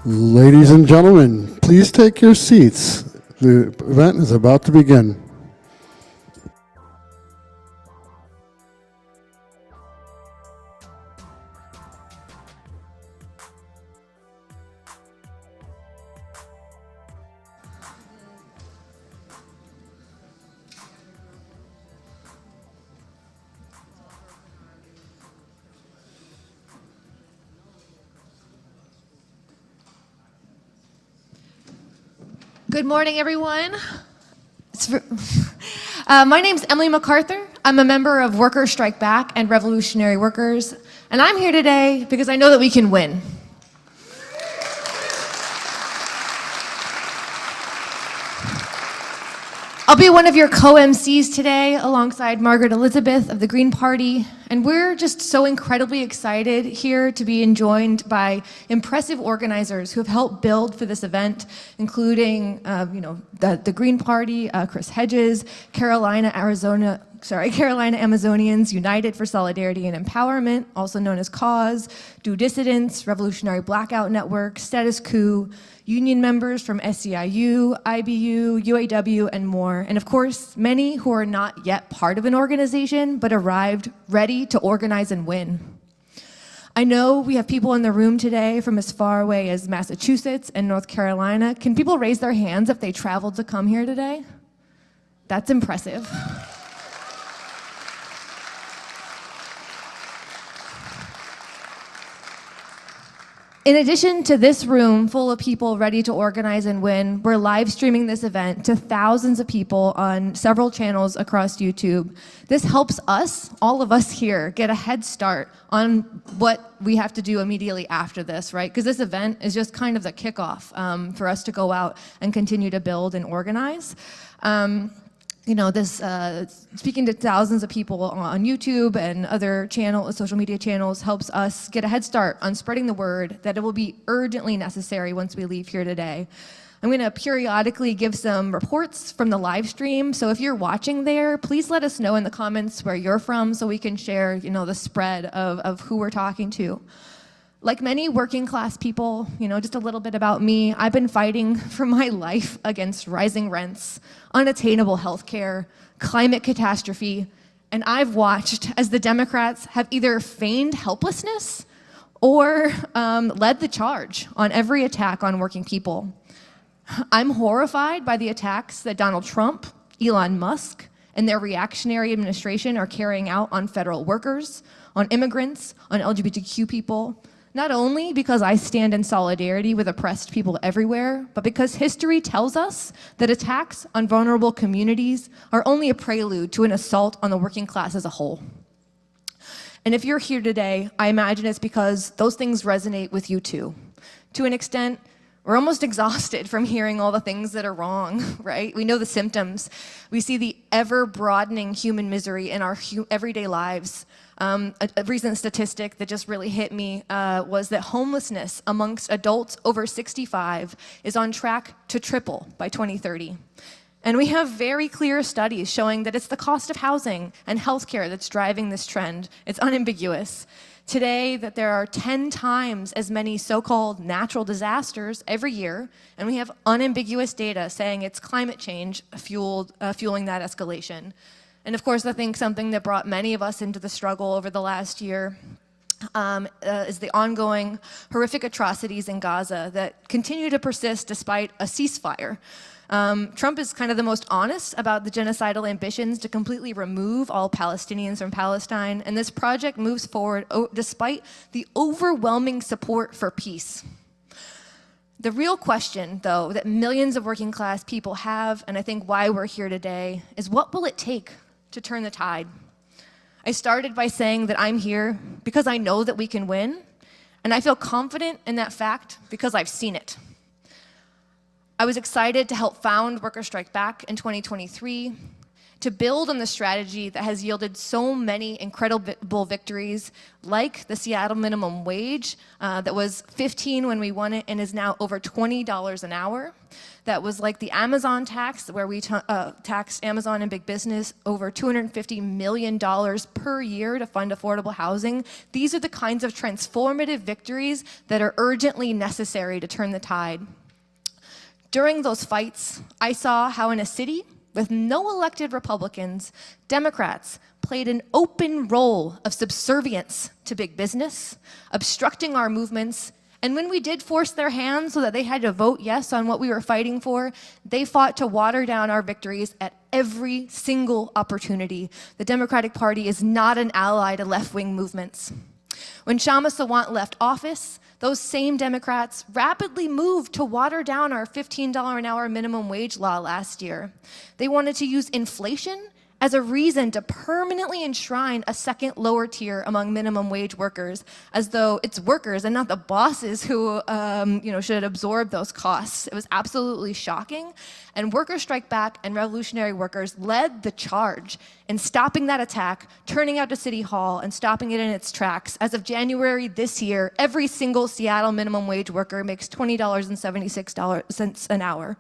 Ladies and gentlemen, please take your seats. The event is about to begin. Good morning, everyone. My name's Emily MacArthur. I'm a member of Workers Strike Back and Revolutionary Workers, and I'm here today because I know that we can win. I'll be one of your co-MCs today alongside Margaret Elizabeth of the Green Party, and we're just so incredibly excited here to be joined by impressive organizers who have helped build for this event, including the Green Party, Chris Hedges, Carolina Amazonians United for Solidarity and Empowerment, also known as CAUSE, Do Dissidents, Revolutionary Blackout Network, Status Coup, union members from SEIU, IBU, UAW, and more. And of course, many who are not yet part of an organization, but arrived ready to organize and win. I know we have people in the room today from as far away as Massachusetts and North Carolina. Can people raise their hands if they traveled to come here today? That's impressive. In addition to this room full of people ready to organize and win, we're live streaming this event to thousands of people on several channels across YouTube. This helps us, all of us here, get a head start on what we have to do immediately after this, right? Because this event is just kind of the kickoff for us to go out and continue to build and organize. Speaking to thousands of people on YouTube and other social media channels helps us get a head start on spreading the word that it will be urgently necessary once we leave here today. I'm going to periodically give some reports from the live stream, so if you're watching there, please let us know in the comments where you're from so we can share, the spread of who we're talking to. Like many working class people, just a little bit about me, I've been fighting for my life against rising rents, unattainable healthcare, climate catastrophe, and I've watched as the Democrats have either feigned helplessness or led the charge on every attack on working people. I'm horrified by the attacks that Donald Trump, Elon Musk, and their reactionary administration are carrying out on federal workers, on immigrants, on LGBTQ people. Not only because I stand in solidarity with oppressed people everywhere, but because history tells us that attacks on vulnerable communities are only a prelude to an assault on the working class as a whole. And if you're here today, I imagine it's because those things resonate with you too. To an extent, we're almost exhausted from hearing all the things that are wrong, right? We know the symptoms. We see the ever-broadening human misery in our everyday lives. A recent statistic that just really hit me was that homelessness amongst adults over 65 is on track to triple by 2030. And we have very clear studies showing that it's the cost of housing and healthcare that's driving this trend. It's unambiguous. Today, that there are 10 times as many so-called natural disasters every year, and we have unambiguous data saying it's climate change fueling that escalation. And of course, I think something that brought many of us into the struggle over the last year is the ongoing horrific atrocities in Gaza that continue to persist despite a ceasefire. Trump is kind of the most honest about the genocidal ambitions to completely remove all Palestinians from Palestine, and this project moves forward despite the overwhelming support for peace. The real question, though, that millions of working class people have, and I think why we're here today, is what will it take to turn the tide? I started by saying that I'm here because I know that we can win, and I feel confident in that fact because I've seen it. I was excited to help found Workers Strike Back in 2023. to build on the strategy that has yielded so many incredible victories, like the Seattle minimum wage that was $15 when we won it and is now over $20 an hour. That was like the Amazon tax, where we taxed Amazon and big business over $250 million per year to fund affordable housing. These are the kinds of transformative victories that are urgently necessary to turn the tide. During those fights, I saw how in a city with no elected Republicans, Democrats played an open role of subservience to big business, obstructing our movements. And when we did force their hand so that they had to vote yes on what we were fighting for, they fought to water down our victories at every single opportunity. The Democratic Party is not an ally to left-wing movements. When Kshama Sawant left office, those same Democrats rapidly moved to water down our $15 an hour minimum wage law last year. They wanted to use inflation as a reason to permanently enshrine a second lower tier among minimum wage workers, as though it's workers and not the bosses who should absorb those costs. It was absolutely shocking. And Workers Strike Back and Revolutionary Workers led the charge in stopping that attack, turning out to City Hall and stopping it in its tracks. As of January this year, every single Seattle minimum wage worker makes $20.76 an hour.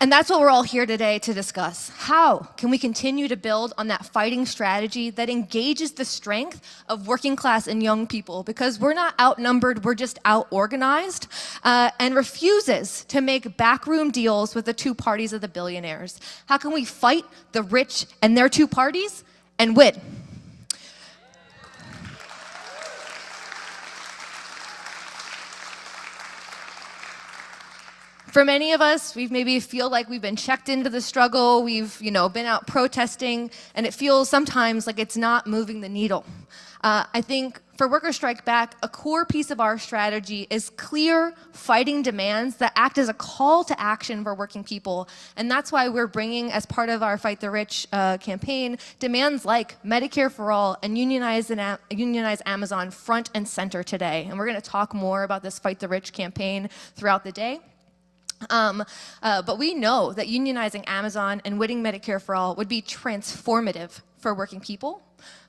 And that's what we're all here today to discuss. How can we continue to build on that fighting strategy that engages the strength of working class and young people? Because we're not outnumbered, we're just out-organized, and refuses to make backroom deals with the two parties of the billionaires. How can we fight the rich and their two parties and win? For many of us, we maybe feel like we've been checked into the struggle, we've been out protesting, and it feels sometimes like it's not moving the needle. I think for Workers Strike Back, a core piece of our strategy is clear fighting demands that act as a call to action for working people. And that's why we're bringing, as part of our Fight the Rich campaign, demands like Medicare for All and unionize Amazon front and center today. And we're going to talk more about this Fight the Rich campaign throughout the day. But we know that unionizing Amazon and winning Medicare for All would be transformative for working people.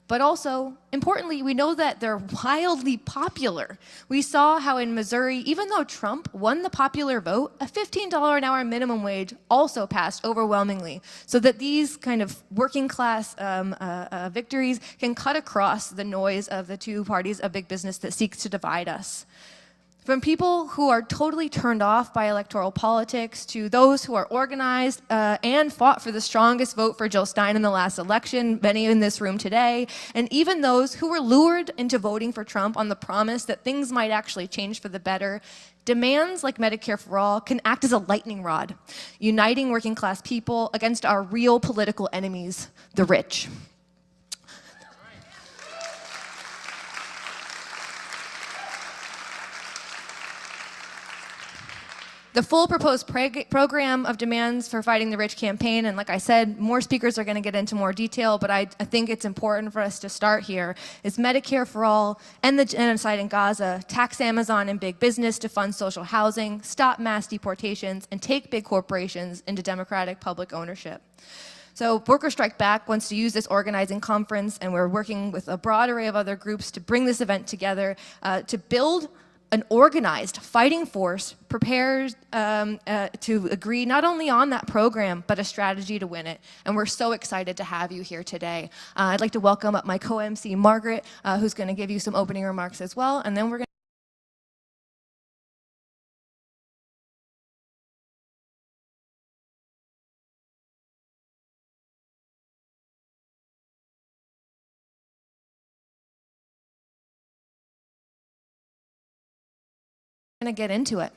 But also, importantly, we know that they're wildly popular. We saw how in Missouri, even though Trump won the popular vote, a $15 an hour minimum wage also passed overwhelmingly, so that these kind of working class victories can cut across the noise of the two parties of big business that seeks to divide us. From people who are totally turned off by electoral politics to those who are organized and fought for the strongest vote for Jill Stein in the last election, many in this room today, and even those who were lured into voting for Trump on the promise that things might actually change for the better, demands like Medicare for All can act as a lightning rod, uniting working class people against our real political enemies, the rich. The full proposed program of demands for Fighting the Rich campaign, and like I said, more speakers are going to get into more detail, but I think it's important for us to start here, is Medicare for All, end the genocide in Gaza, tax Amazon and big business to fund social housing, stop mass deportations, and take big corporations into democratic public ownership. So Workers Strike Back wants to use this organizing conference, and we're working with a broad array of other groups to bring this event together to build an organized fighting force prepared to agree not only on that program, but a strategy to win it. And we're so excited to have you here today. I'd like to welcome up my co-MC, Margaret, who's going to give you some opening remarks as well. And then we're going to get into it.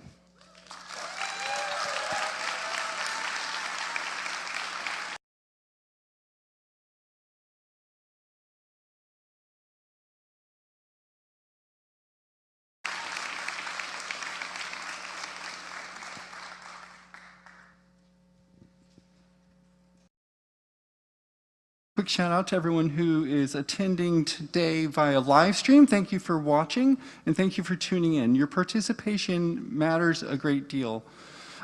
quick shout out to everyone who is attending today via live stream. Thank you for watching and thank you for tuning in. Your participation matters a great deal.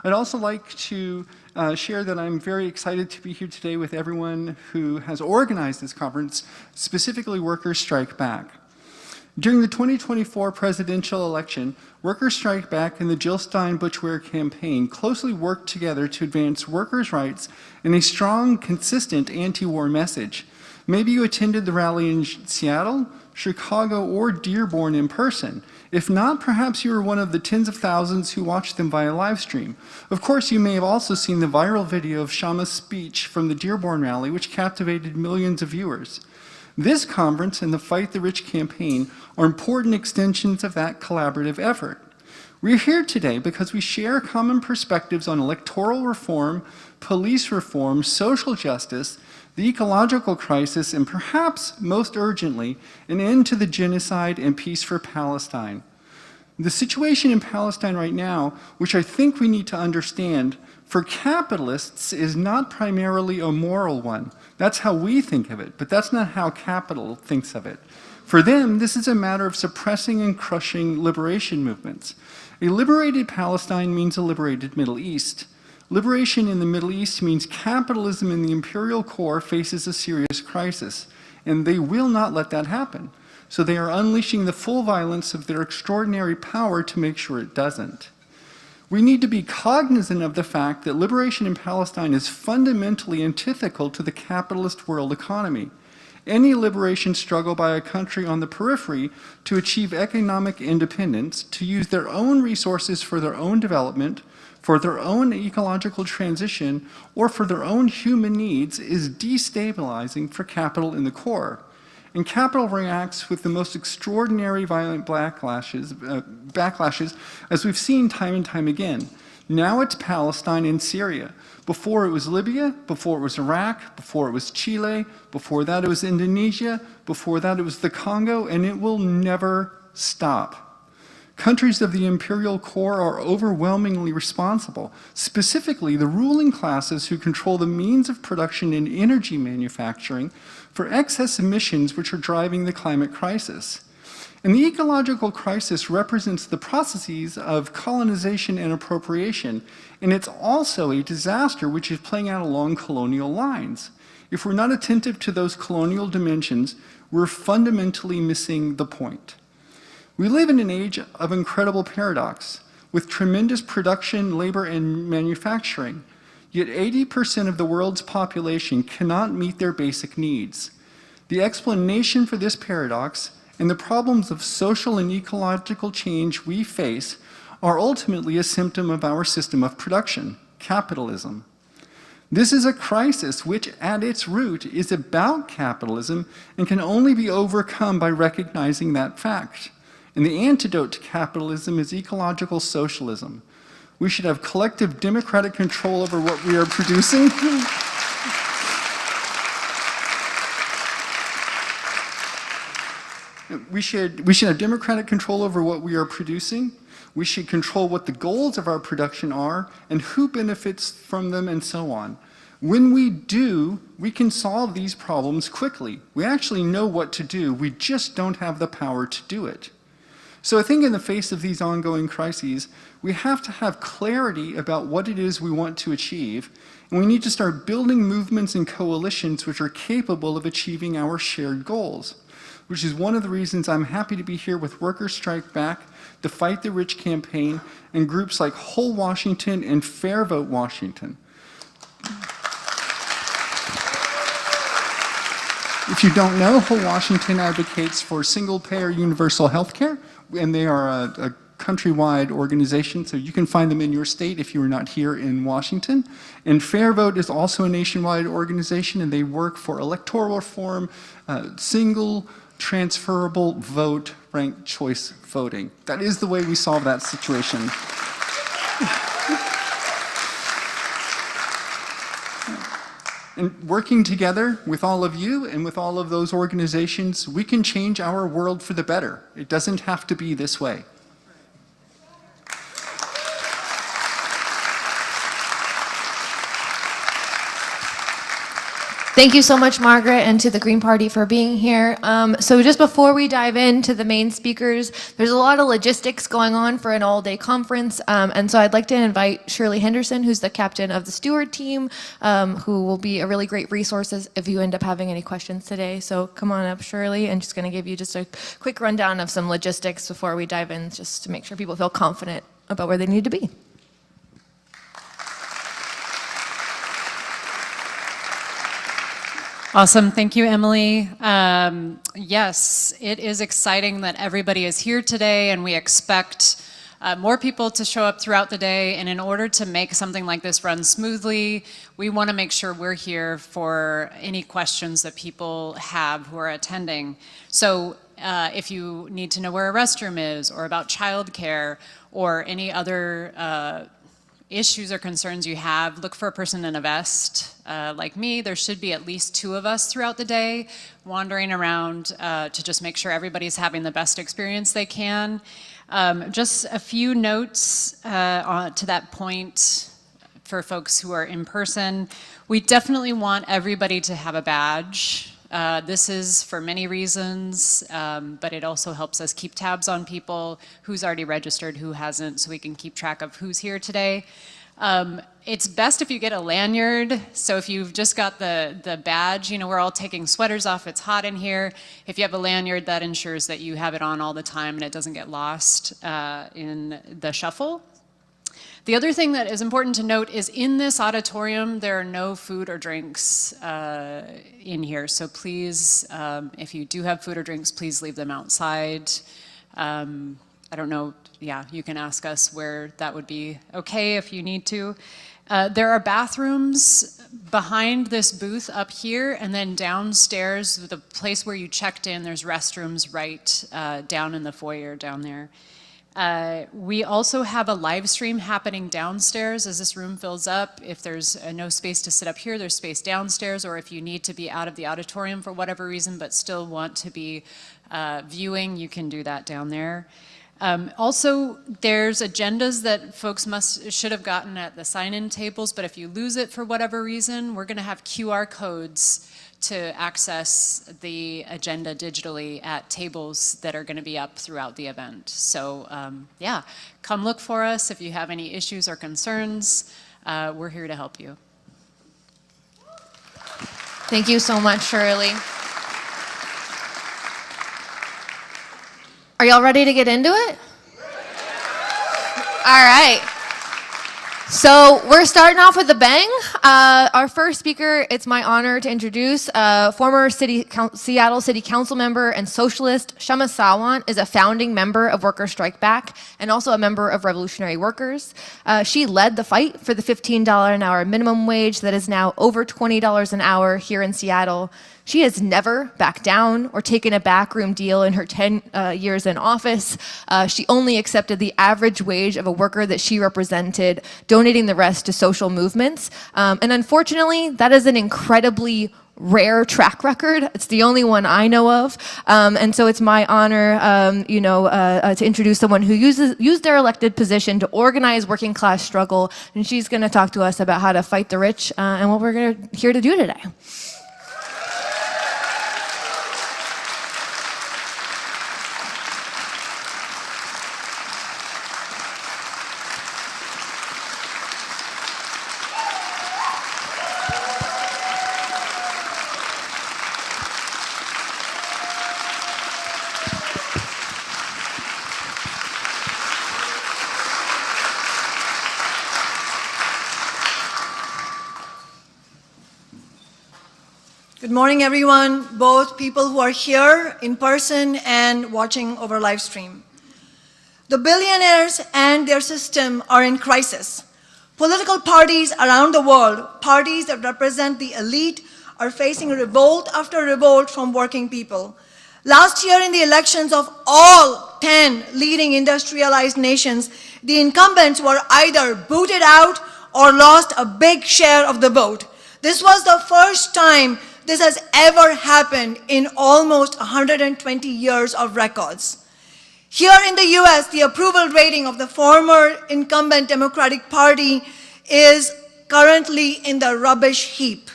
I'd also like to share that I'm very excited to be here today with everyone who has organized this conference, specifically Workers Strike Back. During the 2024 presidential election, Workers Strike Back and the Jill Stein Butchware campaign closely worked together to advance workers' rights and a strong, consistent anti-war message. Maybe you attended the rally in Seattle, Chicago, or Dearborn in person. If not, perhaps you were one of the tens of thousands who watched them via live stream. Of course, you may have also seen the viral video of Kshama's speech from the Dearborn rally, which captivated millions of viewers. This conference and the Fight the Rich campaign are important extensions of that collaborative effort. We're here today because we share common perspectives on electoral reform, police reform, social justice, the ecological crisis, and perhaps most urgently, an end to the genocide and peace for Palestine. The situation in Palestine right now, which I think we need to understand, for capitalists is not primarily a moral one. That's how we think of it, but that's not how capital thinks of it. For them, this is a matter of suppressing and crushing liberation movements. A liberated Palestine means a liberated Middle East. Liberation in the Middle East means capitalism in the imperial core faces a serious crisis, and they will not let that happen. So they are unleashing the full violence of their extraordinary power to make sure it doesn't. We need to be cognizant of the fact that liberation in Palestine is fundamentally antithetical to the capitalist world economy. Any liberation struggle by a country on the periphery to achieve economic independence, to use their own resources for their own development, for their own ecological transition, or for their own human needs is destabilizing for capital in the core. And capital reacts with the most extraordinary violent backlashes, as we've seen time and time again. Now it's Palestine and Syria. Before it was Libya, before it was Iraq, before it was Chile, before that it was Indonesia, before that it was the Congo, and it will never stop. Countries of the imperial core are overwhelmingly responsible, specifically the ruling classes who control the means of production and energy manufacturing for excess emissions which are driving the climate crisis. And the ecological crisis represents the processes of colonization and appropriation, and it's also a disaster which is playing out along colonial lines. If we're not attentive to those colonial dimensions, we're fundamentally missing the point. We live in an age of incredible paradox, with tremendous production, labor, and manufacturing, yet 80% of the world's population cannot meet their basic needs. The explanation for this paradox and the problems of social and ecological change we face are ultimately a symptom of our system of production, capitalism. This is a crisis which, at its root, is about capitalism and can only be overcome by recognizing that fact. And the antidote to capitalism is ecological socialism. We should have collective democratic control over what we are producing. We should have democratic control over what we are producing. We should control what the goals of our production are and who benefits from them and so on. When we do, we can solve these problems quickly. We actually know what to do. We just don't have the power to do it. So I think in the face of these ongoing crises, we have to have clarity about what it is we want to achieve, and we need to start building movements and coalitions which are capable of achieving our shared goals, which is one of the reasons I'm happy to be here with Workers Strike Back, the Fight the Rich campaign, and groups like Whole Washington and Fair Vote Washington. If you don't know, Whole Washington advocates for single-payer universal health care, and they are a countrywide organization, so you can find them in your state if you are not here in Washington. And Fair Vote is also a nationwide organization, and they work for electoral reform, single, transferable vote, ranked choice voting. That is the way we solve that situation. And working together with all of you and with all of those organizations, we can change our world for the better. It doesn't have to be this way. Thank you so much, Margaret, and to the Green Party for being here. So just before we dive into the main speakers, there's a lot of logistics going on for an all-day conference, and so I'd like to invite Shirley Henderson, who's the captain of the steward team, who will be a really great resource if you end up having any questions today. So come on up, Shirley, and just going to give you just a quick rundown of some logistics before we dive in, just to make sure people feel confident about where they need to be. Awesome. Thank you, Emily. Yes, it is exciting that everybody is here today, and we expect more people to show up throughout the day. And in order to make something like this run smoothly, we want to make sure we're here for any questions that people have who are attending. So if you need to know where a restroom is, or about childcare, or any other issues or concerns you have, look for a person in a vest like me. There should be at least 2 of us throughout the day wandering around to just make sure everybody's having the best experience they can. Just a few notes to that point for folks who are in person. We definitely want everybody to have a badge. This is for many reasons, but it also helps us keep tabs on people, who's already registered, who hasn't, so we can keep track of who's here today. It's best if you get a lanyard. So if you've just got the badge, you know, we're all taking sweaters off, it's hot in here. If you have a lanyard, that ensures that you have it on all the time and it doesn't get lost in the shuffle. The other thing that is important to note is in this auditorium, there are no food or drinks in here. So please, if you do have food or drinks, please leave them outside. I don't know, yeah, you can ask us where that would be okay if you need to. There are bathrooms behind this booth up here, and then downstairs, the place where you checked in, there's restrooms right down in the foyer down there. We also have a live stream happening downstairs as this room fills up. If there's no space to sit up here, there's space downstairs, or if you need to be out of the auditorium for whatever reason but still want to be viewing, you can do that down there. Also, there's agendas that folks should have gotten at the sign-in tables, but if you lose it for whatever reason, we're gonna have QR codes to access the agenda digitally at tables that are gonna be up throughout the event. So yeah, come look for us if you have any issues or concerns. We're here to help you. Thank you so much, Shirley. Are y'all ready to get into it? All right. So we're starting off with a bang. Our first speaker, it's my honor to introduce former Seattle City Council member and socialist Kshama Sawant is a founding member of Workers Strike Back and also a member of Revolutionary Workers. She led the fight for the $15 an hour minimum wage that is now over $20 an hour here in Seattle. She has never backed down or taken a backroom deal in her 10 years in office. She only accepted the average wage of a worker that she represented, donating the rest to social movements. And unfortunately, that is an incredibly rare track record. It's the only one I know of. And so it's my honor, to introduce someone who used their elected position to organize working class struggle. And she's gonna talk to us about how to fight the rich and what we're here to do today. Good morning, everyone, both people who are here in person and watching over live stream. The billionaires and their system are in crisis. Political parties around the world, parties that represent the elite, are facing revolt after revolt from working people. Last year in the elections of all 10 leading industrialized nations, the incumbents were either booted out or lost a big share of the vote. This was the first time this has ever happened in almost 120 years of records. Here in the US, the approval rating of the former incumbent Democratic Party is currently in the rubbish heap.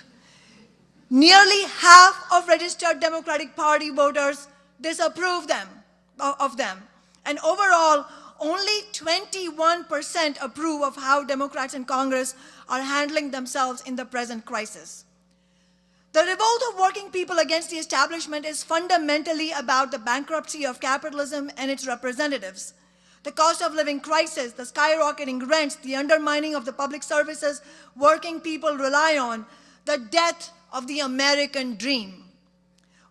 Nearly half of registered Democratic Party voters disapprove of them. And overall, only 21% approve of how Democrats in Congress are handling themselves in the present crisis. The revolt of working people against the establishment is fundamentally about the bankruptcy of capitalism and its representatives. The cost of living crisis, the skyrocketing rents, the undermining of the public services working people rely on, the death of the American dream.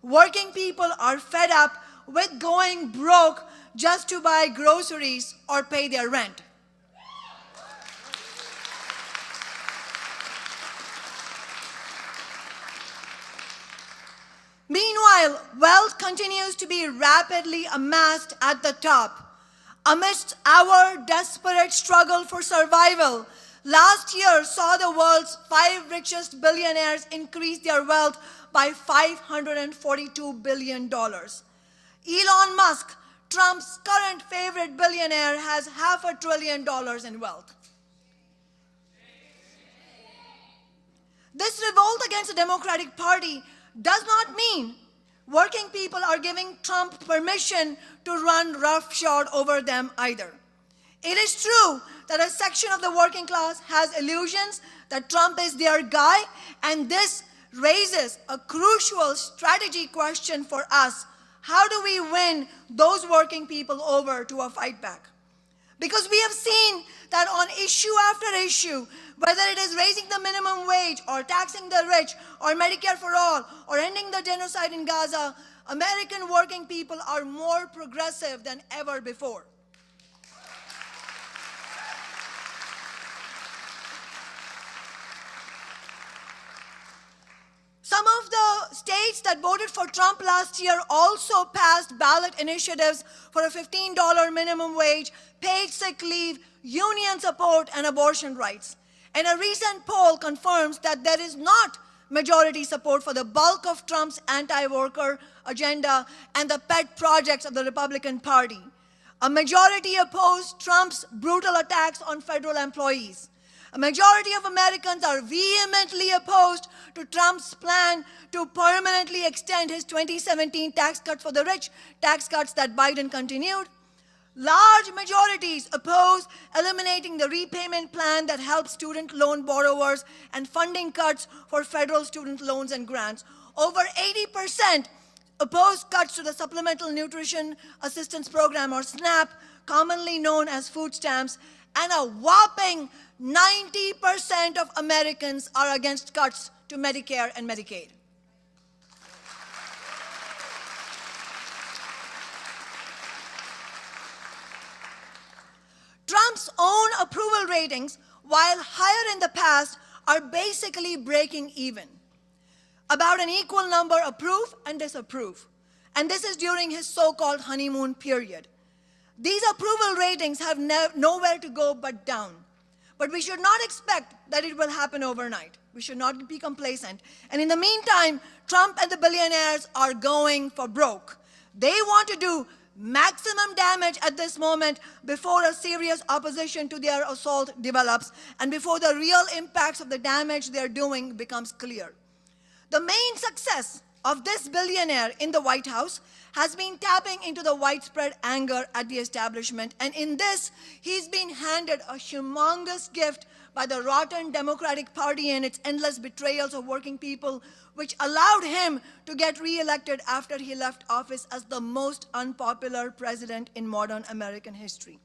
Working people are fed up with going broke just to buy groceries or pay their rent. Meanwhile, wealth continues to be rapidly amassed at the top. Amidst our desperate struggle for survival, last year saw the world's 5 richest billionaires increase their wealth by $542 billion. Elon Musk, Trump's current favorite billionaire, has $500 billion in wealth. This revolt against the Democratic Party does not mean working people are giving Trump permission to run roughshod over them either. It is true that a section of the working class has illusions that Trump is their guy, and this raises a crucial strategy question for us. How do we win those working people over to a fight back? Because we have seen that on issue after issue, whether it is raising the minimum wage or taxing the rich or Medicare for all or ending the genocide in Gaza, American working people are more progressive than ever before. Some of the states that voted for Trump last year also passed ballot initiatives for a $15 minimum wage, paid sick leave, union support, and abortion rights. And a recent poll confirms that there is not majority support for the bulk of Trump's anti-worker agenda and the pet projects of the Republican Party. A majority opposed Trump's brutal attacks on federal employees. A majority of Americans are vehemently opposed to Trump's plan to permanently extend his 2017 tax cuts for the rich, tax cuts that Biden continued. Large majorities oppose eliminating the repayment plan that helps student loan borrowers and funding cuts for federal student loans and grants. Over 80% oppose cuts to the Supplemental Nutrition Assistance Program, or SNAP, commonly known as food stamps, and a whopping 90% of Americans are against cuts to Medicare and Medicaid. Trump's own approval ratings, while higher in the past, are basically breaking even. About an equal number approve and disapprove. And this is during his so-called honeymoon period. These approval ratings have nowhere to go but down. But we should not expect that it will happen overnight. We should not be complacent. And in the meantime, Trump and the billionaires are going for broke. They want to do maximum damage at this moment before a serious opposition to their assault develops and before the real impacts of the damage they're doing becomes clear. The main success of this billionaire in the White House has been tapping into the widespread anger at the establishment, and in this, he's been handed a humongous gift by the rotten Democratic Party and its endless betrayals of working people, which allowed him to get reelected after he left office as the most unpopular president in modern American history.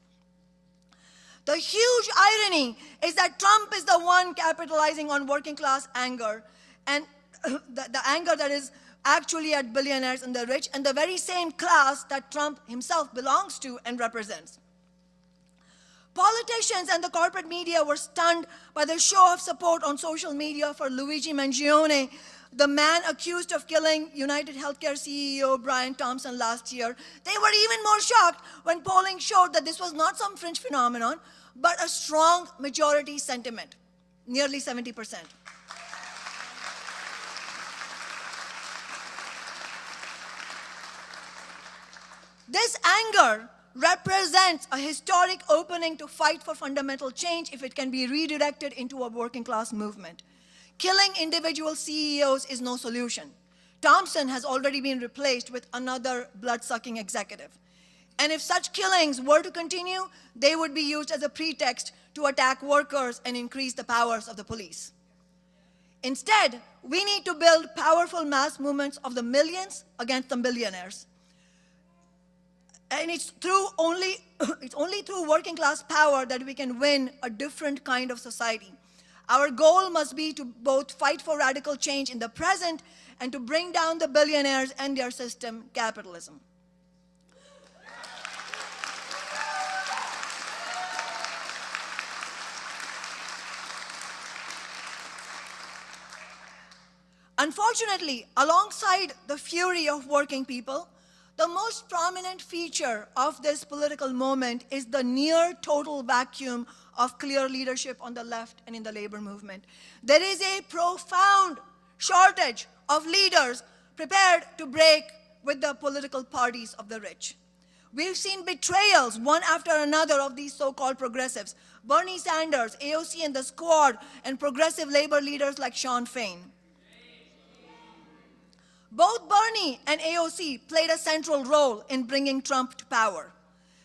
The huge irony is that Trump is the one capitalizing on working class anger, and the anger that is actually at billionaires and the rich, and the very same class that Trump himself belongs to and represents. Politicians and the corporate media were stunned by the show of support on social media for Luigi Mangione, the man accused of killing United Healthcare CEO Brian Thompson last year. They were even more shocked when polling showed that this was not some fringe phenomenon, but a strong majority sentiment, nearly 70%. This anger represents a historic opening to fight for fundamental change if it can be redirected into a working class movement. Killing individual CEOs is no solution. Thompson has already been replaced with another blood-sucking executive. And if such killings were to continue, they would be used as a pretext to attack workers and increase the powers of the police. Instead, we need to build powerful mass movements of the millions against the billionaires. And it's only through working class power that we can win a different kind of society. Our goal must be to both fight for radical change in the present and to bring down the billionaires and their system, capitalism. Unfortunately, alongside the fury of working people, the most prominent feature of this political moment is the near total vacuum of clear leadership on the left and in the labor movement. There is a profound shortage of leaders prepared to break with the political parties of the rich. We've seen betrayals one after another of these so-called progressives. Bernie Sanders, AOC and the Squad, and progressive labor leaders like Sean Fain. Both Bernie and AOC played a central role in bringing Trump to power.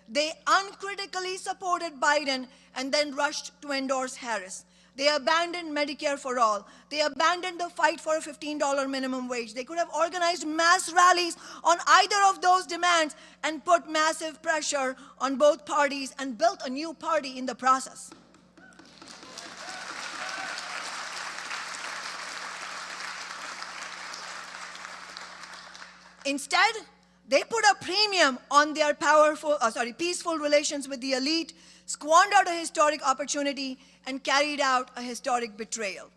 They uncritically supported Biden and then rushed to endorse Harris. They abandoned Medicare for all. They abandoned the fight for a $15 minimum wage. They could have organized mass rallies on either of those demands and put massive pressure on both parties and built a new party in the process. Instead, they put a premium on their peaceful relations with the elite, squandered a historic opportunity, and carried out a historic betrayal.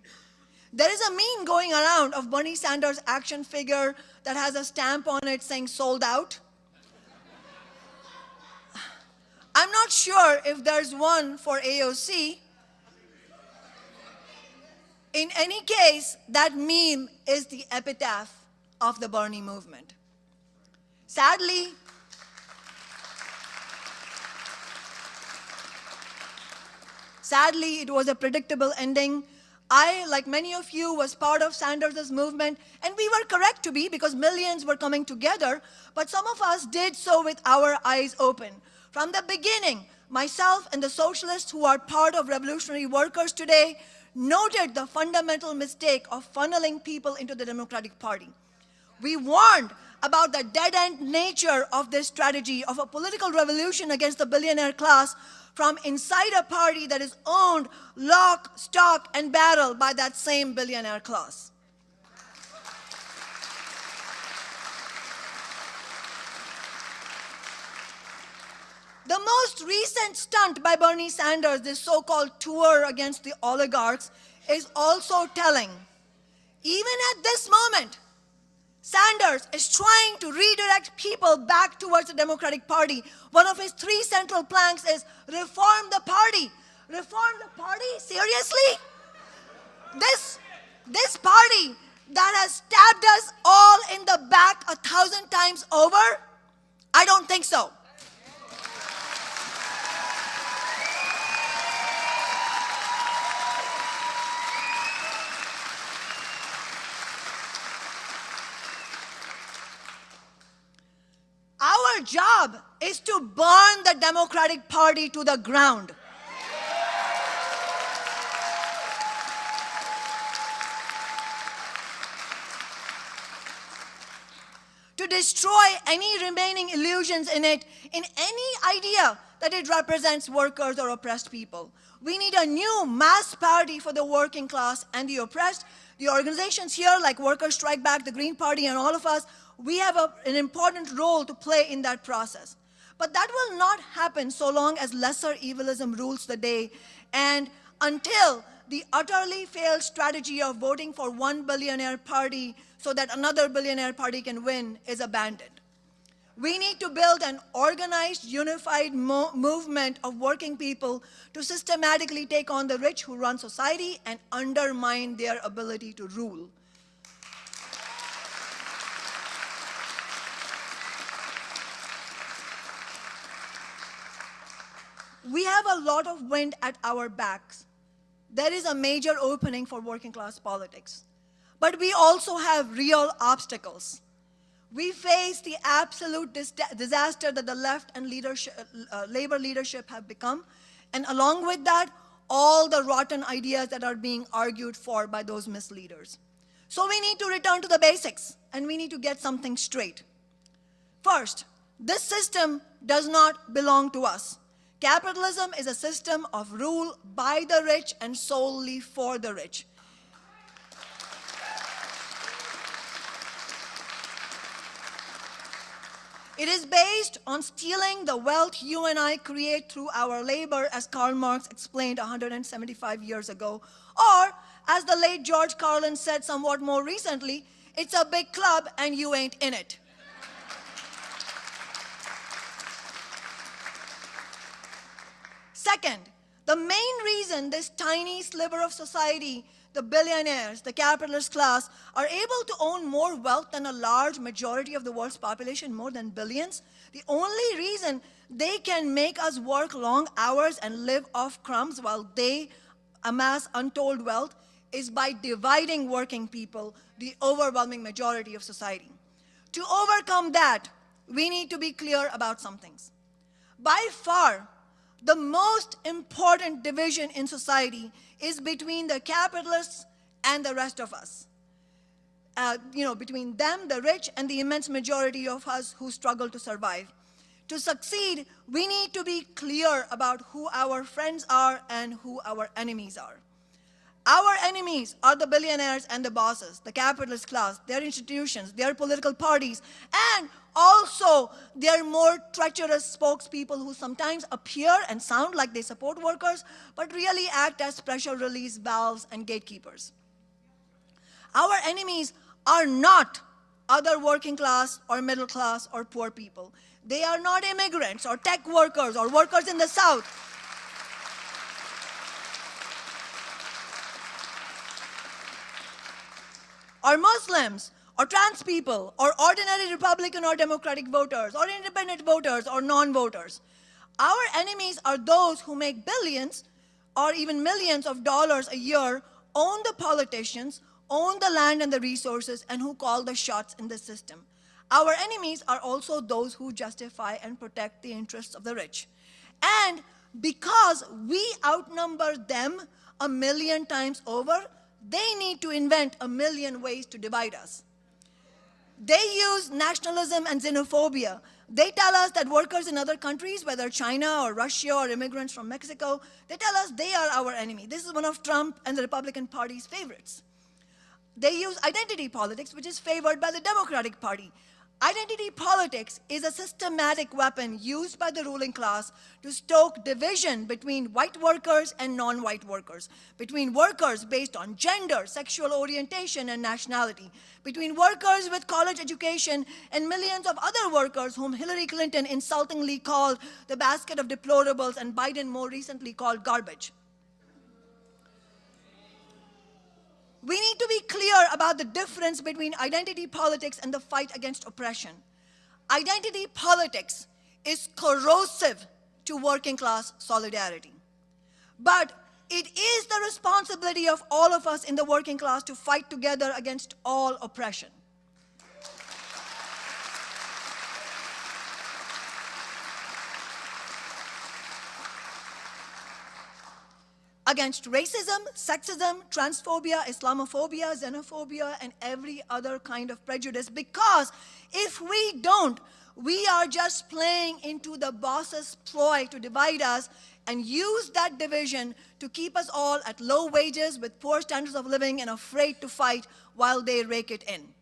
There is a meme going around of Bernie Sanders' action figure that has a stamp on it saying sold out. I'm not sure if there's one for AOC. In any case, that meme is the epitaph of the Bernie movement. Sadly, it was a predictable ending. I, like many of you, was part of Sanders' movement, and we were correct to be because millions were coming together, but some of us did so with our eyes open. From the beginning, myself and the socialists who are part of revolutionary workers today noted the fundamental mistake of funneling people into the Democratic Party. We warned about the dead-end nature of this strategy of a political revolution against the billionaire class from inside a party that is owned lock, stock, and barrel by that same billionaire class. The most recent stunt by Bernie Sanders, this so-called tour against the oligarchs, is also telling. Even at this moment, Sanders is trying to redirect people back towards the Democratic Party. One of his 3 central planks is reform the party. Reform the party? Seriously? This party that has stabbed us all in the back 1,000 times over? I don't think so. Our job is to burn the Democratic Party to the ground. To destroy any remaining illusions in it, in any idea that it represents workers or oppressed people. We need a new mass party for the working class and the oppressed. The organizations here, like Workers Strike Back, the Green Party, and all of us, we have an important role to play in that process. But that will not happen so long as lesser evilism rules the day and until the utterly failed strategy of voting for one billionaire party so that another billionaire party can win is abandoned. We need to build an organized, unified movement of working people to systematically take on the rich who run society and undermine their ability to rule. We have a lot of wind at our backs. there is a major opening for working class politics. But we also have real obstacles. We face the absolute disaster that the left and labor leadership have become, and along with that, all the rotten ideas that are being argued for by those misleaders. So we need to return to the basics, and we need to get something straight. First, this system does not belong to us. Capitalism is a system of rule by the rich and solely for the rich. It is based on stealing the wealth you and I create through our labor, as Karl Marx explained 175 years ago. Or, as the late George Carlin said somewhat more recently, it's a big club and you ain't in it. Second, the main reason this tiny sliver of society, the billionaires, the capitalist class, are able to own more wealth than a large majority of the world's population, more than billions, the only reason they can make us work long hours and live off crumbs while they amass untold wealth is by dividing working people, the overwhelming majority of society. To overcome that, we need to be clear about some things. By far, the most important division in society is between the capitalists and the rest of us. Between them, the rich, and the immense majority of us who struggle to survive. To succeed, we need to be clear about who our friends are and who our enemies are. Our enemies are the billionaires and the bosses, the capitalist class, their institutions, their political parties, and also their more treacherous spokespeople who sometimes appear and sound like they support workers, but really act as pressure release valves and gatekeepers. Our enemies are not other working class or middle class or poor people. They are not immigrants or tech workers or workers in the South. Or Muslims, or trans people, or ordinary Republican or Democratic voters, or independent voters, or non-voters. Our enemies are those who make billions, or even millions of dollars a year, own the politicians, own the land and the resources, and who call the shots in the system. Our enemies are also those who justify and protect the interests of the rich. And because we outnumber them 1,000,000 times over, they need to invent 1,000,000 ways to divide us. They use nationalism and xenophobia. They tell us that workers in other countries, whether China or Russia or immigrants from Mexico, they tell us they are our enemy. This is one of Trump and the Republican Party's favorites. They use identity politics, which is favored by the Democratic Party. Identity politics is a systematic weapon used by the ruling class to stoke division between white workers and non-white workers, between workers based on gender, sexual orientation, and nationality, between workers with college education and millions of other workers whom Hillary Clinton insultingly called the basket of deplorables and Biden more recently called garbage. We need to be clear about the difference between identity politics and the fight against oppression. Identity politics is corrosive to working class solidarity. But it is the responsibility of all of us in the working class to fight together against all oppression. Against racism, sexism, transphobia, Islamophobia, xenophobia, and every other kind of prejudice. Because if we don't, we are just playing into the boss's ploy to divide us and use that division to keep us all at low wages with poor standards of living and afraid to fight while they rake it in.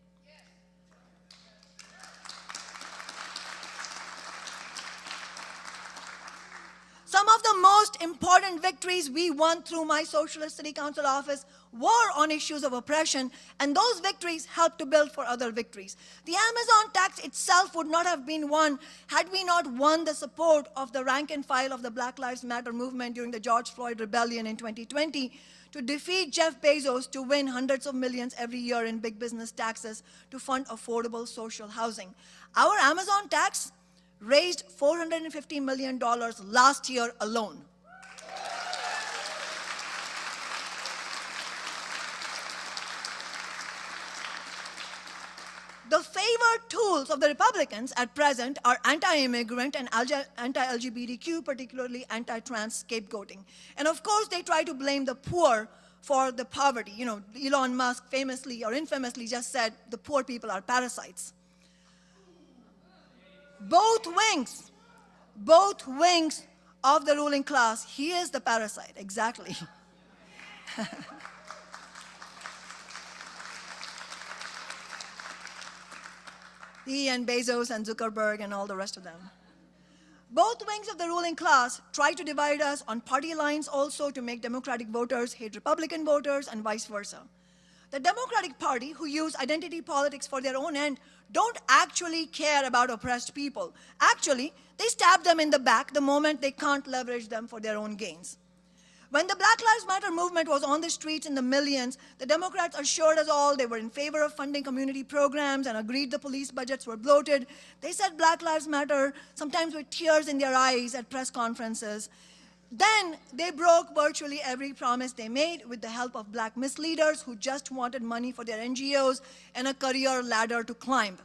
Some of the most important victories we won through my Socialist City Council office were on issues of oppression, and those victories helped to build for other victories. The Amazon tax itself would not have been won had we not won the support of the rank and file of the Black Lives Matter movement during the George Floyd rebellion in 2020 to defeat Jeff Bezos to win hundreds of millions every year in big business taxes to fund affordable social housing. Our Amazon tax raised $450 million last year alone. favorite tools of the Republicans at present are anti-immigrant and anti-LGBTQ, particularly anti-trans scapegoating. And of course, they try to blame the poor for the poverty. You know, Elon Musk famously or infamously just said the poor people are parasites. Both wings of the ruling class, he is the parasite, exactly. He and Bezos and Zuckerberg and all the rest of them. Both wings of the ruling class try to divide us on party lines also to make Democratic voters hate Republican voters and vice versa. The Democratic Party, who use identity politics for their own end, don't actually care about oppressed people. Actually, they stab them in the back the moment they can't leverage them for their own gains. When the Black Lives Matter movement was on the streets in the millions, the Democrats assured us all they were in favor of funding community programs and agreed the police budgets were bloated. They said Black Lives Matter, sometimes with tears in their eyes at press conferences. Then they broke virtually every promise they made with the help of black misleaders who just wanted money for their NGOs and a career ladder to climb.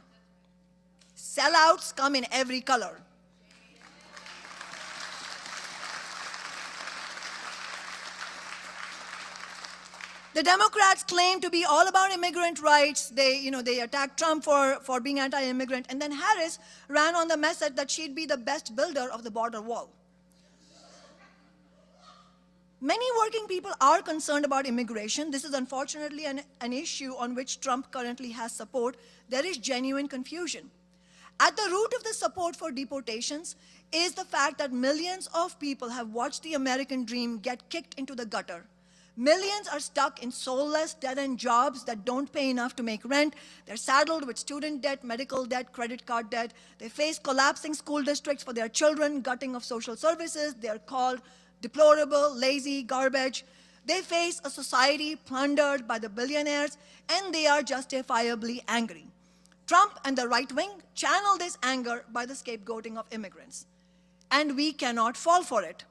Sellouts come in every color. The Democrats claim to be all about immigrant rights. They attacked Trump for being anti-immigrant. And then Harris ran on the message that she'd be the best builder of the border wall. Many working people are concerned about immigration. This is unfortunately an issue on which Trump currently has support. There is genuine confusion. At the root of the support for deportations is the fact that millions of people have watched the American dream get kicked into the gutter. Millions are stuck in soulless, dead-end jobs that don't pay enough to make rent. They're saddled with student debt, medical debt, credit card debt. They face collapsing school districts for their children, gutting of social services. They're called deplorable, lazy, garbage. They face a society plundered by the billionaires, and they are justifiably angry. Trump and the right wing channel this anger by the scapegoating of immigrants. And we cannot fall for it.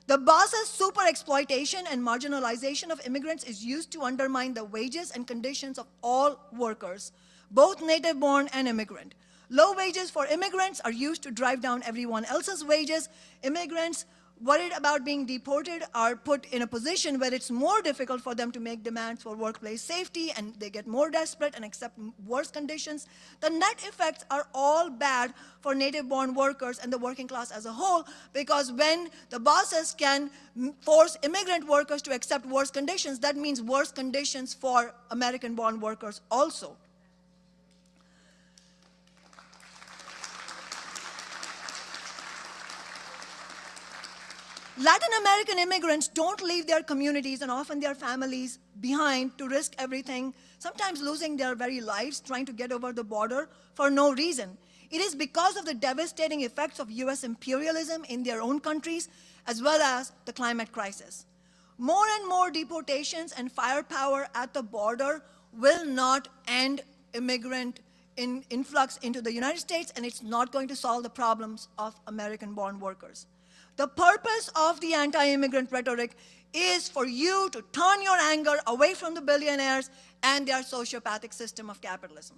The boss's super exploitation and marginalization of immigrants is used to undermine the wages and conditions of all workers, both native-born and immigrant. Low wages for immigrants are used to drive down everyone else's wages. Immigrants worried about being deported are put in a position where it's more difficult for them to make demands for workplace safety, and they get more desperate and accept worse conditions. The net effects are all bad for native-born workers and the working class as a whole, because when the bosses can force immigrant workers to accept worse conditions, that means worse conditions for American-born workers also. Latin American immigrants don't leave their communities and often their families behind to risk everything, sometimes losing their very lives trying to get over the border for no reason. It is because of the devastating effects of US imperialism in their own countries, as well as the climate crisis. More and more deportations and firepower at the border will not end immigrant influx into the United States, and it's not going to solve the problems of American-born workers. The purpose of the anti-immigrant rhetoric is for you to turn your anger away from the billionaires and their sociopathic system of capitalism.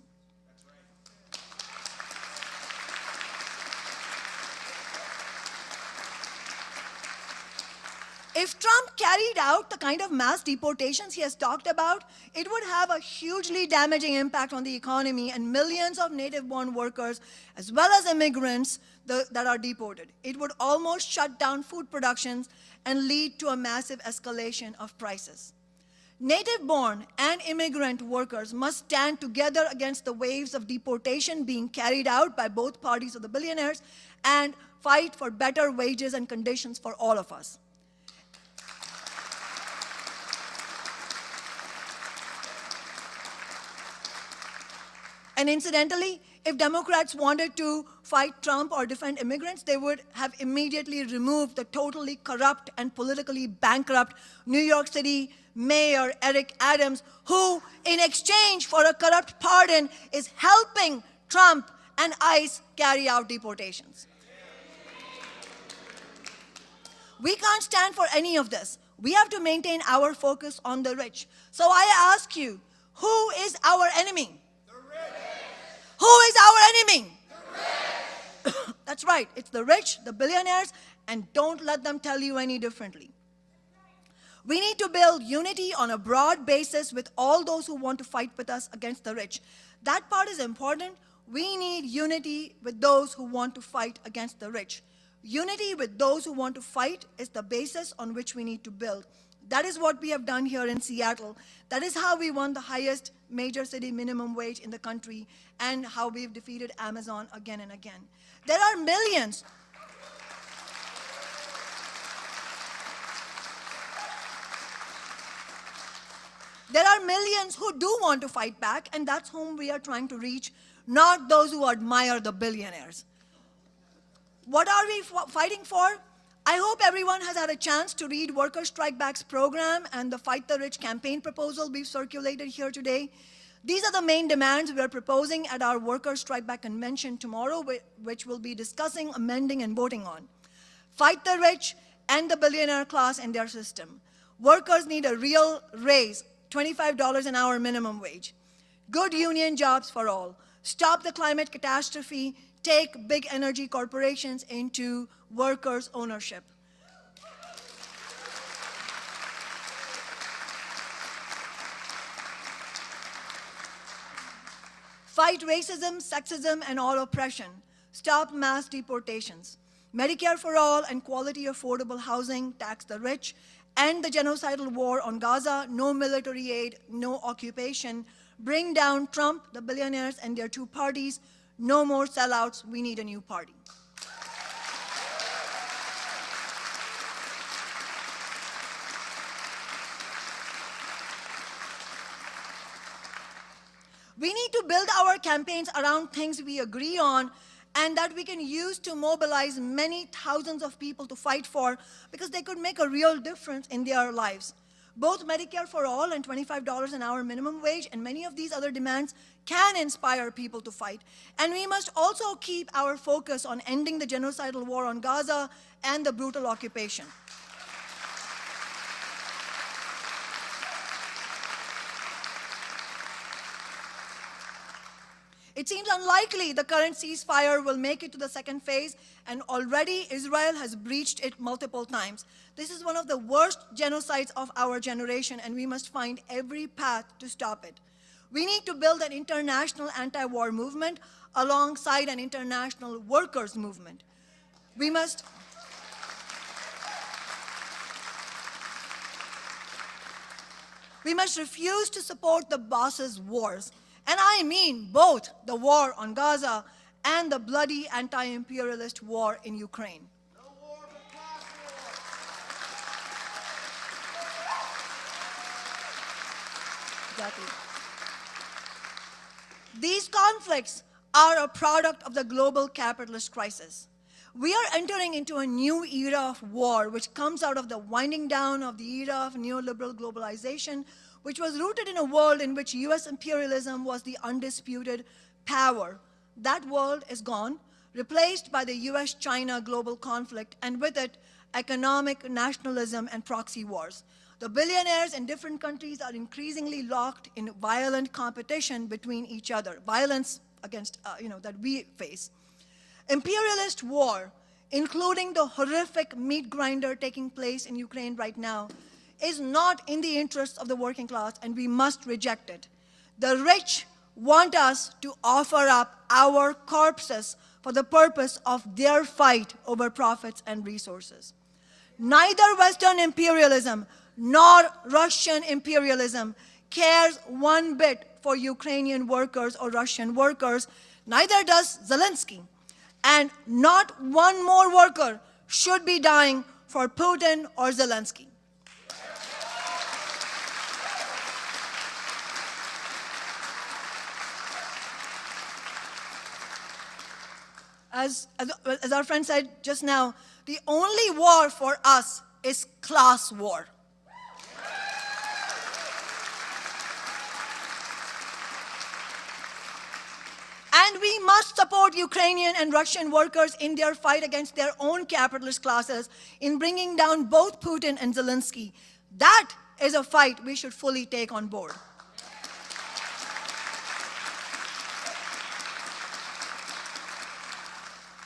If Trump carried out the kind of mass deportations he has talked about, it would have a hugely damaging impact on the economy and millions of native-born workers, as well as immigrants that are deported. It would almost shut down food productions and lead to a massive escalation of prices. Native-born and immigrant workers must stand together against the waves of deportation being carried out by both parties of the billionaires and fight for better wages and conditions for all of us. And incidentally, if Democrats wanted to fight Trump or defend immigrants, they would have immediately removed the totally corrupt and politically bankrupt New York City Mayor Eric Adams, who, in exchange for a corrupt pardon, is helping Trump and ICE carry out deportations. We can't stand for any of this. We have to maintain our focus on the rich. So I ask you, who is our enemy? Who is our enemy? The rich. That's right. It's the rich, the billionaires, and don't let them tell you any differently. We need to build unity on a broad basis with all those who want to fight with us against the rich. That part is important. We need unity with those who want to fight against the rich. Unity with those who want to fight is the basis on which we need to build. That is what we have done here in Seattle. That is how we won the highest major city minimum wage in the country and how we've defeated Amazon again and again. There are millions. There are millions who do want to fight back, and that's whom we are trying to reach, not those who admire the billionaires. What are we fighting for? I hope everyone has had a chance to read Worker Strike Back's program and the Fight the Rich campaign proposal we've circulated here today. These are the main demands we are proposing at our Worker Strike Back convention tomorrow, which we'll be discussing, amending, and voting on. Fight the rich and the billionaire class and their system. Workers need a real raise, $25 an hour minimum wage. Good union jobs for all. Stop the climate catastrophe. Take big energy corporations into workers' ownership. Fight racism, sexism, and all oppression. Stop mass deportations. Medicare for all and quality affordable housing, tax the rich, end the genocidal war on Gaza, no military aid, no occupation, bring down Trump, the billionaires, and their two parties, no more sellouts, we need a new party. We need to build our campaigns around things we agree on and that we can use to mobilize many thousands of people to fight for because they could make a real difference in their lives. Both Medicare for all and $25 an hour minimum wage and many of these other demands can inspire people to fight. And we must also keep our focus on ending the genocidal war on Gaza and the brutal occupation. It seems unlikely the current ceasefire will make it to the second phase, and already Israel has breached it multiple times. This is one of the worst genocides of our generation, and we must find every path to stop it. We need to build an international anti-war movement alongside an international workers' movement. We must refuse to support the boss's wars. And I mean both the war on Gaza and the bloody anti-imperialist war in Ukraine. No war but class war. Exactly. These conflicts are a product of the global capitalist crisis. We are entering into a new era of war, which comes out of the winding down of the era of neoliberal globalization, which was rooted in a world in which US imperialism was the undisputed power. That world is gone, replaced by the US-China global conflict, and with it, economic nationalism and proxy wars. The billionaires in different countries are increasingly locked in violent competition between each other, violence against, that we face. Imperialist war, including the horrific meat grinder taking place in Ukraine right now, is not in the interests of the working class, and we must reject it. The rich want us to offer up our corpses for the purpose of their fight over profits and resources. Neither Western imperialism nor Russian imperialism cares one bit for Ukrainian workers or Russian workers, neither does Zelensky. And not one more worker should be dying for Putin or Zelensky. As our friend said just now, the only war for us is class war. And we must support Ukrainian and Russian workers in their fight against their own capitalist classes in bringing down both Putin and Zelensky. That is a fight we should fully take on board.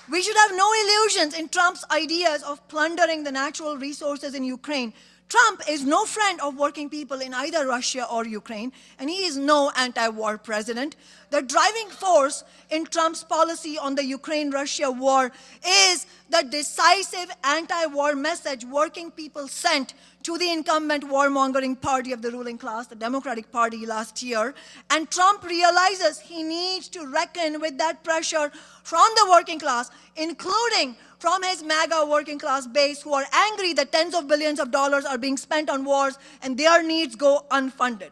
We should have no illusions in Trump's ideas of plundering the natural resources in Ukraine. Trump is no friend of working people in either Russia or Ukraine, and he is no anti-war president. The driving force in Trump's policy on the Ukraine-Russia war is the decisive anti-war message working people sent to the incumbent warmongering party of the ruling class, the Democratic Party, last year. And Trump realizes he needs to reckon with that pressure from the working class, including from his MAGA working class base, who are angry that tens of billions of dollars are being spent on wars and their needs go unfunded.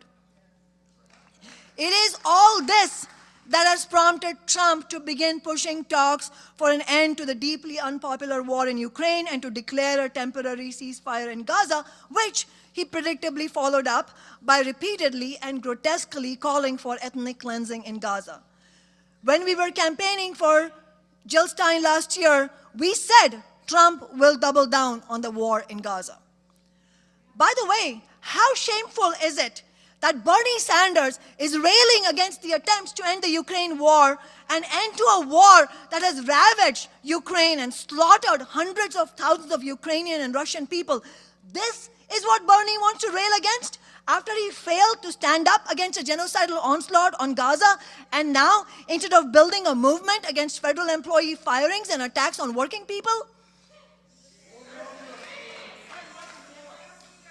It is all this that has prompted Trump to begin pushing talks for an end to the deeply unpopular war in Ukraine and to declare a temporary ceasefire in Gaza, which he predictably followed up by repeatedly and grotesquely calling for ethnic cleansing in Gaza. When we were campaigning for Jill Stein last year, we said Trump will double down on the war in Gaza. By the way, how shameful is it that Bernie Sanders is railing against the attempts to end the Ukraine war and end to a war that has ravaged Ukraine and slaughtered hundreds of thousands of Ukrainian and Russian people? This is what Bernie wants to rail against after he failed to stand up against a genocidal onslaught on Gaza, and now, instead of building a movement against federal employee firings and attacks on working people?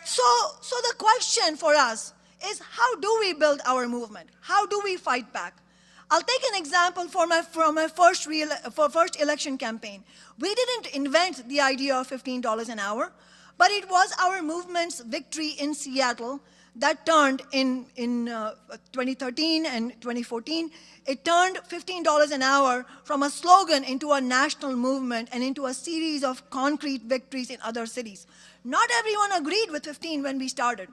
So the question for us is, how do we build our movement? How do we fight back? I'll take an example from my first election campaign. We didn't invent the idea of $15 an hour, but it was our movement's victory in Seattle that turned in 2013 and 2014. It turned $15 an hour from a slogan into a national movement and into a series of concrete victories in other cities. Not everyone agreed with 15 when we started,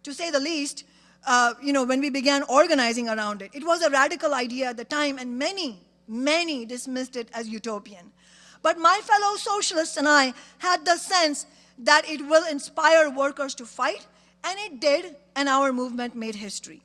to say the least. When we began organizing around it. It was a radical idea at the time, and many dismissed it as utopian. But my fellow socialists and I had the sense that it will inspire workers to fight, and it did, and our movement made history.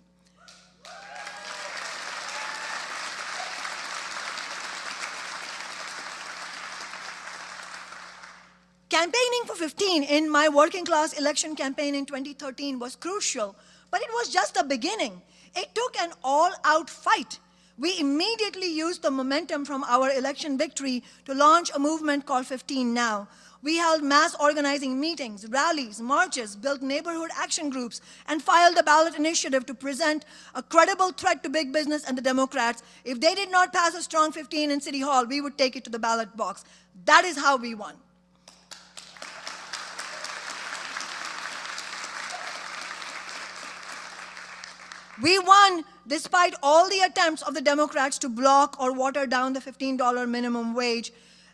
Campaigning for 15 in my working class election campaign in 2013 was crucial, but it was just the beginning. It took an all-out fight. We immediately used the momentum from our election victory to launch a movement called 15 Now. We held mass organizing meetings, rallies, marches, built neighborhood action groups, and filed a ballot initiative to present a credible threat to big business and the Democrats. If they did not pass a strong 15 in City Hall, we would take it to the ballot box. That is how we won. We won despite all the attempts of the Democrats to block or water down the $15 minimum wage.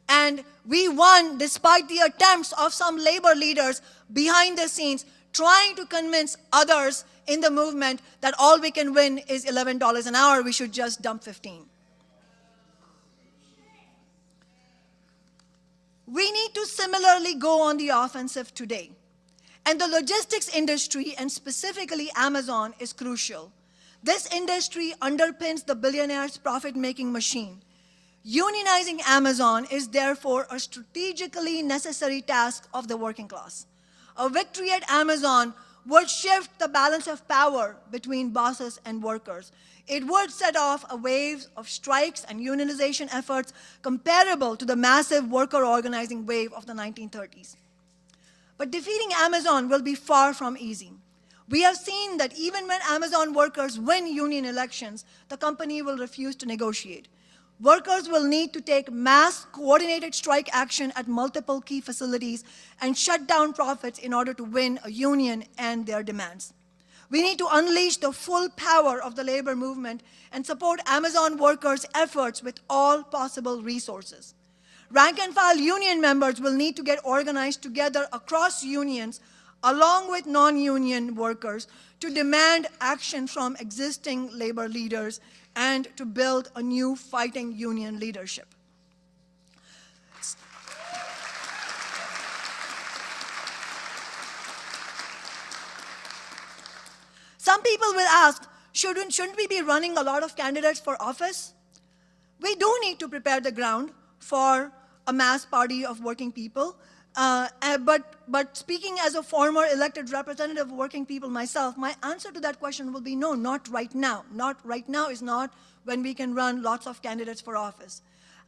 And we won despite the attempts of some labor leaders behind the scenes trying to convince others in the movement that all we can win is $11 an hour, we should just dump 15. We need to similarly go on the offensive today. And the logistics industry, and specifically Amazon, is crucial. This industry underpins the billionaire's profit-making machine. Unionizing Amazon is therefore a strategically necessary task of the working class. A victory at Amazon would shift the balance of power between bosses and workers. It would set off a wave of strikes and unionization efforts comparable to the massive worker organizing wave of the 1930s. But defeating Amazon will be far from easy. We have seen that even when Amazon workers win union elections, the company will refuse to negotiate. Workers will need to take mass coordinated strike action at multiple key facilities and shut down profits in order to win a union and their demands. We need to unleash the full power of the labor movement and support Amazon workers' efforts with all possible resources. Rank and file union members will need to get organized together across unions along with non-union workers to demand action from existing labor leaders and to build a new fighting union leadership. Some people will ask, shouldn't we be running a lot of candidates for office? We do need to prepare the ground for a mass party of working people. But speaking as a former elected representative of working people myself, my answer to that question will be no, not right now. Not right now is not when we can run lots of candidates for office.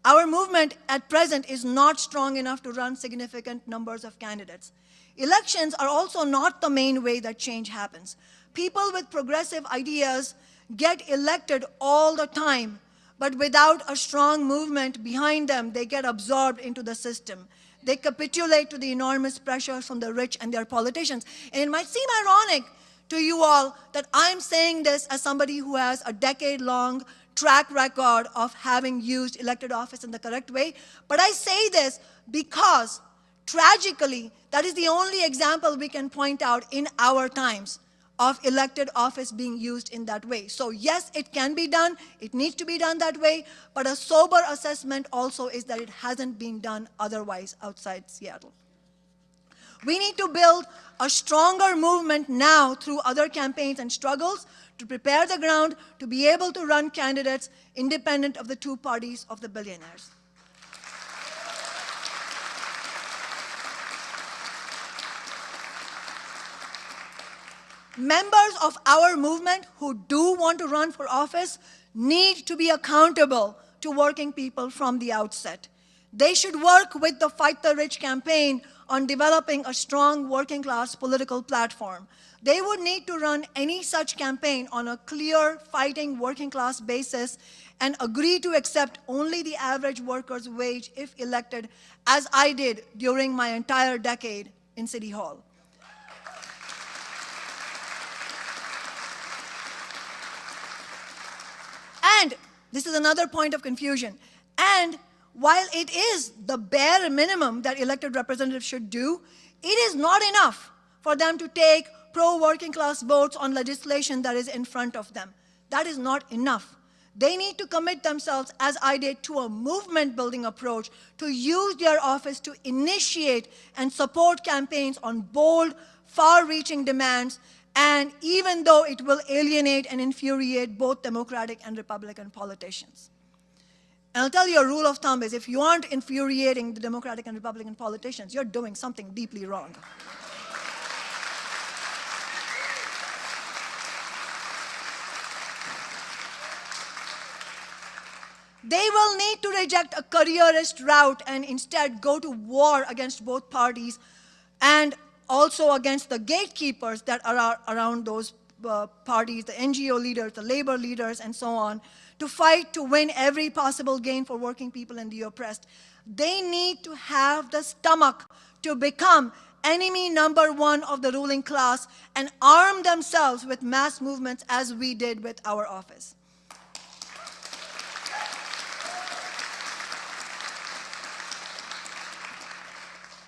Our movement at present is not strong enough to run significant numbers of candidates. Elections are also not the main way that change happens. People with progressive ideas get elected all the time, but without a strong movement behind them, they get absorbed into the system. They capitulate to the enormous pressures from the rich and their politicians. And it might seem ironic to you all that I'm saying this as somebody who has a decade-long track record of having used elected office in the correct way, but I say this because, tragically, that is the only example we can point out in our times of elected office being used in that way. So yes, it can be done, it needs to be done that way, but a sober assessment also is that it hasn't been done otherwise outside Seattle. We need to build a stronger movement now through other campaigns and struggles to prepare the ground to be able to run candidates independent of the two parties of the billionaires. Members of our movement who do want to run for office need to be accountable to working people from the outset. They should work with the Fight the Rich campaign on developing a strong working class political platform. They would need to run any such campaign on a clear fighting working class basis and agree to accept only the average worker's wage if elected, as I did during my entire decade in City Hall. And this is another point of confusion. And while it is the bare minimum that elected representatives should do, it is not enough for them to take pro-working class votes on legislation that is in front of them. That is not enough. They need to commit themselves, as I did, to a movement-building approach, to use their office to initiate and support campaigns on bold, far-reaching demands, and even though it will alienate and infuriate both Democratic and Republican politicians. And I'll tell you a rule of thumb is if you aren't infuriating the Democratic and Republican politicians, you're doing something deeply wrong. They will need to reject a careerist route and instead go to war against both parties and also against the gatekeepers that are around those parties, the NGO leaders, the labor leaders, and so on, to fight to win every possible gain for working people and the oppressed. They need to have the stomach to become enemy number one of the ruling class and arm themselves with mass movements as we did with our office.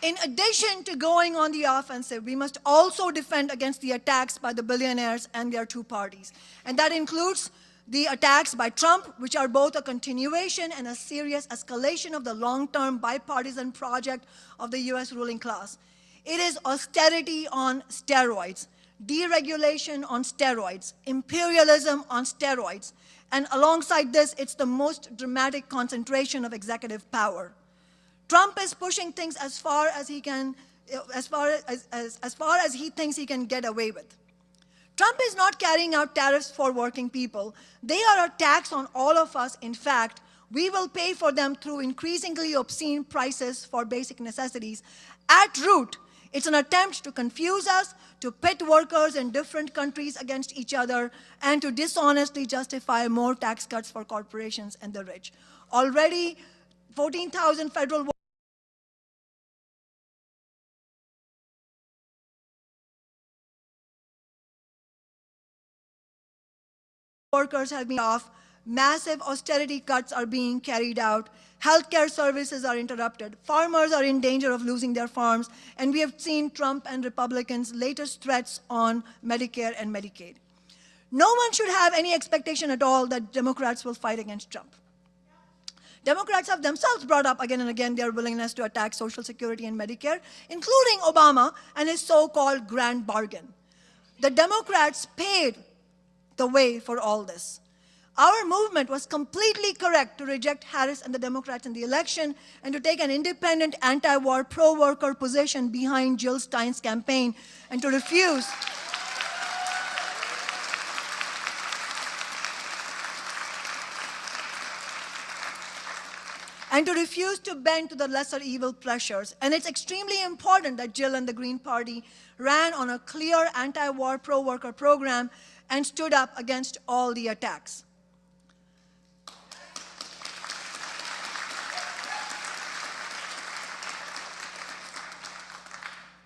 In addition to going on the offensive, we must also defend against the attacks by the billionaires and their two parties. And that includes the attacks by Trump, which are both a continuation and a serious escalation of the long-term bipartisan project of the US ruling class. It is austerity on steroids, deregulation on steroids, imperialism on steroids, and alongside this, it's the most dramatic concentration of executive power. Trump is pushing things as far as he can, as far as he thinks he can get away with. Trump is not carrying out tariffs for working people. They are a tax on all of us. In fact, we will pay for them through increasingly obscene prices for basic necessities. At root, it's an attempt to confuse us, to pit workers in different countries against each other, and to dishonestly justify more tax cuts for corporations and the rich. Already, 14,000 federal workers have been off, massive austerity cuts are being carried out, healthcare services are interrupted, farmers are in danger of losing their farms, and we have seen Trump and Republicans' latest threats on Medicare and Medicaid. No one should have any expectation at all that Democrats will fight against Trump. Democrats have themselves brought up again and again their willingness to attack Social Security and Medicare, including Obama and his so-called grand bargain. The Democrats paid the way for all this. Our movement was completely correct to reject Harris and the Democrats in the election and to take an independent, anti-war, pro-worker position behind Jill Stein's campaign and to refuse to bend to the lesser evil pressures. And it's extremely important that Jill and the Green Party ran on a clear anti-war, pro-worker program and stood up against all the attacks.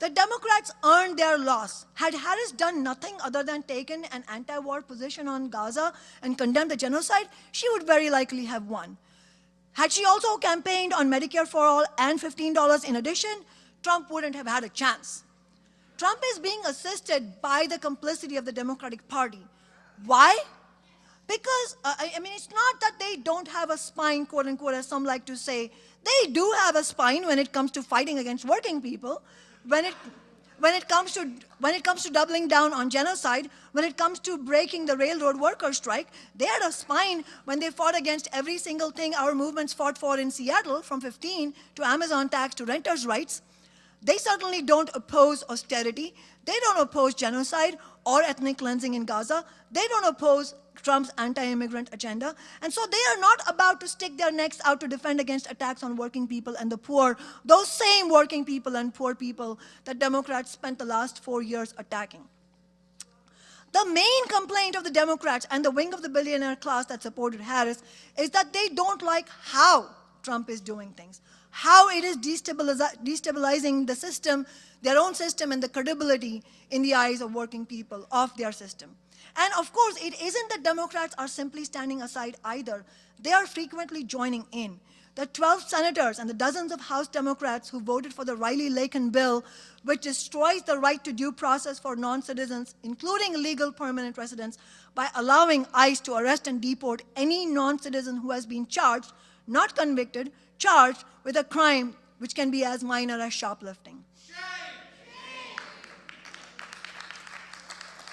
The Democrats earned their loss. Had Harris done nothing other than taken an anti-war position on Gaza and condemned the genocide, she would very likely have won. Had she also campaigned on Medicare for all and $15 in addition, Trump wouldn't have had a chance. Trump is being assisted by the complicity of the Democratic Party. Why? Because, it's not that they don't have a spine, quote unquote, as some like to say. They do have a spine when it comes to fighting against working people. When it comes to doubling down on genocide, when it comes to breaking the railroad worker strike, they had a spine when they fought against every single thing our movements fought for in Seattle, from 15 to Amazon tax to renters' rights. They certainly don't oppose austerity. They don't oppose genocide or ethnic cleansing in Gaza. They don't oppose Trump's anti-immigrant agenda. And so they are not about to stick their necks out to defend against attacks on working people and the poor, those same working people and poor people that Democrats spent the last 4 years attacking. The main complaint of the Democrats and the wing of the billionaire class that supported Harris is that they don't like how Trump is doing things, how it is destabilizing the system, their own system, and the credibility in the eyes of working people of their system. And of course, it isn't that Democrats are simply standing aside either. They are frequently joining in. The 12 senators and the dozens of House Democrats who voted for the Riley-Laken bill, which destroys the right to due process for non-citizens, including legal permanent residents, by allowing ICE to arrest and deport any non-citizen who has been charged, not convicted, charged with a crime which can be as minor as shoplifting.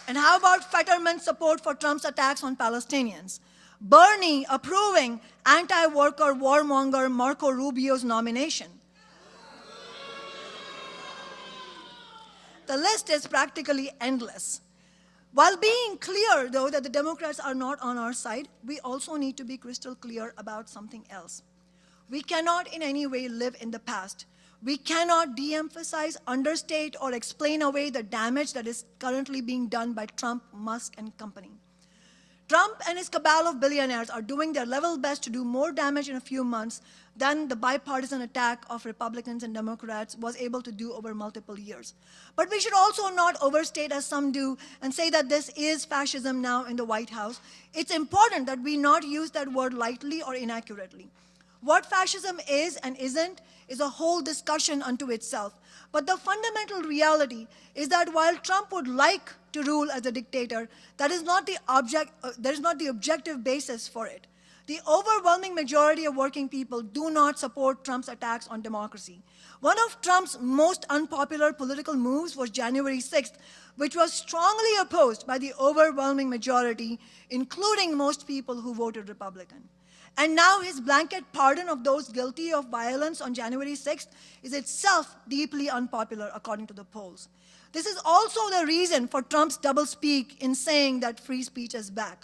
And how about Fetterman's support for Trump's attacks on Palestinians? Bernie approving anti-worker warmonger Marco Rubio's nomination. The list is practically endless. While being clear, though, that the Democrats are not on our side, we also need to be crystal clear about something else. We cannot in any way live in the past. We cannot de-emphasize, understate, or explain away the damage that is currently being done by Trump, Musk, and company. Trump and his cabal of billionaires are doing their level best to do more damage in a few months than the bipartisan attack of Republicans and Democrats was able to do over multiple years. But we should also not overstate, as some do, and say that this is fascism now in the White House. It's important that we not use that word lightly or inaccurately. What fascism is and isn't is a whole discussion unto itself. But the fundamental reality is that while Trump would like to rule as a dictator, that is not the objective basis for it. The overwhelming majority of working people do not support Trump's attacks on democracy. One of Trump's most unpopular political moves was January 6th, which was strongly opposed by the overwhelming majority, including most people who voted Republican. And now his blanket pardon of those guilty of violence on January 6th is itself deeply unpopular, according to the polls. This is also the reason for Trump's doublespeak in saying that free speech is back.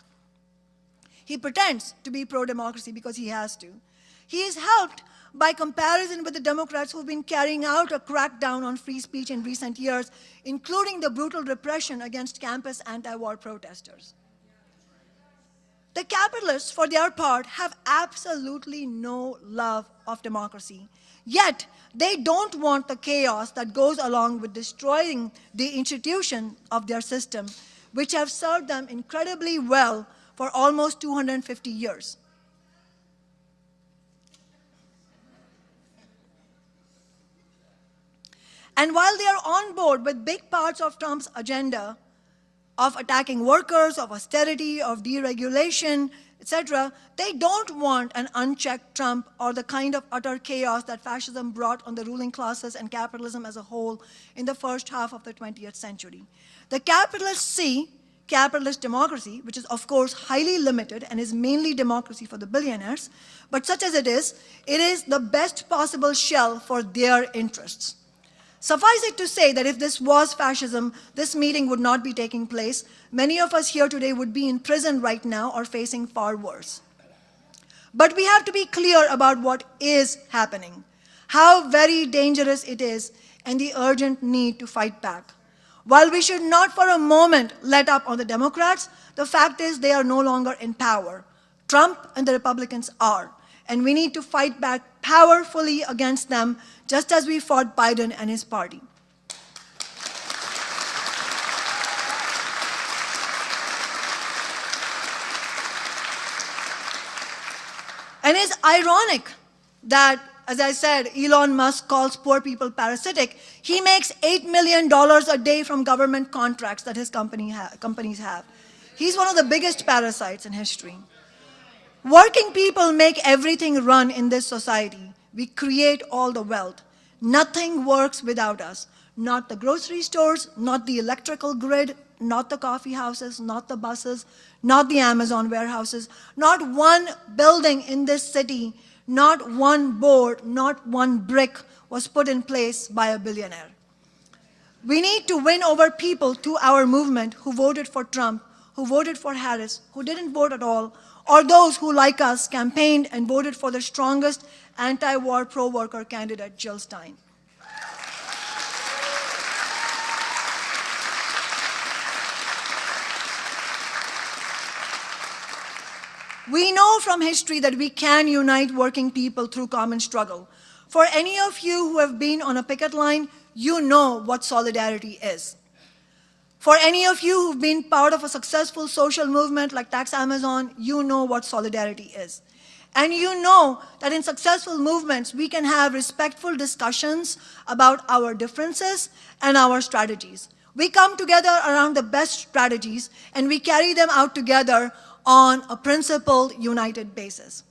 He pretends to be pro-democracy because he has to. He is helped by comparison with the Democrats who've been carrying out a crackdown on free speech in recent years, including the brutal repression against campus anti-war protesters. The capitalists, for their part, have absolutely no love of democracy. Yet, they don't want the chaos that goes along with destroying the institution of their system, which have served them incredibly well for almost 250 years. And while they are on board with big parts of Trump's agenda, of attacking workers, of austerity, of deregulation, etc., they don't want an unchecked Trump or the kind of utter chaos that fascism brought on the ruling classes and capitalism as a whole in the first half of the 20th century. The capitalists see capitalist democracy, which is of course highly limited and is mainly democracy for the billionaires, but such as it is the best possible shell for their interests. Suffice it to say that if this was fascism, this meeting would not be taking place. Many of us here today would be in prison right now or facing far worse. But we have to be clear about what is happening, how very dangerous it is, and the urgent need to fight back. While we should not for a moment let up on the Democrats, the fact is they are no longer in power. Trump and the Republicans are. And we need to fight back powerfully against them, just as we fought Biden and his party. And it's ironic that, as I said, Elon Musk calls poor people parasitic. He makes $8 million a day from government contracts that his companies have. He's one of the biggest parasites in history. Working people make everything run in this society. We create all the wealth. Nothing works without us. Not the grocery stores, not the electrical grid, not the coffee houses, not the buses, not the Amazon warehouses, not one building in this city, not one board, not one brick was put in place by a billionaire. We need to win over people to our movement who voted for Trump, who voted for Harris, who didn't vote at all, or those who, like us, campaigned and voted for the strongest anti-war pro-worker candidate, Jill Stein. We know from history that we can unite working people through common struggle. For any of you who have been on a picket line, you know what solidarity is. For any of you who've been part of a successful social movement like Tax Amazon, you know what solidarity is. And you know that in successful movements, we can have respectful discussions about our differences and our strategies. We come together around the best strategies, and we carry them out together on a principled, united basis.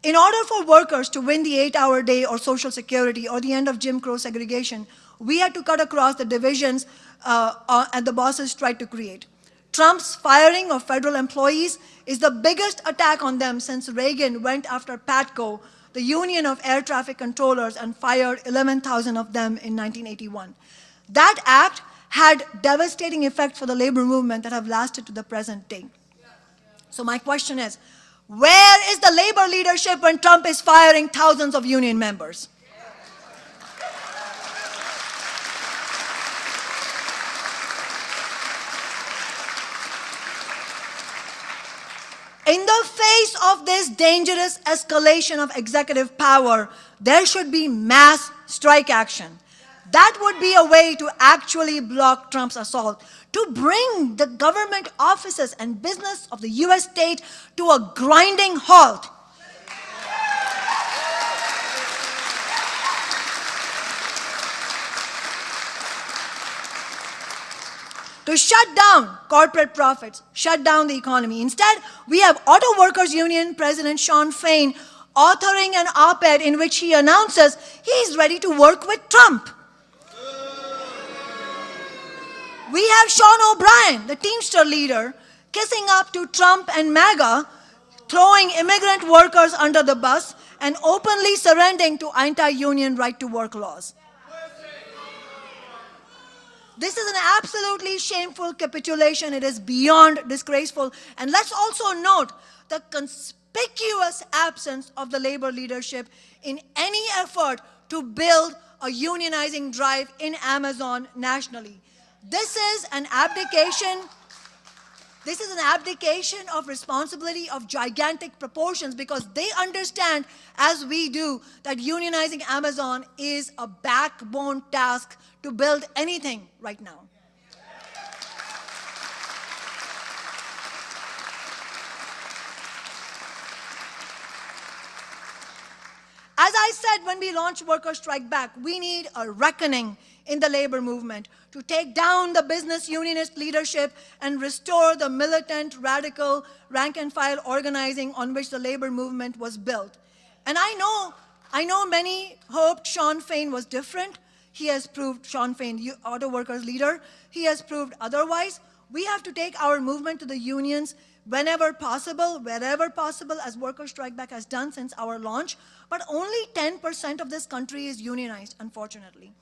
In order for workers to win the 8-hour day or Social Security or the end of Jim Crow segregation, we had to cut across the divisions and the bosses tried to create. Trump's firing of federal employees is the biggest attack on them since Reagan went after PATCO, the Union of Air Traffic Controllers, and fired 11,000 of them in 1981. That act had devastating effects for the labor movement that have lasted to the present day. So my question is, where is the labor leadership when Trump is firing thousands of union members? In the face of this dangerous escalation of executive power, there should be mass strike action. That would be a way to actually block Trump's assault, to bring the government offices and business of the US state to a grinding halt. To shut down corporate profits, shut down the economy. Instead, we have Auto Workers Union President Shawn Fain authoring an op-ed in which he announces he's ready to work with Trump. We have Sean O'Brien, the Teamster leader, kissing up to Trump and MAGA, throwing immigrant workers under the bus, and openly surrendering to anti-union right-to-work laws. This is an absolutely shameful capitulation. It is beyond disgraceful. And let's also note the conspicuous absence of the labor leadership in any effort to build a unionizing drive in Amazon nationally. This is an abdication. This is an abdication of responsibility of gigantic proportions, because they understand, as we do, that unionizing Amazon is a backbone task to build anything right now. As I said when we launched Workers Strike Back, we need a reckoning in the labor movement to take down the business unionist leadership and restore the militant, radical, rank-and-file organizing on which the labor movement was built. And I know many hoped Shawn Fain was different. He has proved, Shawn Fain, auto workers leader, he has proved otherwise. We have to take our movement to the unions whenever possible, wherever possible, as Worker Strike Back has done since our launch. But only 10% of this country is unionized, unfortunately.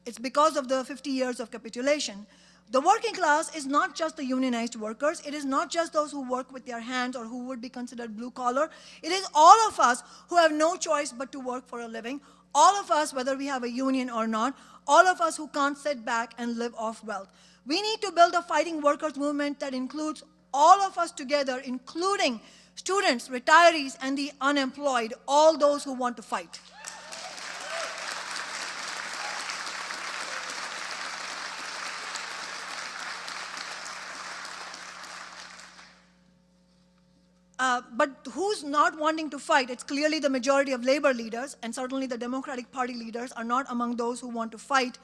It's because of the 50 years of capitulation. The working class is not just the unionized workers. It is not just those who work with their hands or who would be considered blue collar. It is all of us who have no choice but to work for a living. All of us, whether we have a union or not. All of us who can't sit back and live off wealth. We need to build a fighting workers movement that includes all of us together, including students, retirees, and the unemployed, all those who want to fight. But who's not wanting to fight? It's clearly the majority of labor leaders, and certainly the Democratic Party leaders are not among those who want to fight.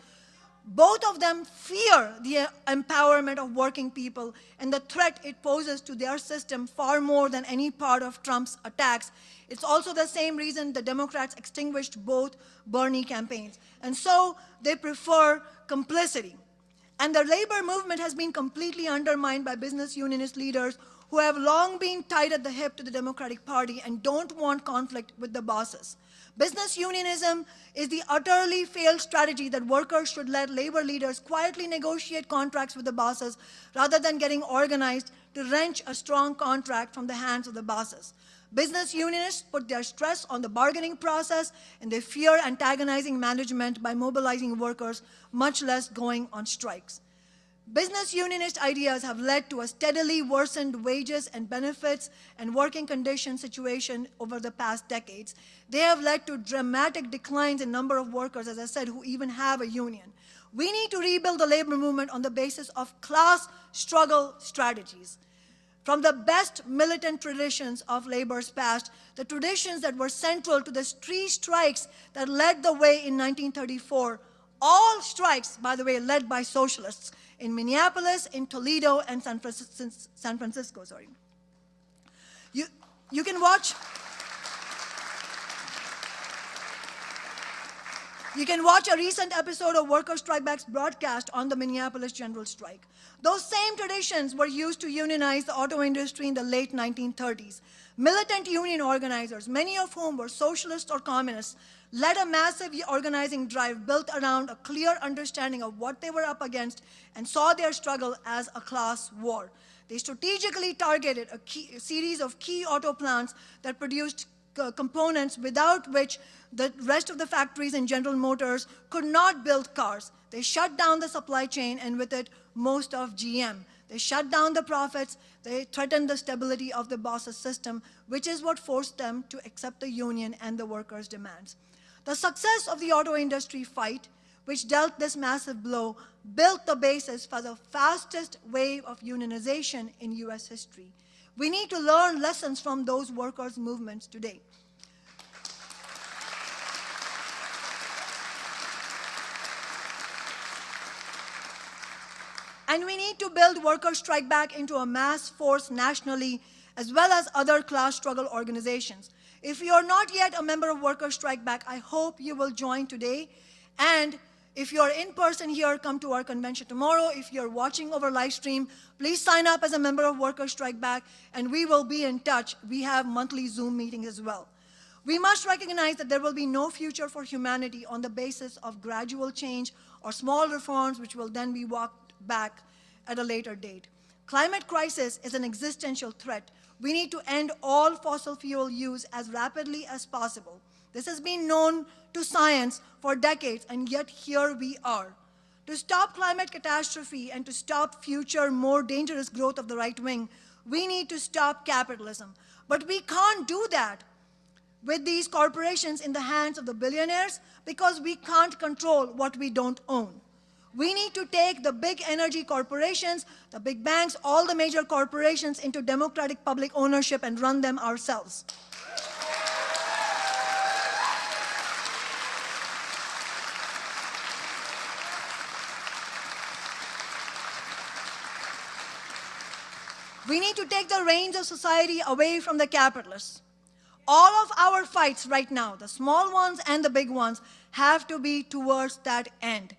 Both of them fear the empowerment of working people and the threat it poses to their system far more than any part of Trump's attacks. It's also the same reason the Democrats extinguished both Bernie campaigns. And so they prefer complicity. And the labor movement has been completely undermined by business unionist leaders who have long been tied at the hip to the Democratic Party and don't want conflict with the bosses. Business unionism is the utterly failed strategy that workers should let labor leaders quietly negotiate contracts with the bosses rather than getting organized to wrench a strong contract from the hands of the bosses. Business unionists put their stress on the bargaining process, and they fear antagonizing management by mobilizing workers, much less going on strikes. Business unionist ideas have led to a steadily worsened wages and benefits and working conditions situation over the past decades. They have led to dramatic declines in number of workers, as I said, who even have a union. We need to rebuild the labor movement on the basis of class struggle strategies. From the best militant traditions of labor's past, the traditions that were central to the three strikes that led the way in 1934, all strikes, by the way, led by socialists in Minneapolis, in Toledo, and San Francisco. You can watch a recent episode of Worker Strike Back's broadcast on the Minneapolis general strike. Those same traditions were used to unionize the auto industry in the late 1930s. Militant union organizers, many of whom were socialists or communists, led a massive organizing drive built around a clear understanding of what they were up against and saw their struggle as a class war. They strategically targeted a series of key auto plants that produced components without which the rest of the factories in General Motors could not build cars. They shut down the supply chain, and with it, most of GM. They shut down the profits. They threatened the stability of the boss's system, which is what forced them to accept the union and the workers' demands. The success of the auto industry fight, which dealt this massive blow, built the basis for the fastest wave of unionization in US history. We need to learn lessons from those workers' movements today. And we need to build Worker Strike Back into a mass force nationally, as well as other class struggle organizations. If you are not yet a member of Worker Strike Back, I hope you will join today. And if you're in person here, come to our convention tomorrow. If you're watching over live stream, please sign up as a member of Worker Strike Back, and we will be in touch. We have monthly Zoom meetings as well. We must recognize that there will be no future for humanity on the basis of gradual change or small reforms which will then be walked back at a later date. Climate crisis is an existential threat. We need to end all fossil fuel use as rapidly as possible. This has been known to science for decades, and yet here we are. To stop climate catastrophe and to stop future, more dangerous growth of the right wing, we need to stop capitalism. But we can't do that with these corporations in the hands of the billionaires because we can't control what we don't own. We need to take the big energy corporations, the big banks, all the major corporations into democratic public ownership and run them ourselves. We need to take the reins of society away from the capitalists. All of our fights right now, the small ones and the big ones, have to be towards that end.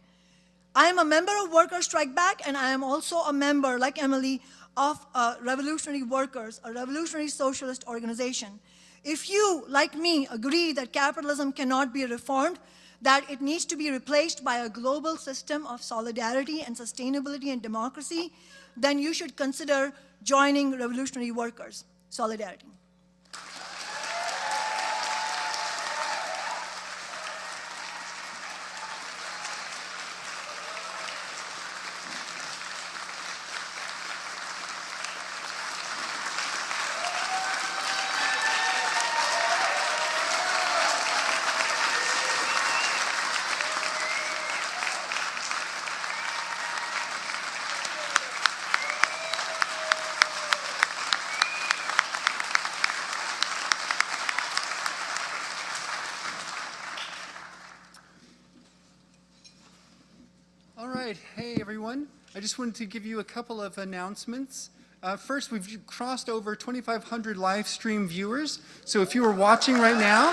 I am a member of Workers Strike Back, and I am also a member, like Emily, of Revolutionary Workers, a revolutionary socialist organization. If you, like me, agree that capitalism cannot be reformed, that it needs to be replaced by a global system of solidarity and sustainability and democracy, then you should consider joining Revolutionary Workers. Solidarity. All right, hey everyone. I just wanted to give you a couple of announcements. First, we've crossed over 2,500 live stream viewers. So if you are watching right now,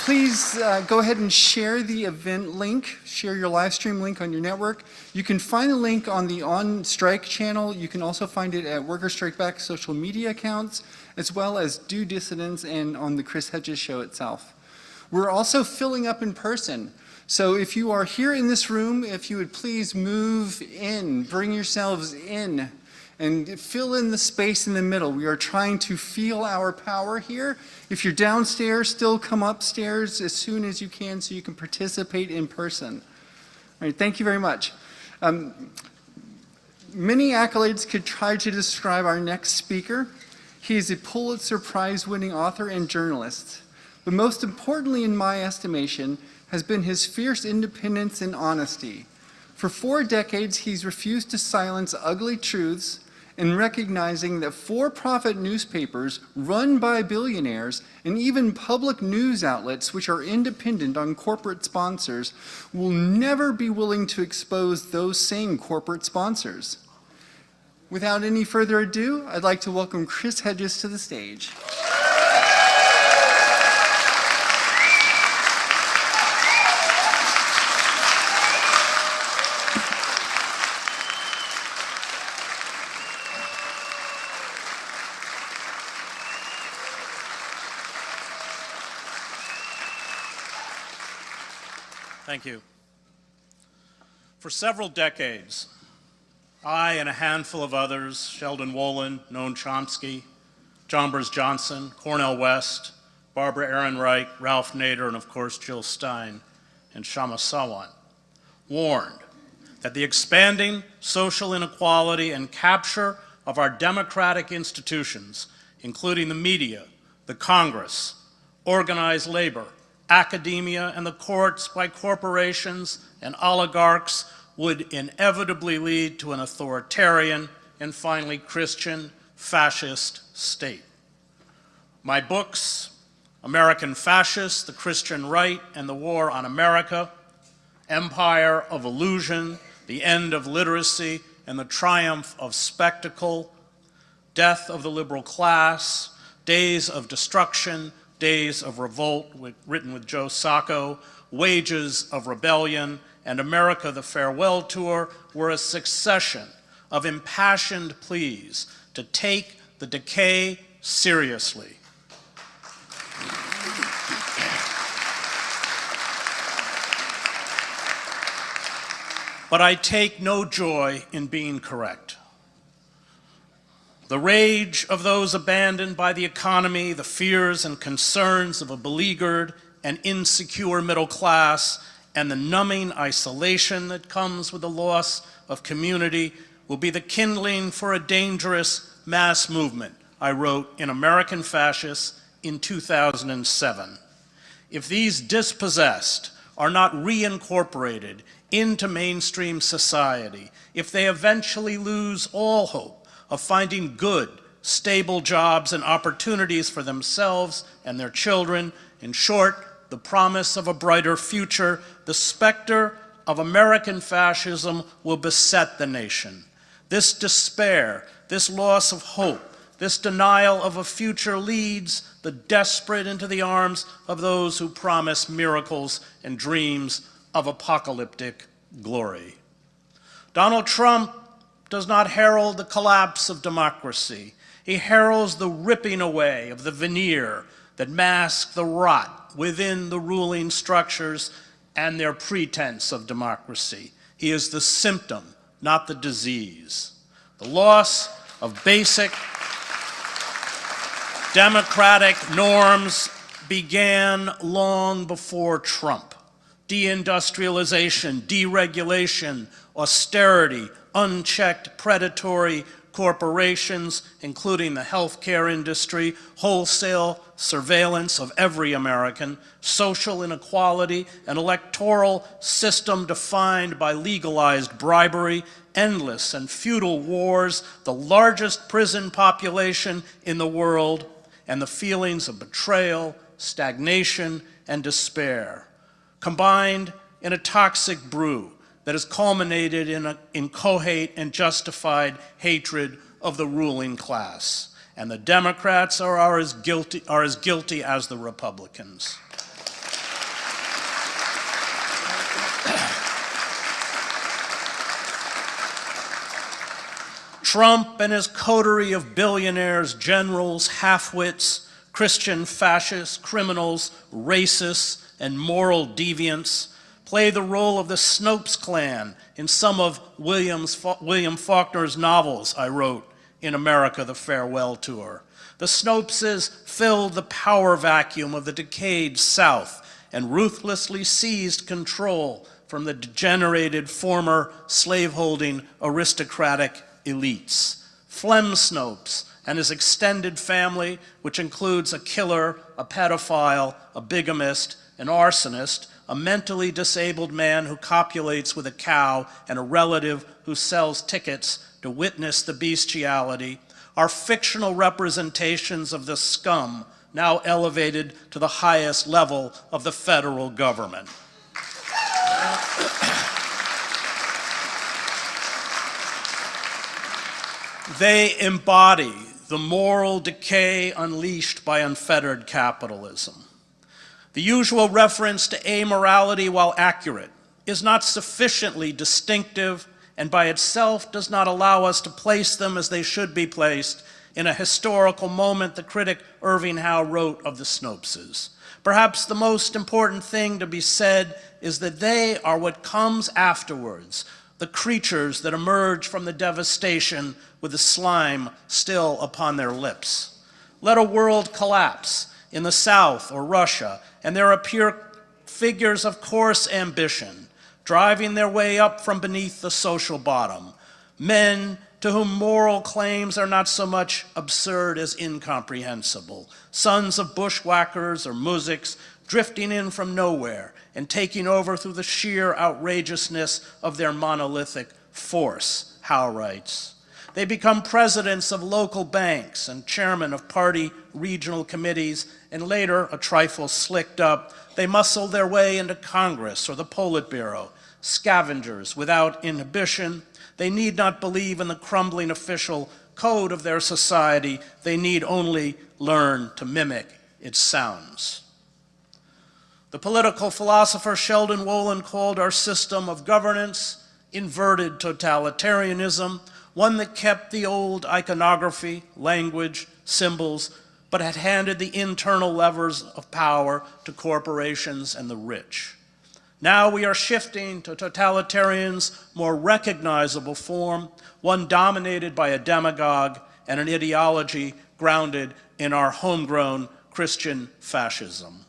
please go ahead and share the event link, share your live stream link on your network. You can find the link on the On Strike channel. You can also find it at Workers Strike Back social media accounts, as well as Do Dissidents and on the Chris Hedges show itself. We're also filling up in person. So if you are here in this room, if you would please move in, bring yourselves in, and fill in the space in the middle. We are trying to feel our power here. If you're downstairs, still come upstairs as soon as you can so you can participate in person. All right, thank you very much. Many accolades could try to describe our next speaker. He is a Pulitzer Prize-winning author and journalist. But most importantly, in my estimation, has been his fierce independence and honesty. For 4 decades, he's refused to silence ugly truths in recognizing that for-profit newspapers run by billionaires and even public news outlets which are independent on corporate sponsors will never be willing to expose those same corporate sponsors. Without any further ado, I'd like to welcome Chris Hedges to the stage. Thank you. For several decades, I and a handful of others, Sheldon Wolin, Noam Chomsky, John Burns Johnson, Cornel West, Barbara Ehrenreich, Ralph Nader, and of course Jill Stein and Kshama Sawant, warned that the expanding social inequality and capture of our democratic institutions, including the media, the Congress, organized labor, academia, and the courts by corporations and oligarchs would inevitably lead to an authoritarian and finally Christian fascist state. My books, American Fascists, The Christian Right and the War on America, Empire of Illusion, The End of Literacy and the Triumph of Spectacle, Death of the Liberal Class, Days of Destruction, Days of Revolt, written with Joe Sacco, Wages of Rebellion, and America the Farewell Tour were a succession of impassioned pleas to take the decay seriously. But I take no joy in being correct. The rage of those abandoned by the economy, the fears and concerns of a beleaguered and insecure middle class, and the numbing isolation that comes with the loss of community will be the kindling for a dangerous mass movement, I wrote in American Fascists in 2007. If these dispossessed are not reincorporated into mainstream society, if they eventually lose all hope of finding good, stable jobs and opportunities for themselves and their children, in short, the promise of a brighter future, the specter of American fascism will beset the nation. This despair, this loss of hope, this denial of a future leads the desperate into the arms of those who promise miracles and dreams of apocalyptic glory. Donald Trump does not herald the collapse of democracy. He heralds the ripping away of the veneer that masks the rot within the ruling structures and their pretense of democracy. He is the symptom, not the disease. The loss of basic democratic norms began long before Trump. Deindustrialization, deregulation, austerity, unchecked predatory corporations, including the healthcare industry, wholesale surveillance of every American, social inequality, an electoral system defined by legalized bribery, endless and futile wars, the largest prison population in the world, and the feelings of betrayal, stagnation, and despair, combined in a toxic brew that has culminated in inchoate and justified hatred of the ruling class. And the Democrats are as guilty as the Republicans. Trump and his coterie of billionaires, generals, half-wits, Christian fascists, criminals, racists, and moral deviants play the role of the Snopes clan in some of William Faulkner's novels I wrote in America, The Farewell Tour. The Snopeses filled the power vacuum of the decayed South and ruthlessly seized control from the degenerated former slaveholding aristocratic elites. Flem Snopes and his extended family, which includes a killer, a pedophile, a bigamist, an arsonist, a mentally disabled man who copulates with a cow, and a relative who sells tickets to witness the bestiality, are fictional representations of the scum now elevated to the highest level of the federal government. They embody the moral decay unleashed by unfettered capitalism. The usual reference to amorality, while accurate, is not sufficiently distinctive and by itself does not allow us to place them as they should be placed in a historical moment the critic Irving Howe wrote of the Snopeses. Perhaps the most important thing to be said is that they are what comes afterwards, the creatures that emerge from the devastation with the slime still upon their lips. Let a world collapse in the South or Russia, and there appear figures of coarse ambition, driving their way up from beneath the social bottom, men to whom moral claims are not so much absurd as incomprehensible, sons of bushwhackers or muziks drifting in from nowhere and taking over through the sheer outrageousness of their monolithic force, Howe writes. They become presidents of local banks and chairmen of party regional committees, and later, a trifle slicked up, they muscle their way into Congress or the Politburo, scavengers without inhibition. They need not believe in the crumbling official code of their society. They need only learn to mimic its sounds. The political philosopher Sheldon Wolin called our system of governance inverted totalitarianism, one that kept the old iconography, language, symbols, but had handed the internal levers of power to corporations and the rich. Now we are shifting to totalitarian's more recognizable form, one dominated by a demagogue and an ideology grounded in our homegrown Christian fascism.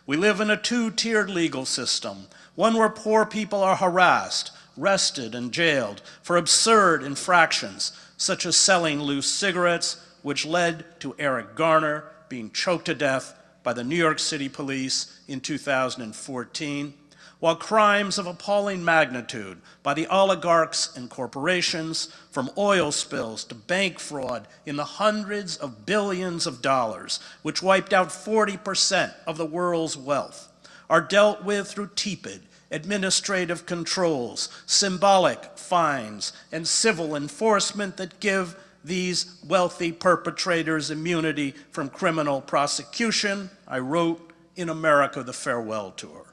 We live in a two-tiered legal system, one where poor people are harassed, arrested, and jailed for absurd infractions, such as selling loose cigarettes, which led to Eric Garner being choked to death by the New York City police in 2014, while crimes of appalling magnitude by the oligarchs and corporations, from oil spills to bank fraud in the hundreds of billions of dollars, which wiped out 40% of the world's wealth, are dealt with through tepid administrative controls, symbolic fines, and civil enforcement that give these wealthy perpetrators immunity from criminal prosecution, I wrote in America, The Farewell Tour.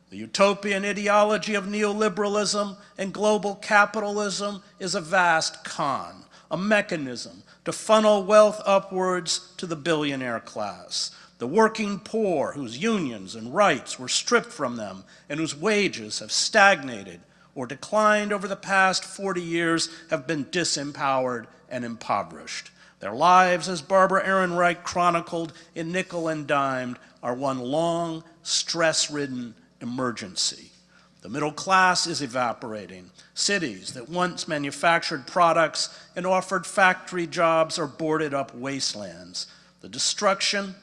The utopian ideology of neoliberalism and global capitalism is a vast con, a mechanism to funnel wealth upwards to the billionaire class. The working poor, whose unions and rights were stripped from them and whose wages have stagnated or declined over the past 40 years, have been disempowered and impoverished. Their lives, as Barbara Ehrenreich chronicled in Nickel and Dimed, are one long, stress-ridden emergency. The middle class is evaporating. Cities that once manufactured products and offered factory jobs are boarded up wastelands. The destruction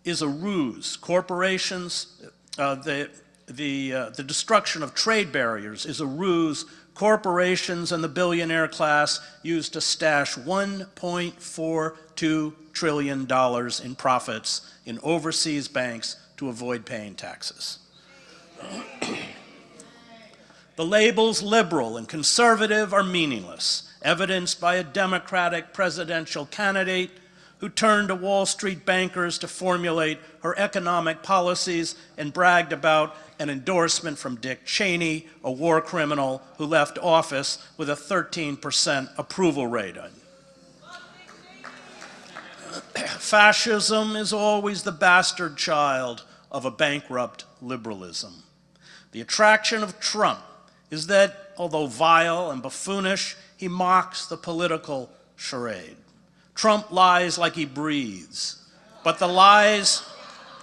is a ruse. Corporations, the destruction of trade barriers is a ruse corporations and the billionaire class use to stash $1.42 trillion in profits in overseas banks to avoid paying taxes. The labels liberal and conservative are meaningless, evidenced by a Democratic presidential candidate who turned to Wall Street bankers to formulate her economic policies and bragged about an endorsement from Dick Cheney, a war criminal who left office with a 13% approval rating. Fascism is always the bastard child of a bankrupt liberalism. The attraction of Trump is that, although vile and buffoonish, he mocks the political charade. Trump lies like he breathes, but the lies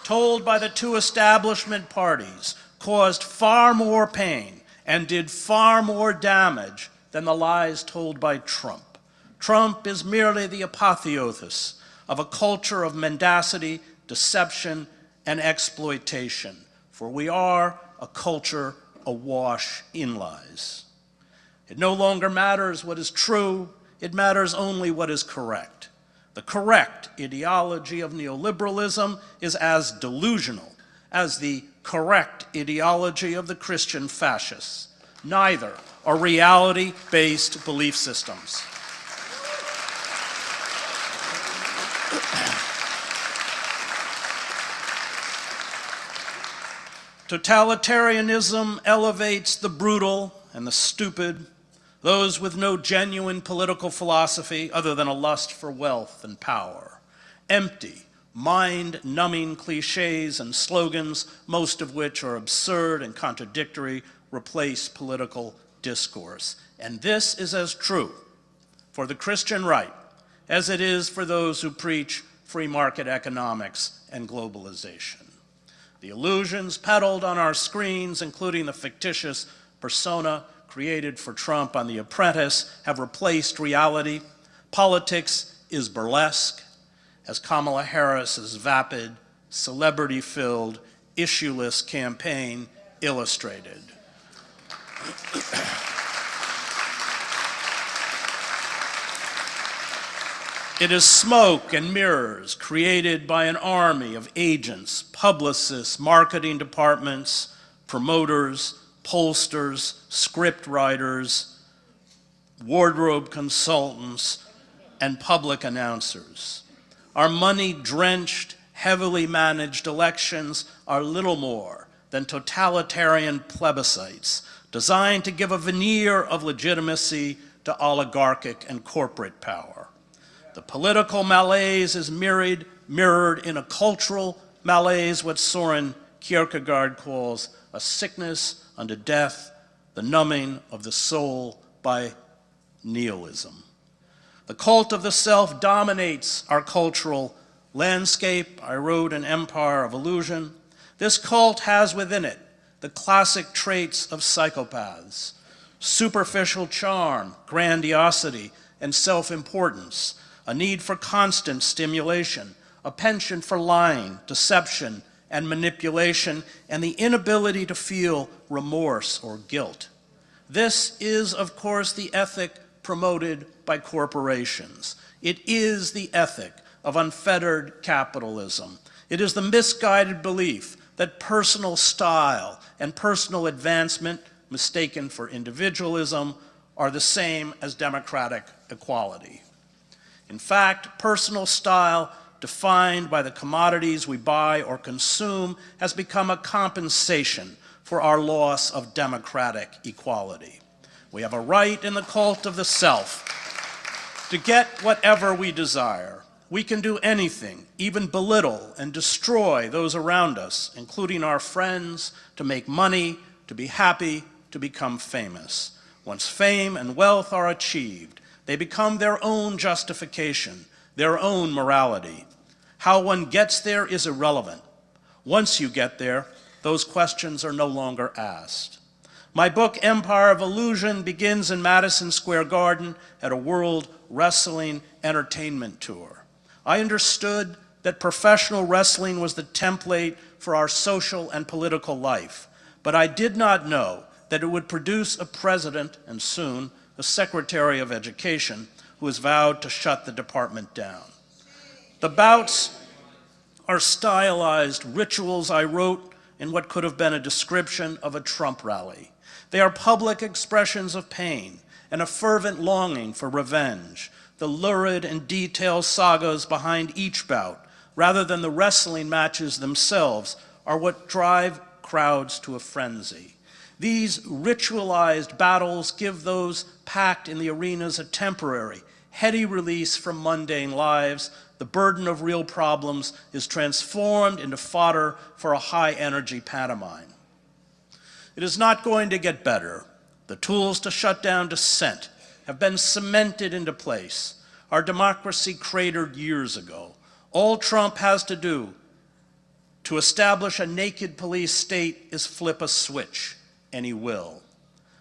told by the two establishment parties caused far more pain and did far more damage than the lies told by Trump. Trump is merely the apotheosis of a culture of mendacity, deception, and exploitation, for we are a culture awash in lies. It no longer matters what is true, it matters only what is correct. The correct ideology of neoliberalism is as delusional as the correct ideology of the Christian fascists. Neither are reality-based belief systems. Totalitarianism elevates the brutal and the stupid, those with no genuine political philosophy other than a lust for wealth and power. Empty, mind-numbing cliches and slogans, most of which are absurd and contradictory, replace political discourse. And this is as true for the Christian right as it is for those who preach free market economics and globalization. The illusions peddled on our screens, including the fictitious persona created for Trump on The Apprentice, have replaced reality. Politics is burlesque, as Kamala Harris's vapid, celebrity-filled, issue-less campaign illustrated. It is smoke and mirrors created by an army of agents, publicists, marketing departments, promoters, pollsters, script writers, wardrobe consultants, and public announcers. Our money-drenched, heavily managed elections are little more than totalitarian plebiscites designed to give a veneer of legitimacy to oligarchic and corporate power. The political malaise is mirrored in a cultural malaise, what Soren Kierkegaard calls a sickness unto death, the numbing of the soul by nihilism. The cult of the self dominates our cultural landscape. I wrote An Empire of Illusion. This cult has within it the classic traits of psychopaths: superficial charm, grandiosity, and self-importance, a need for constant stimulation, a penchant for lying, deception, and manipulation, and the inability to feel remorse or guilt. This is, of course, the ethic promoted by corporations. It is the ethic of unfettered capitalism. It is the misguided belief that personal style and personal advancement, mistaken for individualism, are the same as democratic equality. In fact, personal style defined by the commodities we buy or consume, has become a compensation for our loss of democratic equality. We have a right in the cult of the self to get whatever we desire. We can do anything, even belittle and destroy those around us, including our friends, to make money, to be happy, to become famous. Once fame and wealth are achieved, they become their own justification, their own morality. How one gets there is irrelevant. Once you get there, those questions are no longer asked. My book, Empire of Illusion, begins in Madison Square Garden at a World Wrestling Entertainment Tour. I understood that professional wrestling was the template for our social and political life, but I did not know that it would produce a president and soon a secretary of education who has vowed to shut the department down. The bouts are stylized rituals I wrote in what could have been a description of a Trump rally. They are public expressions of pain and a fervent longing for revenge, the lurid and detailed sagas behind each bout, rather than the wrestling matches themselves, are what drive crowds to a frenzy. These ritualized battles give those packed in the arenas a temporary, heady release from mundane lives. The burden of real problems is transformed into fodder for a high-energy pantomime. It is not going to get better. The tools to shut down dissent have been cemented into place. Our democracy cratered years ago. All Trump has to do to establish a naked police state is flip a switch, and he will.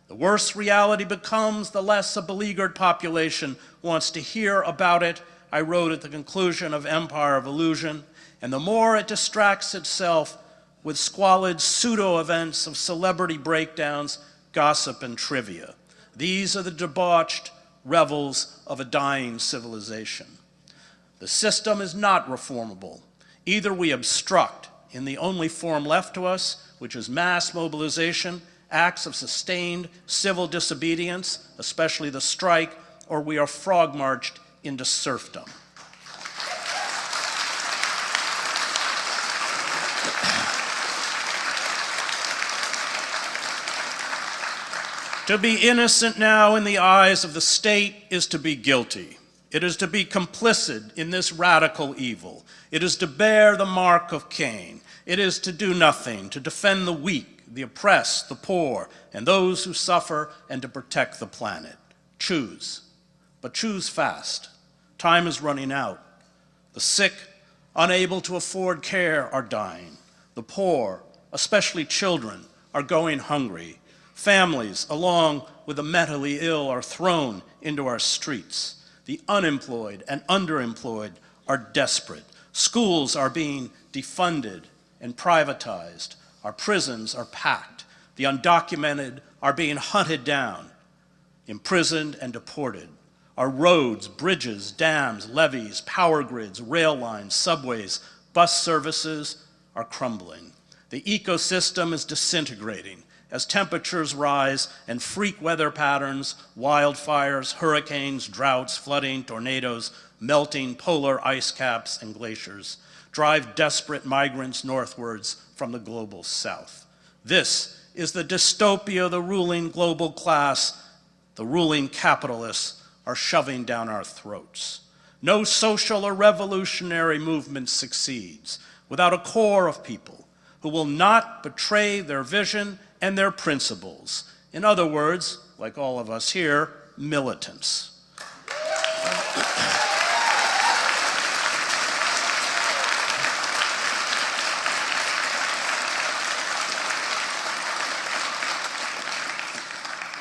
The worse reality becomes, the less a beleaguered population wants to hear about it, I wrote at the conclusion of Empire of Illusion, and the more it distracts itself with squalid pseudo-events of celebrity breakdowns, gossip, and trivia. These are the debauched revels of a dying civilization. The system is not reformable. Either we obstruct in the only form left to us, which is mass mobilization, acts of sustained civil disobedience, especially the strike, or we are frog-marched into serfdom. To be innocent now in the eyes of the state is to be guilty. It is to be complicit in this radical evil. It is to bear the mark of Cain. It is to do nothing, to defend the weak, the oppressed, the poor, and those who suffer, and to protect the planet. Choose, but choose fast. Time is running out. The sick, unable to afford care, are dying. The poor, especially children, are going hungry. Families, along with the mentally ill, are thrown into our streets. The unemployed and underemployed are desperate. Schools are being defunded and privatized. Our prisons are packed. The undocumented are being hunted down, imprisoned, and deported. Our roads, bridges, dams, levees, power grids, rail lines, subways, bus services are crumbling. The ecosystem is disintegrating as temperatures rise and freak weather patterns, wildfires, hurricanes, droughts, flooding, tornadoes, melting polar ice caps and glaciers drive desperate migrants northwards from the global south. This is the dystopia the ruling global class, the ruling capitalists are shoving down our throats. No social or revolutionary movement succeeds without a core of people who will not betray their vision and their principles. In other words, like all of us here, militants.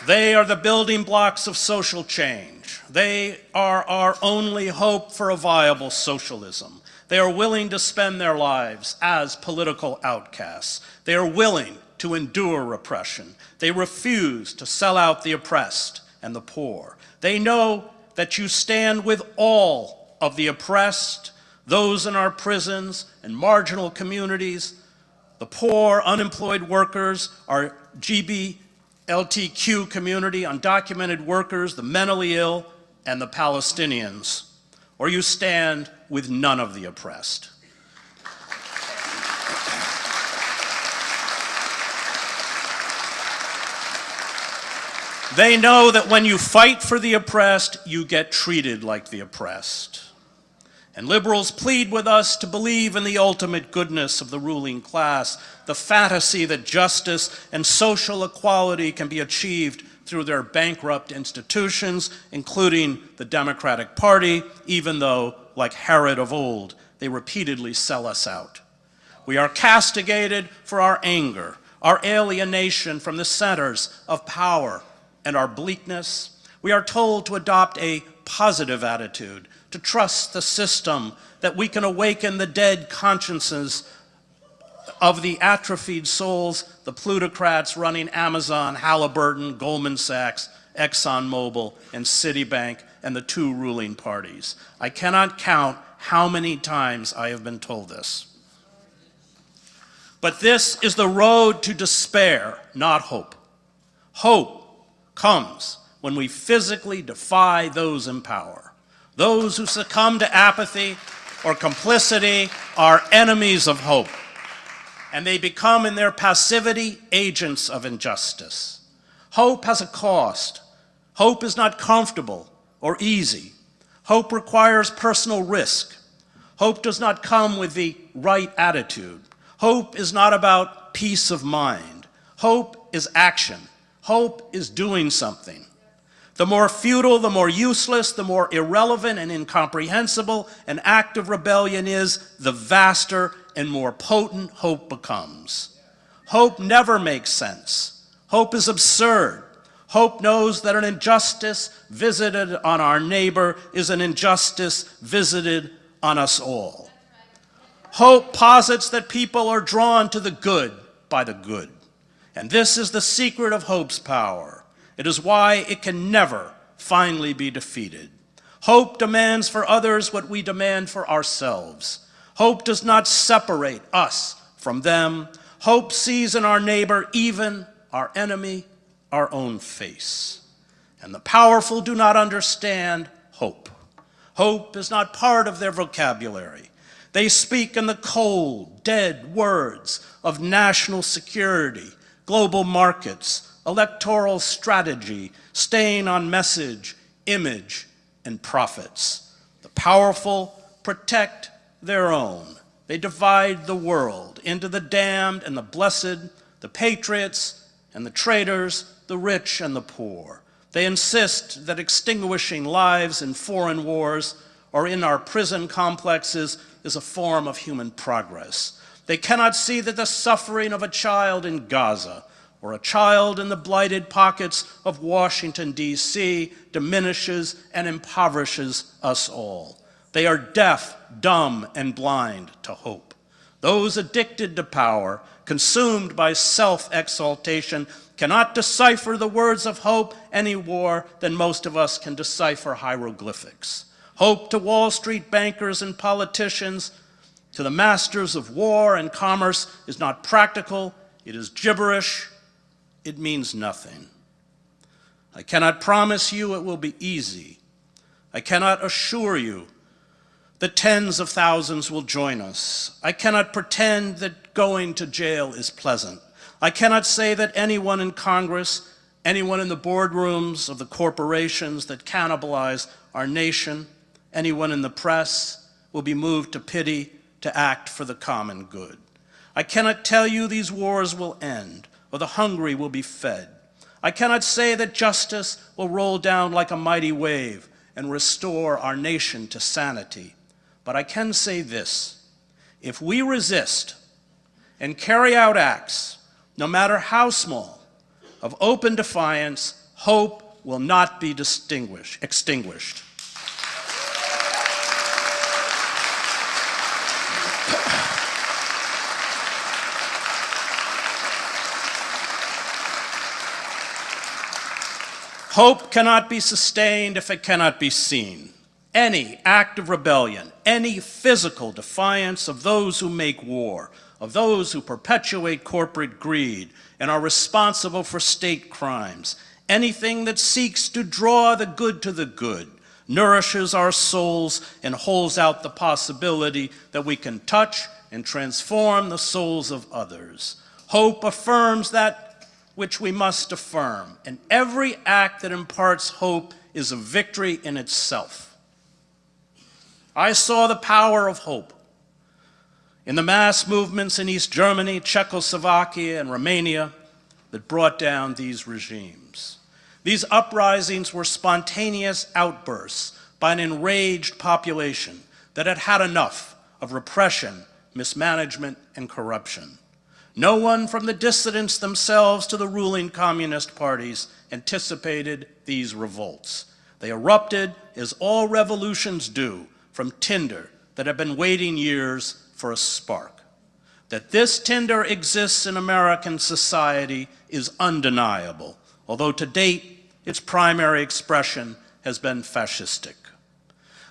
They are the building blocks of social change. They are our only hope for a viable socialism. They are willing to spend their lives as political outcasts. They are willing to endure repression. They refuse to sell out the oppressed and the poor. They know that you stand with all of the oppressed, those in our prisons and marginal communities, the poor, unemployed workers, our LGBTQ community, undocumented workers, the mentally ill, and the Palestinians. or you stand with none of the oppressed. They know that when you fight for the oppressed, you get treated like the oppressed. And liberals plead with us to believe in the ultimate goodness of the ruling class, the fantasy that justice and social equality can be achieved through their bankrupt institutions, including the Democratic Party, even though, like Herod of old, they repeatedly sell us out. We are castigated for our anger, our alienation from the centers of power, and our bleakness. We are told to adopt a positive attitude, to trust the system, that we can awaken the dead consciences of the atrophied souls, the plutocrats running Amazon, Halliburton, Goldman Sachs, ExxonMobil, and Citibank, and the two ruling parties. I cannot count how many times I have been told this. But this is the road to despair, not hope. Hope comes when we physically defy those in power. Those who succumb to apathy or complicity are enemies of hope, and they become in their passivity agents of injustice. Hope has a cost. Hope is not comfortable or easy. Hope requires personal risk. Hope does not come with the right attitude. Hope is not about peace of mind. Hope is action. Hope is doing something. The more futile, the more useless, the more irrelevant and incomprehensible an act of rebellion is, the vaster and more potent hope becomes. Hope never makes sense. Hope is absurd. Hope knows that an injustice visited on our neighbor is an injustice visited on us all. Hope posits that people are drawn to the good by the good. And this is the secret of hope's power. It is why it can never finally be defeated. Hope demands for others what we demand for ourselves. Hope does not separate us from them. Hope sees in our neighbor, even our enemy, our own face. And the powerful do not understand hope. Hope is not part of their vocabulary. They speak in the cold, dead words of national security, global markets, electoral strategy, staying on message, image, and profits. The powerful protect their own. They divide the world into the damned and the blessed, the patriots and the traitors, the rich and the poor. They insist that extinguishing lives in foreign wars or in our prison complexes is a form of human progress. They cannot see that the suffering of a child in Gaza or a child in the blighted pockets of Washington, D.C. diminishes and impoverishes us all. They are deaf, dumb, and blind to hope. Those addicted to power, consumed by self-exaltation, cannot decipher the words of hope any more than most of us can decipher hieroglyphics. Hope to Wall Street bankers and politicians, to the masters of war and commerce, is not practical, it is gibberish, it means nothing. I cannot promise you it will be easy. I cannot assure you that tens of thousands will join us. I cannot pretend that going to jail is pleasant. I cannot say that anyone in Congress, anyone in the boardrooms of the corporations that cannibalize our nation, anyone in the press will be moved to pity, to act for the common good. I cannot tell you these wars will end, or the hungry will be fed. I cannot say that justice will roll down like a mighty wave and restore our nation to sanity. But I can say this: if we resist and carry out acts, no matter how small, of open defiance, hope will not be extinguished. Hope cannot be sustained if it cannot be seen. Any act of rebellion, any physical defiance of those who make war, of those who perpetuate corporate greed and are responsible for state crimes, anything that seeks to draw the good to the good, nourishes our souls, and holds out the possibility that we can touch and transform the souls of others. Hope affirms that which we must affirm, and every act that imparts hope is a victory in itself. I saw the power of hope in the mass movements in East Germany, Czechoslovakia, and Romania that brought down these regimes. These uprisings were spontaneous outbursts by an enraged population that had had enough of repression, mismanagement, and corruption. No one from the dissidents themselves to the ruling communist parties anticipated these revolts. They erupted, as all revolutions do, from tinder that had been waiting years for a spark. That this tinder exists in American society is undeniable, although to date, its primary expression has been fascistic.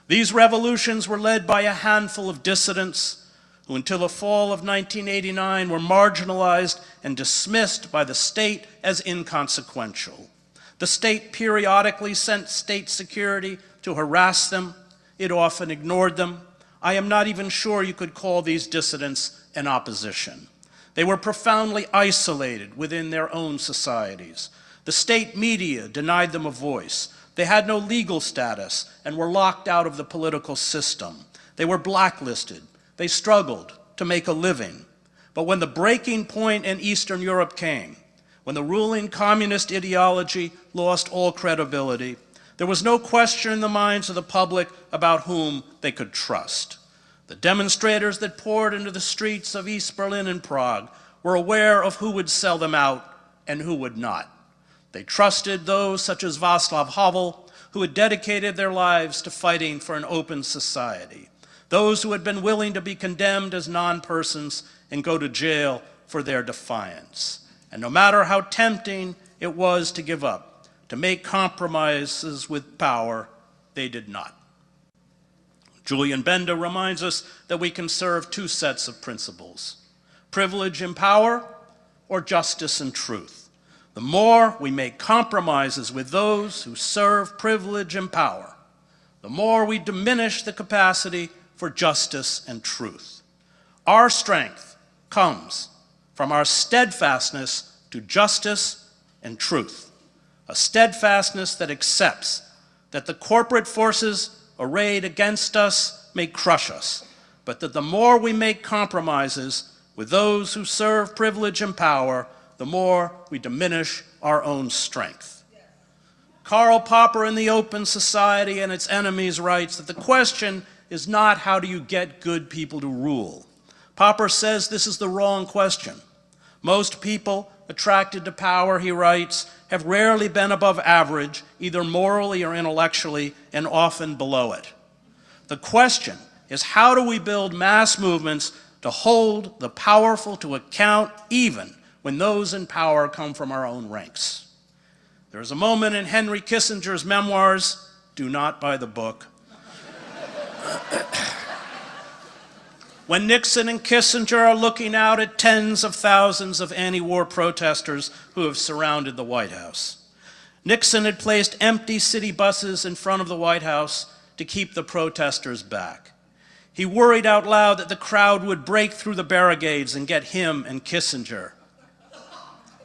These revolutions were led by a handful of dissidents who until the fall of 1989 were marginalized and dismissed by the state as inconsequential. The state periodically sent state security to harass them. It often ignored them. I am not even sure you could call these dissidents an opposition. They were profoundly isolated within their own societies. The state media denied them a voice. They had no legal status and were locked out of the political system. They were blacklisted. They struggled to make a living. But when the breaking point in Eastern Europe came, when the ruling communist ideology lost all credibility, there was no question in the minds of the public about whom they could trust. The demonstrators that poured into the streets of East Berlin and Prague were aware of who would sell them out and who would not. They trusted those such as Václav Havel, who had dedicated their lives to fighting for an open society. Those who had been willing to be condemned as non-persons and go to jail for their defiance. And no matter how tempting it was to give up, to make compromises with power, they did not. Julian Benda reminds us that we can serve two sets of principles: privilege and power, or justice and truth. The more we make compromises with those who serve privilege and power, the more we diminish the capacity for justice and truth. Our strength comes from our steadfastness to justice and truth, a steadfastness that accepts that the corporate forces arrayed against us may crush us, but that the more we make compromises with those who serve privilege and power, the more we diminish our own strength. Karl Popper in The Open Society and Its Enemies writes that the question is not how do you get good people to rule. Popper says this is the wrong question. Most people attracted to power, he writes, have rarely been above average, either morally or intellectually, and often below it. The question is how do we build mass movements to hold the powerful to account even when those in power come from our own ranks? There is a moment in Henry Kissinger's memoirs, do not buy the book, when Nixon and Kissinger are looking out at tens of thousands of anti-war protesters who have surrounded the White House. Nixon had placed empty city buses in front of the White House to keep the protesters back. He worried out loud that the crowd would break through the barricades and get him and Kissinger.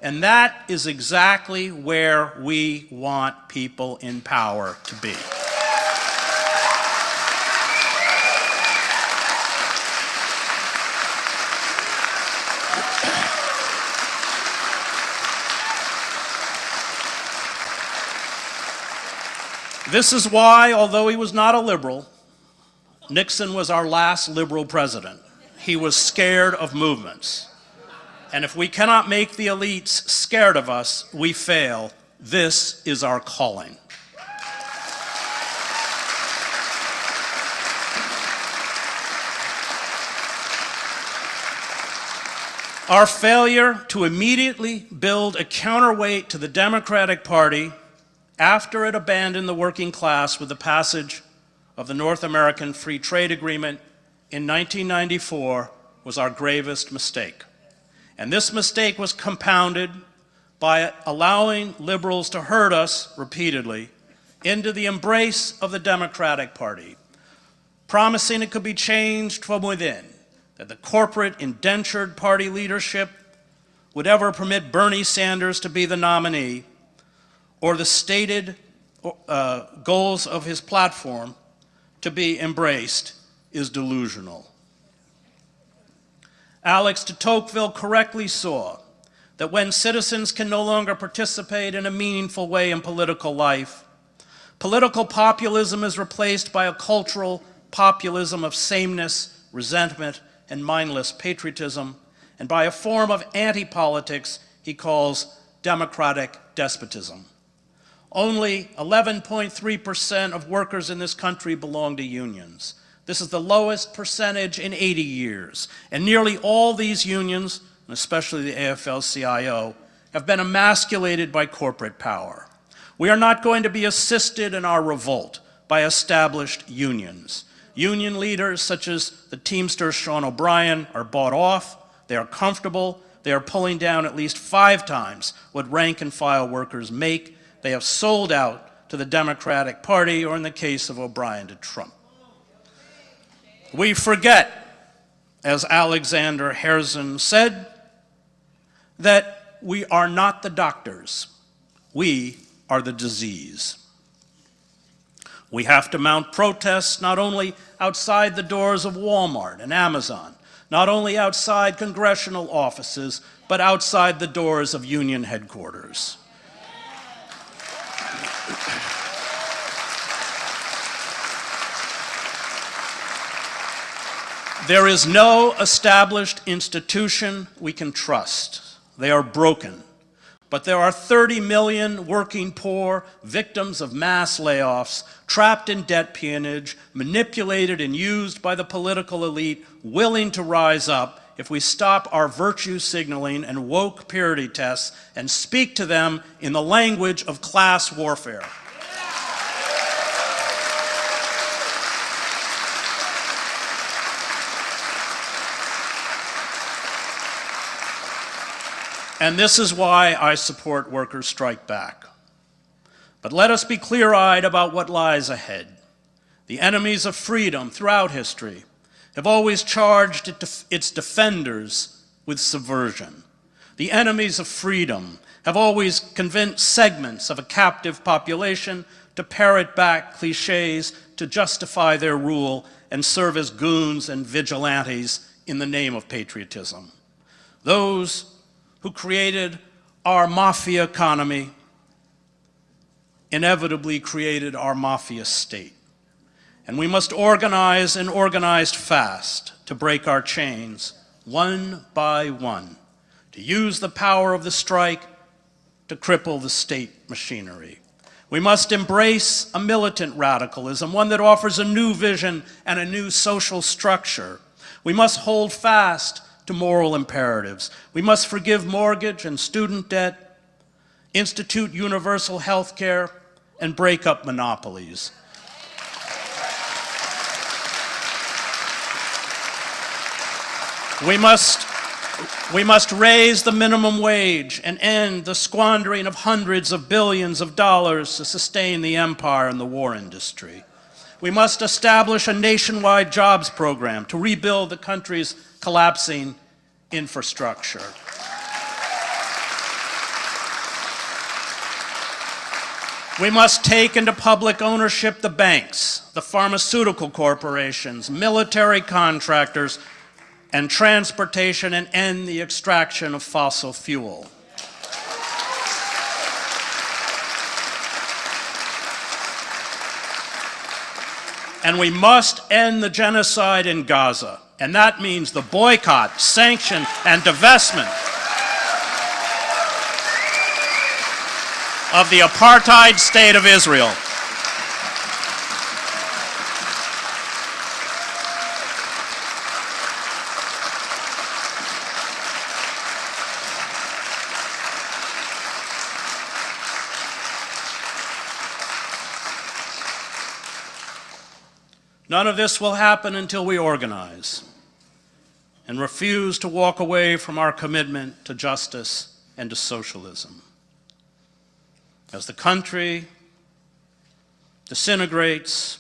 And that is exactly where we want people in power to be. This is why, although he was not a liberal, Nixon was our last liberal president. He was scared of movements. And if we cannot make the elites scared of us, we fail. This is our calling. Our failure to immediately build a counterweight to the Democratic Party after it abandoned the working class with the passage of the North American Free Trade Agreement in 1994 was our gravest mistake. And this mistake was compounded by allowing liberals to hurt us repeatedly into the embrace of the Democratic Party, promising it could be changed from within, that the corporate indentured party leadership would ever permit Bernie Sanders to be the nominee, or the stated goals of his platform to be embraced, is delusional. Alex de Tocqueville correctly saw that when citizens can no longer participate in a meaningful way in political life, political populism is replaced by a cultural populism of sameness, resentment, and mindless patriotism, and by a form of anti-politics he calls democratic despotism. Only 11.3% of workers in this country belong to unions. This is the lowest percentage in 80 years. And nearly all these unions, and especially the AFL-CIO, have been emasculated by corporate power. We are not going to be assisted in our revolt by established unions. Union leaders such as the Teamster Sean O'Brien are bought off, they are comfortable, they are pulling down at least 5 times what rank and file workers make. They have sold out to the Democratic Party, or in the case of O'Brien, to Trump. We forget, as Alexander Herzen said, that we are not the doctors, we are the disease. We have to mount protests not only outside the doors of Walmart and Amazon, not only outside congressional offices, but outside the doors of union headquarters. There is no established institution we can trust. They are broken. But there are 30 million working poor, victims of mass layoffs, trapped in debt peonage, manipulated and used by the political elite, willing to rise up if we stop our virtue signaling and woke purity tests and speak to them in the language of class warfare. And this is why I support Workers' Strike Back. But let us be clear-eyed about what lies ahead. The enemies of freedom throughout history have always charged its defenders with subversion. The enemies of freedom have always convinced segments of a captive population to parrot back cliches to justify their rule and serve as goons and vigilantes in the name of patriotism. Those who created our mafia economy inevitably created our mafia state. And we must organize and organize fast to break our chains, one by one, to use the power of the strike to cripple the state machinery. We must embrace a militant radicalism, one that offers a new vision and a new social structure. We must hold fast to moral imperatives. We must forgive mortgage and student debt, institute universal health care, and break up monopolies. We must raise the minimum wage and end the squandering of hundreds of billions of dollars to sustain the empire and the war industry. We must establish a nationwide jobs program to rebuild the country's collapsing infrastructure. We must take into public ownership the banks, the pharmaceutical corporations, military contractors, and transportation, and end the extraction of fossil fuel. And we must end the genocide in Gaza. And that means the boycott, sanction, and divestment of the apartheid state of Israel. None of this will happen until we organize and refuse to walk away from our commitment to justice and to socialism. As the country disintegrates,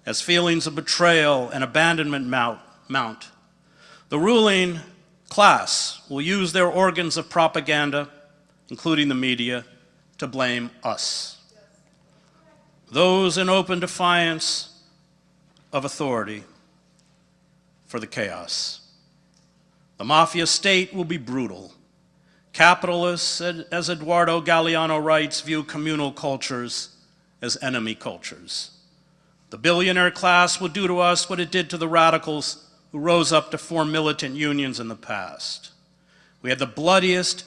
as feelings of betrayal and abandonment mount, the ruling class will use their organs of propaganda, including the media, to blame us. Those in open defiance of authority for the chaos. The mafia state will be brutal. Capitalists, as Eduardo Galeano writes, view communal cultures as enemy cultures. The billionaire class will do to us what it did to the radicals who rose up to form militant unions in the past. We had the bloodiest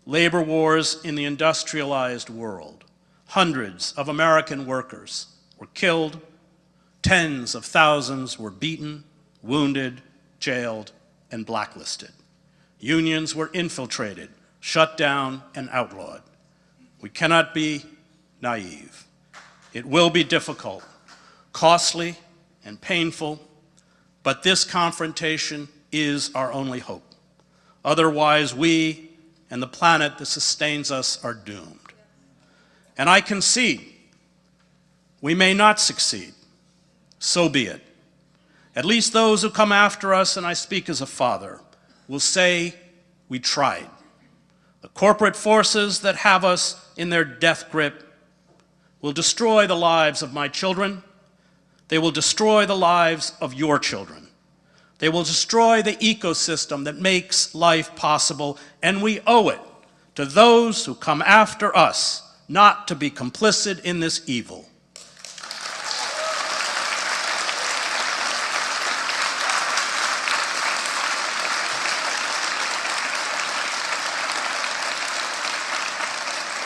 labor wars in the industrialized world. Hundreds of American workers were killed, tens of thousands were beaten, wounded, jailed, and blacklisted. Unions were infiltrated, shut down, and outlawed. We cannot be naive. It will be difficult, costly, and painful, but this confrontation is our only hope. Otherwise, we and the planet that sustains us are doomed. And I concede, we may not succeed. So be it. At least those who come after us, and I speak as a father, will say we tried. The corporate forces that have us in their death grip will destroy the lives of my children. They will destroy the lives of your children. They will destroy the ecosystem that makes life possible, and we owe it to those who come after us not to be complicit in this evil.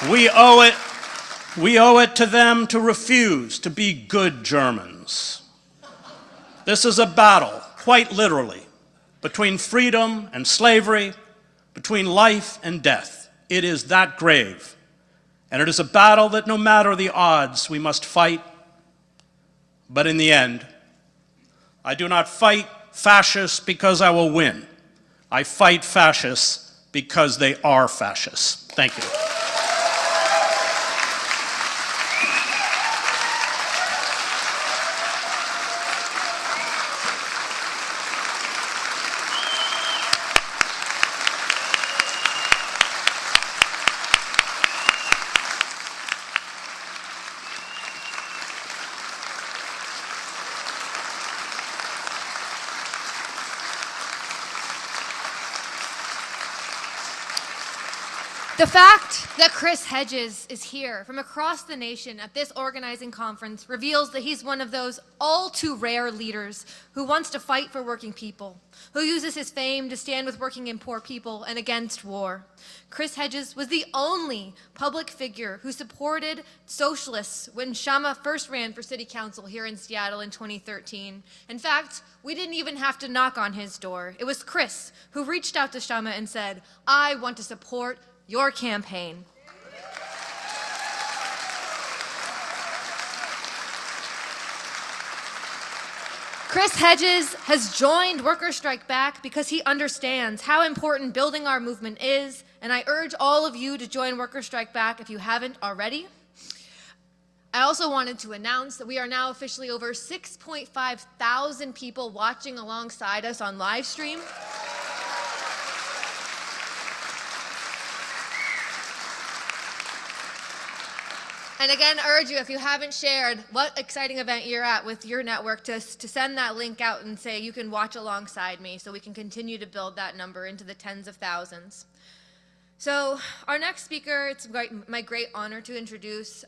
We owe it to them to refuse to be good Germans. This is a battle, quite literally, between freedom and slavery, between life and death. It is that grave. And it is a battle that no matter the odds, we must fight. But in the end, I do not fight fascists because I will win. I fight fascists because they are fascists. Thank you. The fact that Chris Hedges is here from across the nation at this organizing conference reveals that he's one of those all too rare leaders who wants to fight for working people, who uses his fame to stand with working and poor people and against war. Chris Hedges was the only public figure who supported socialists when Kshama first ran for city council here in Seattle in 2013. In fact, we didn't even have to knock on his door. It was Chris who reached out to Kshama and said, "I want to support your campaign." Chris Hedges has joined Workers' Strike Back because he understands how important building our movement is, and I urge all of you to join Workers' Strike Back if you haven't already. I also wanted to announce that we are now officially over 6.5 thousand people watching alongside us on live stream. And again, urge you, if you haven't shared what exciting event you're at with your network, to send that link out and say you can watch alongside me so we can continue to build that number into the tens of thousands. So our next speaker, it's my great honor to introduce.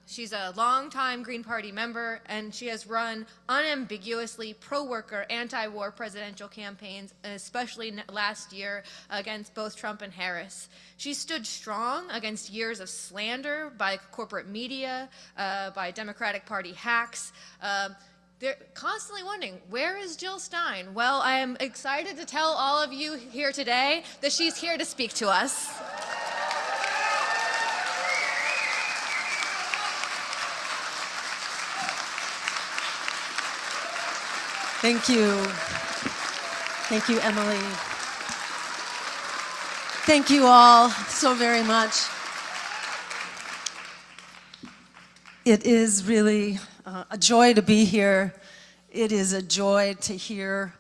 She's a longtime Green Party member, and she has run unambiguously pro-worker, anti-war presidential campaigns, especially last year against both Trump and Harris. She stood strong against years of slander by corporate media, by Democratic Party hacks. They're constantly wondering, where is Jill Stein? Well, I am excited to tell all of you here today that she's here to speak to us. Thank you. Thank you, Emily. Thank you all so very much. It is really a joy to be here. It is a joy to hear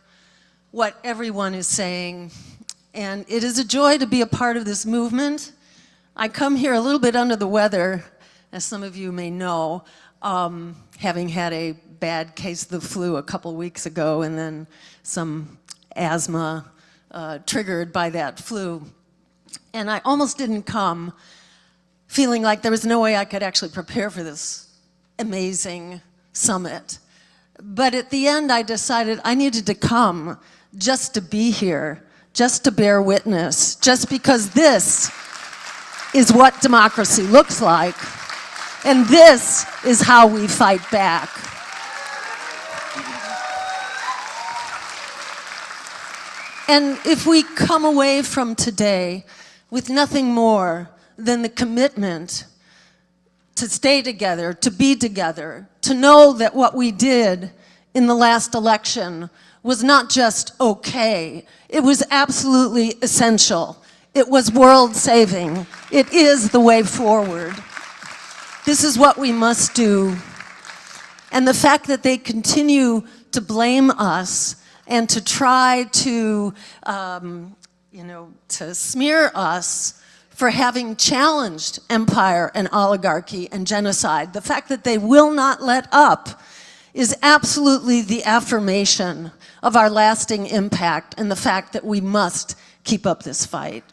what everyone is saying. And it is a joy to be a part of this movement. I come here a little bit under the weather, as some of you may know, having had a bad case of the flu a couple weeks ago and then some asthma triggered by that flu. And I almost didn't come, feeling like there was no way I could actually prepare for this amazing summit. But at the end, I decided I needed to come just to be here, just to bear witness, just because this is what democracy looks like, and this is how we fight back. And if we come away from today with nothing more than the commitment to stay together, to be together, to know that what we did in the last election was not just okay, it was absolutely essential. It was world-saving. It is the way forward. This is what we must do. And the fact that they continue to blame us and to try to, to smear us for having challenged empire and oligarchy and genocide, the fact that they will not let up is absolutely the affirmation of our lasting impact and the fact that we must keep up this fight.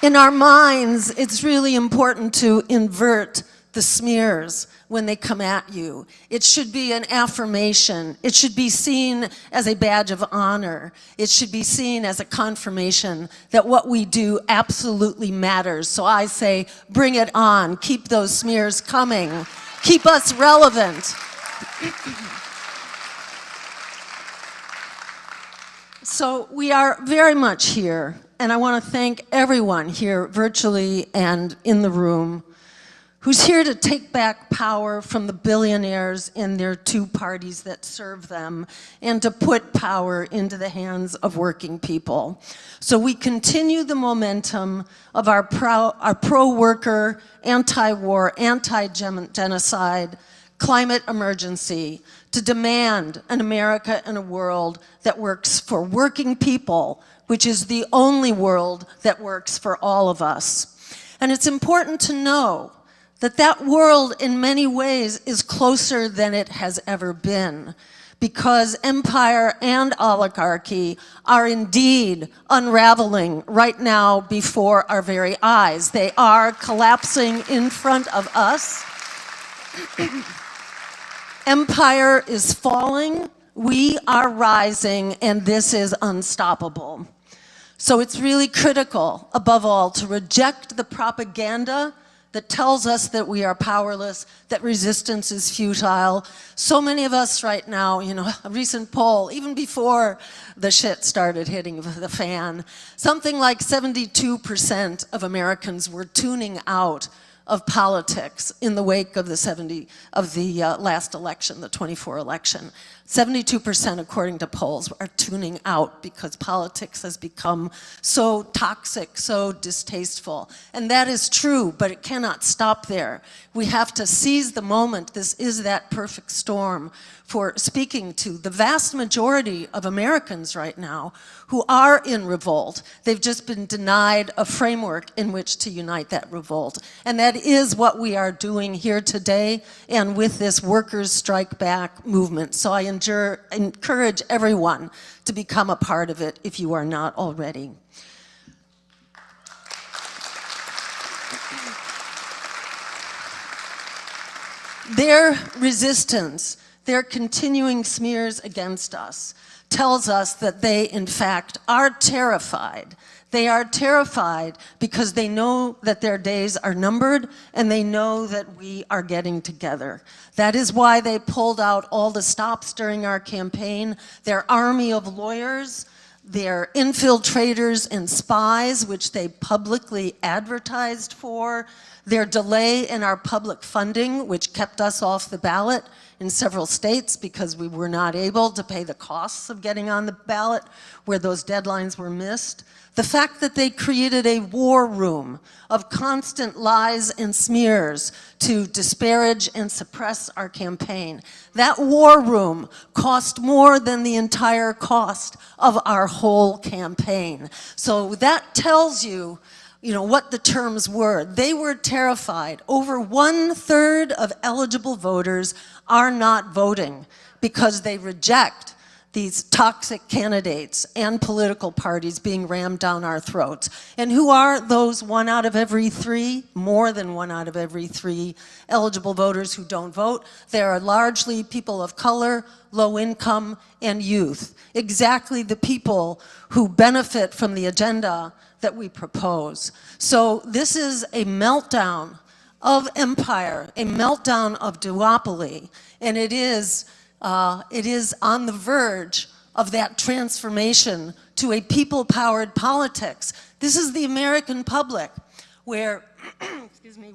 In our minds, it's really important to invert the smears when they come at you. It should be an affirmation. It should be seen as a badge of honor. It should be seen as a confirmation that what we do absolutely matters. So I say, bring it on. Keep those smears coming. Keep us relevant. So we are very much here, and I want to thank everyone here virtually and in the room who's here to take back power from the billionaires and their two parties that serve them and to put power into the hands of working people. So we continue the momentum of our pro-worker, anti-war, anti-genocide, climate emergency to demand an America and a world that works for working people, which is the only world that works for all of us. And it's important to know that that world in many ways is closer than it has ever been, because empire and oligarchy are indeed unraveling right now before our very eyes. They are collapsing in front of us. Empire is falling, we are rising, and this is unstoppable. So it's really critical, above all, to reject the propaganda that tells us that we are powerless, that resistance is futile. So many of us right now, a recent poll, even before the shit started hitting the fan, something like 72% of Americans were tuning out of politics in the wake of the last election, the 24 election. 72%, according to polls, are tuning out because politics has become so toxic, so distasteful. And that is true, but it cannot stop there. We have to seize the moment. This is that perfect storm for speaking to the vast majority of Americans right now who are in revolt. They've just been denied a framework in which to unite that revolt. And that is what we are doing here today and with this Workers' Strike Back movement. So I encourage everyone to become a part of it if you are not already. Their resistance, their continuing smears against us, tells us that they, in fact, are terrified. They are terrified because they know that their days are numbered and they know that we are getting together. That is why they pulled out all the stops during our campaign. Their army of lawyers, their infiltrators and spies, which they publicly advertised for, their delay in our public funding, which kept us off the ballot in several states because we were not able to pay the costs of getting on the ballot where those deadlines were missed. The fact that they created a war room of constant lies and smears to disparage and suppress our campaign. That war room cost more than the entire cost of our whole campaign. So that tells you, what the terms were. They were terrified. Over 1/3 of eligible voters are not voting because they reject these toxic candidates and political parties being rammed down our throats. And who are those 1 out of every 3, more than 1 out of every 3 eligible voters who don't vote? They are largely people of color, low income, and youth. Exactly the people who benefit from the agenda that we propose. So this is a meltdown of empire, a meltdown of duopoly, and it is on the verge of that transformation to a people-powered politics. This is the American public where,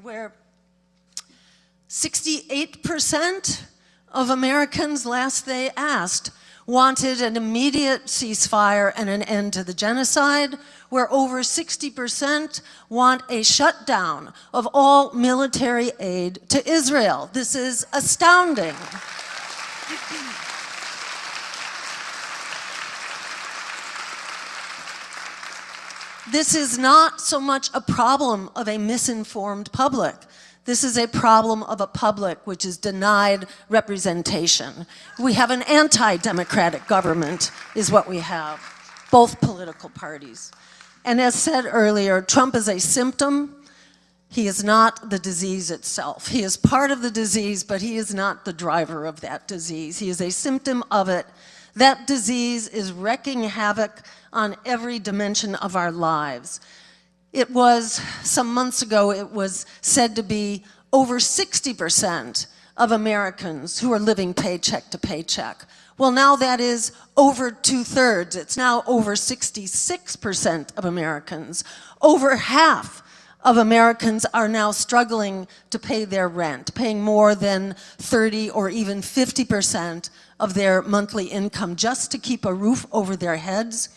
where 68% of Americans, last they asked, wanted an immediate ceasefire and an end to the genocide, where over 60% want a shutdown of all military aid to Israel. This is astounding. This is not so much a problem of a misinformed public. This is a problem of a public which is denied representation. We have an anti-democratic government, is what we have, both political parties. And as said earlier, Trump is a symptom. He is not the disease itself. He is part of the disease, but he is not the driver of that disease. He is a symptom of it. That disease is wreaking havoc on every dimension of our lives. It was, some months ago, it was said to be over 60% of Americans who are living paycheck to paycheck. Well, now that is over 2/3. It's now over 66% of Americans. Over half of Americans are now struggling to pay their rent, paying more than 30 or even 50% of their monthly income just to keep a roof over their heads.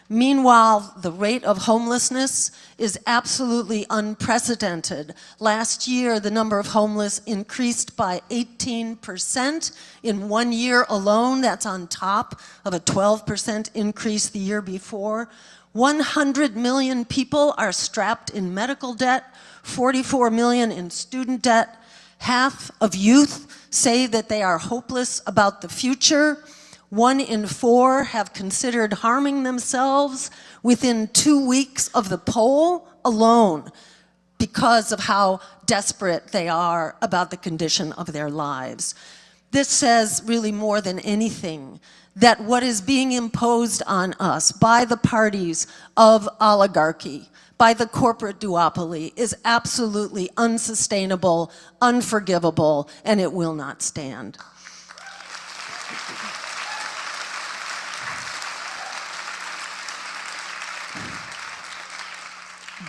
Meanwhile, the rate of homelessness is absolutely unprecedented. Last year, the number of homeless increased by 18% in 1 year alone. That's on top of a 12% increase the year before. 100 million people are strapped in medical debt, 44 million in student debt. Half of youth say that they are hopeless about the future. 1 in 4 have considered harming themselves within 2 weeks of the poll alone because of how desperate they are about the condition of their lives. This says really more than anything that what is being imposed on us by the parties of oligarchy, by the corporate duopoly, is absolutely unsustainable, unforgivable, and it will not stand.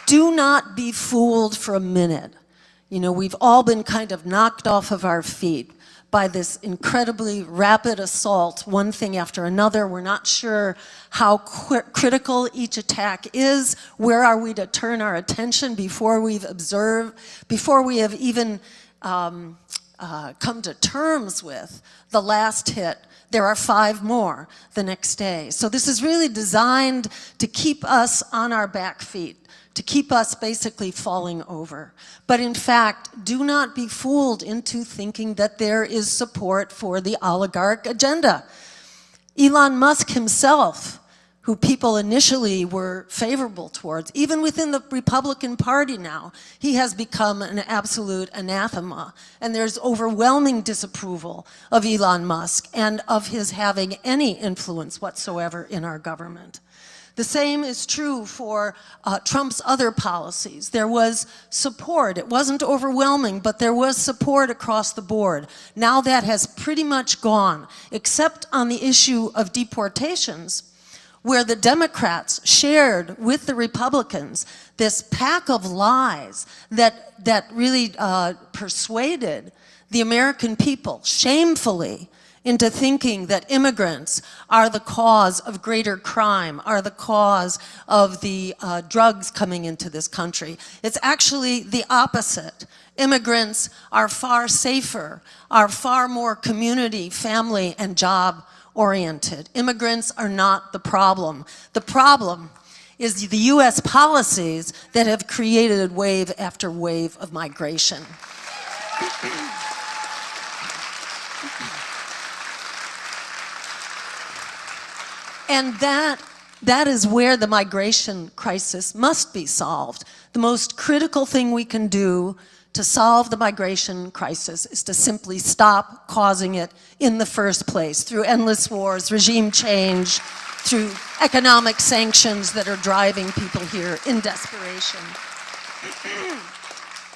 Do not be fooled for a minute. We've all been kind of knocked off of our feet by this incredibly rapid assault, one thing after another. We're not sure how critical each attack is. Where are we to turn our attention before we've observed, before we have even come to terms with the last hit? There are 5 more the next day. So this is really designed to keep us on our back feet, to keep us basically falling over. But in fact, do not be fooled into thinking that there is support for the oligarch agenda. Elon Musk himself, who people initially were favorable towards, even within the Republican Party now, he has become an absolute anathema. And there's overwhelming disapproval of Elon Musk and of his having any influence whatsoever in our government. The same is true for Trump's other policies. There was support. It wasn't overwhelming, but there was support across the board. Now that has pretty much gone, except on the issue of deportations, where the Democrats shared with the Republicans this pack of lies that really persuaded the American people, shamefully, into thinking that immigrants are the cause of greater crime, are the cause of the drugs coming into this country. It's actually the opposite. Immigrants are far safer, are far more community, family, and job oriented. Immigrants are not the problem. The problem is the US policies that have created wave after wave of migration. And that is where the migration crisis must be solved. The most critical thing we can do to solve the migration crisis is to simply stop causing it in the first place through endless wars, regime change, through economic sanctions that are driving people here in desperation.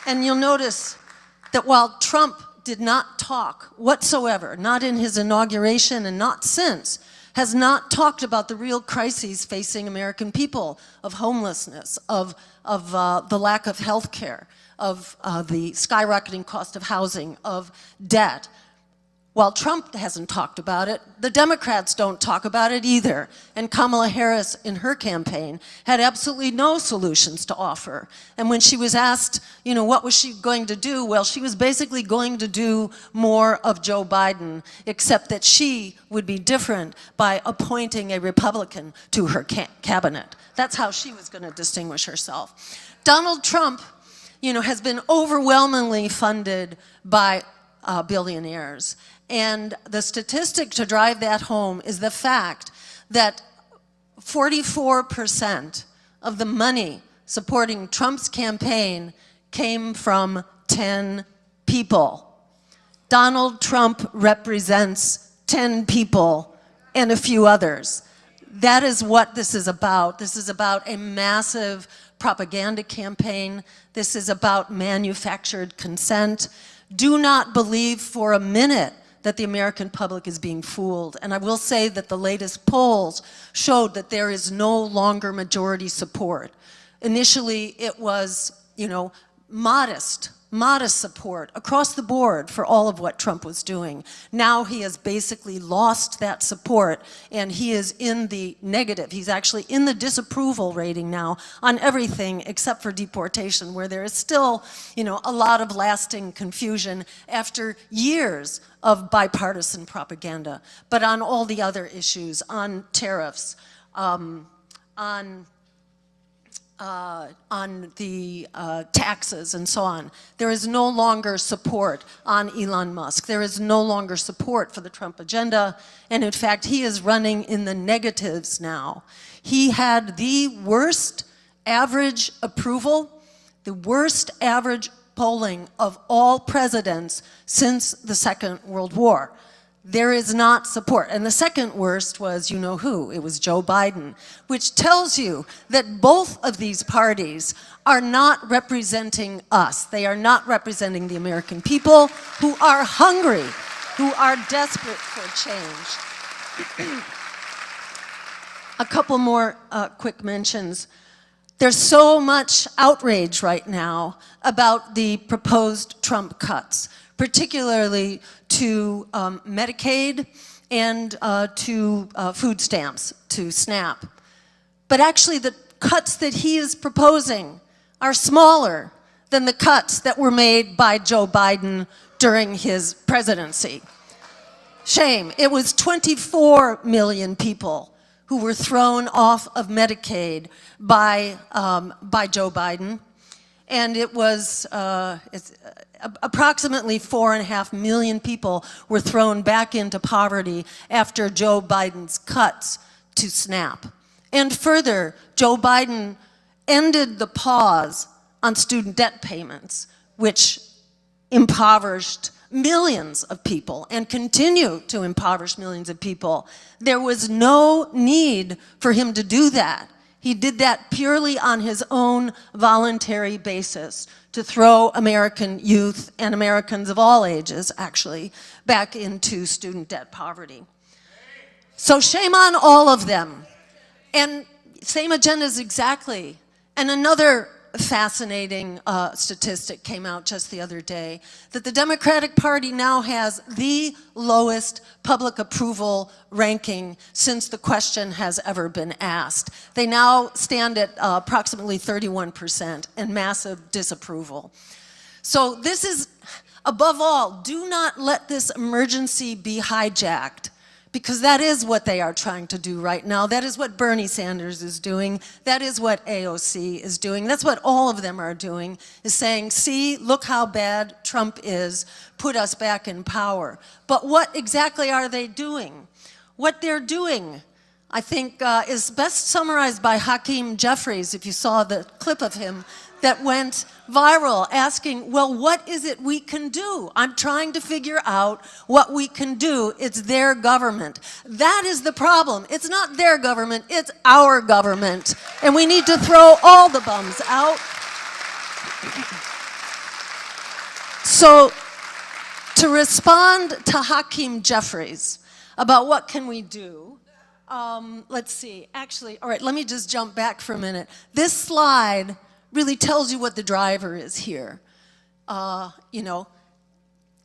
And you'll notice that while Trump did not talk whatsoever, not in his inauguration and not since, has not talked about the real crises facing American people, of homelessness, of the lack of health care, of the skyrocketing cost of housing, of debt. While Trump hasn't talked about it, the Democrats don't talk about it either. And Kamala Harris, in her campaign, had absolutely no solutions to offer. And when she was asked, you know, what was she going to do? Well, she was basically going to do more of Joe Biden, except that she would be different by appointing a Republican to her cabinet. That's how she was going to distinguish herself. Donald Trump, you know, has been overwhelmingly funded by billionaires. And the statistic to drive that home is the fact that 44% of the money supporting Trump's campaign came from 10 people. Donald Trump represents 10 people and a few others. That is what this is about. This is about a massive propaganda campaign. This is about manufactured consent. Do not believe for a minute that the American public is being fooled. And I will say that the latest polls showed that there is no longer majority support. Initially, it was, you know, modest support across the board for all of what Trump was doing. Now he has basically lost that support, and he is in the negative. He's actually in the disapproval rating now on everything except for deportation, where there is still, you know, a lot of lasting confusion after years of bipartisan propaganda. But on all the other issues, on tariffs, on the taxes and so on, there is no longer support on Elon Musk. There is no longer support for the Trump agenda. And in fact, he is running in the negatives now. He had the worst average approval, the worst average polling of all presidents since the Second World War. There is not support. And the second worst was, you know who? It was Joe Biden, which tells you that both of these parties are not representing us. They are not representing the American people who are hungry, who are desperate for change. A couple more quick mentions. There's so much outrage right now about the proposed Trump cuts, particularly to Medicaid and to food stamps, to SNAP. But actually the cuts that he is proposing are smaller than the cuts that were made by Joe Biden during his presidency. Shame. It was 24 million people who were thrown off of Medicaid by Joe Biden. And it was approximately 4.5 million people were thrown back into poverty after Joe Biden's cuts to SNAP. And further, Joe Biden ended the pause on student debt payments, which impoverished millions of people and continue to impoverish millions of people. There was no need for him to do that. He did that purely on his own voluntary basis to throw American youth and Americans of all ages, actually, back into student debt poverty. So shame on all of them. And same agendas exactly. And another fascinating statistic came out just the other day, that the Democratic Party now has the lowest public approval ranking since the question has ever been asked. They now stand at approximately 31% and massive disapproval. So this is, above all, do not let this emergency be hijacked, because that is what they are trying to do right now. That is what Bernie Sanders is doing. That is what AOC is doing. That's what all of them are doing, is saying, see, look how bad Trump is, put us back in power. But what exactly are they doing? What they're doing, I think, is best summarized by Hakeem Jeffries, if you saw the clip of him that went viral, asking, well, what is it we can do? I'm trying to figure out what we can do. It's their government. That is the problem. It's not their government, it's our government. And we need to throw all the bums out. So, to respond to Hakeem Jeffries about what can we do, let's see, actually, all right, let me just jump back for a minute. This slide really tells you what the driver is here. You know,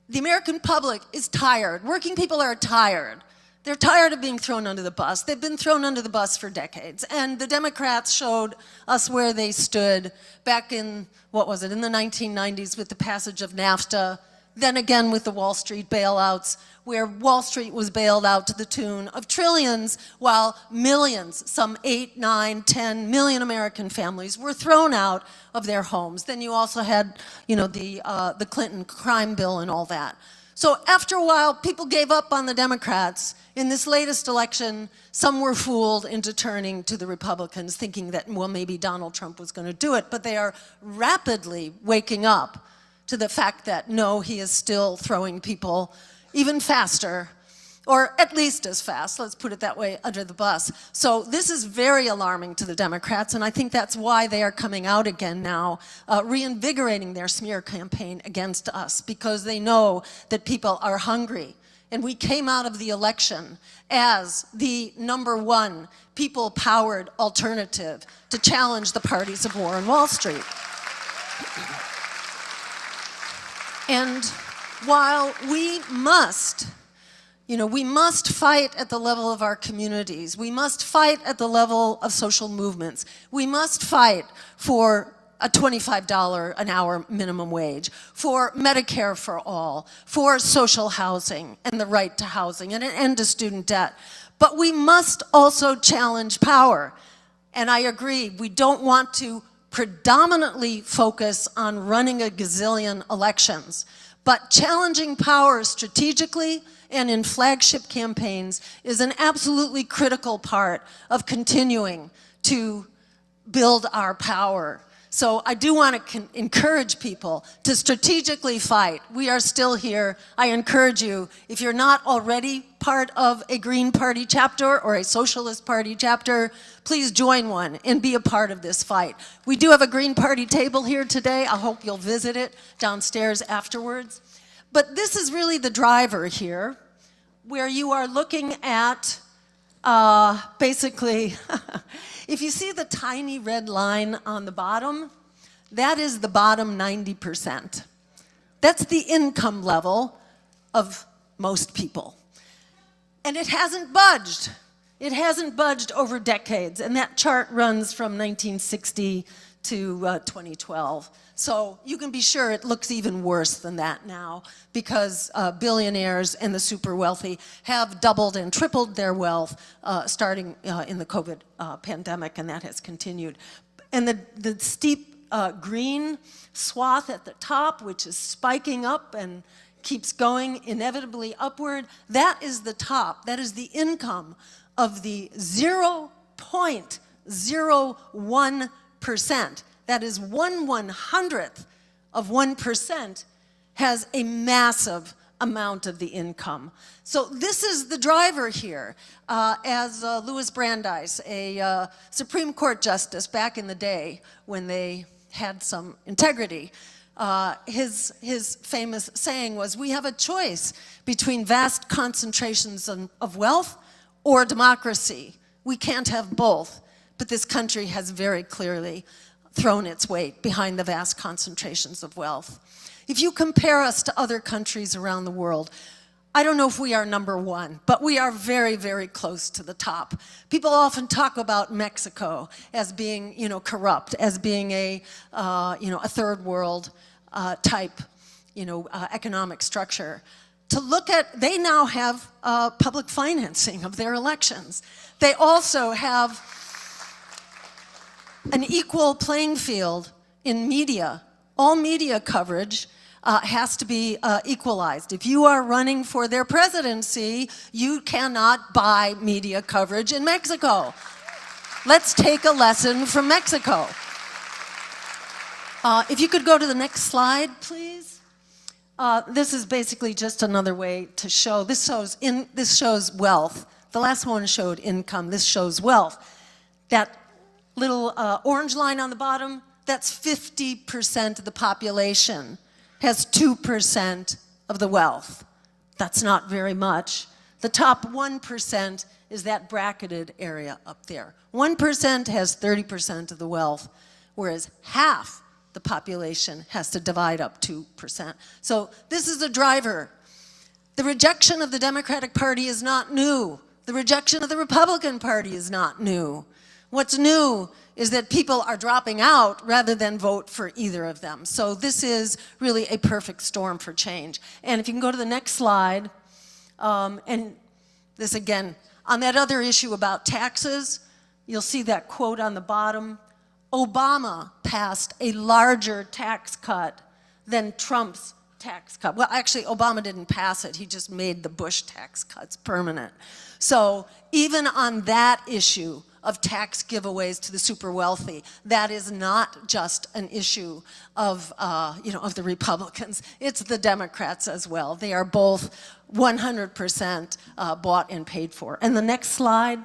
the American public is tired. Working people are tired. They're tired of being thrown under the bus. They've been thrown under the bus for decades. And the Democrats showed us where they stood back in, what was it, in the 1990s with the passage of NAFTA, then again with the Wall Street bailouts, where Wall Street was bailed out to the tune of trillions, while millions, some 8, 9, 10 million American families were thrown out of their homes. Then you also had, you know, the Clinton crime bill and all that. So after a while, people gave up on the Democrats. In this latest election, some were fooled into turning to the Republicans, thinking that, well, maybe Donald Trump was going to do it. But they are rapidly waking up to the fact that, no, he is still throwing people even faster, or at least as fast, let's put it that way, under the bus. So this is very alarming to the Democrats, and I think that's why they are coming out again now, reinvigorating their smear campaign against us, because they know that people are hungry. And we came out of the election as the #1 people-powered alternative to challenge the parties of war on Wall Street. And while we must, you know, we must fight at the level of our communities, we must fight at the level of social movements, we must fight for a $25 an hour minimum wage, for Medicare for all, for social housing and the right to housing and an end to student debt. But we must also challenge power. And I agree, we don't want to predominantly focus on running a gazillion elections. But challenging power strategically and in flagship campaigns is an absolutely critical part of continuing to build our power. So I do want to encourage people to strategically fight. We are still here. I encourage you, if you're not already part of a Green Party chapter or a Socialist Party chapter, please join one and be a part of this fight. We do have a Green Party table here today. I hope you'll visit it downstairs afterwards. But this is really the driver here, where you are looking at basically, if you see the tiny red line on the bottom, that is the bottom 90%. That's the income level of most people. And it hasn't budged. It hasn't budged over decades. And that chart runs from 1960 to 2012. So you can be sure it looks even worse than that now, because billionaires and the super wealthy have doubled and tripled their wealth starting in the COVID pandemic, and that has continued. And the steep green swath at the top, which is spiking up and keeps going inevitably upward, that is the top. That is the income of the 0.01%. That is 1/100th of 1% has a massive amount of the income. So this is the driver here. As Louis Brandeis, a Supreme Court justice back in the day when they had some integrity, his famous saying was, we have a choice between vast concentrations of wealth or democracy. We can't have both, but this country has very clearly thrown its weight behind the vast concentrations of wealth. If you compare us to other countries around the world, I don't know if we are number one, but we are very, very close to the top. People often talk about Mexico as being, corrupt, as being a third world type, economic structure. To look at, they now have public financing of their elections. They also have an equal playing field in media. All media coverage has to be equalized. If you are running for their presidency, you cannot buy media coverage in Mexico. Let's take a lesson from Mexico. If you could go to the next slide, please. This is basically just another way to show. This shows wealth. The last one showed income. This shows wealth. That little orange line on the bottom, that's 50% of the population has 2% of the wealth. That's not very much. The top 1% is that bracketed area up there. 1% has 30% of the wealth, whereas half the population has to divide up 2%. So this is a driver. The rejection of the Democratic Party is not new. The rejection of the Republican Party is not new. What's new is that people are dropping out rather than vote for either of them. So this is really a perfect storm for change. And if you can go to the next slide, and this again, on that other issue about taxes, you'll see that quote on the bottom. Obama passed a larger tax cut than Trump's tax cut. Well, actually, Obama didn't pass it. He just made the Bush tax cuts permanent. So even on that issue of tax giveaways to the super wealthy, that is not just an issue of, of the Republicans. It's the Democrats as well. They are both 100% bought and paid for. And the next slide,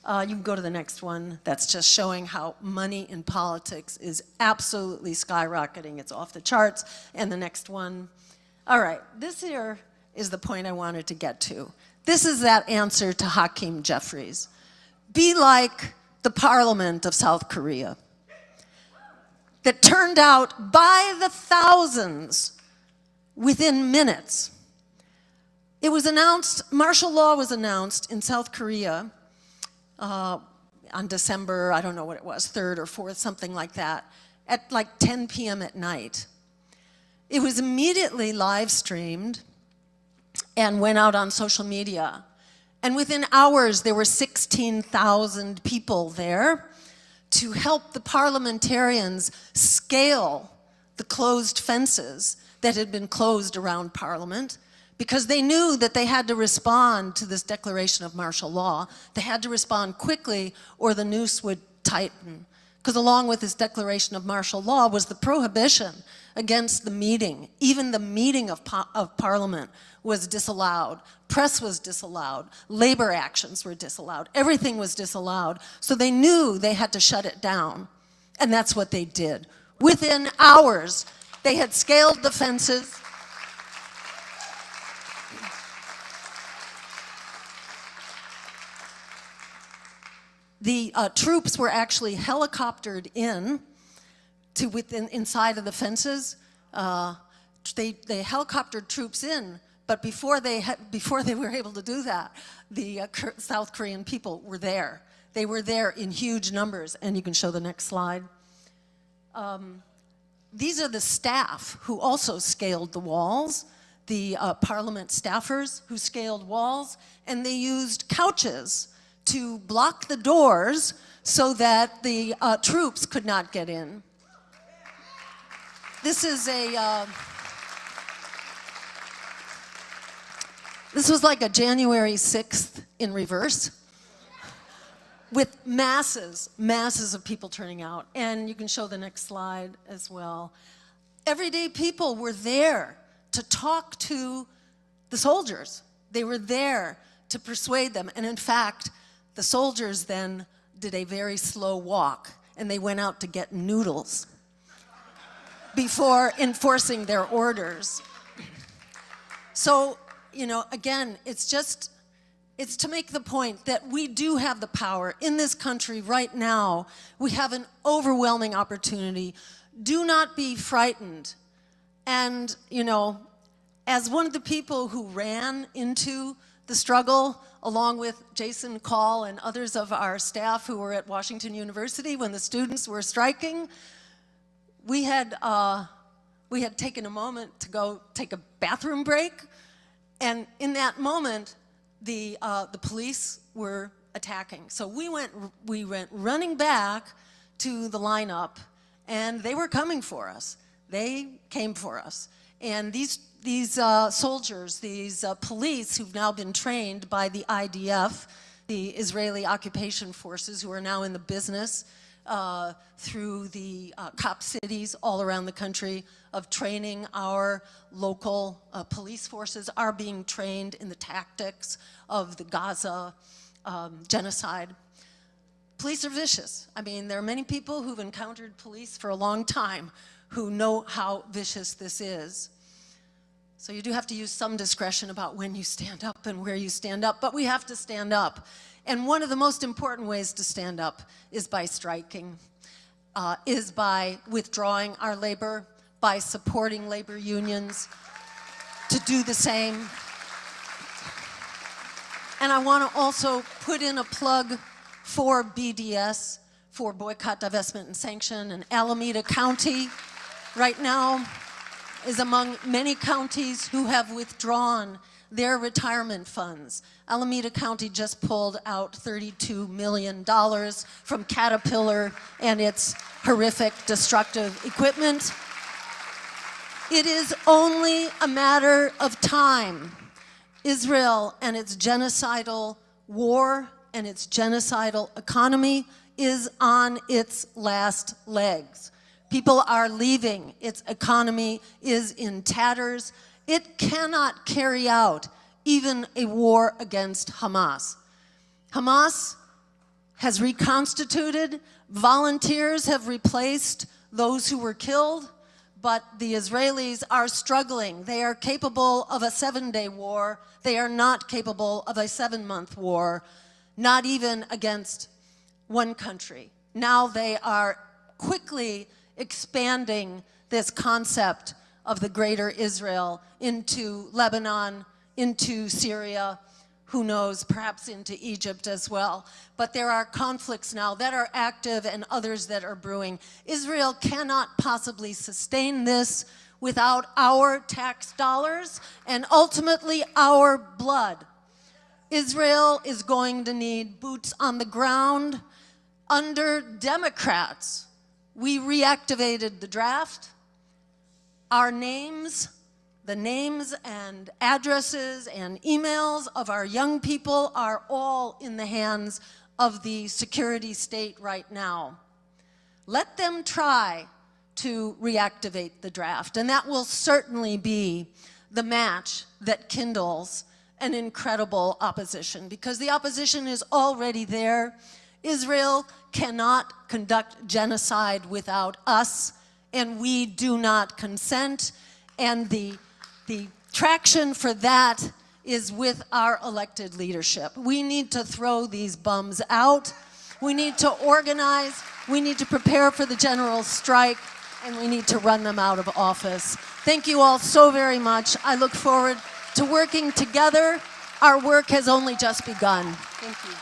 you can go to the next one. That's just showing how money in politics is absolutely skyrocketing. It's off the charts. And the next one. All right, this here is the point I wanted to get to. This is that answer to Hakeem Jeffries. Be like the parliament of South Korea that turned out by the thousands within minutes. It was announced, martial law was announced in South Korea on December, I don't know what it was, 3rd or 4th, something like that, at like 10 p.m. at night. It was immediately live streamed and went out on social media. And within hours, there were 16,000 people there to help the parliamentarians scale the closed fences that had been closed around Parliament, because they knew that they had to respond to this declaration of martial law. They had to respond quickly or the noose would tighten. Because along with this declaration of martial law was the prohibition against the meeting. Even the meeting of Parliament was disallowed. Press was disallowed. Labor actions were disallowed. Everything was disallowed. So they knew they had to shut it down. And that's what they did. Within hours, they had scaled the fences. The troops were actually helicoptered in to inside of the fences. They helicoptered troops in, but before they were able to do that, the South Korean people were there. They were there in huge numbers, and you can show the next slide. These are the staff who also scaled the walls, the parliament staffers who scaled walls, and they used couches to block the doors so that the troops could not get in. This is this was like a January 6th in reverse, with masses of people turning out. And you can show the next slide as well. Everyday people were there to talk to the soldiers. They were there to persuade them. And in fact, the soldiers then did a very slow walk, and they went out to get noodles before enforcing their orders. So, again, it's just It's to make the point that we do have the power in this country right now. We have an overwhelming opportunity. Do not be frightened. And, you know, as one of the people who ran into the struggle, along with Jason Call and others of our staff who were at Washington University when the students were striking, we had taken a moment to go take a bathroom break, and in that moment, the police were attacking. So we went running back to the lineup, and they were coming for us. They came for us, and these soldiers, these police who've now been trained by the IDF, the Israeli occupation forces, who are now in the business through the cop cities all around the country of training our local police forces, are being trained in the tactics of the Gaza genocide. Police are vicious. I mean, there are many people who've encountered police for a long time who know how vicious this is. So you do have to use some discretion about when you stand up and where you stand up, but we have to stand up. And one of the most important ways to stand up is by striking, is by withdrawing our labor, by supporting labor unions to do the same. And I want to also put in a plug for BDS, for Boycott, Divestment, and Sanction, and Alameda County right now is among many counties who have withdrawn their retirement funds. Alameda County just pulled out $32 million from Caterpillar and its horrific destructive equipment. It is only a matter of time. Israel and its genocidal war and its genocidal economy is on its last legs. People are leaving. Its economy is in tatters. It cannot carry out even a war against Hamas. Hamas has reconstituted. Volunteers have replaced those who were killed, but the Israelis are struggling. They are capable of a 7-day war. They are not capable of a 7-month war, not even against one country. Now they are quickly expanding this concept of the greater Israel into Lebanon, into Syria, who knows, perhaps into Egypt as well. But there are conflicts now that are active and others that are brewing. Israel cannot possibly sustain this without our tax dollars and ultimately our blood. Israel is going to need boots on the ground under Democrats. We reactivated the draft. Our names, the names and addresses and emails of our young people are all in the hands of the security state right now. Let them try to reactivate the draft, and that will certainly be the match that kindles an incredible opposition, because the opposition is already there. Israel cannot conduct genocide without us, and we do not consent. And the traction for that is with our elected leadership. We need to throw these bums out. We need to organize. We need to prepare for the general strike, and we need to run them out of office. Thank you all so very much. I look forward to working together. Our work has only just begun. Thank you.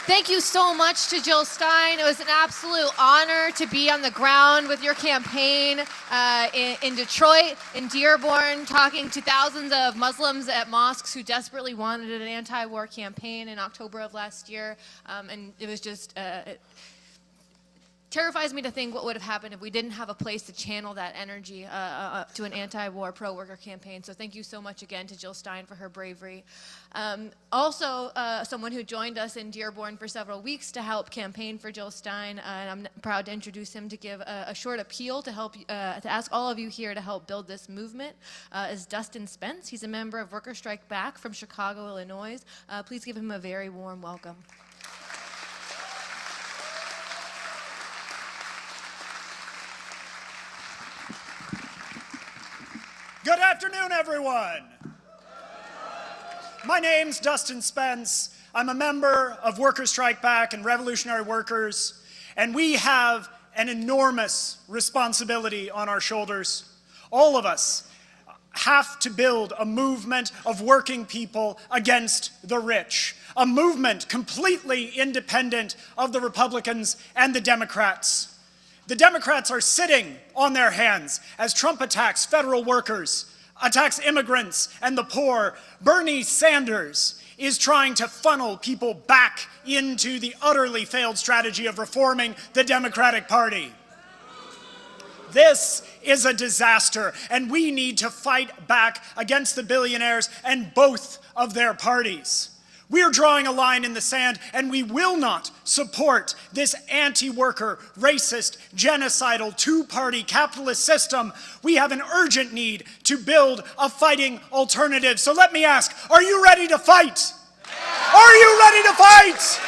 Thank you so much to Jill Stein. It was an absolute honor to be on the ground with your campaign in Detroit, in Dearborn, talking to thousands of Muslims at mosques who desperately wanted an anti-war campaign in October of last year. And it was just, it terrifies me to think what would have happened if we didn't have a place to channel that energy to an anti-war, pro-worker campaign. So thank you so much again to Jill Stein for her bravery. Also, someone who joined us in Dearborn for several weeks to help campaign for Jill Stein, and I'm proud to introduce him to give a short appeal to help to ask all of you here to help build this movement, is Dustin Spence. He's a member of Worker Strike Back from Chicago, Illinois. Please give him a very warm welcome. Good afternoon, everyone. My name's Dustin Spence. I'm a member of Workers Strike Back and Revolutionary Workers, and we have an enormous responsibility on our shoulders. All of us have to build a movement of working people against the rich, a movement completely independent of the Republicans and the Democrats. The Democrats are sitting on their hands as Trump attacks federal workers, attacks immigrants and the poor. Bernie Sanders is trying to funnel people back into the utterly failed strategy of reforming the Democratic Party. This is a disaster, and we need to fight back against the billionaires and both of their parties. We are drawing a line in the sand, and we will not support this anti-worker, racist, genocidal, two-party capitalist system. We have an urgent need to build a fighting alternative. So let me ask, are you ready to fight? Are you ready to fight?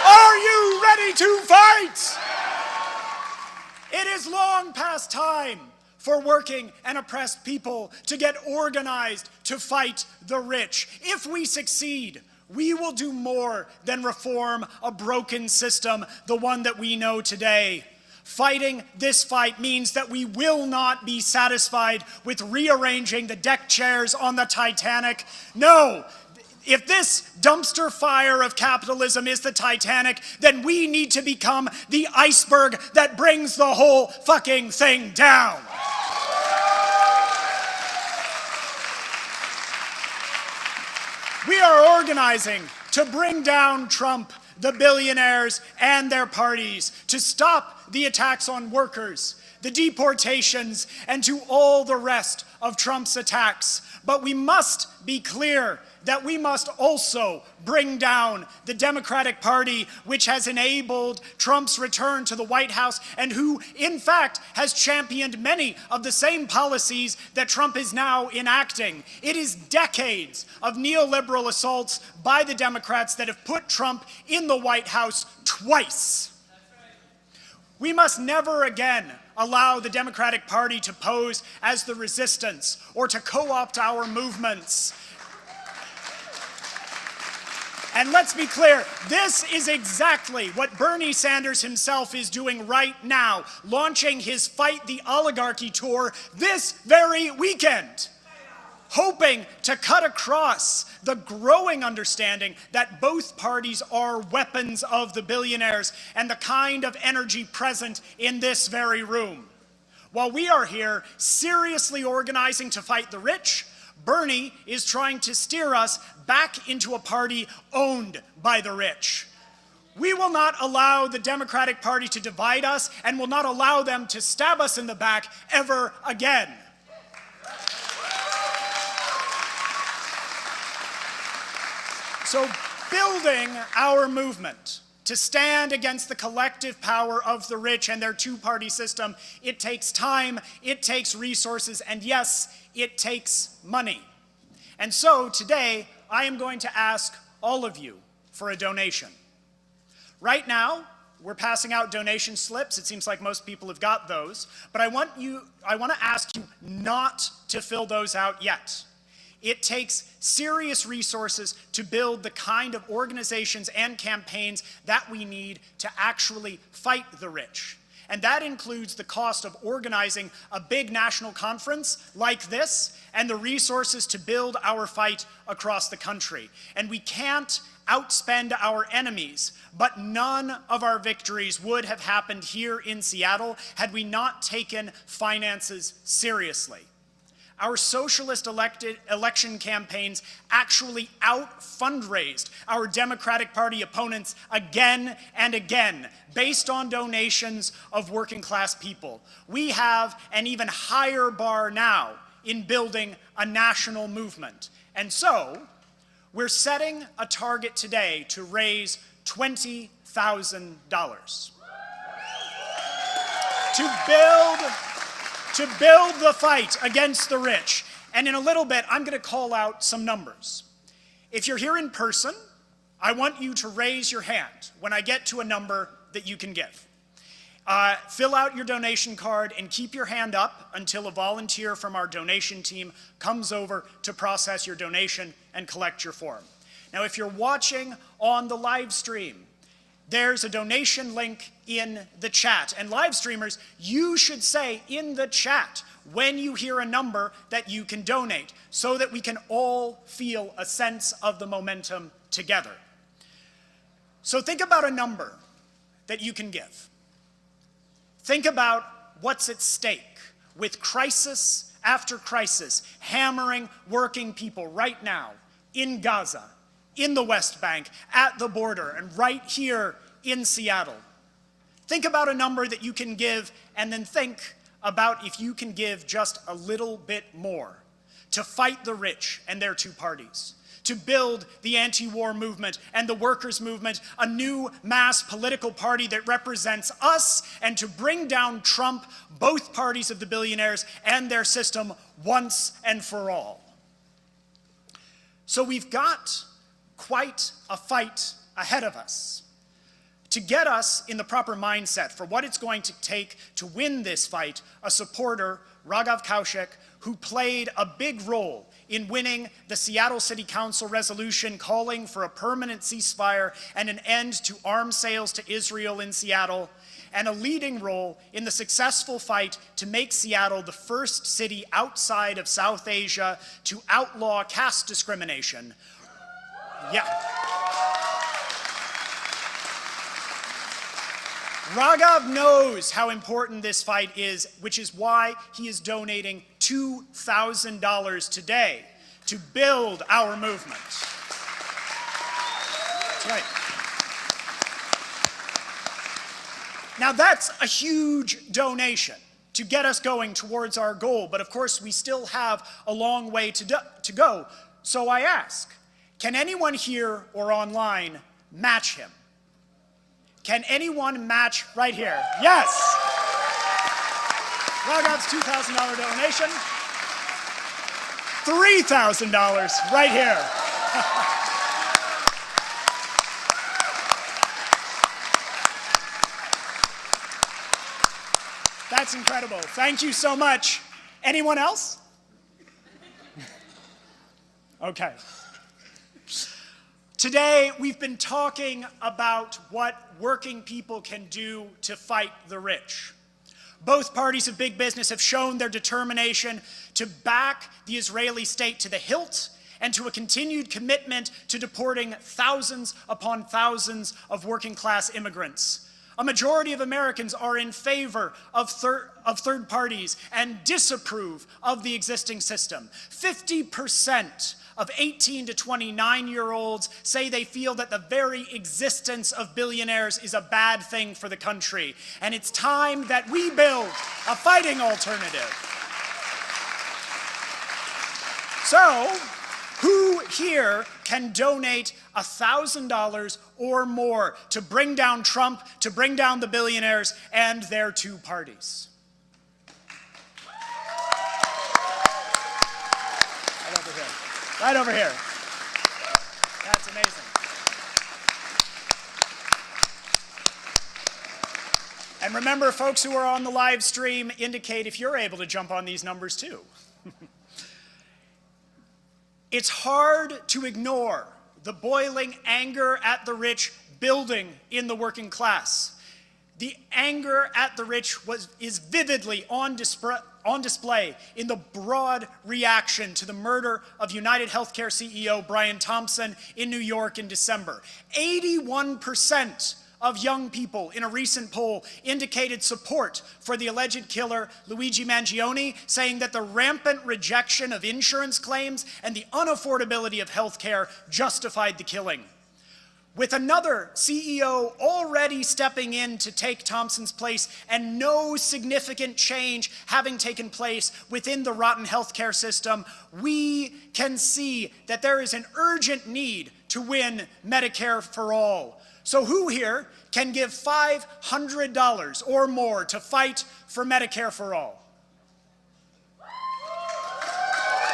Are you ready to fight? It is long past time for working and oppressed people to get organized to fight the rich. If we succeed, we will do more than reform a broken system, the one that we know today. Fighting this fight means that we will not be satisfied with rearranging the deck chairs on the Titanic. No, if this dumpster fire of capitalism is the Titanic, then we need to become the iceberg that brings the whole fucking thing down. We are organizing to bring down Trump, the billionaires, and their parties, to stop the attacks on workers, the deportations, and to all the rest of Trump's attacks. But we must be clear that we must also bring down the Democratic Party, which has enabled Trump's return to the White House and who, in fact, has championed many of the same policies that Trump is now enacting. It is decades of neoliberal assaults by the Democrats that have put Trump in the White House twice. We must never again allow the Democratic Party to pose as the resistance or to co-opt our movements. And let's be clear, this is exactly what Bernie Sanders himself is doing right now, launching his Fight the Oligarchy tour this very weekend, hoping to cut across the growing understanding that both parties are weapons of the billionaires and the kind of energy present in this very room. While we are here seriously organizing to fight the rich, Bernie is trying to steer us back into a party owned by the rich. We will not allow the Democratic Party to divide us and will not allow them to stab us in the back ever again. So, building our movement to stand against the collective power of the rich and their two-party system, it takes time, it takes resources, and yes, it takes money. And so today, I am going to ask all of you for a donation. Right now, we're passing out donation slips. It seems like most people have got those, but I want to ask you not to fill those out yet. It takes serious resources to build the kind of organizations and campaigns that we need to actually fight the rich. And that includes the cost of organizing a big national conference like this and the resources to build our fight across the country. And we can't outspend our enemies, but none of our victories would have happened here in Seattle had we not taken finances seriously. Our socialist election campaigns actually out-fundraised our Democratic Party opponents again and again, based on donations of working-class people. We have an even higher bar now in building a national movement. And so, we're setting a target today to raise $20,000 to build the fight against the rich. And in a little bit, I'm going to call out some numbers. If you're here in person, I want you to raise your hand when I get to a number that you can give. Fill out your donation card and keep your hand up until a volunteer from our donation team comes over to process your donation and collect your form. Now, if you're watching on the live stream, there's a donation link in the chat. And live streamers, you should say in the chat when you hear a number that you can donate so that we can all feel a sense of the momentum together. So think about a number that you can give. Think about what's at stake with crisis after crisis hammering working people right now in Gaza, in the West Bank, at the border, and right here in Seattle. Think about a number that you can give, and then think about if you can give just a little bit more to fight the rich and their two parties, to build the anti-war movement and the workers' movement, a new mass political party that represents us, and to bring down Trump, both parties of the billionaires, and their system once and for all. So we've got quite a fight ahead of us. To get us in the proper mindset for what it's going to take to win this fight, a supporter, Raghav Kaushik, who played a big role in winning the Seattle City Council resolution calling for a permanent ceasefire and an end to arms sales to Israel in Seattle, and a leading role in the successful fight to make Seattle the first city outside of South Asia to outlaw caste discrimination. Yeah. Raghav knows how important this fight is, which is why he is donating $2,000 today to build our movement. That's right. Now that's a huge donation to get us going towards our goal, but of course we still have a long way to go. So I ask, can anyone here or online match him? Can anyone match right here? Yes! Raghav's $2,000 donation. $3,000 right here. That's incredible. Thank you so much. Anyone else? Okay. Today, we've been talking about what working people can do to fight the rich. Both parties of big business have shown their determination to back the Israeli state to the hilt and to a continued commitment to deporting thousands upon thousands of working-class immigrants. A majority of Americans are in favor of third parties and disapprove of the existing system. 50% of 18 to 29-year-olds say they feel that the very existence of billionaires is a bad thing for the country. And it's time that we build a fighting alternative. So, who here can donate $1,000 or more to bring down Trump, to bring down the billionaires and their two parties? Right over here. That's amazing. And remember, folks who are on the live stream, indicate if you're able to jump on these numbers too. It's hard to ignore the boiling anger at the rich building in the working class. The anger at the rich is vividly on display in the broad reaction to the murder of United Healthcare CEO Brian Thompson in New York in December. 81% of young people in a recent poll indicated support for the alleged killer Luigi Mangione, saying that the rampant rejection of insurance claims and the unaffordability of healthcare justified the killing. With another CEO already stepping in to take Thompson's place and no significant change having taken place within the rotten healthcare system, we can see that there is an urgent need to win Medicare for all. So who here can give $500 or more to fight for Medicare for all?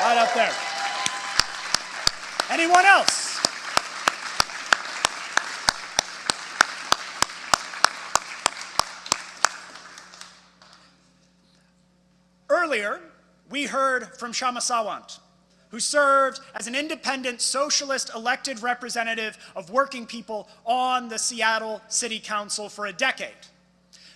Right up there. Anyone else? Earlier, we heard from Kshama Sawant, who served as an independent socialist elected representative of working people on the Seattle City Council for a decade.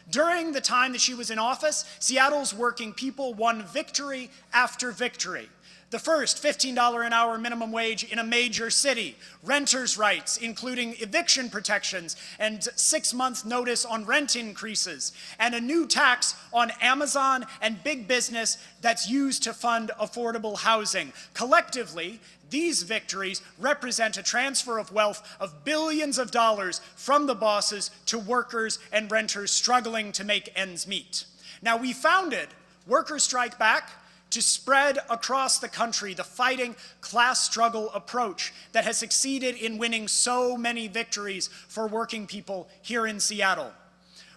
During the time that she was in office, Seattle's working people won victory after victory. The first $15 an hour minimum wage in a major city, renters' rights, including eviction protections and 6-month notice on rent increases, and a new tax on Amazon and big business that's used to fund affordable housing. Collectively, these victories represent a transfer of wealth of billions of dollars from the bosses to workers and renters struggling to make ends meet. Now, we founded Workers Strike Back to spread across the country the fighting class struggle approach that has succeeded in winning so many victories for working people here in Seattle.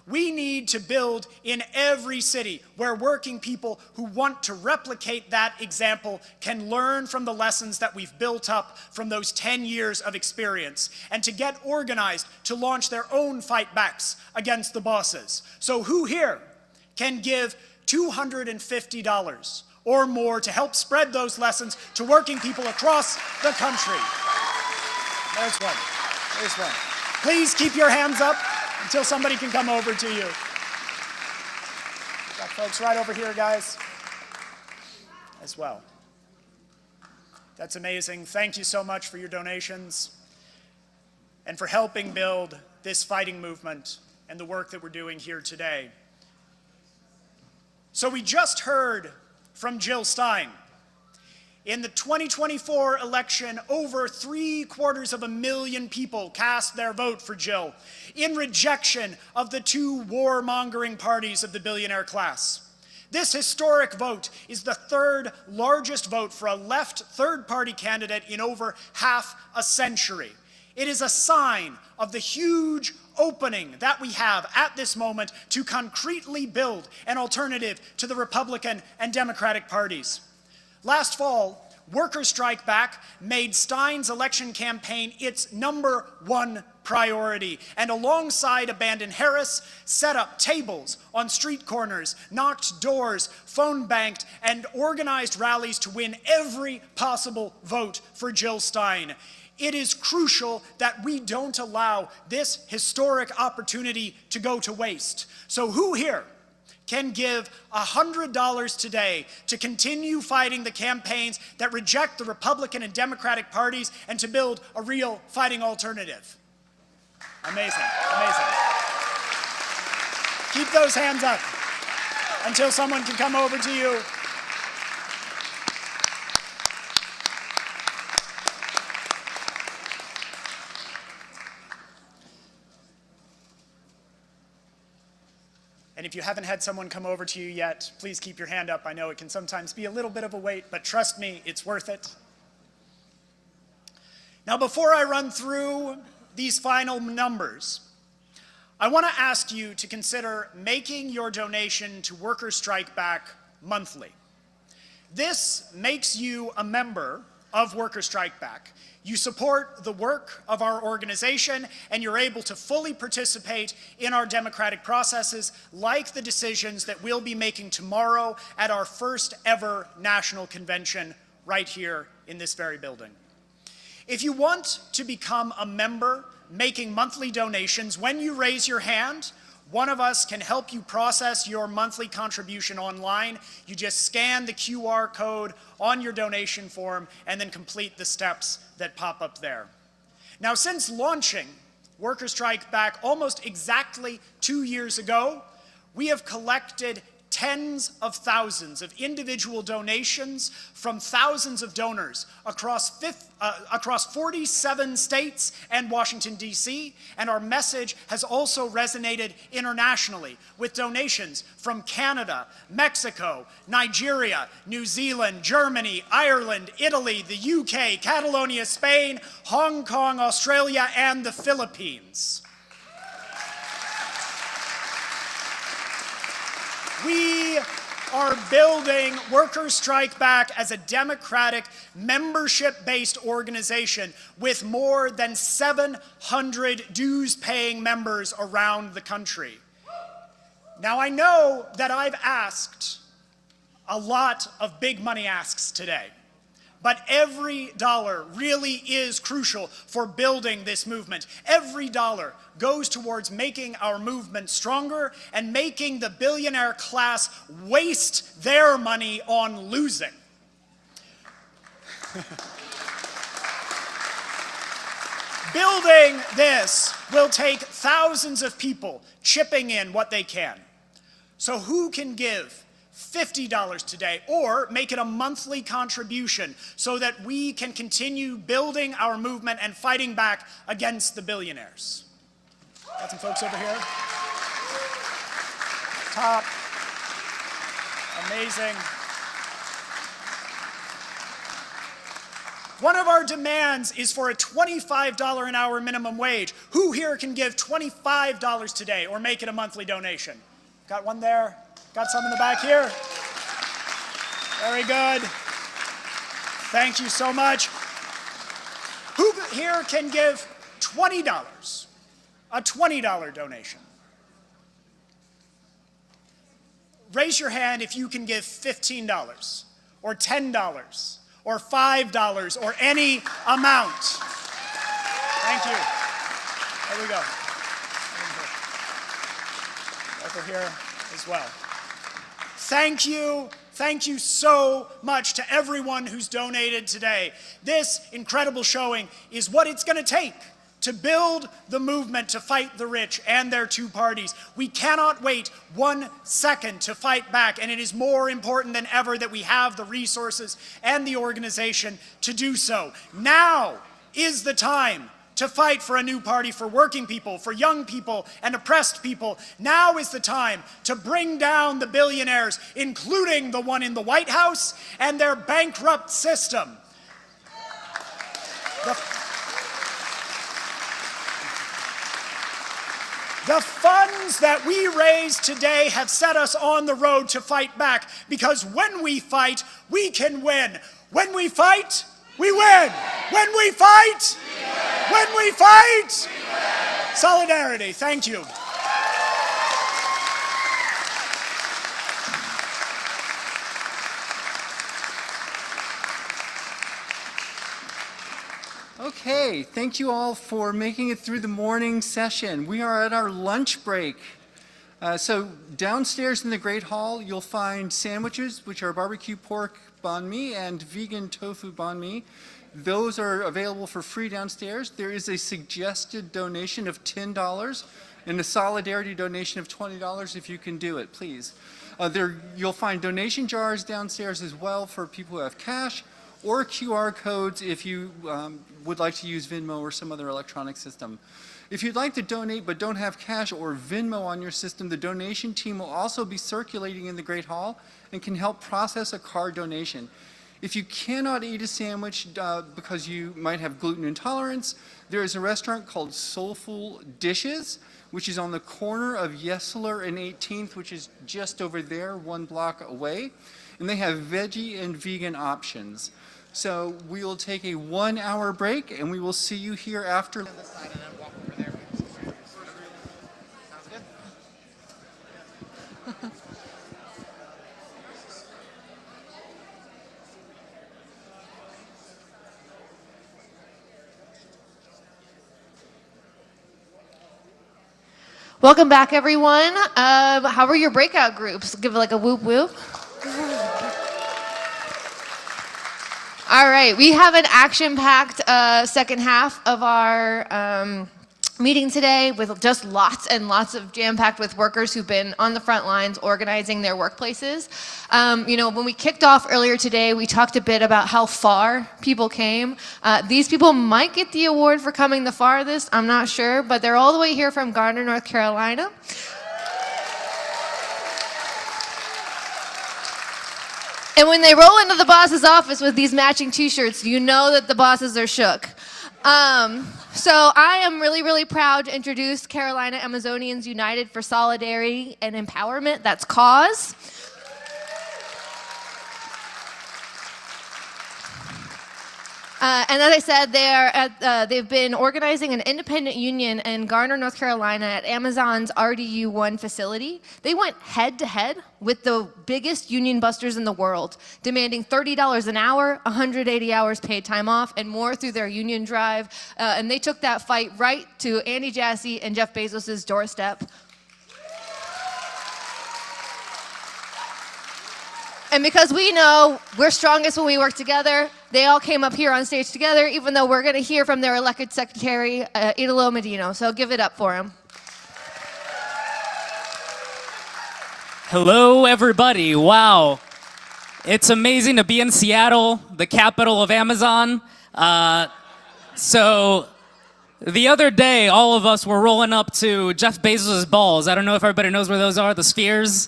We need to build in every city where working people who want to replicate that example can learn from the lessons that we've built up from those 10 years of experience, and to get organized to launch their own fight backs against the bosses. So who here can give $250 or more to help spread those lessons to working people across the country? There's one. There's one. Please keep your hands up until somebody can come over to you. Got folks right over here, guys, as well. That's amazing. Thank you so much for your donations and for helping build this fighting movement and the work that we're doing here today. So we just heard from Jill Stein. In the 2024 election, over 750,000 people cast their vote for Jill in rejection of the two warmongering parties of the billionaire class. This historic vote is the third largest vote for a left third-party candidate in over half a century. It is a sign of the huge opening that we have at this moment to concretely build an alternative to the Republican and Democratic parties. Last fall, Workers Strike Back made Stein's election campaign its #1 priority, and alongside Abandon Harris, set up tables on street corners, knocked doors, phone banked, and organized rallies to win every possible vote for Jill Stein. It is crucial that we don't allow this historic opportunity to go to waste. So who here can give $100 today to continue fighting the campaigns that reject the Republican and Democratic parties and to build a real fighting alternative? Amazing, amazing. Keep those hands up until someone can come over to you. And if you haven't had someone come over to you yet, please keep your hand up. I know it can sometimes be a little bit of a wait, but trust me, it's worth it. Now, before I run through these final numbers, I want to ask you to consider making your donation to Workers Strike Back monthly. This makes you a member of Workers Strike Back. You support the work of our organization, and you're able to fully participate in our democratic processes, like the decisions that we'll be making tomorrow at our first ever national convention right here in this very building. If you want to become a member making monthly donations, when you raise your hand, one of us can help you process your monthly contribution online. You just scan the QR code on your donation form and then complete the steps that pop up there. Now, since launching Workers Strike Back almost exactly 2 years ago, we have collected tens of thousands of individual donations from thousands of donors across 47 states and Washington, D.C., and our message has also resonated internationally with donations from Canada, Mexico, Nigeria, New Zealand, Germany, Ireland, Italy, the UK, Catalonia, Spain, Hong Kong, Australia, and the Philippines. We are building Workers Strike Back as a democratic, membership-based organization with more than 700 dues-paying members around the country. Now, I know that I've asked a lot of big money asks today. But every dollar really is crucial for building this movement. Every dollar goes towards making our movement stronger and making the billionaire class waste their money on losing. Building this will take thousands of people chipping in what they can. So who can give $50 today or make it a monthly contribution so that we can continue building our movement and fighting back against the billionaires? Got some folks over here. Top. Amazing. One of our demands is for a $25 an hour minimum wage. Who here can give $25 today or make it a monthly donation? Got one there? Got some in the back here? Very good. Thank you so much. Who here can give $20? A $20 donation. Raise your hand if you can give $15 or $10 or $5 or any amount. Thank you. There we go. Over here as well. Thank you. Thank you so much to everyone who's donated today. This incredible showing is what it's going to take to build the movement to fight the rich and their two parties. We cannot wait 1 second to fight back, and it is more important than ever that we have the resources and the organization to do so. Now is the time to fight for a new party for working people, for young people, and oppressed people. Now is the time to bring down the billionaires, including the one in the White House and their bankrupt system. The funds that we raise today have set us on the road to fight back, because when we fight, we can win. When we fight, we win. When we fight, when we fight, solidarity. Thank you. Okay, thank you all for making it through the morning session. We are at our lunch break. So downstairs in the Great Hall, you'll find sandwiches, which are barbecue pork banh mi and vegan tofu banh mi. Those are available for free downstairs. There is a suggested donation of $10 and a solidarity donation of $20 if you can do it, please. You'll find donation jars downstairs as well for people who have cash, or QR codes if you would like to use Venmo or some other electronic system. If you'd like to donate but don't have cash or Venmo on your system, the donation team will also be circulating in the Great Hall and can help process a card donation. If you cannot eat a sandwich because you might have gluten intolerance, there is a restaurant called Soulful Dishes, which is on the corner of Yesler and 18th, which is just over there, 1 block away. And they have veggie and vegan options. So we will take a 1-hour break, and we will see you here after. Welcome back, everyone. How were your breakout groups? Give it like a whoop whoop. All right, we have an action-packed second half of our meeting today with just lots and lots of jam-packed with workers who've been on the front lines organizing their workplaces. When we kicked off earlier today, we talked a bit about how far people came. These people might get the award for coming the farthest, I'm not sure, but they're all the way here from Garner, North Carolina. And when they roll into the boss's office with these matching t-shirts, you know that the bosses are shook. So I am really, really proud to introduce Carolina Amazonians United for Solidarity and Empowerment. That's CAUSE. And as I said, they've been organizing an independent union in Garner, North Carolina at Amazon's RDU1 facility. They went head to head with the biggest union busters in the world, demanding $30 an hour, 180 hours paid time off, and more through their union drive. And they took that fight right to Andy Jassy and Jeff Bezos' doorstep. And because we know we're strongest when we work together, they all came up here on stage together, even though we're going to hear from their elected secretary, Italo Medino. So give it up for him. Hello, everybody. Wow. It's amazing to be in Seattle, the capital of Amazon. So the other day, all of us were rolling up to Jeff Bezos' balls. I don't know if everybody knows where those are, the spheres.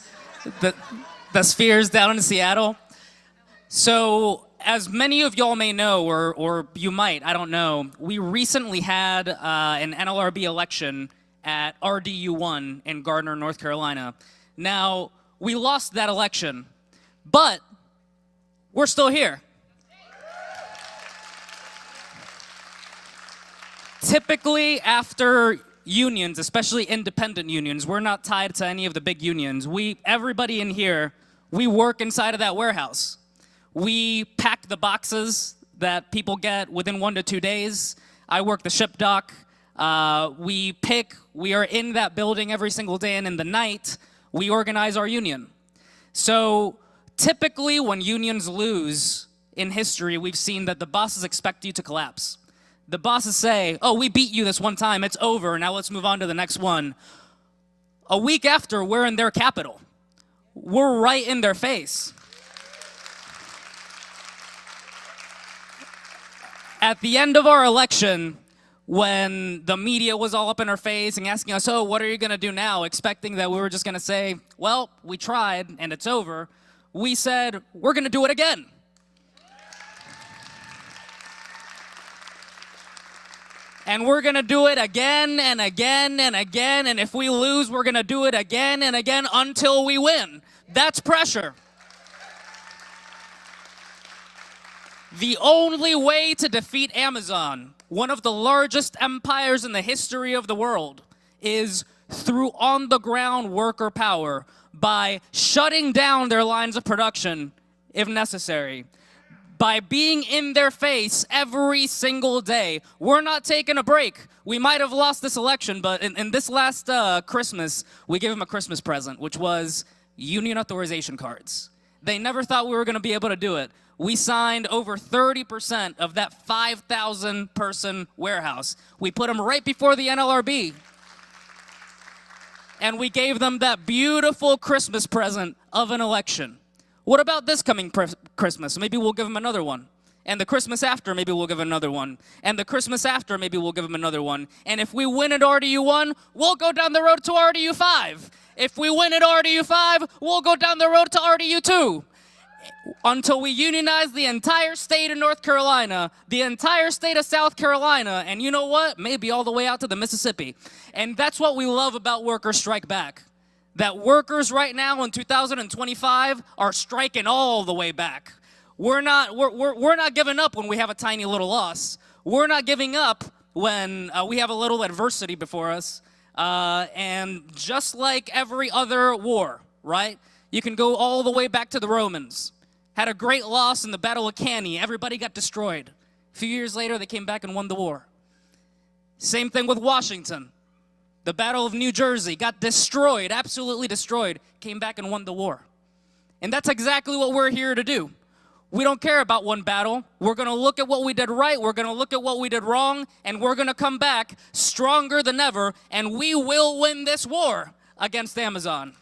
The spheres down in Seattle. So, as many of y'all may know, or you might, I don't know, we recently had an NLRB election at RDU1 in Gardner, North Carolina. Now, we lost that election, but we're still here. Typically, after unions, especially independent unions, we're not tied to any of the big unions. Everybody in here, we work inside of that warehouse. We pack the boxes that people get within 1 to 2 days. I work the ship dock. We are in that building every single day, and in the night, we organize our union. So typically when unions lose in history, we've seen that the bosses expect you to collapse. The bosses say, oh, we beat you this one time, it's over, now let's move on to the next one. A week after, we're in their capital. We're right in their face. At the end of our election, when the media was all up in our face and asking us, oh, what are you going to do now? Expecting that we were just going to say, well, we tried and it's over. We said, we're going to do it again. And we're going to do it again and again and again. And if we lose, we're going to do it again and again until we win. That's pressure. The only way to defeat Amazon, one of the largest empires in the history of the world, is through on-the-ground worker power by shutting down their lines of production if necessary. By being in their face every single day. We're not taking a break. We might have lost this election, but in this last Christmas, we gave them a Christmas present, which was union authorization cards. They never thought we were going to be able to do it. We signed over 30% of that 5,000-person warehouse. We put them right before the NLRB. And we gave them that beautiful Christmas present of an election. What about this coming Christmas? Maybe we'll give them another one. And the Christmas after, maybe we'll give another one. And the Christmas after, maybe we'll give them another one. And if we win at RDU1, we'll go down the road to RDU5. If we win at RDU5, we'll go down the road to RDU2. Until we unionize the entire state of North Carolina, the entire state of South Carolina, and you know what? Maybe all the way out to the Mississippi. And that's what we love about Workers Strike Back. That workers right now in 2025 are striking all the way back. We're not giving up when we have a tiny little loss. We're not giving up when we have a little adversity before us. And just like every other war, right? You can go all the way back to the Romans. Had a great loss in the Battle of Cannae. Everybody got destroyed. A few years later, they came back and won the war. Same thing with Washington. The Battle of New Jersey got destroyed, absolutely destroyed, came back and won the war. And that's exactly what we're here to do. We don't care about one battle. We're going to look at what we did right, we're going to look at what we did wrong, and we're going to come back stronger than ever, and we will win this war against Amazon.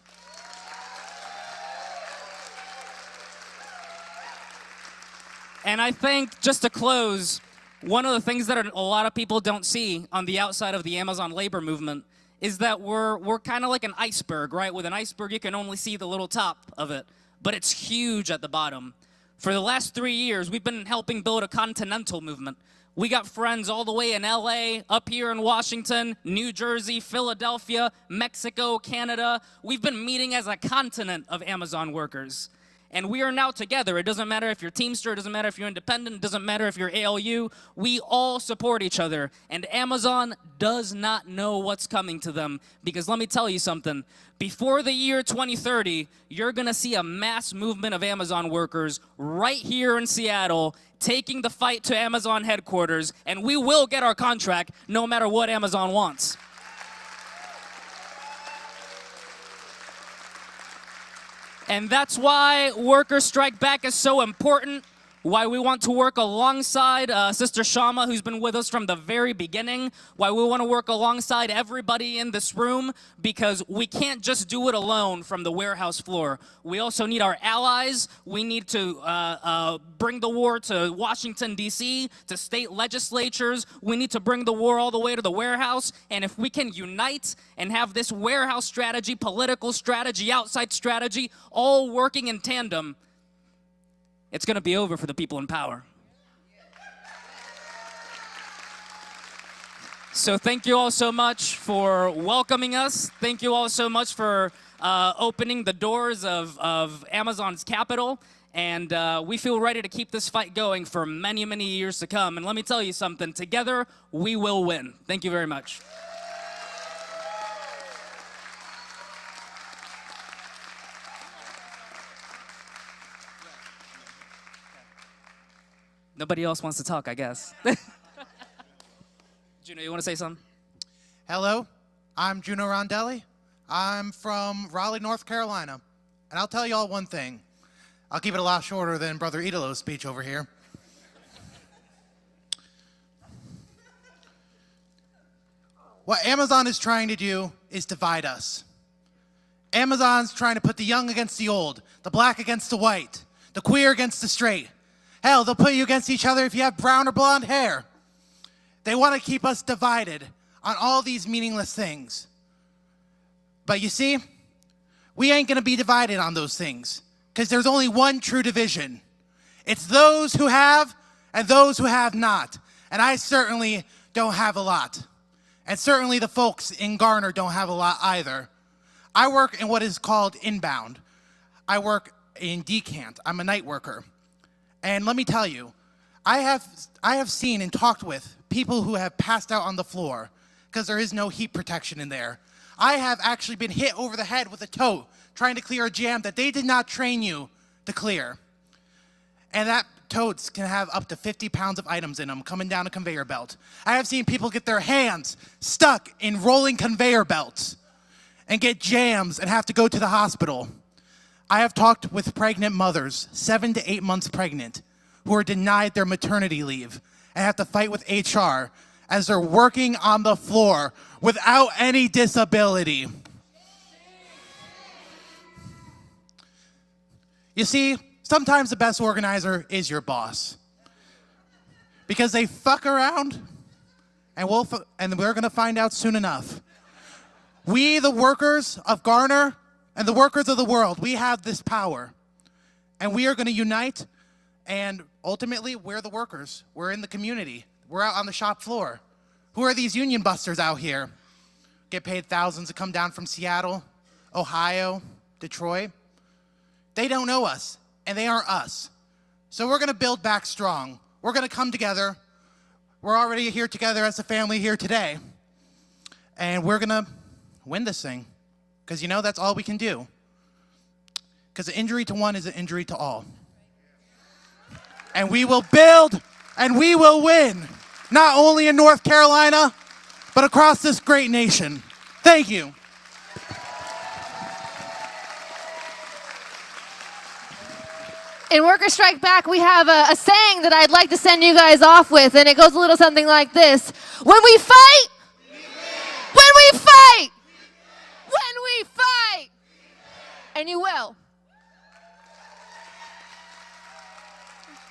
And I think, just to close, one of the things that a lot of people don't see on the outside of the Amazon labor movement is that we're kind of like an iceberg, right? With an iceberg, you can only see the little top of it, but it's huge at the bottom. For the last 3 years, we've been helping build a continental movement. We got friends all the way in LA, up here in Washington, New Jersey, Philadelphia, Mexico, Canada. We've been meeting as a continent of Amazon workers. And we are now together. It doesn't matter if you're Teamster, it doesn't matter if you're independent, it doesn't matter if you're ALU. We all support each other. And Amazon does not know what's coming to them. Because let me tell you something. Before the year 2030, you're going to see a mass movement of Amazon workers right here in Seattle taking the fight to Amazon headquarters. And we will get our contract no matter what Amazon wants. And that's why Workers Strike Back is so important, why we want to work alongside Sister Kshama, who's been with us from the very beginning, why we want to work alongside everybody in this room, because we can't just do it alone from the warehouse floor. We also need our allies. We need to bring the war to Washington, D.C., to state legislatures. We need to bring the war all the way to the warehouse. And if we can unite and have this warehouse strategy, political strategy, outside strategy, all working in tandem, it's going to be over for the people in power. So thank you all so much for welcoming us. Thank you all so much for opening the doors of Amazon's capital. And we feel ready to keep this fight going for many, many years to come. And let me tell you something. Together, we will win. Thank you very much. Nobody else wants to talk, I guess. Juno, you want to say something? Hello, I'm Juno Rondelli. I'm from Raleigh, North Carolina. And I'll tell you all one thing. I'll keep it a lot shorter than Brother Idolo's speech over here. What Amazon is trying to do is divide us. Amazon's trying to put the young against the old, the black against the white, the queer against the straight. Hell, they'll put you against each other if you have brown or blonde hair. They want to keep us divided on all these meaningless things. But you see, we ain't going to be divided on those things because there's only one true division. It's those who have and those who have not. And I certainly don't have a lot. And certainly the folks in Garner don't have a lot either. I work in what is called inbound. I work in decant. I'm a night worker. And let me tell you, I have seen and talked with people who have passed out on the floor because there is no heat protection in there. I have actually been hit over the head with a tote trying to clear a jam that they did not train you to clear. And that totes can have up to 50 pounds of items in them coming down a conveyor belt. I have seen people get their hands stuck in rolling conveyor belts and get jams and have to go to the hospital. I have talked with pregnant mothers, 7 to 8 months pregnant, who are denied their maternity leave and have to fight with HR as they're working on the floor without any disability. You see, sometimes the best organizer is your boss because they fuck around and we're going to find out soon enough. We, the workers of Garner, and the workers of the world, we have this power. And we are going to unite, and ultimately, we're the workers. We're in the community. We're out on the shop floor. Who are these union busters out here? Get paid thousands to come down from Seattle, Ohio, Detroit. They don't know us, and they aren't us. So we're going to build back strong. We're going to come together. We're already here together as a family here today. And we're going to win this thing. Because, you know, that's all we can do. Because an injury to one is an injury to all. And we will build and we will win. Not only in North Carolina, but across this great nation. Thank you. In Workers Strike Back, we have a saying that I'd like to send you guys off with, and it goes a little something like this. When we fight, when we fight, when we fight, and you will.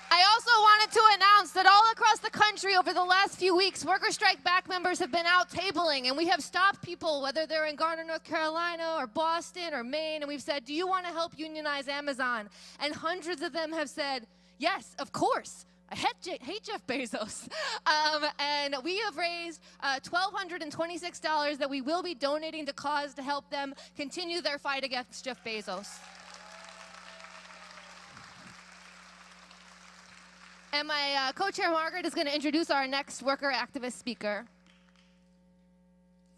I also wanted to announce that all across the country over the last few weeks, Workers Strike Back members have been out tabling, and we have stopped people, whether they're in Garner, North Carolina, or Boston, or Maine, and we've said, do you want to help unionize Amazon? And hundreds of them have said, yes, of course. I hate Jeff Bezos. And we have raised $1,226 that we will be donating to cause to help them continue their fight against Jeff Bezos. And my co-chair Margaret is going to introduce our next worker activist speaker.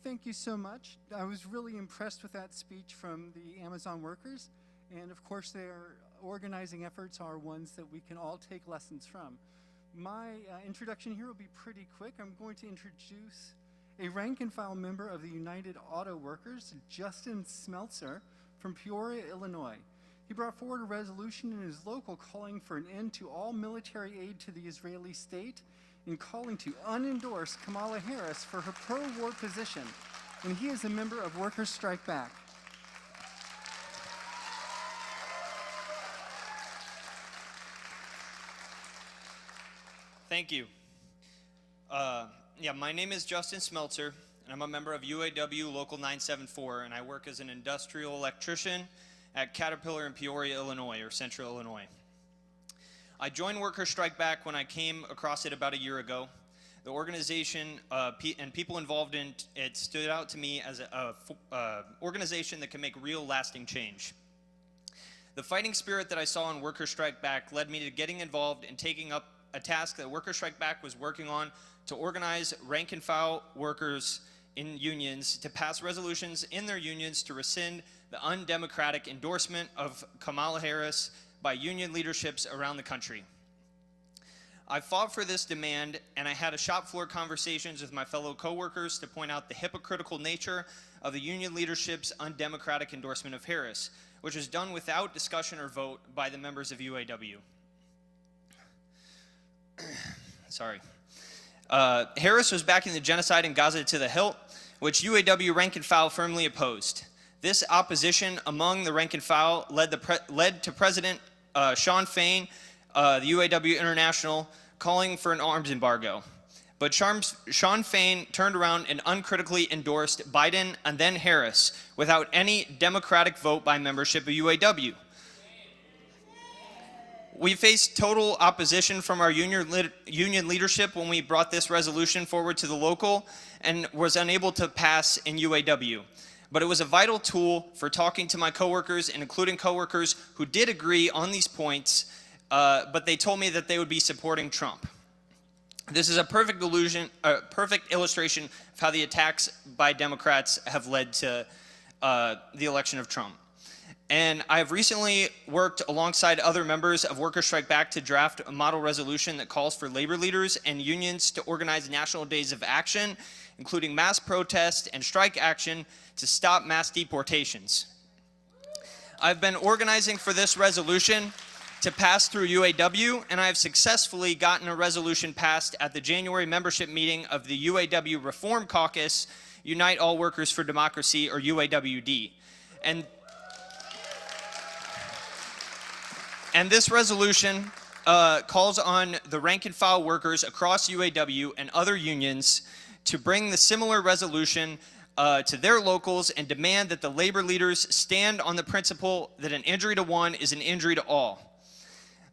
Thank you so much. I was really impressed with that speech from the Amazon workers. And of course, their organizing efforts are ones that we can all take lessons from. My introduction here will be pretty quick. I'm going to introduce a rank and file member of the United Auto Workers, Dustin Spence from Peoria, Illinois. He brought forward a resolution in his local calling for an end to all military aid to the Israeli state and calling to unendorse Kamala Harris for her pro-war position. And he is a member of Workers Strike Back. Thank you. My name is Dustin Spence, and I'm a member of UAW Local 974, and I work as an industrial electrician at Caterpillar in Peoria, Illinois, or Central Illinois. I joined Workers Strike Back when I came across it about a year ago. The organization and people involved in it stood out to me as an organization that can make real lasting change. The fighting spirit that I saw in Workers Strike Back led me to getting involved and taking up a task that Workers Strike Back was working on to organize rank and file workers in unions to pass resolutions in their unions to rescind the undemocratic endorsement of Kamala Harris by union leaderships around the country. I fought for this demand, and I had a shop floor conversations with my fellow coworkers to point out the hypocritical nature of the union leadership's undemocratic endorsement of Harris, which was done without discussion or vote by the members of UAW. Sorry. Harris was backing the genocide in Gaza to the hilt, which UAW rank and file firmly opposed. This opposition among the rank and file led to President Sean Fain, the UAW International, calling for an arms embargo. But Sean Fain turned around and uncritically endorsed Biden and then Harris without any democratic vote by membership of UAW. We faced total opposition from our union leadership when we brought this resolution forward to the local and was unable to pass in UAW. But it was a vital tool for talking to my coworkers and including coworkers who did agree on these points, but they told me that they would be supporting Trump. This is a perfect illustration of how the attacks by Democrats have led to the election of Trump. And I've recently worked alongside other members of Workers Strike Back to draft a model resolution that calls for labor leaders and unions to organize national days of action, including mass protest and strike action to stop mass deportations. I've been organizing for this resolution to pass through UAW, and I have successfully gotten a resolution passed at the January membership meeting of the UAW Reform Caucus, Unite All Workers for Democracy, or UAWD. And this resolution calls on the rank and file workers across UAW and other unions to bring the similar resolution to their locals and demand that the labor leaders stand on the principle that an injury to one is an injury to all.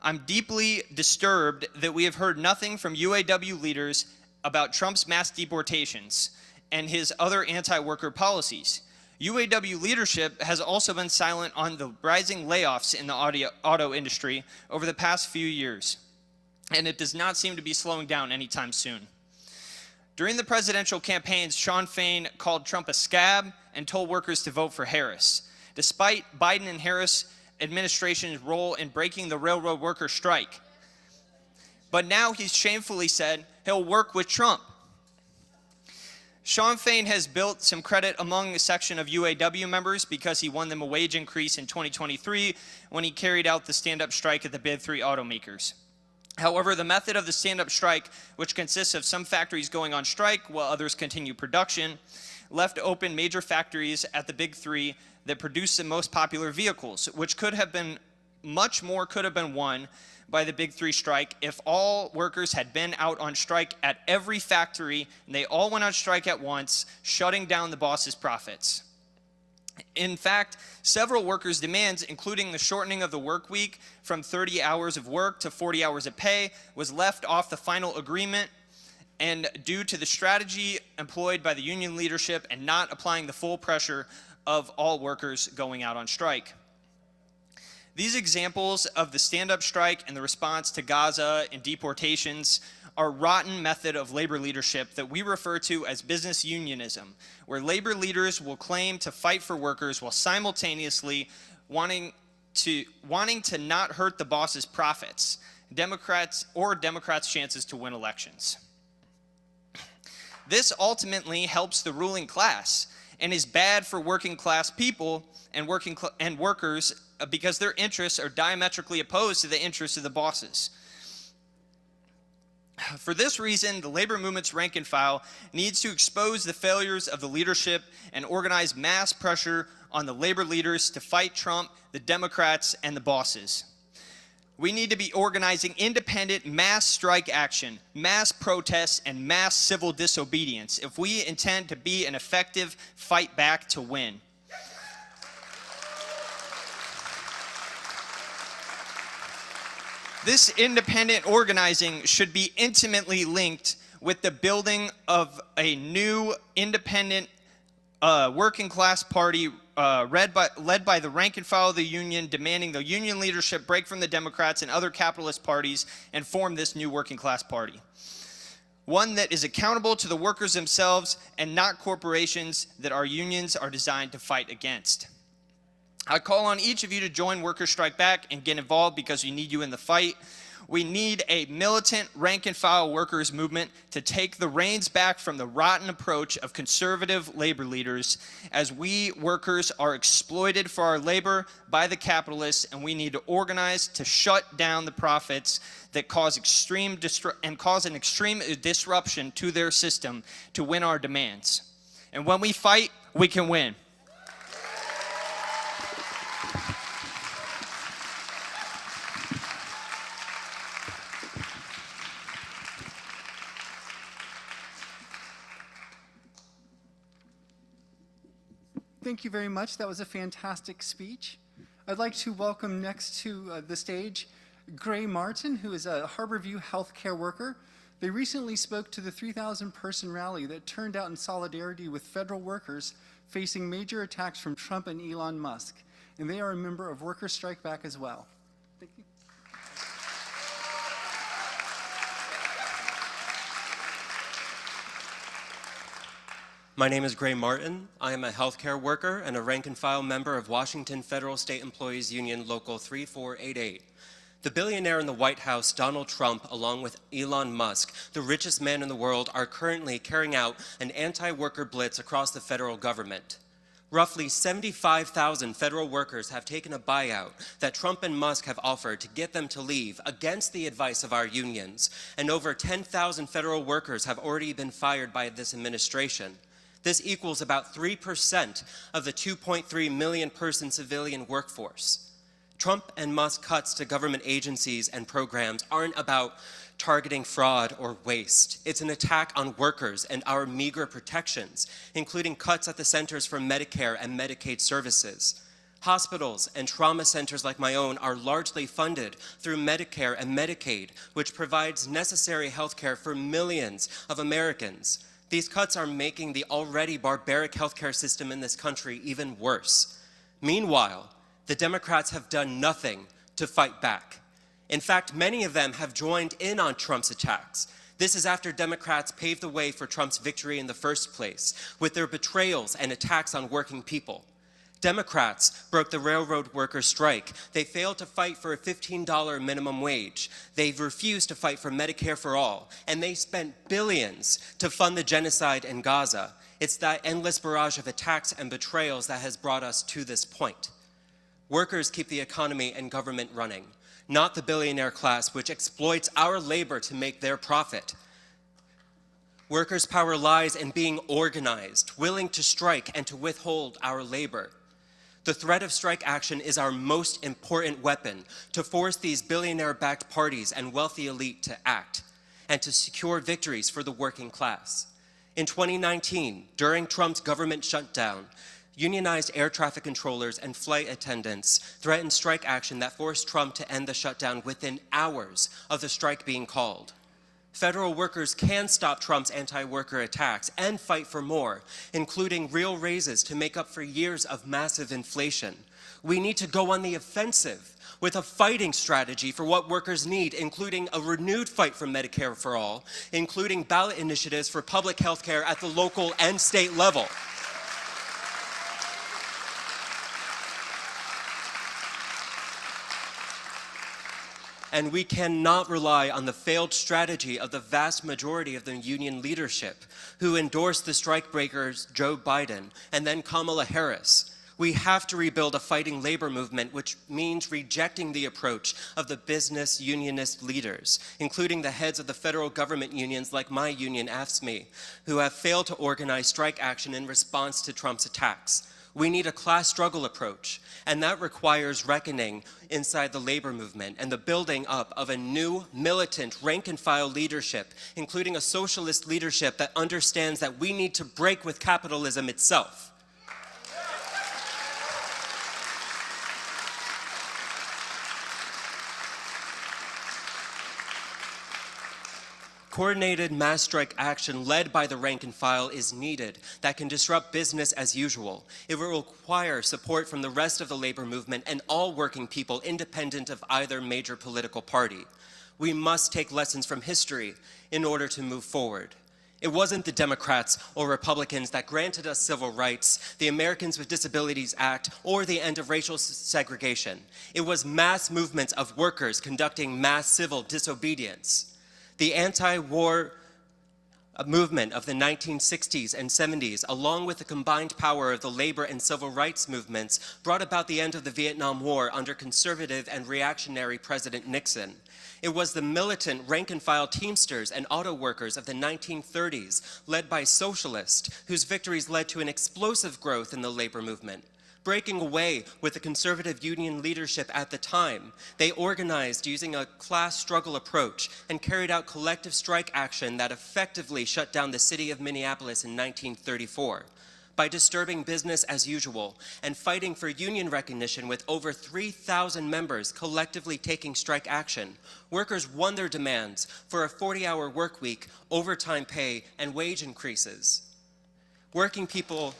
I'm deeply disturbed that we have heard nothing from UAW leaders about Trump's mass deportations and his other anti-worker policies. UAW leadership has also been silent on the rising layoffs in the auto industry over the past few years, and it does not seem to be slowing down anytime soon. During the presidential campaigns, Sean Fain called Trump a scab and told workers to vote for Harris, despite Biden and Harris administration's role in breaking the railroad worker strike. But now he's shamefully said he'll work with Trump. Sean Fain has built some credit among a section of UAW members because he won them a wage increase in 2023 when he carried out the stand-up strike at the Big Three automakers. However, the method of the stand-up strike, which consists of some factories going on strike while others continue production, left open major factories at the Big Three that produce the most popular vehicles, which could have been won by the Big Three strike if all workers had been out on strike at every factory and they all went on strike at once, shutting down the boss's profits. In fact, several workers' demands, including the shortening of the work week from 30 hours of work to 40 hours of pay, was left off the final agreement, and due to the strategy employed by the union leadership and not applying the full pressure of all workers going out on strike. These examples of the stand-up strike and the response to Gaza and deportations are a rotten method of labor leadership that we refer to as business unionism, where labor leaders will claim to fight for workers while simultaneously wanting to not hurt the boss's profits, Democrats' chances to win elections. This ultimately helps the ruling class and is bad for working class people and workers because their interests are diametrically opposed to the interests of the bosses. For this reason, the labor movement's rank and file needs to expose the failures of the leadership and organize mass pressure on the labor leaders to fight Trump, the Democrats, and the bosses. We need to be organizing independent mass strike action, mass protests, and mass civil disobedience if we intend to be an effective fight back to win. This independent organizing should be intimately linked with the building of a new independent working class party led by the rank and file of the union, demanding the union leadership break from the Democrats and other capitalist parties and form this new working class party. One that is accountable to the workers themselves and not corporations that our unions are designed to fight against. I call on each of you to join Workers Strike Back and get involved because we need you in the fight. We need a militant rank and file workers movement to take the reins back from the rotten approach of conservative labor leaders, as we workers are exploited for our labor by the capitalists, and we need to organize to shut down the profits that cause an extreme disruption to their system to win our demands. And when we fight, we can win. Thank you very much. That was a fantastic speech. I'd like to welcome next to the stage Gray Martin, who is a Harborview healthcare worker. They recently spoke to the 3,000-person rally that turned out in solidarity with federal workers facing major attacks from Trump and Elon Musk. And they are a member of Workers Strike Back as well. Thank you. My name is Gray Martin. I am a healthcare worker and a rank-and-file member of Washington Federal State Employees Union Local 3488. The billionaire in the White House, Donald Trump, along with Elon Musk, the richest man in the world, are currently carrying out an anti-worker blitz across the federal government. Roughly 75,000 federal workers have taken a buyout that Trump and Musk have offered to get them to leave against the advice of our unions, and over 10,000 federal workers have already been fired by this administration. This equals about 3% of the 2.3 million person civilian workforce. Trump and Musk cuts to government agencies and programs aren't about targeting fraud or waste. It's an attack on workers and our meager protections, including cuts at the Centers for Medicare and Medicaid Services. Hospitals and trauma centers like my own are largely funded through Medicare and Medicaid, which provides necessary health care for millions of Americans. These cuts are making the already barbaric healthcare system in this country even worse. Meanwhile, the Democrats have done nothing to fight back. In fact, many of them have joined in on Trump's attacks. This is after Democrats paved the way for Trump's victory in the first place with their betrayals and attacks on working people. Democrats broke the railroad workers' strike. They failed to fight for a $15 minimum wage. They've refused to fight for Medicare for all. And they spent billions to fund the genocide in Gaza. It's that endless barrage of attacks and betrayals that has brought us to this point. Workers keep the economy and government running, not the billionaire class, which exploits our labor to make their profit. Workers' power lies in being organized, willing to strike and to withhold our labor. The threat of strike action is our most important weapon to force these billionaire-backed parties and wealthy elite to act and to secure victories for the working class. In 2019, during Trump's government shutdown, unionized air traffic controllers and flight attendants threatened strike action that forced Trump to end the shutdown within hours of the strike being called. Federal workers can stop Trump's anti-worker attacks and fight for more, including real raises to make up for years of massive inflation. We need to go on the offensive with a fighting strategy for what workers need, including a renewed fight for Medicare for all, including ballot initiatives for public health care at the local and state level. And we cannot rely on the failed strategy of the vast majority of the union leadership who endorsed the strikebreakers Joe Biden and then Kamala Harris. We have to rebuild a fighting labor movement, which means rejecting the approach of the business unionist leaders, including the heads of the federal government unions like my union, AFSCME, who have failed to organize strike action in response to Trump's attacks. We need a class struggle approach, and that requires reckoning inside the labor movement and the building up of a new militant rank-and-file leadership, including a socialist leadership that understands that we need to break with capitalism itself. Coordinated mass strike action led by the rank and file is needed that can disrupt business as usual. It will require support from the rest of the labor movement and all working people independent of either major political party. We must take lessons from history in order to move forward. It wasn't the Democrats or Republicans that granted us civil rights, the Americans with Disabilities Act, or the end of racial segregation. It was mass movements of workers conducting mass civil disobedience. The anti-war movement of the 1960s and 70s, along with the combined power of the labor and civil rights movements, brought about the end of the Vietnam War under conservative and reactionary President Nixon. It was the militant rank-and-file Teamsters and auto workers of the 1930s, led by socialists, whose victories led to an explosive growth in the labor movement. Breaking away with the conservative union leadership at the time, they organized using a class struggle approach and carried out collective strike action that effectively shut down the city of Minneapolis in 1934. By disturbing business as usual and fighting for union recognition with over 3,000 members collectively taking strike action, workers won their demands for a 40-hour work week, overtime pay, and wage increases. Working people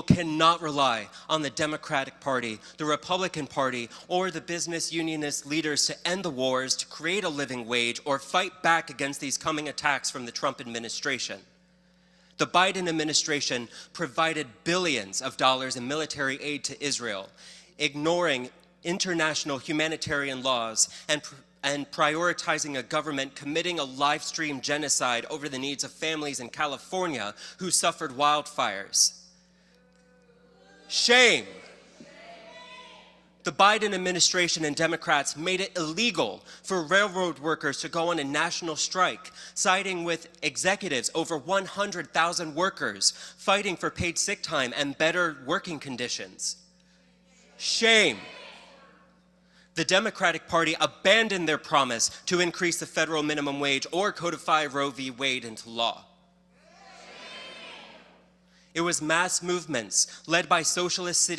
cannot rely on the Democratic Party, the Republican Party, or the business unionist leaders to end the wars, to create a living wage, or fight back against these coming attacks from the Trump administration. The Biden administration provided billions of dollars in military aid to Israel, ignoring international humanitarian laws and prioritizing a government committing a live-stream genocide over the needs of families in California who suffered wildfires. Shame. The Biden administration and Democrats made it illegal for railroad workers to go on a national strike, siding with executives, over 100,000 workers, fighting for paid sick time and better working conditions. Shame. The Democratic Party abandoned their promise to increase the federal minimum wage or codify Roe v. Wade into law. It was mass movements led by socialist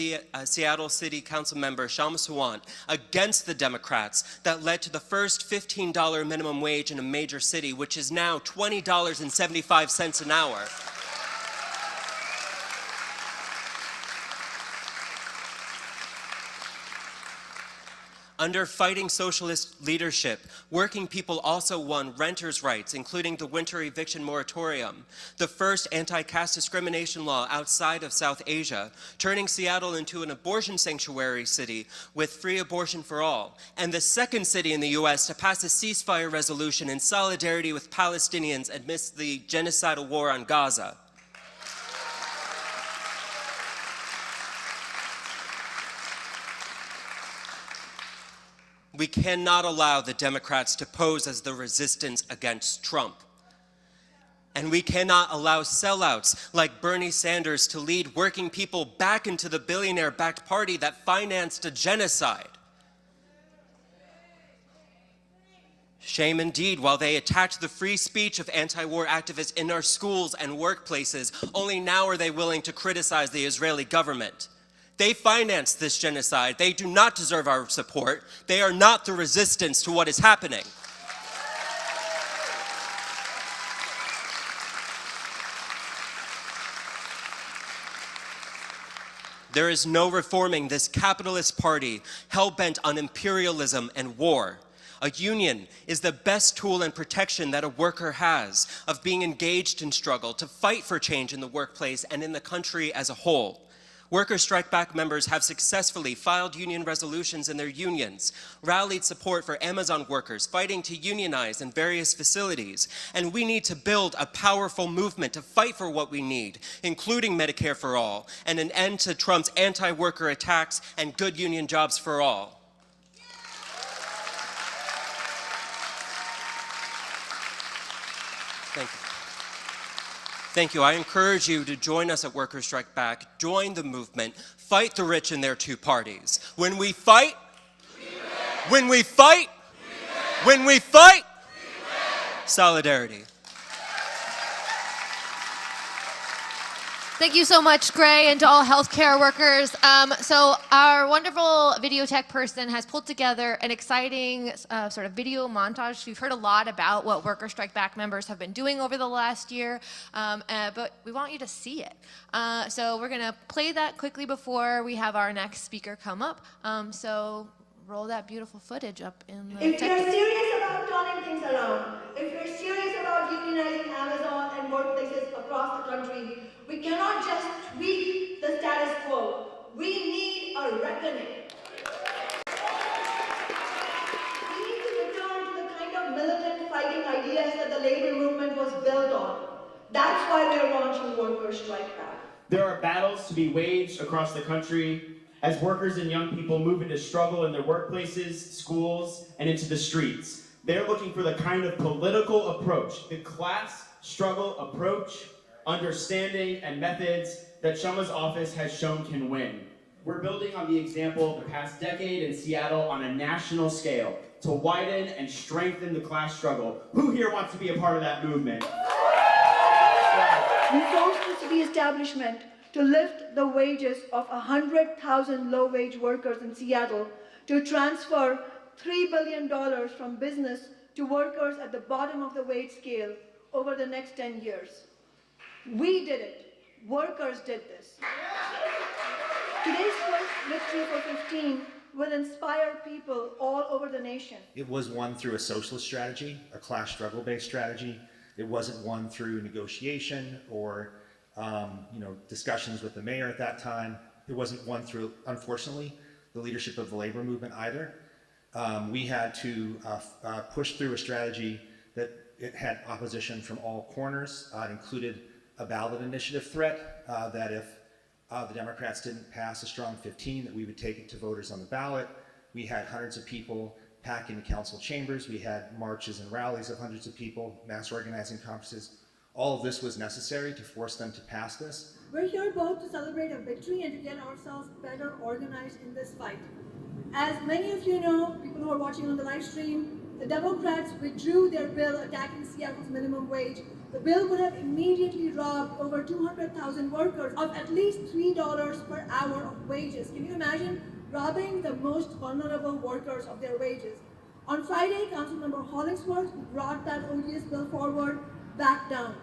Seattle City Council member Kshama Sawant against the Democrats that led to the first $15 minimum wage in a major city, which is now $20.75 an hour. Under fighting socialist leadership, working people also won renters' rights, including the winter eviction moratorium, the first anti-caste discrimination law outside of South Asia, turning Seattle into an abortion sanctuary city with free abortion for all, and the second city in the U.S. to pass a ceasefire resolution in solidarity with Palestinians amidst the genocidal war on Gaza. We cannot allow the Democrats to pose as the resistance against Trump. And we cannot allow sellouts like Bernie Sanders to lead working people back into the billionaire-backed party that financed a genocide. Shame indeed, while they attacked the free speech of anti-war activists in our schools and workplaces, only now are they willing to criticize the Israeli government. They financed this genocide. They do not deserve our support. They are not the resistance to what is happening. There is no reforming this capitalist party hell-bent on imperialism and war. A union is the best tool and protection that a worker has of being engaged in struggle to fight for change in the workplace and in the country as a whole. Worker Strike Back members have successfully filed union resolutions in their unions, rallied support for Amazon workers fighting to unionize in various facilities, and we need to build a powerful movement to fight for what we need, including Medicare for all, and an end to Trump's anti-worker attacks and good union jobs for all. Thank you. Thank you. I encourage you to join us at Workers Strike Back. Join the movement. Fight the rich in their two parties. When we fight, when we fight, when we fight, solidarity. Thank you so much, Gray, and to all healthcare workers. So our wonderful video tech person has pulled together an exciting sort of video montage. We've heard a lot about what Worker Strike Back members have been doing over the last year, but we want you to see it. So we're going to play that quickly before we have our next speaker come up. So roll that beautiful footage up in the If you're serious about turning things around, if you're serious about unionizing Amazon and workplaces across the country, we cannot just tweak the status quo. We need a reckoning. We need to return to the kind of militant fighting ideas that the labor movement was built on. That's why we are launching Worker Strike Back. There are battles to be waged across the country as workers and young people move into struggle in their workplaces, schools, and into the streets. They're looking for the kind of political approach, the class struggle approach, understanding, and methods that Kshama's office has shown can win. We're building on the example of the past decade in Seattle on a national scale to widen and strengthen the class struggle. Who here wants to be a part of that movement? We forced the city establishment to lift the wages of 100,000 low-wage workers in Seattle, to transfer $3 billion from business to workers at the bottom of the wage scale over the next 10 years. We did it. Workers did this. Today's first victory for 15 will inspire people all over the nation. It was won through a socialist strategy, a class struggle-based strategy. It wasn't won through negotiation or discussions with the mayor at that time. It wasn't won through, unfortunately, the leadership of the labor movement either. We had to push through a strategy that it had opposition from all corners. It included a ballot initiative threat that if the Democrats didn't pass a strong 15, that we would take it to voters on the ballot. We had hundreds of people pack into council chambers. We had marches and rallies of hundreds of people, mass organizing conferences. All of this was necessary to force them to pass this. We're here both to celebrate a victory and to get ourselves better organized in this fight. As many of you know, people who are watching on the live stream, the Democrats withdrew their bill attacking Seattle's minimum wage. The bill would have immediately robbed over 200,000 workers of at least $3 per hour of wages. Can you imagine robbing the most vulnerable workers of their wages? On Friday, Councilmember Hollingsworth, who brought that odious bill forward, backed down.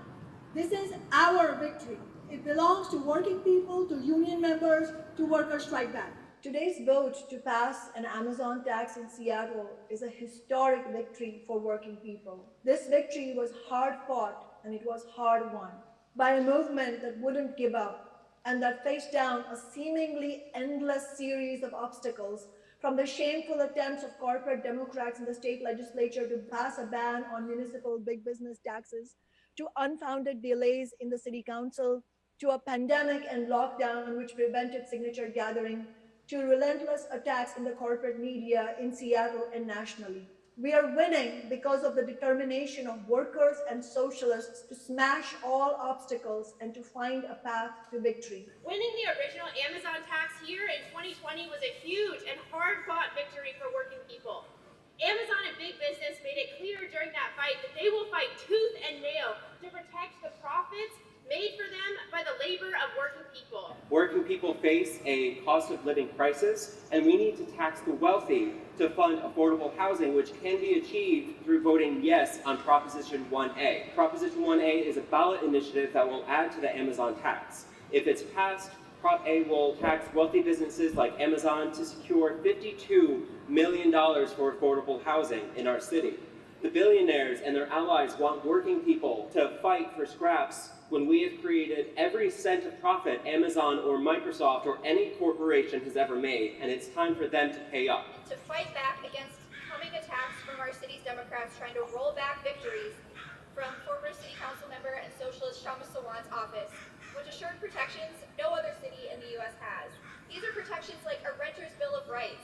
This is our victory. It belongs to working people, to union members, to Worker Strike Back. Today's vote to pass an Amazon tax in Seattle is a historic victory for working people. This victory was hard fought and it was hard won by a movement that wouldn't give up and that faced down a seemingly endless series of obstacles, from the shameful attempts of corporate Democrats in the state legislature to pass a ban on municipal big business taxes, to unfounded delays in the city council, to a pandemic and lockdown which prevented signature gathering, to relentless attacks in the corporate media in Seattle and nationally. We are winning because of the determination of workers and socialists to smash all obstacles and to find a path to victory. Winning the original Amazon tax here in 2020 was a huge and hard-fought victory for working people. Amazon and big business made it clear during that fight that they will fight tooth and nail to protect the profits made for them by the labor of working people. Working people face a cost of living crisis, and we need to tax the wealthy to fund affordable housing, which can be achieved through voting yes on Proposition 1A. Proposition 1A is a ballot initiative that will add to the Amazon tax. If it's passed, Prop A will tax wealthy businesses like Amazon to secure $52 million for affordable housing in our city. The billionaires and their allies want working people to fight for scraps when we have created every cent of profit Amazon or Microsoft or any corporation has ever made, and it's time for them to pay up. To fight back against coming attacks from our city's Democrats trying to roll back victories from former city council member and socialist Kshama Sawant's office, which assured protections no other city in the U.S. has. These are protections like a renter's bill of rights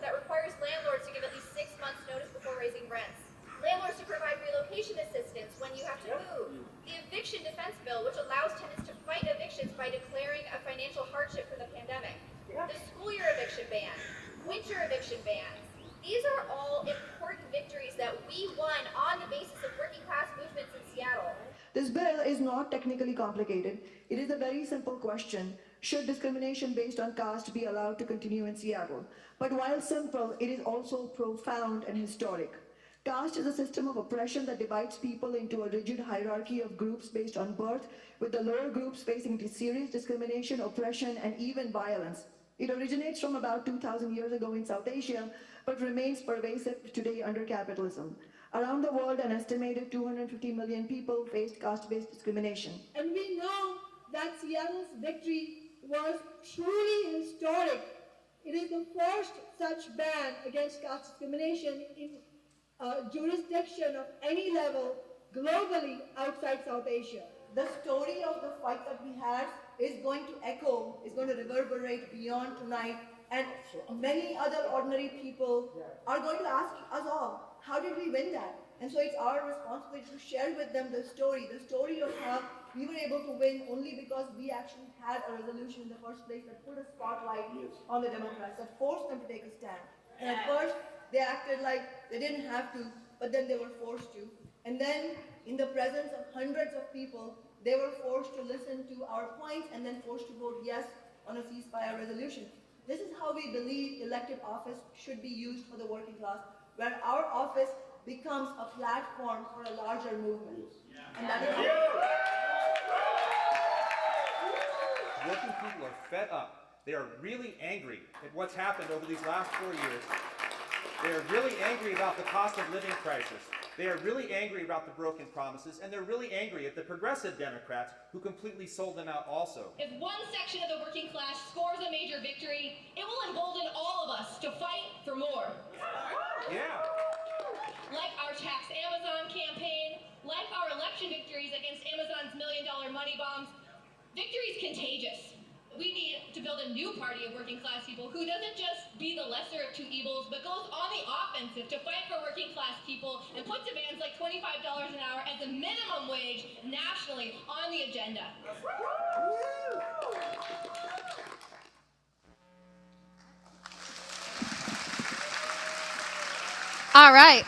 that requires landlords to give at least 6 months notice before raising rents. Landlords to provide relocation assistance when you have to move. The eviction defense bill, which allows tenants to fight evictions by declaring a financial hardship from the pandemic. The school year eviction ban, winter eviction bans. These are all important victories that we won on the basis of working class movements in Seattle. This bill is not technically complicated. It is a very simple question. Should discrimination based on caste be allowed to continue in Seattle? But while simple, it is also profound and historic. Caste is a system of oppression that divides people into a rigid hierarchy of groups based on birth, with the lower groups facing serious discrimination, oppression, and even violence. It originates from about 2,000 years ago in South Asia, but remains pervasive today under capitalism. Around the world, an estimated 250 million people faced caste-based discrimination. And we know that Seattle's victory was truly historic. It is the first such ban against caste discrimination in jurisdiction of any level globally outside South Asia. The story of the fight that we had is going to echo, is going to reverberate beyond tonight, and many other ordinary people are going to ask us all, how did we win that? And so it's our responsibility to share with them the story of how we were able to win only because we actually had a resolution in the first place that put a spotlight on the Democrats, that forced them to take a stand. And at first, they acted like they didn't have to, but then they were forced to. And then, in the presence of hundreds of people, they were forced to listen to our points and then forced to vote yes on a ceasefire resolution. This is how we believe elected office should be used for the working class, where our office becomes a platform for a larger movement. And that is Working people are fed up. They are really angry at what's happened over these last 4 years. They are really angry about the cost of living crisis. They are really angry about the broken promises, and they're really angry at the progressive Democrats who completely sold them out also. If one section of the working class scores a major victory, it will embolden all of us to fight for more. Yeah. Like our Tax Amazon campaign, like our election victories against Amazon's $1 million money bombs, victory is contagious. We need to build a new party of working class people who doesn't just be the lesser of two evils, but goes on the offensive to fight for working class people and put demands like $25 an hour as a minimum wage nationally on the agenda. All right.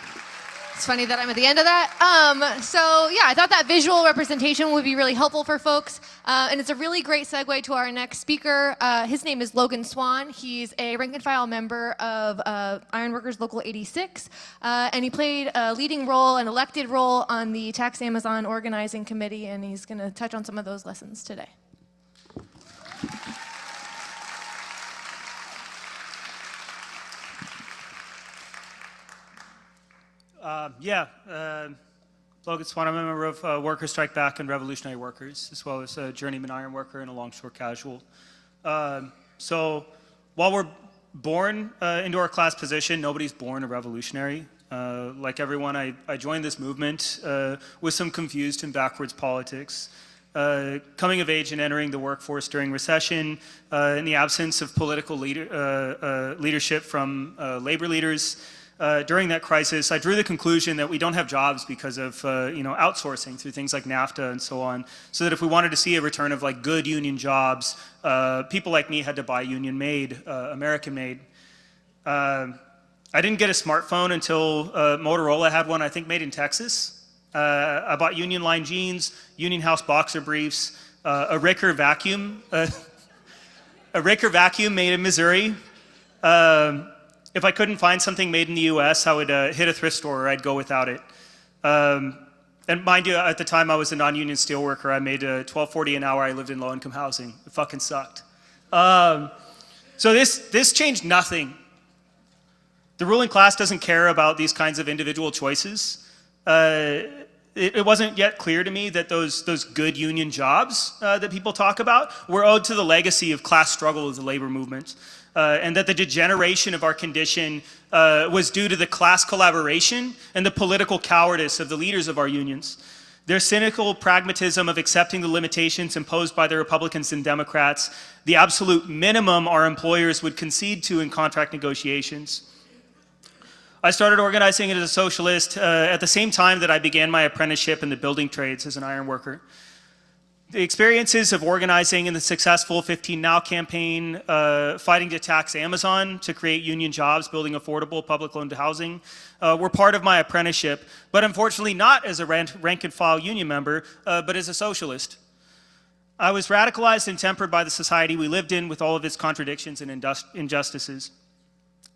It's funny that I'm at the end of that. So yeah, I thought that visual representation would be really helpful for folks. And it's a really great segue to our next speaker. His name is Logan Swan. He's a rank and file member of Ironworkers Local 86. And he played a leading role, an elected role on the Tax Amazon Organizing Committee. And he's going to touch on some of those lessons today. Logan Swan, I'm a member of Workers Strike Back and Revolutionary Workers, as well as a journeyman iron worker and a longshore casual. So while we're born into our class position, nobody's born a revolutionary. Like everyone, I joined this movement with some confused and backwards politics. Coming of age and entering the workforce during recession, in the absence of political leadership from labor leaders, during that crisis, I drew the conclusion that we don't have jobs because of outsourcing through things like NAFTA and so on. So that if we wanted to see a return of like good union jobs, people like me had to buy union-made, American-made. I didn't get a smartphone until Motorola had one, I think, made in Texas. I bought Union Line jeans, Union House boxer briefs, a Raker vacuum, a Raker vacuum made in Missouri. If I couldn't find something made in the US, I would hit a thrift store or I'd go without it. And mind you, at the time I was a non-union steelworker. I made $12.40 an hour. I lived in low-income housing. It fucking sucked. So this changed nothing. The ruling class doesn't care about these kinds of individual choices. It wasn't yet clear to me that those good union jobs that people talk about were owed to the legacy of class struggle of the labor movement, and that the degeneration of our condition was due to the class collaboration and the political cowardice of the leaders of our unions. Their cynical pragmatism of accepting the limitations imposed by the Republicans and Democrats, the absolute minimum our employers would concede to in contract negotiations. I started organizing as a socialist at the same time that I began my apprenticeship in the building trades as an iron worker. The experiences of organizing in the successful 15 Now campaign, fighting to tax Amazon to create union jobs, building affordable public-owned housing, were part of my apprenticeship, but unfortunately not as a rank-and-file union member, but as a socialist. I was radicalized and tempered by the society we lived in with all of its contradictions and injustices.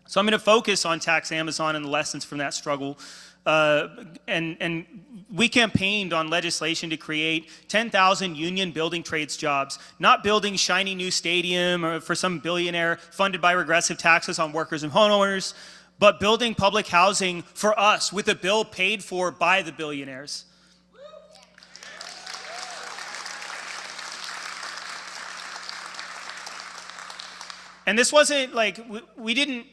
So I'm going to focus on Tax Amazon and the lessons from that struggle. And we campaigned on legislation to create 10,000 union building trades jobs, not building shiny new stadium or for some billionaire funded by regressive taxes on workers and homeowners, but building public housing for us with a bill paid for by the billionaires. And this wasn't like, we didn't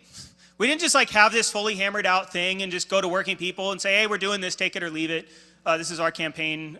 just like have this fully hammered out thing and just go to working people and say, hey, we're doing this, take it or leave it. This is our campaign.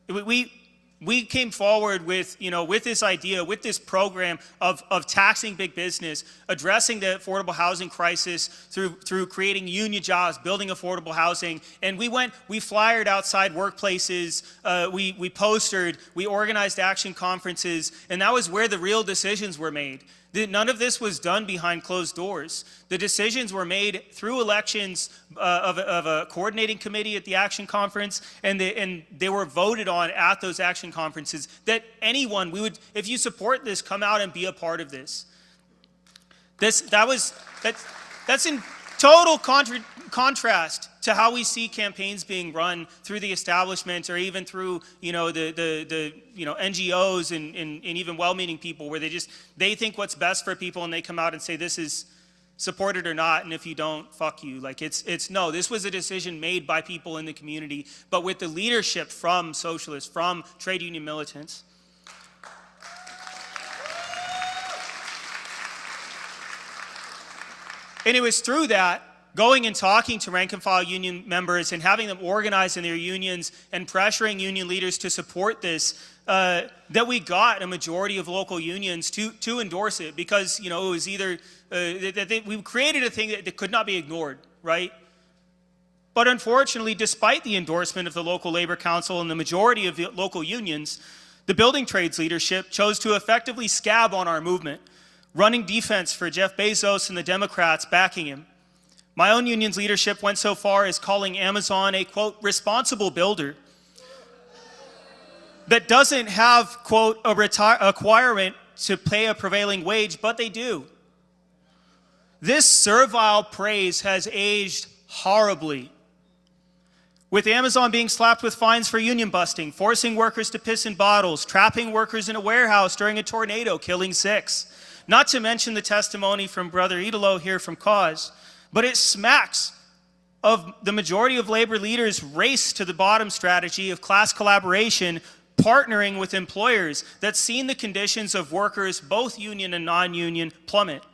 We came forward with, with this idea, with this program of taxing big business, addressing the affordable housing crisis through creating union jobs, building affordable housing. And we flyered outside workplaces, we postered, we organized action conferences, and that was where the real decisions were made. None of this was done behind closed doors. The decisions were made through elections of a coordinating committee at the Action Conference, and they were voted on at those Action Conferences. That anyone, if you support this, come out and be a part of this. That's in total contrast to how we see campaigns being run through the establishment or even through the NGOs and even well-meaning people, where they think what's best for people and they come out and say this is supported or not, and if you don't, fuck you. Like no, this was a decision made by people in the community, but with the leadership from socialists, from trade union militants. And it was through that, going and talking to rank-and-file union members and having them organize in their unions and pressuring union leaders to support this, that we got a majority of local unions to endorse it, because it was either we created a thing that could not be ignored, right? But unfortunately, despite the endorsement of the local labor council and the majority of the local unions, the building trades leadership chose to effectively scab on our movement, running defense for Jeff Bezos and the Democrats backing him. My own union's leadership went so far as calling Amazon a, quote, responsible builder that doesn't have, quote, a requirement to pay a prevailing wage, but they do. This servile praise has aged horribly, with Amazon being slapped with fines for union busting, forcing workers to piss in bottles, trapping workers in a warehouse during a tornado, killing 6. Not to mention the testimony from Brother Idolo here from Cause. But it smacks of the majority of labor leaders' race to the bottom strategy of class collaboration, partnering with employers that's seen the conditions of workers, both union and non-union, plummet.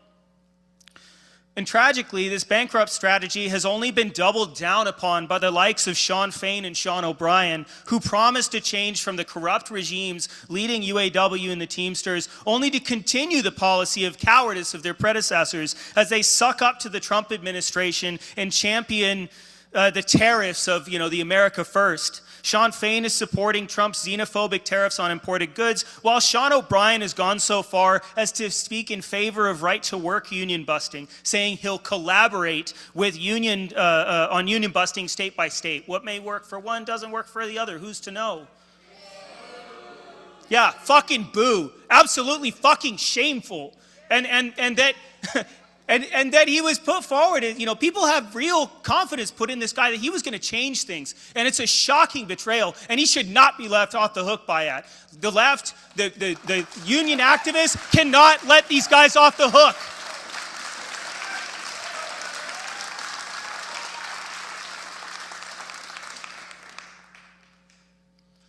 And tragically, this bankrupt strategy has only been doubled down upon by the likes of Sean Fain and Sean O'Brien, who promised to change from the corrupt regimes leading UAW and the Teamsters, only to continue the policy of cowardice of their predecessors as they suck up to the Trump administration and champion the tariffs of, the America First. Sean Fain is supporting Trump's xenophobic tariffs on imported goods, while Sean O'Brien has gone so far as to speak in favor of right-to-work union busting, saying he'll collaborate with on union busting state by state. What may work for one doesn't work for the other. Who's to know? Yeah, fucking boo. Absolutely fucking shameful. And And that he was put forward. You know, people have real confidence put in this guy that he was going to change things. And it's a shocking betrayal. And he should not be left off the hook by it. The left, the union activists cannot let these guys off the hook.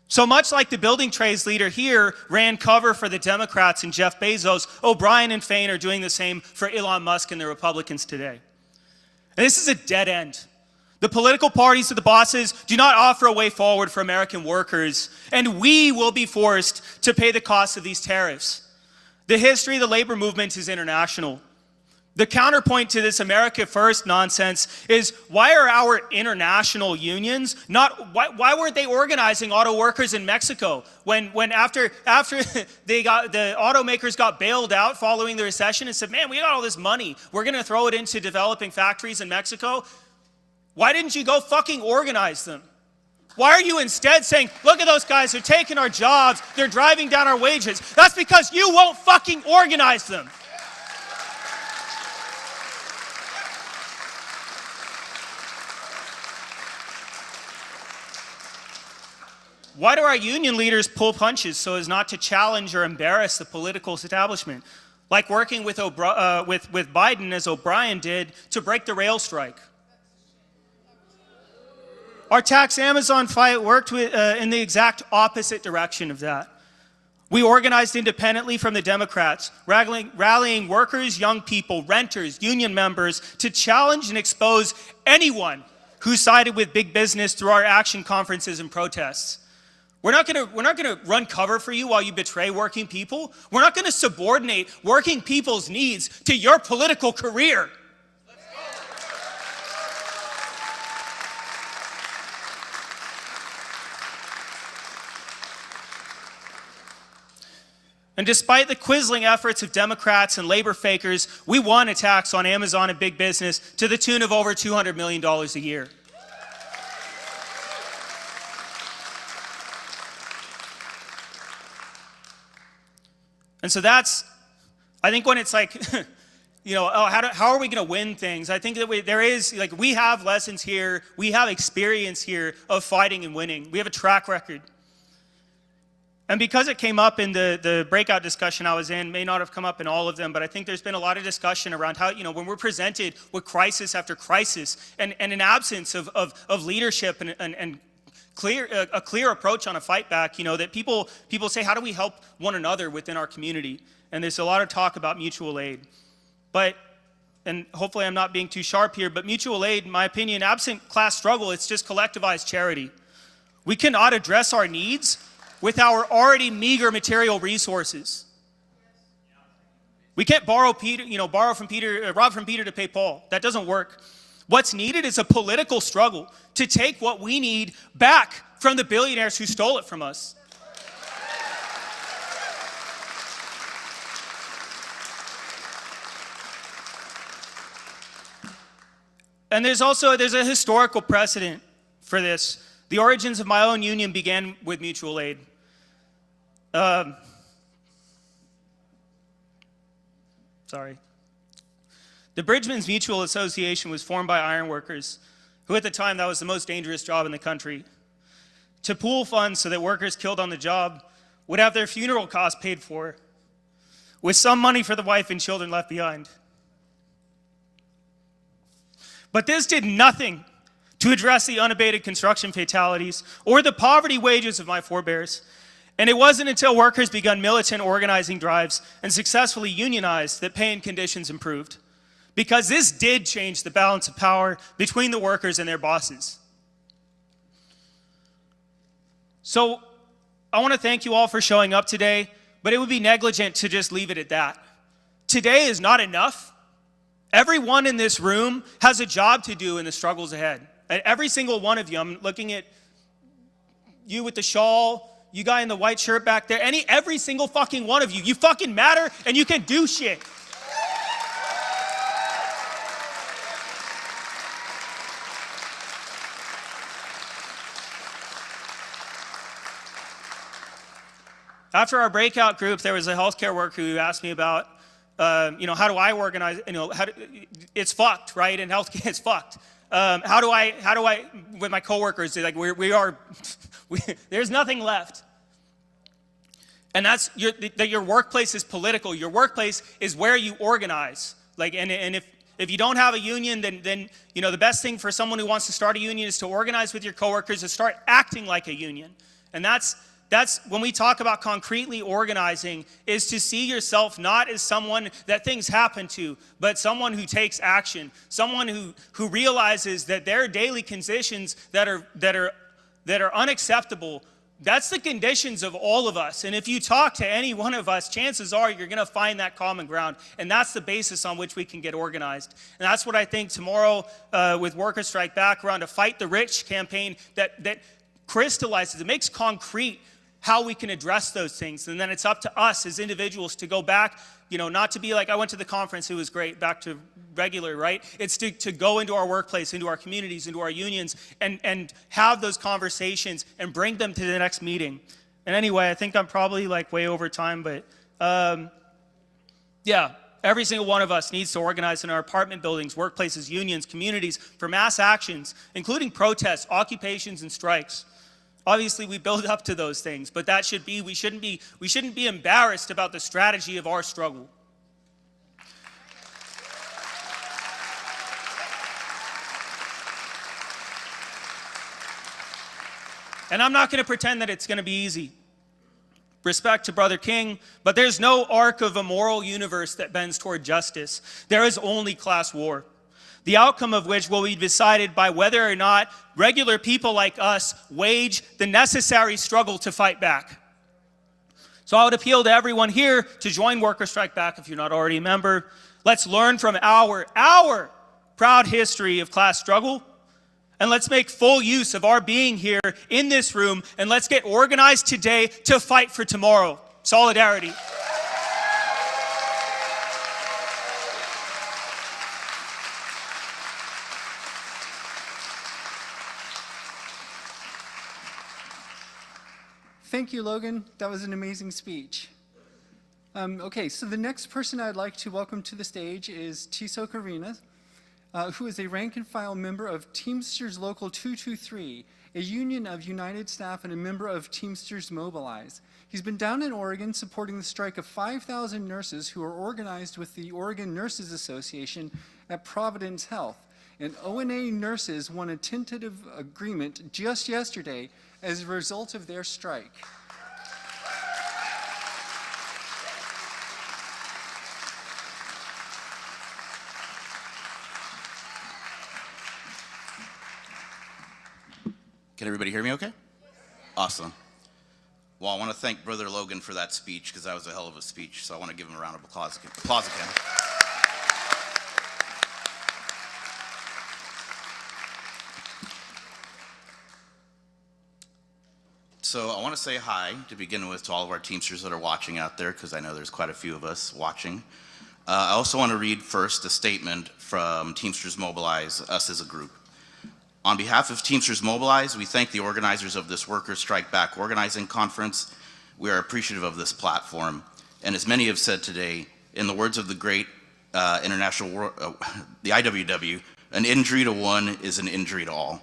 So much like the building trades leader here ran cover for the Democrats and Jeff Bezos, O'Brien and Fain are doing the same for Elon Musk and the Republicans today. And this is a dead end. The political parties of the bosses do not offer a way forward for American workers, and we will be forced to pay the cost of these tariffs. The history of the labor movement is international. The counterpoint to this America First nonsense is, why are our international unions why weren't they organizing auto workers in Mexico when after the automakers got bailed out following the recession and said, man, we got all this money, we're going to throw it into developing factories in Mexico? Why didn't you go fucking organize them? Why are you instead saying, look at those guys, they're taking our jobs, they're driving down our wages? That's because you won't fucking organize them. Why do our union leaders pull punches so as not to challenge or embarrass the political establishment? Like working with Biden, as O'Brien did, to break the rail strike. Our tax Amazon fight worked in the exact opposite direction of that. We organized independently from the Democrats, rallying workers, young people, renters, union members to challenge and expose anyone who sided with big business through our action conferences and protests. We're not going to run cover for you while you betray working people. We're not going to subordinate working people's needs to your political career. And despite the quisling efforts of Democrats and labor fakers, we won a tax on Amazon and big business to the tune of over $200 million a year. And so that's, I think when it's like, you know, oh, how are we going to win things? I think that we have lessons here, we have experience here of fighting and winning. We have a track record. And because it came up in the breakout discussion I was in, may not have come up in all of them, but I think there's been a lot of discussion around how, you know, when we're presented with crisis after crisis and an absence of leadership and a clear approach on a fight back, you know, that people say, how do we help one another within our community? And there's a lot of talk about mutual aid. But, and hopefully I'm not being too sharp here, but mutual aid, in my opinion, absent class struggle, it's just collectivized charity. We cannot address our needs with our already meager material resources. We can't rob from Peter to pay Paul. That doesn't work. What's needed is a political struggle to take what we need back from the billionaires who stole it from us. And there's a historical precedent for this. The origins of my own union began with mutual aid. The Bridgman's Mutual Association was formed by ironworkers, who at the time, that was the most dangerous job in the country, to pool funds so that workers killed on the job would have their funeral costs paid for, with some money for the wife and children left behind. But this did nothing to address the unabated construction fatalities or the poverty wages of my forebears. And it wasn't until workers began militant organizing drives and successfully unionized that pay and conditions improved. Because this did change the balance of power between the workers and their bosses. So I want to thank you all for showing up today, but it would be negligent to just leave it at that. Today is not enough. Everyone in this room has a job to do in the struggles ahead. And every single one of you, I'm looking at you with the shawl, you guy in the white shirt back there, every single fucking one of you, you fucking matter and you can do shit. After our breakout group, there was a healthcare worker who asked me about How do I organize? It's fucked, right? And healthcare is fucked. How do I, with my coworkers, like there's nothing left. And that's that your workplace is political. Your workplace is where you organize. Like, and if you don't have a union, then the best thing for someone who wants to start a union is to organize with your coworkers and start acting like a union. And that's when we talk about concretely organizing, is to see yourself not as someone that things happen to, but someone who takes action, someone who realizes that there are daily conditions that are unacceptable. That's the conditions of all of us. And if you talk to any one of us, chances are you're going to find that common ground. And that's the basis on which we can get organized. And that's what I think tomorrow with Workers Strike Back around a Fight the Rich campaign that crystallizes, it makes concrete how we can address those things. And then it's up to us as individuals to go back, not to be like, I went to the conference, it was great, back to regular, right? It's to go into our workplace, into our communities, into our unions, and have those conversations and bring them to the next meeting. And anyway, I think I'm probably like way over time, but yeah, every single one of us needs to organize in our apartment buildings, workplaces, unions, communities for mass actions, including protests, occupations, and strikes. Obviously, we build up to those things, but that should be, we shouldn't be embarrassed about the strategy of our struggle. And I'm not going to pretend that it's going to be easy. Respect to Brother King, but there's no arc of a moral universe that bends toward justice. There is only class war, the outcome of which will be decided by whether or not regular people like us wage the necessary struggle to fight back. So I would appeal to everyone here to join Workers Strike Back if you're not already a member. Let's learn from our proud history of class struggle, and let's make full use of our being here in this room, and let's get organized today to fight for tomorrow. Solidarity. Thank you, Logan. That was an amazing speech. Okay, so the next person I'd like to welcome to the stage is Tiso Karina, who is a rank-and-file member of Teamsters Local 223, a union of United Staff and a member of Teamsters Mobilize. He's been down in Oregon supporting the strike of 5,000 nurses who are organized with the Oregon Nurses Association at Providence Health. And ONA nurses won a tentative agreement just yesterday as a result of their strike. Can everybody hear me okay? Awesome. Well, I want to thank Brother Logan for that speech, because that was a hell of a speech, so I want to give him a round of applause again. So I want to say hi to begin with to all of our Teamsters that are watching out there, because I know there's quite a few of us watching. I also want to read first a statement from Teamsters Mobilize, us as a group. On behalf of Teamsters Mobilize, we thank the organizers of this Workers Strike Back organizing conference. We are appreciative of this platform. And as many have said today, in the words of the great the IWW, an injury to one is an injury to all.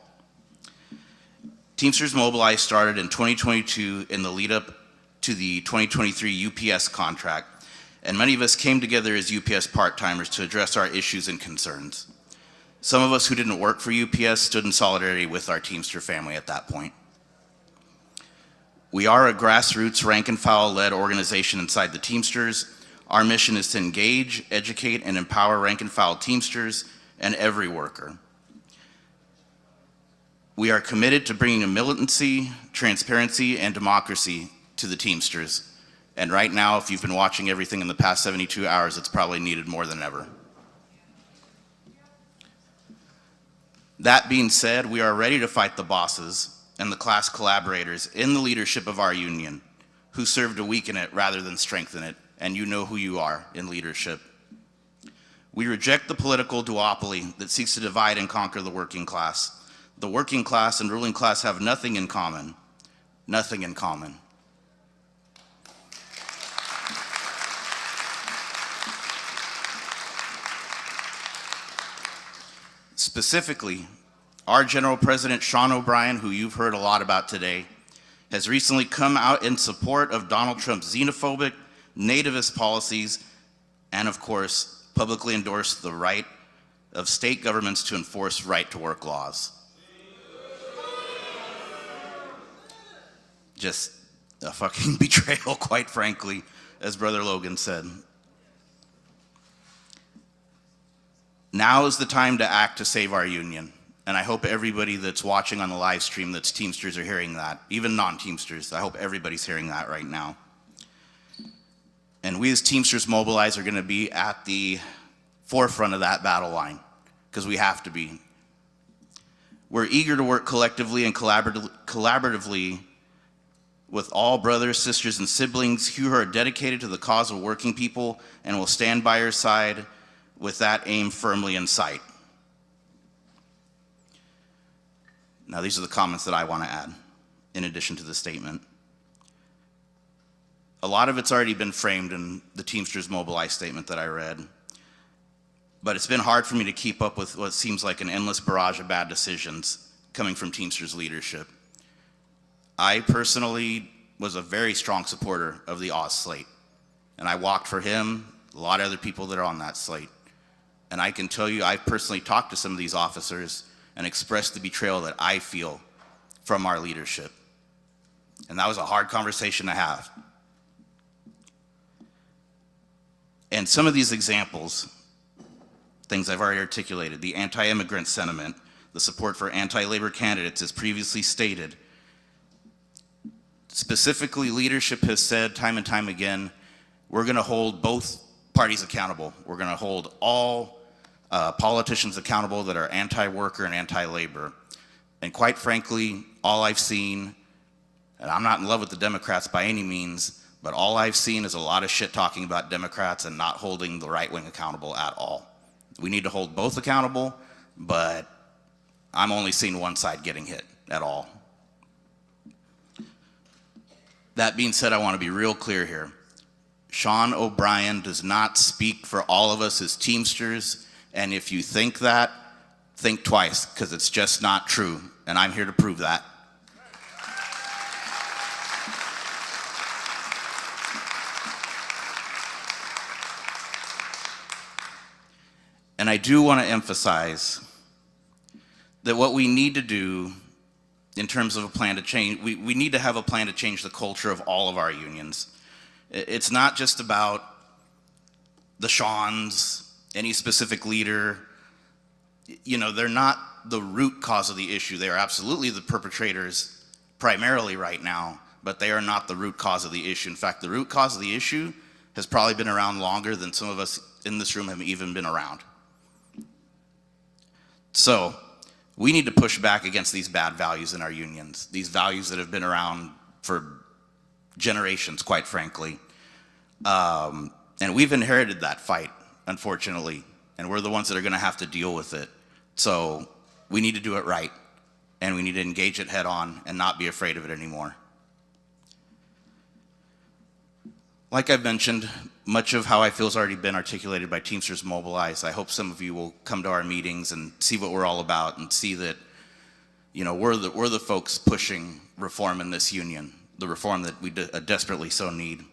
Teamsters Mobilize started in 2022 in the lead up to the 2023 UPS contract, and many of us came together as UPS part-timers to address our issues and concerns. Some of us who didn't work for UPS stood in solidarity with our Teamster family at that point. We are a grassroots rank-and-file led organization inside the Teamsters. Our mission is to engage, educate, and empower rank-and-file Teamsters and every worker. We are committed to bringing a militancy, transparency, and democracy to the Teamsters. And right now, if you've been watching everything in the past 72 hours, it's probably needed more than ever. That being said, we are ready to fight the bosses and the class collaborators in the leadership of our union who serve to weaken it rather than strengthen it, and you know who you are in leadership. We reject the political duopoly that seeks to divide and conquer the working class. The working class and ruling class have nothing in common. Nothing in common. Specifically, our General President, Sean O'Brien, who you've heard a lot about today, has recently come out in support of Donald Trump's xenophobic, nativist policies, and of course, publicly endorsed the right of state governments to enforce right-to-work laws. Just a fucking betrayal, quite frankly, as Brother Logan said. Now is the time to act to save our union. And I hope everybody that's watching on the live stream that's Teamsters are hearing that. Even non-Teamsters, I hope everybody's hearing that right now. And we as Teamsters Mobilize are gonna be at the forefront of that battle line, because we have to be. We're eager to work collectively and collaboratively with all brothers, sisters, and siblings who are dedicated to the cause of working people and will stand by your side with that aim firmly in sight. Now, these are the comments that I want to add, in addition to the statement. A lot of it's already been framed in the Teamsters Mobilize statement that I read, but it's been hard for me to keep up with what seems like an endless barrage of bad decisions coming from Teamsters leadership. I personally was a very strong supporter of the Oz slate, and I walked for him, a lot of other people that are on that slate. And I can tell you, I've personally talked to some of these officers and expressed the betrayal that I feel from our leadership. And that was a hard conversation to have. And some of these examples, things I've already articulated, the anti-immigrant sentiment, the support for anti-labor candidates as previously stated. Specifically, leadership has said time and time again, we're gonna hold both parties accountable. We're gonna hold all politicians accountable that are anti-worker and anti-labor. And quite frankly, all I've seen, and I'm not in love with the Democrats by any means, but all I've seen is a lot of shit talking about Democrats and not holding the right wing accountable at all. We need to hold both accountable, but I'm only seeing one side getting hit at all. That being said, I want to be real clear here. Sean O'Brien does not speak for all of us as Teamsters, and if you think that, think twice, because it's just not true, and I'm here to prove that. And I do want to emphasize that what we need to do in terms of a plan to change, we need to have a plan to change the culture of all of our unions. It's not just about the Seans, any specific leader. You know, they're not the root cause of the issue. They are absolutely the perpetrators primarily right now, but they are not the root cause of the issue. In fact, the root cause of the issue has probably been around longer than some of us in this room have even been around. So we need to push back against these bad values in our unions, these values that have been around for generations, quite frankly. And we've inherited that fight, unfortunately, and we're the ones that are gonna have to deal with it. So we need to do it right, and we need to engage it head on and not be afraid of it anymore. Like I've mentioned, much of how I feel has already been articulated by Teamsters Mobilize. I hope some of you will come to our meetings and see what we're all about and see that, you know, we're the folks pushing reform in this union, the reform that we desperately so need.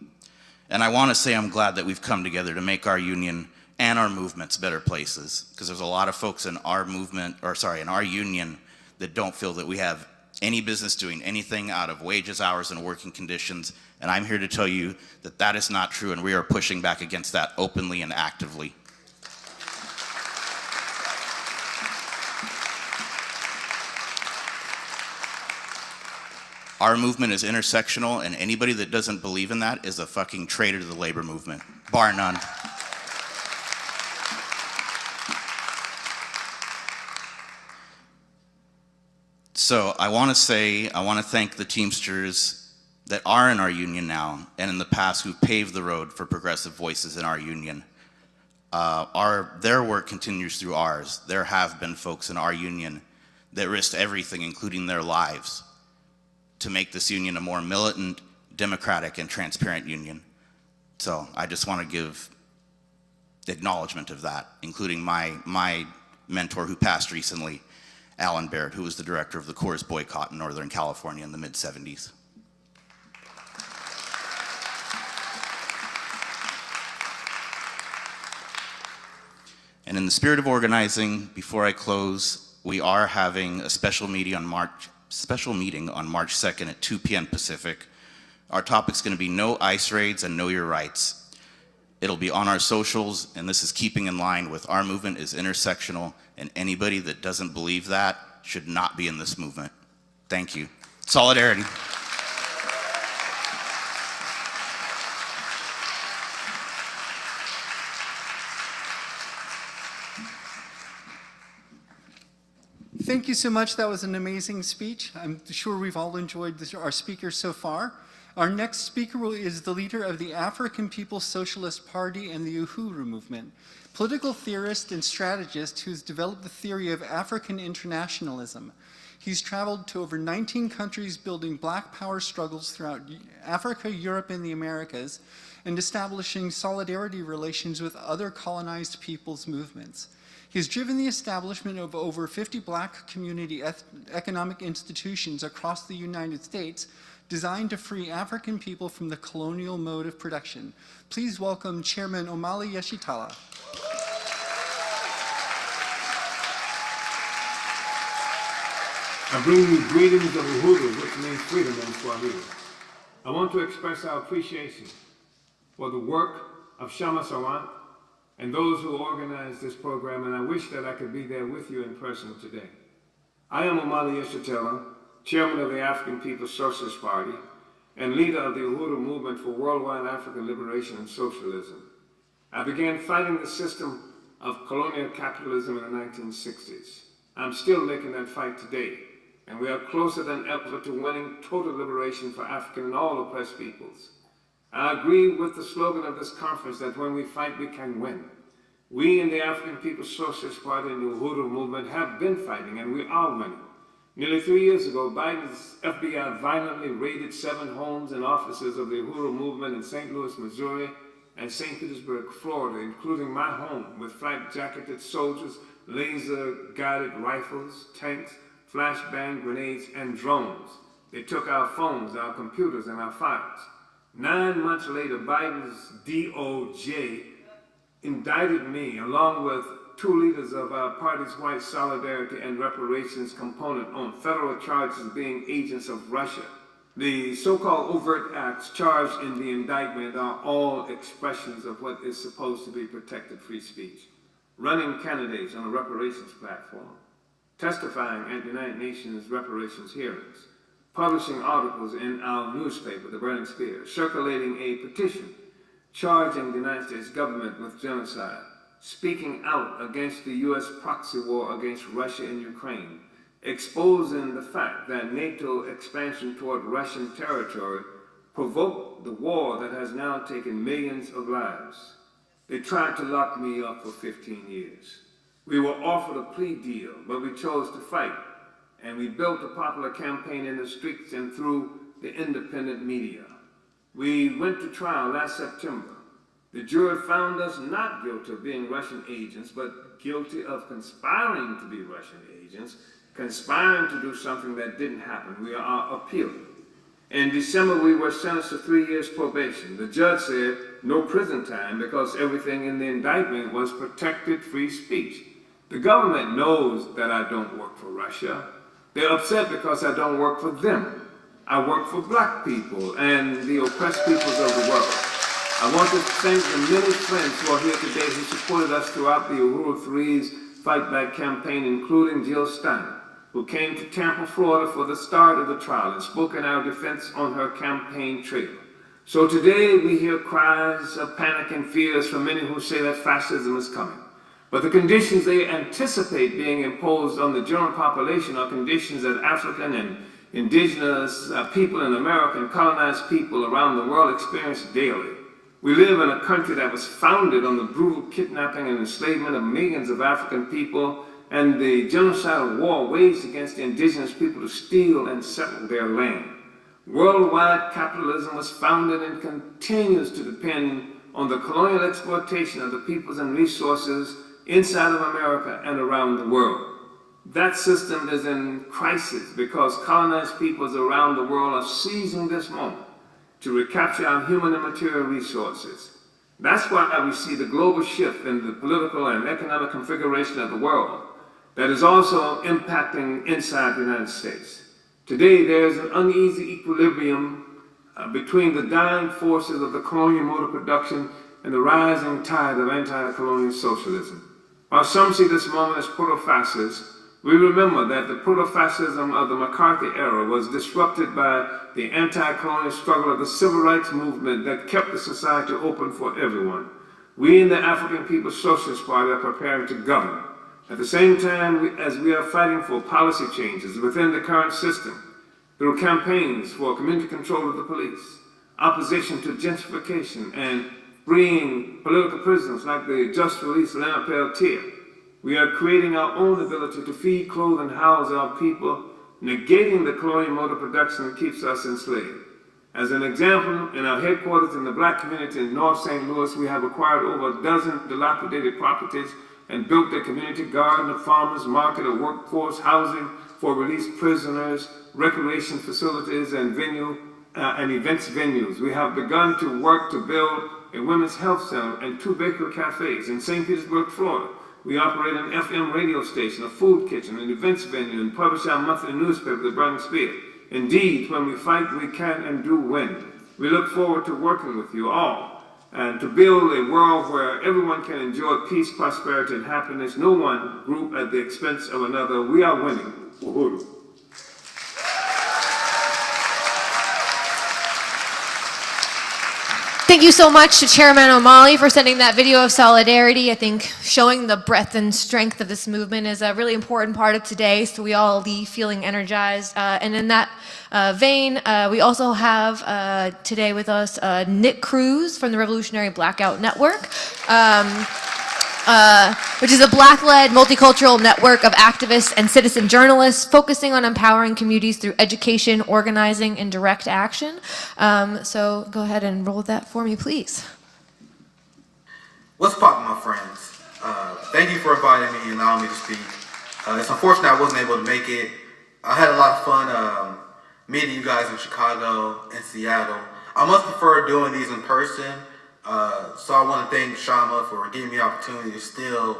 And I want to say I'm glad that we've come together to make our union and our movements better places, because there's a lot of folks in our movement, or sorry, in our union that don't feel that we have any business doing anything out of wages, hours, and working conditions. And I'm here to tell you that that is not true, and we are pushing back against that openly and actively. Our movement is intersectional, and anybody that doesn't believe in that is a fucking traitor to the labor movement, bar none. So I want to thank the Teamsters that are in our union now and in the past who paved the road for progressive voices in our union. Their work continues through ours. There have been folks in our union that risked everything, including their lives, to make this union a more militant, democratic, and transparent union. So I just want to give acknowledgement of that, including my mentor who passed recently, Alan Baird, who was the director of the Coors boycott in Northern California in the mid-'70s. And in the spirit of organizing, before I close, we are having a special meeting on March 2nd at 2 p.m. Pacific. Our topic's going to be No ICE Raids and Know Your Rights. It'll be on our socials, and this is keeping in line with our movement is intersectional, and anybody that doesn't believe that should not be in this movement. Thank you. Solidarity. Thank you so much. That was an amazing speech. I'm sure we've all enjoyed our speakers so far. Our next speaker is the leader of the African People's Socialist Party and the Uhuru movement, political theorist and strategist who's developed the theory of African internationalism. He's traveled to over 19 countries building black power struggles throughout Africa, Europe, and the Americas, and establishing solidarity relations with other colonized peoples' movements. He has driven the establishment of over 50 black community economic institutions across the United States designed to free African people from the colonial mode of production. Please welcome Chairman Omali Yeshitela. I bring you greetings of Uhuru, which means freedom in Swahili. I want to express our appreciation for the work of Kshama Sawant and those who organized this program, and I wish that I could be there with you in person today. I am Omali Yeshitela, Chairman of the African People's Socialist Party and leader of the Uhuru movement for worldwide African liberation and socialism. I began fighting the system of colonial capitalism in the 1960s. I'm still making that fight today, and we are closer than ever to winning total liberation for African and all oppressed peoples. I agree with the slogan of this conference that when we fight, we can win. We in the African People's Socialist Party and the Uhuru movement have been fighting, and we are winning. Nearly 3 years ago, Biden's FBI violently raided 7 homes and offices of the Uhuru movement in St. Louis, Missouri, and St. Petersburg, Florida, including my home, with flak-jacketed soldiers, laser-guided rifles, tanks, flashbang grenades, and drones. They took our phones, our computers, and our files. 9 months later, Biden's DOJ indicted me, along with 2 leaders of our party's white solidarity and reparations component, on federal charges of being agents of Russia. The so-called overt acts charged in the indictment are all expressions of what is supposed to be protected free speech. Running candidates on a reparations platform, testifying at United Nations reparations hearings, publishing articles in our newspaper, The Burning Spear, circulating a petition charging the United States government with genocide, speaking out against the U.S. proxy war against Russia and Ukraine, exposing the fact that NATO expansion toward Russian territory provoked the war that has now taken millions of lives. They tried to lock me up for 15 years. We were offered a plea deal, but we chose to fight, and we built a popular campaign in the streets and through the independent media. We went to trial last September. The jury found us not guilty of being Russian agents, but guilty of conspiring to be Russian agents, conspiring to do something that didn't happen. We are appealing. In December, we were sentenced to 3 years probation. The judge said no prison time because everything in the indictment was protected free speech. The government knows that I don't work for Russia. They're upset because I don't work for them. I work for black people and the oppressed peoples of the world. I want to thank the many friends who are here today who supported us throughout the Uhuru 3's Fight Back campaign, including Jill Stein, who came to Tampa, Florida for the start of the trial and spoke in our defense on her campaign trail. So today we hear cries of panic and fears from many who say that fascism is coming. But the conditions they anticipate being imposed on the general population are conditions that African and indigenous people in America and colonized people around the world experience daily. We live in a country that was founded on the brutal kidnapping and enslavement of millions of African people and the genocidal war waged against the indigenous people to steal and settle their land. Worldwide capitalism was founded and continues to depend on the colonial exploitation of the peoples and resources inside of America and around the world. That system is in crisis because colonized peoples around the world are seizing this moment to recapture our human and material resources. That's why we see the global shift in the political and economic configuration of the world that is also impacting inside the United States. Today, there is an uneasy equilibrium between the dying forces of the colonial mode of production and the rising tide of anti-colonial socialism. While some see this moment as proto-fascist, we remember that the proto-fascism of the McCarthy era was disrupted by the anti-colonial struggle of the civil rights movement that kept the society open for everyone. We in the African People's Socialist Party are preparing to govern. At the same time as we are fighting for policy changes within the current system, through campaigns for community control of the police, opposition to gentrification, and freeing political prisoners like the just released Leonard Peltier, we are creating our own ability to feed, clothe, and house our people, negating the colonial mode of production that keeps us enslaved. As an example, in our headquarters in the black community in North St. Louis, we have acquired over a dozen dilapidated properties and built a community garden, a farmer's market, a workforce housing for released prisoners, recreation facilities, and events venues. We have begun to work to build a women's health center and 2 bakery cafes in St. Petersburg, Florida. We operate an FM radio station, a food kitchen, an events venue, and publish our monthly newspaper, the Burning Spear. Indeed, when we fight, we can and do win. We look forward to working with you all and to build a world where everyone can enjoy peace, prosperity, and happiness, no one group at the expense of another. We are winning. Uhuru. Thank you so much to Chairman O'Malley for sending that video of solidarity. I think showing the breadth and strength of this movement is a really important part of today, so we all leave feeling energized. And in that vein, we also have today with us Nick Cruz from the Revolutionary Blackout Network, which is a Black-led multicultural network of activists and citizen journalists focusing on empowering communities through education, organizing, and direct action. So go ahead and roll that for me, please. What's poppin', my friends? Thank you for inviting me and allowing me to speak. It's unfortunate I wasn't able to make it. I had a lot of fun meeting you guys in Chicago and Seattle. I much prefer doing these in person. So I want to thank Kshama for giving me the opportunity to still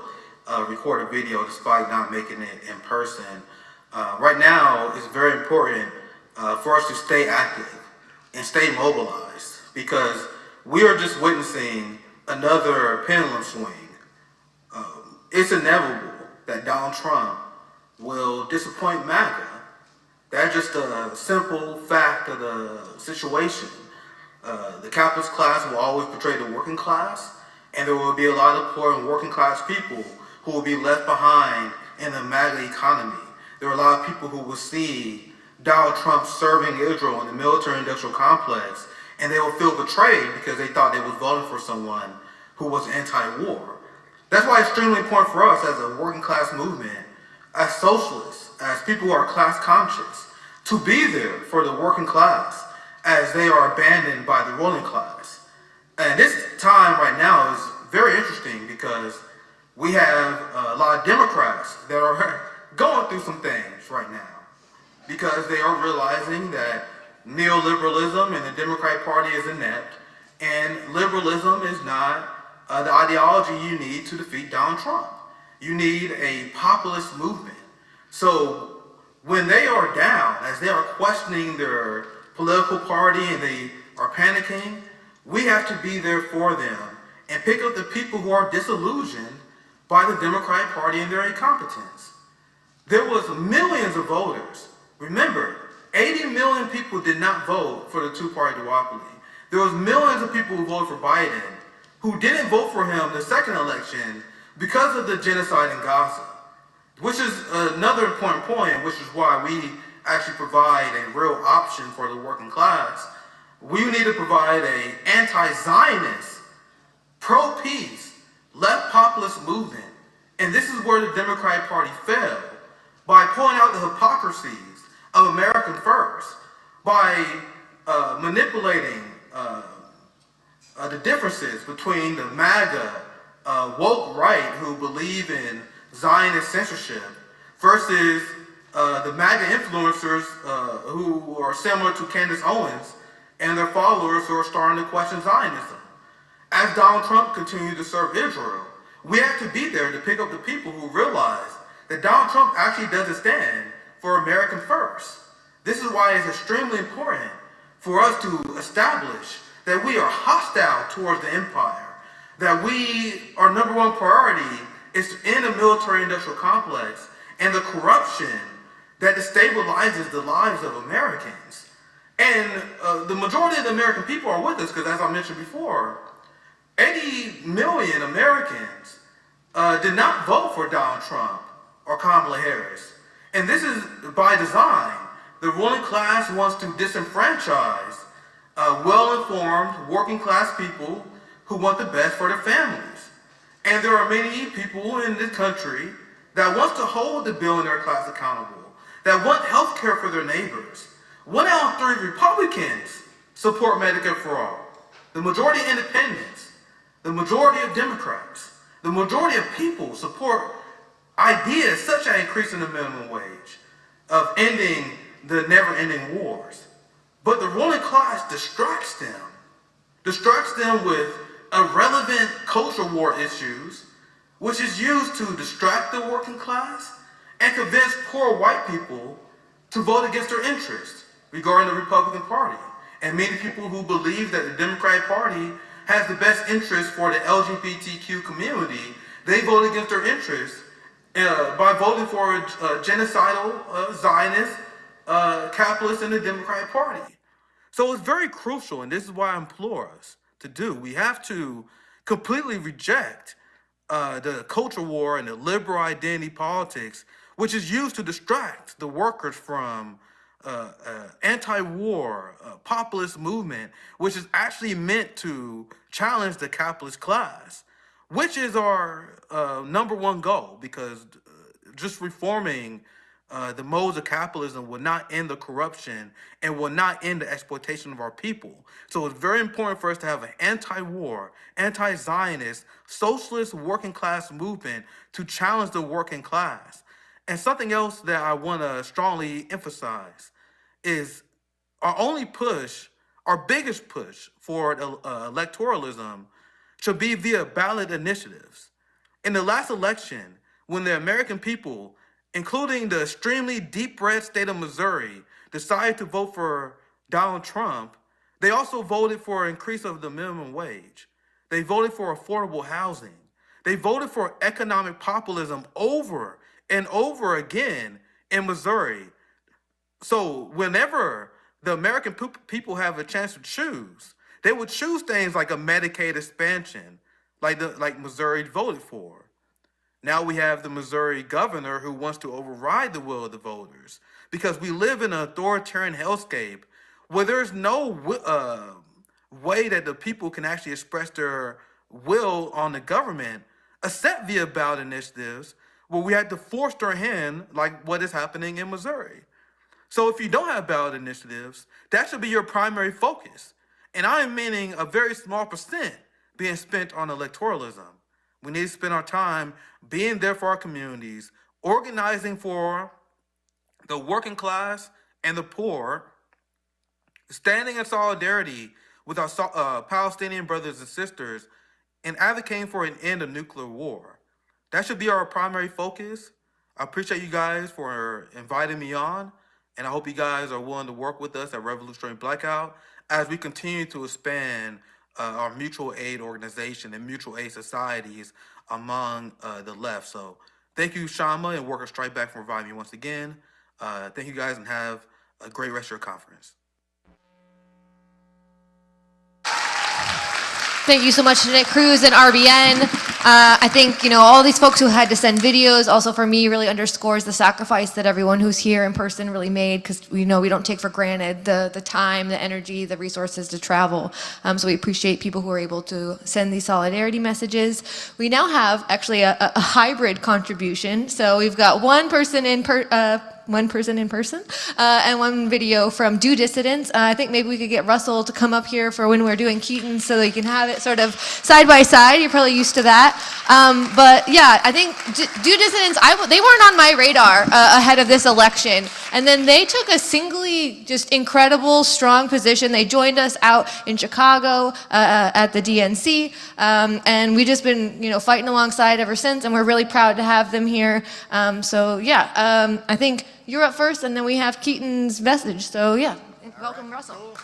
record a video despite not making it in person. Right now, it's very important for us to stay active and stay mobilized because we are just witnessing another pendulum swing. It's inevitable that Donald Trump will disappoint MAGA. That's just a simple fact of the situation. The capitalist class will always betray the working class, and there will be a lot of poor and working class people who will be left behind in the MAGA economy. There are a lot of people who will see Donald Trump serving Israel in the military-industrial complex, and they will feel betrayed because they thought they was voting for someone who was anti-war. That's why it's extremely important for us as a working class movement, as socialists, as people who are class conscious, to be there for the working class as they are abandoned by the ruling class. And this time right now is very interesting because we have a lot of Democrats that are going through some things right now because they are realizing that neoliberalism in the Democratic Party is inept and liberalism is not the ideology you need to defeat Donald Trump. You need a populist movement. So when they are down, as they are questioning their political party and they are panicking, we have to be there for them and pick up the people who are disillusioned by the Democratic Party and their incompetence. There was millions of voters. Remember, 80 million people did not vote for the two-party duopoly. There was millions of people who voted for Biden who didn't vote for him the second election because of the genocide in Gaza, which is another important point, which is why we actually provide a real option for the working class. We need to provide an anti-Zionist, pro-peace, left populist movement. And this is where the Democratic Party failed, by pointing out the hypocrisies of American First, by manipulating the differences between the MAGA woke right who believe in Zionist censorship versus the MAGA influencers who are similar to Candace Owens and their followers who are starting to question Zionism. As Donald Trump continued to serve Israel, we have to be there to pick up the people who realize that Donald Trump actually doesn't stand for American first. This is why it's extremely important for us to establish that we are hostile towards the empire, that our number one priority is to end the military-industrial complex and the corruption that destabilizes the lives of Americans. And the majority of the American people are with us because, as I mentioned before, 80 million Americans did not vote for Donald Trump or Kamala Harris. And this is by design. The ruling class wants to disenfranchise well-informed working class people who want the best for their families. And there are many people in this country that wants to hold the billionaire class accountable, that want health care for their neighbors. 1 out of 3 Republicans support Medicare for all. The majority of independents, the majority of Democrats, the majority of people support ideas such as increasing the minimum wage, of ending the never-ending wars. But the ruling class distracts them with irrelevant culture war issues, which is used to distract the working class and convince poor white people to vote against their interests regarding the Republican Party. And many people who believe that the Democratic Party has the best interest for the LGBTQ community, they vote against their interests by voting for a genocidal, Zionist, capitalist in the Democratic Party. So it's very crucial, and this is why I implore us to do. We have to completely reject the culture war and the liberal identity politics, which is used to distract the workers from anti-war populist movement, which is actually meant to challenge the capitalist class, which is our number one goal, because just reforming the modes of capitalism will not end the corruption and will not end the exploitation of our people. So it's very important for us to have an anti-war, anti-Zionist, socialist working class movement to challenge the working class. And something else that I want to strongly emphasize is our biggest push for electoralism should be via ballot initiatives. In the last election, when the American people, including the extremely deep red state of Missouri, decided to vote for Donald Trump, they also voted for an increase of the minimum wage. They voted for affordable housing. They voted for economic populism over and over again in Missouri. So whenever the American people have a chance to choose, they would choose things like a Medicaid expansion, like Missouri voted for. Now we have the Missouri governor who wants to override the will of the voters, because we live in an authoritarian hellscape where there's no way that the people can actually express their will on the government, except via ballot initiatives, where we had to force their hand, like what is happening in Missouri. So if you don't have ballot initiatives, that should be your primary focus. And I am meaning a very small percent being spent on electoralism. We need to spend our time being there for our communities, organizing for the working class and the poor, standing in solidarity with our Palestinian brothers and sisters, and advocating for an end of nuclear war. That should be our primary focus. I appreciate you guys for inviting me on, and I hope you guys are willing to work with us at Revolutionary Blackout as we continue to expand our mutual aid organization and mutual aid societies among the left. So thank you, Kshama and Workers Strike Back, for inviting me once again. Thank you guys, and have a great rest of your conference. Thank you so much to Nick Cruz and RBN. I think, all these folks who had to send videos, also for me, really underscores the sacrifice that everyone who's here in person really made, because we know we don't take for granted the time, the energy, the resources to travel. So we appreciate people who are able to send these solidarity messages. We now have actually a hybrid contribution. So we've got one person in person and one video from Due Dissidents. I think maybe we could get Russell to come up here for when we're doing Keaton so that you can have it sort of side by side. You're probably used to that. that. But yeah, I think due dissidents, they weren't on my radar ahead of this election. And then they took a singly just incredible, strong position. They joined us out in Chicago at the DNC. And we've just been, fighting alongside ever since. And we're really proud to have them here. So yeah, I think you're up first, and then we have Keaton's message. So yeah, welcome, Russell.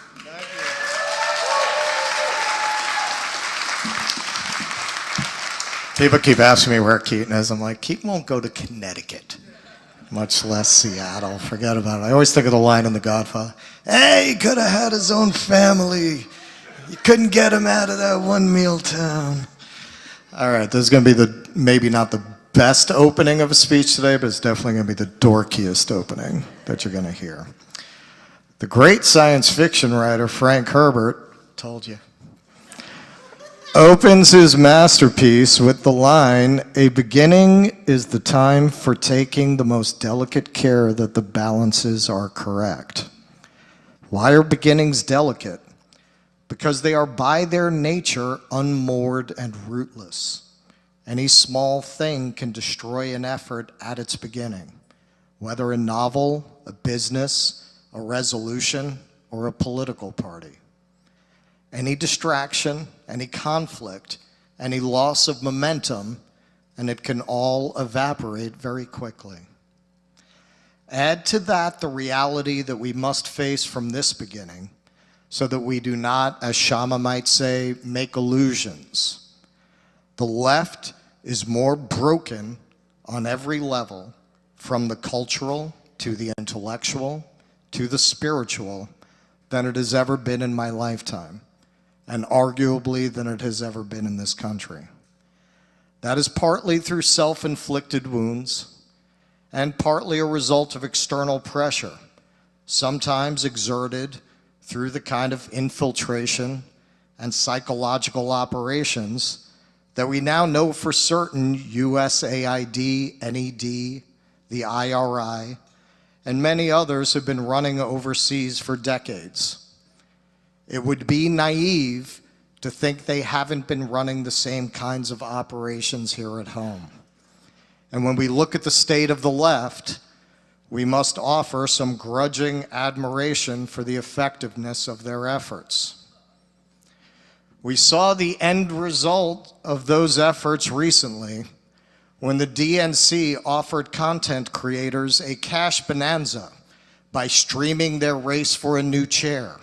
People keep asking me where Keaton is. I'm like, Keaton won't go to Connecticut, much less Seattle. Forget about it. I always think of the line in The Godfather. Hey, he could have had his own family. You couldn't get him out of that one meal town. All right, this is going to be maybe not the best opening of a speech today, but it's definitely going to be the dorkiest opening that you're going to hear. The great science fiction writer Frank Herbert, told you, opens his masterpiece with the line, "A beginning is the time for taking the most delicate care that the balances are correct." Why are beginnings delicate? Because they are by their nature unmoored and rootless. Any small thing can destroy an effort at its beginning, whether a novel, a business, a resolution, or a political party. Any distraction, any conflict, any loss of momentum, and it can all evaporate very quickly. Add to that the reality that we must face from this beginning so that we do not, as Kshama might say, make illusions. The left is more broken on every level, from the cultural to the intellectual to the spiritual, than it has ever been in my lifetime, and arguably than it has ever been in this country. That is partly through self-inflicted wounds and partly a result of external pressure, sometimes exerted through the kind of infiltration and psychological operations that we now know for certain USAID, NED, the IRI, and many others have been running overseas for decades. It would be naive to think they haven't been running the same kinds of operations here at home. And when we look at the state of the left, we must offer some grudging admiration for the effectiveness of their efforts. We saw the end result of those efforts recently when the DNC offered content creators a cash bonanza by streaming their race for a new chair.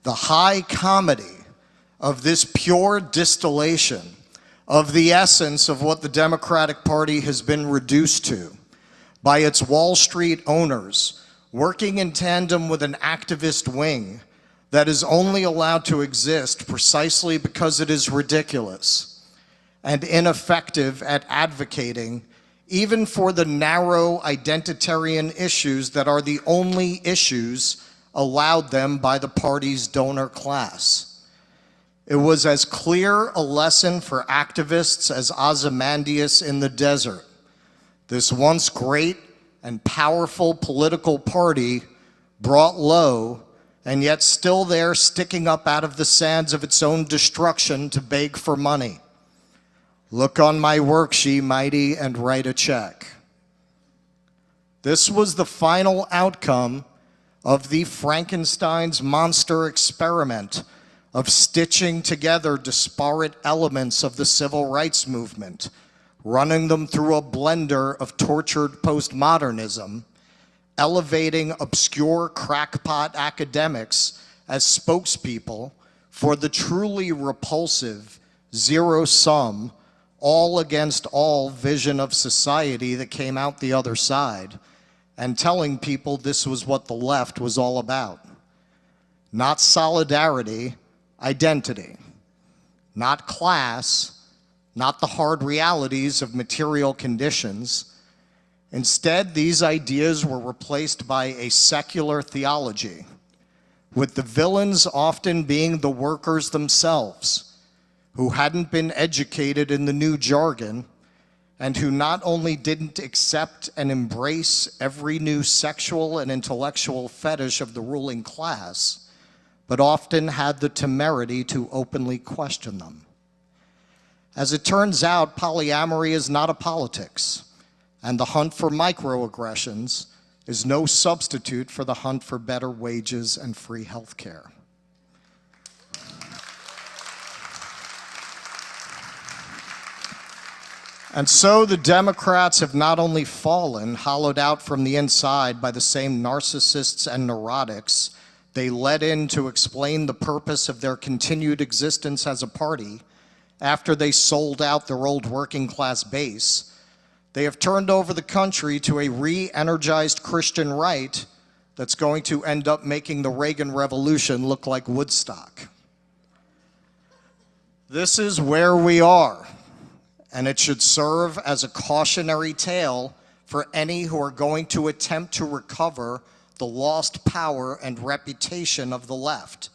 The high comedy of this pure distillation of the essence of what the Democratic Party has been reduced to by its Wall Street owners working in tandem with an activist wing that is only allowed to exist precisely because it is ridiculous and ineffective at advocating even for the narrow identitarian issues that are the only issues allowed them by the party's donor class. It was as clear a lesson for activists as Ozymandias in the desert. This once great and powerful political party brought low and yet still there sticking up out of the sands of its own destruction to beg for money. Look on my worksheet, mighty, and write a check. This was the final outcome of the Frankenstein's monster experiment of stitching together disparate elements of the civil rights movement, running them through a blender of tortured postmodernism, elevating obscure crackpot academics as spokespeople for the truly repulsive, zero-sum, all against all vision of society that came out the other side, and telling people this was what the left was all about. Not solidarity, identity. Not class, not the hard realities of material conditions. Instead, these ideas were replaced by a secular theology, with the villains often being the workers themselves, who hadn't been educated in the new jargon, and who not only didn't accept and embrace every new sexual and intellectual fetish of the ruling class, but often had the temerity to openly question them. As it turns out, polyamory is not a politics, and the hunt for microaggressions is no substitute for the hunt for better wages and free health care. And so the Democrats have not only fallen, hollowed out from the inside by the same narcissists and neurotics they let in to explain the purpose of their continued existence as a party after they sold out their old working class base. They have turned over the country to a re-energized Christian right that's going to end up making the Reagan Revolution look like Woodstock. This is where we are, and it should serve as a cautionary tale for any who are going to attempt to recover the lost power and reputation of the left.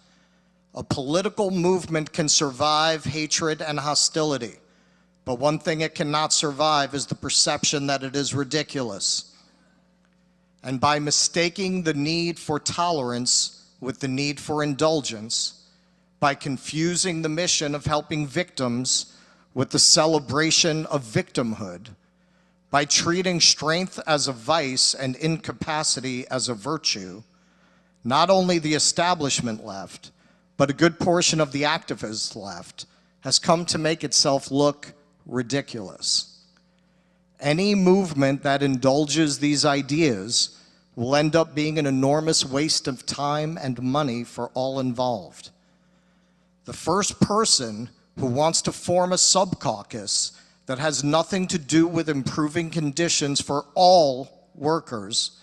A political movement can survive hatred and hostility, but one thing it cannot survive is the perception that it is ridiculous. And by mistaking the need for tolerance with the need for indulgence, by confusing the mission of helping victims with the celebration of victimhood, by treating strength as a vice and incapacity as a virtue, not only the establishment left, but a good portion of the activist left has come to make itself look ridiculous. Any movement that indulges these ideas will end up being an enormous waste of time and money for all involved. The first person who wants to form a sub-caucus that has nothing to do with improving conditions for all workers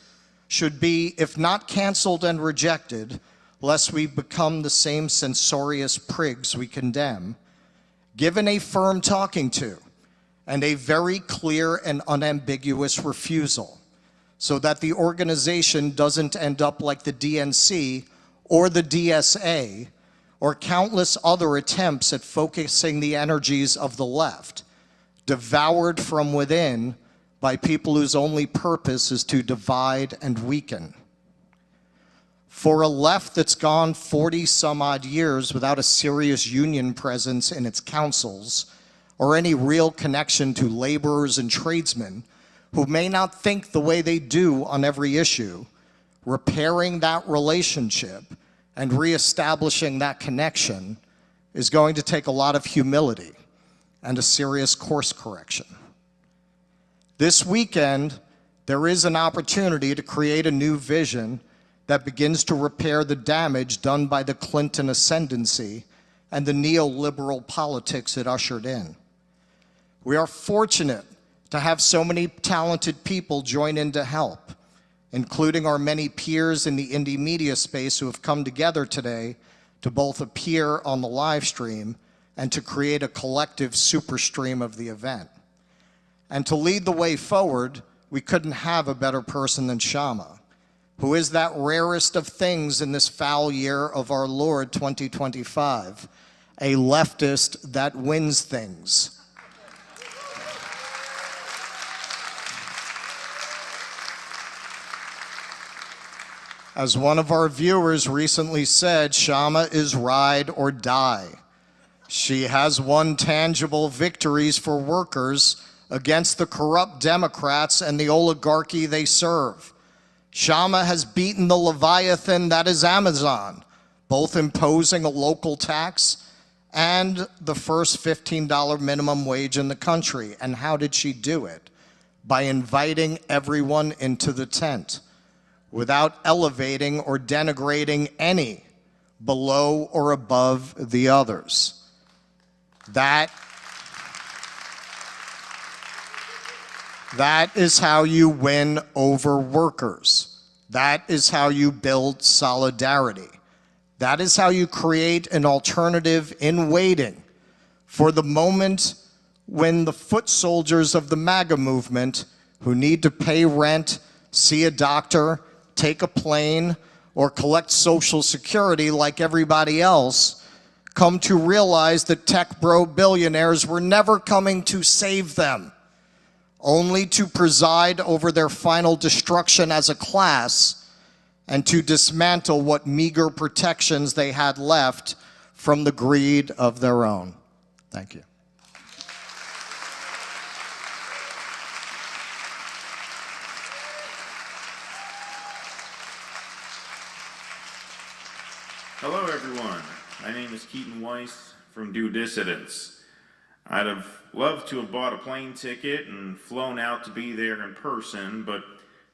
should be, if not canceled and rejected, lest we become the same censorious prigs we condemn, given a firm talking to and a very clear and unambiguous refusal, so that the organization doesn't end up like the DNC or the DSA or countless other attempts at focusing the energies of the left, devoured from within by people whose only purpose is to divide and weaken. For a left that's gone 40 some odd years without a serious union presence in its councils or any real connection to laborers and tradesmen who may not think the way they do on every issue, repairing that relationship and reestablishing that connection is going to take a lot of humility and a serious course correction. This weekend, there is an opportunity to create a new vision that begins to repair the damage done by the Clinton ascendancy and the neoliberal politics it ushered in. We are fortunate to have so many talented people join in to help, including our many peers in the indie media space who have come together today to both appear on the live stream and to create a collective super stream of the event. And to lead the way forward, we couldn't have a better person than Kshama, who is that rarest of things in this foul year of our Lord 2025, a leftist that wins things. As one of our viewers recently said, Kshama is ride or die. She has won tangible victories for workers against the corrupt Democrats and the oligarchy they serve. Kshama has beaten the Leviathan that is Amazon, both imposing a local tax and the first $15 minimum wage in the country. And how did she do it? By inviting everyone into the tent, without elevating or denigrating any below or above the others. That is how you win over workers. That is how you build solidarity. That is how you create an alternative in waiting for the moment when the foot soldiers of the MAGA movement, who need to pay rent, see a doctor, take a plane, or collect Social Security like everybody else, come to realize that tech bro billionaires were never coming to save them, only to preside over their final destruction as a class and to dismantle what meager protections they had left from the greed of their own. Thank you. Hello, everyone. My name is Keaton Weiss from Due Dissidents. I'd have loved to have bought a plane ticket and flown out to be there in person, but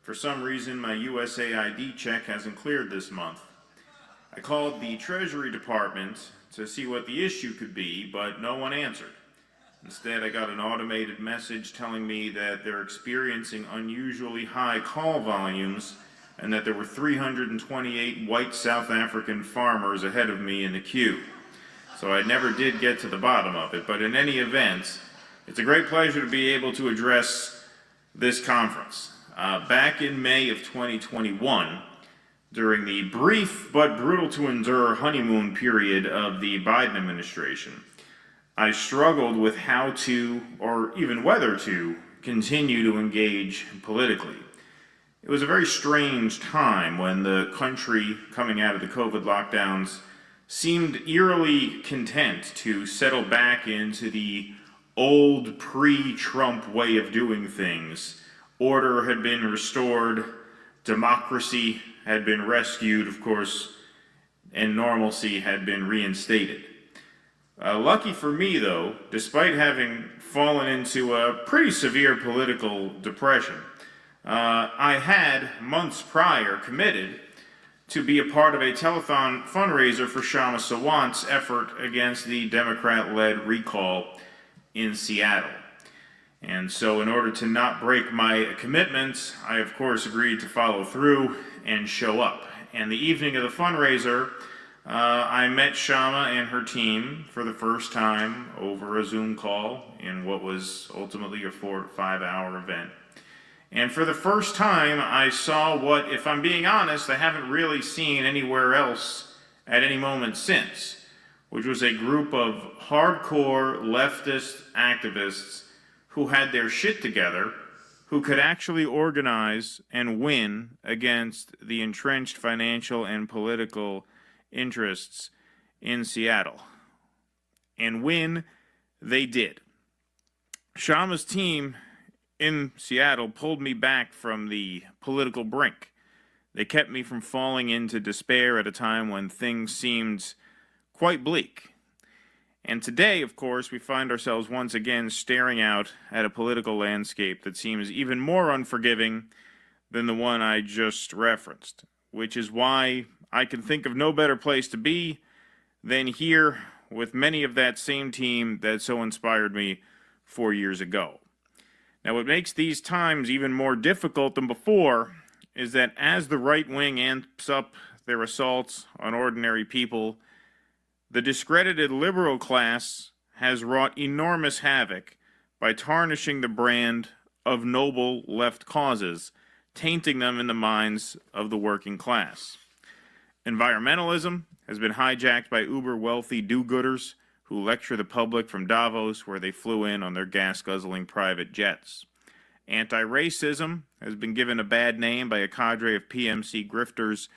for some reason my USAID check hasn't cleared this month. I called the Treasury Department to see what the issue could be, but no one answered. Instead, I got an automated message telling me that they're experiencing unusually high call volumes and that there were 328 white South African farmers ahead of me in the queue. So I never did get to the bottom of it, but in any event, it's a great pleasure to be able to address this conference. Back in May of 2021, during the brief but brutal to endure honeymoon period of the Biden administration, I struggled with how to, or even whether to, continue to engage politically. It was a very strange time when the country, coming out of the COVID lockdowns, seemed eerily content to settle back into the old pre-Trump way of doing things. Order had been restored, democracy had been rescued, of course, and normalcy had been reinstated. Lucky for me, though, despite having fallen into a pretty severe political depression, I had, months prior, committed to be a part of a telethon fundraiser for Kshama Sawant's effort against the Democrat-led recall in Seattle. And so in order to not break my commitments, I of course agreed to follow through and show up. And the evening of the fundraiser, I met Kshama and her team for the first time over a Zoom call in what was ultimately a 4 to 5 hour event. And for the first time, I saw what, if I'm being honest, I haven't really seen anywhere else at any moment since, which was a group of hardcore leftist activists who had their shit together, who could actually organize and win against the entrenched financial and political interests in Seattle. And win, they did. Kshama's team in Seattle pulled me back from the political brink. They kept me from falling into despair at a time when things seemed quite bleak. And today, of course, we find ourselves once again staring out at a political landscape that seems even more unforgiving than the one I just referenced, which is why I can think of no better place to be than here with many of that same team that so inspired me 4 years ago. Now, what makes these times even more difficult than before is that as the right wing amps up their assaults on ordinary people, the discredited liberal class has wrought enormous havoc by tarnishing the brand of noble left causes, tainting them in the minds of the working class. Environmentalism has been hijacked by uber-wealthy do-gooders who lecture the public from Davos, where they flew in on their gas-guzzling private jets. Anti-racism has been given a bad name by a cadre of PMC grifters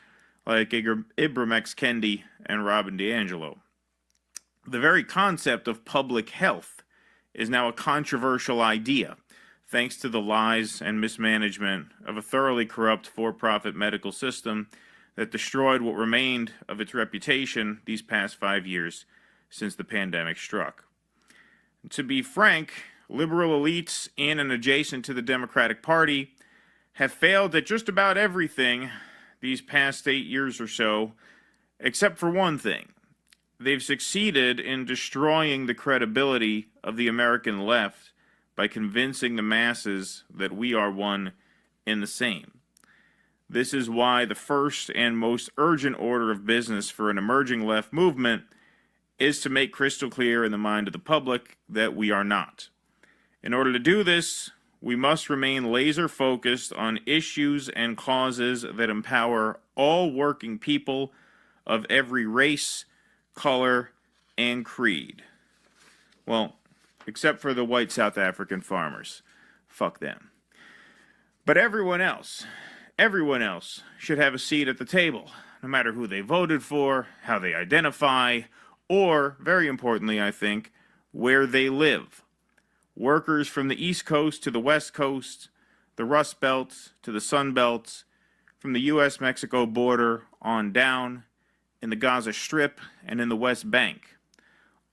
like Ibram X. Kendi and Robin DiAngelo. The very concept of public health is now a controversial idea, thanks to the lies and mismanagement of a thoroughly corrupt for-profit medical system that destroyed what remained of its reputation these past 5 years since the pandemic struck. To be frank, liberal elites in and adjacent to the Democratic Party have failed at just about everything these past 8 years or so, except for one thing. They've succeeded in destroying the credibility of the American left by convincing the masses that we are one and the same. This is why the first and most urgent order of business for an emerging left movement is to make crystal clear in the mind of the public that we are not. In order to do this, we must remain laser focused on issues and causes that empower all working people of every race, color, and creed. Well, except for the white South African farmers. Fuck them. But everyone else should have a seat at the table, no matter who they voted for, how they identify, or, very importantly, I think, where they live. Workers from the East Coast to the West Coast, the Rust Belt to the Sun Belt, from the U.S.-Mexico border on down, in the Gaza Strip, and in the West Bank.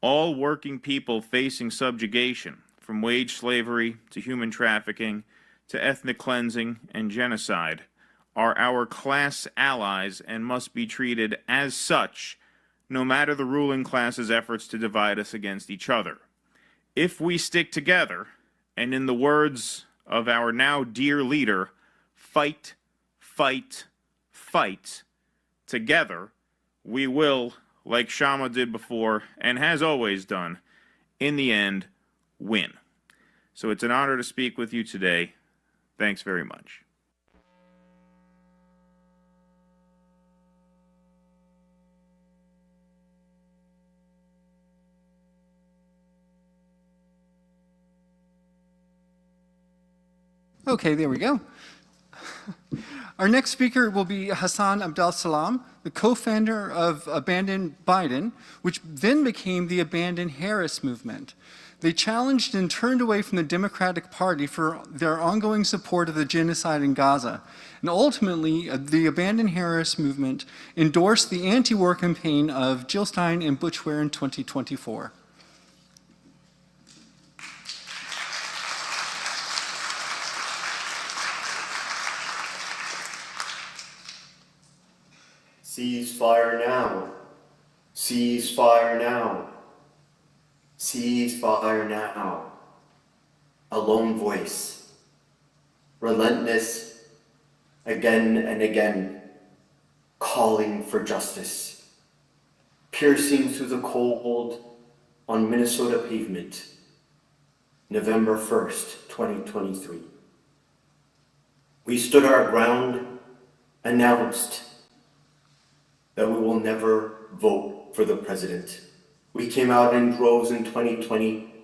All working people facing subjugation, from wage slavery to human trafficking to ethnic cleansing and genocide, are our class allies and must be treated as such, no matter the ruling class's efforts to divide us against each other. If we stick together, and in the words of our now dear leader, fight, fight, fight, together, we will, like Kshama did before and has always done, in the end, win. So it's an honor to speak with you today. Thanks very much. Okay, there we go. Our next speaker will be Hassan Abdel Salam, the co-founder of Abandon Biden, which then became the Abandon Harris movement. They challenged and turned away from the Democratic Party for their ongoing support of the genocide in Gaza. And ultimately, the Abandon Harris movement endorsed the anti-war campaign of Jill Stein and Butch Ware in 2024. Ceasefire now. Ceasefire now. Ceasefire now. A lone voice. Relentless, again and again, calling for justice. Piercing through the cold on Minnesota pavement. November 1st, 2023. We stood our ground, announced that we will never vote for the president. We came out in droves in 2020,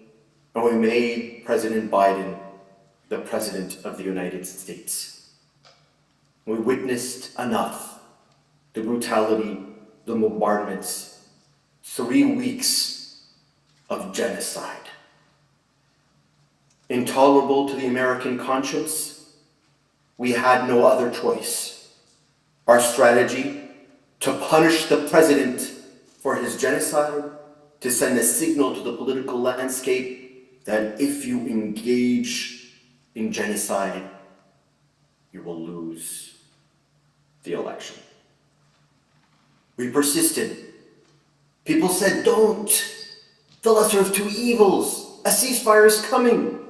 and we made President Biden the president of the United States. We witnessed enough, the brutality, the bombardments, 3 weeks of genocide. Intolerable to the American conscience, we had no other choice. Our strategy: to punish the president for his genocide, to send a signal to the political landscape that if you engage in genocide, you will lose the election. We persisted. People said, don't. The lesser of two evils. A ceasefire is coming.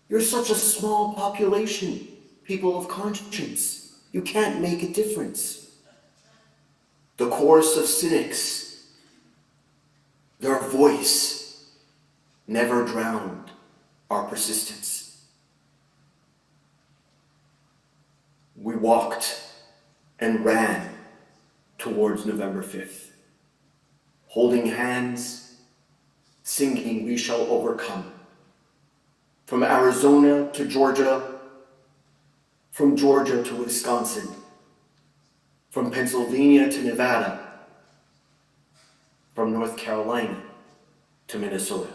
You're such a small population, people of conscience. You can't make a difference. The chorus of cynics, their voice never drowned our persistence. We walked and ran towards November 5th, holding hands, singing "We Shall Overcome." From Arizona to Georgia, from Georgia to Wisconsin, from Pennsylvania to Nevada, from North Carolina to Minnesota.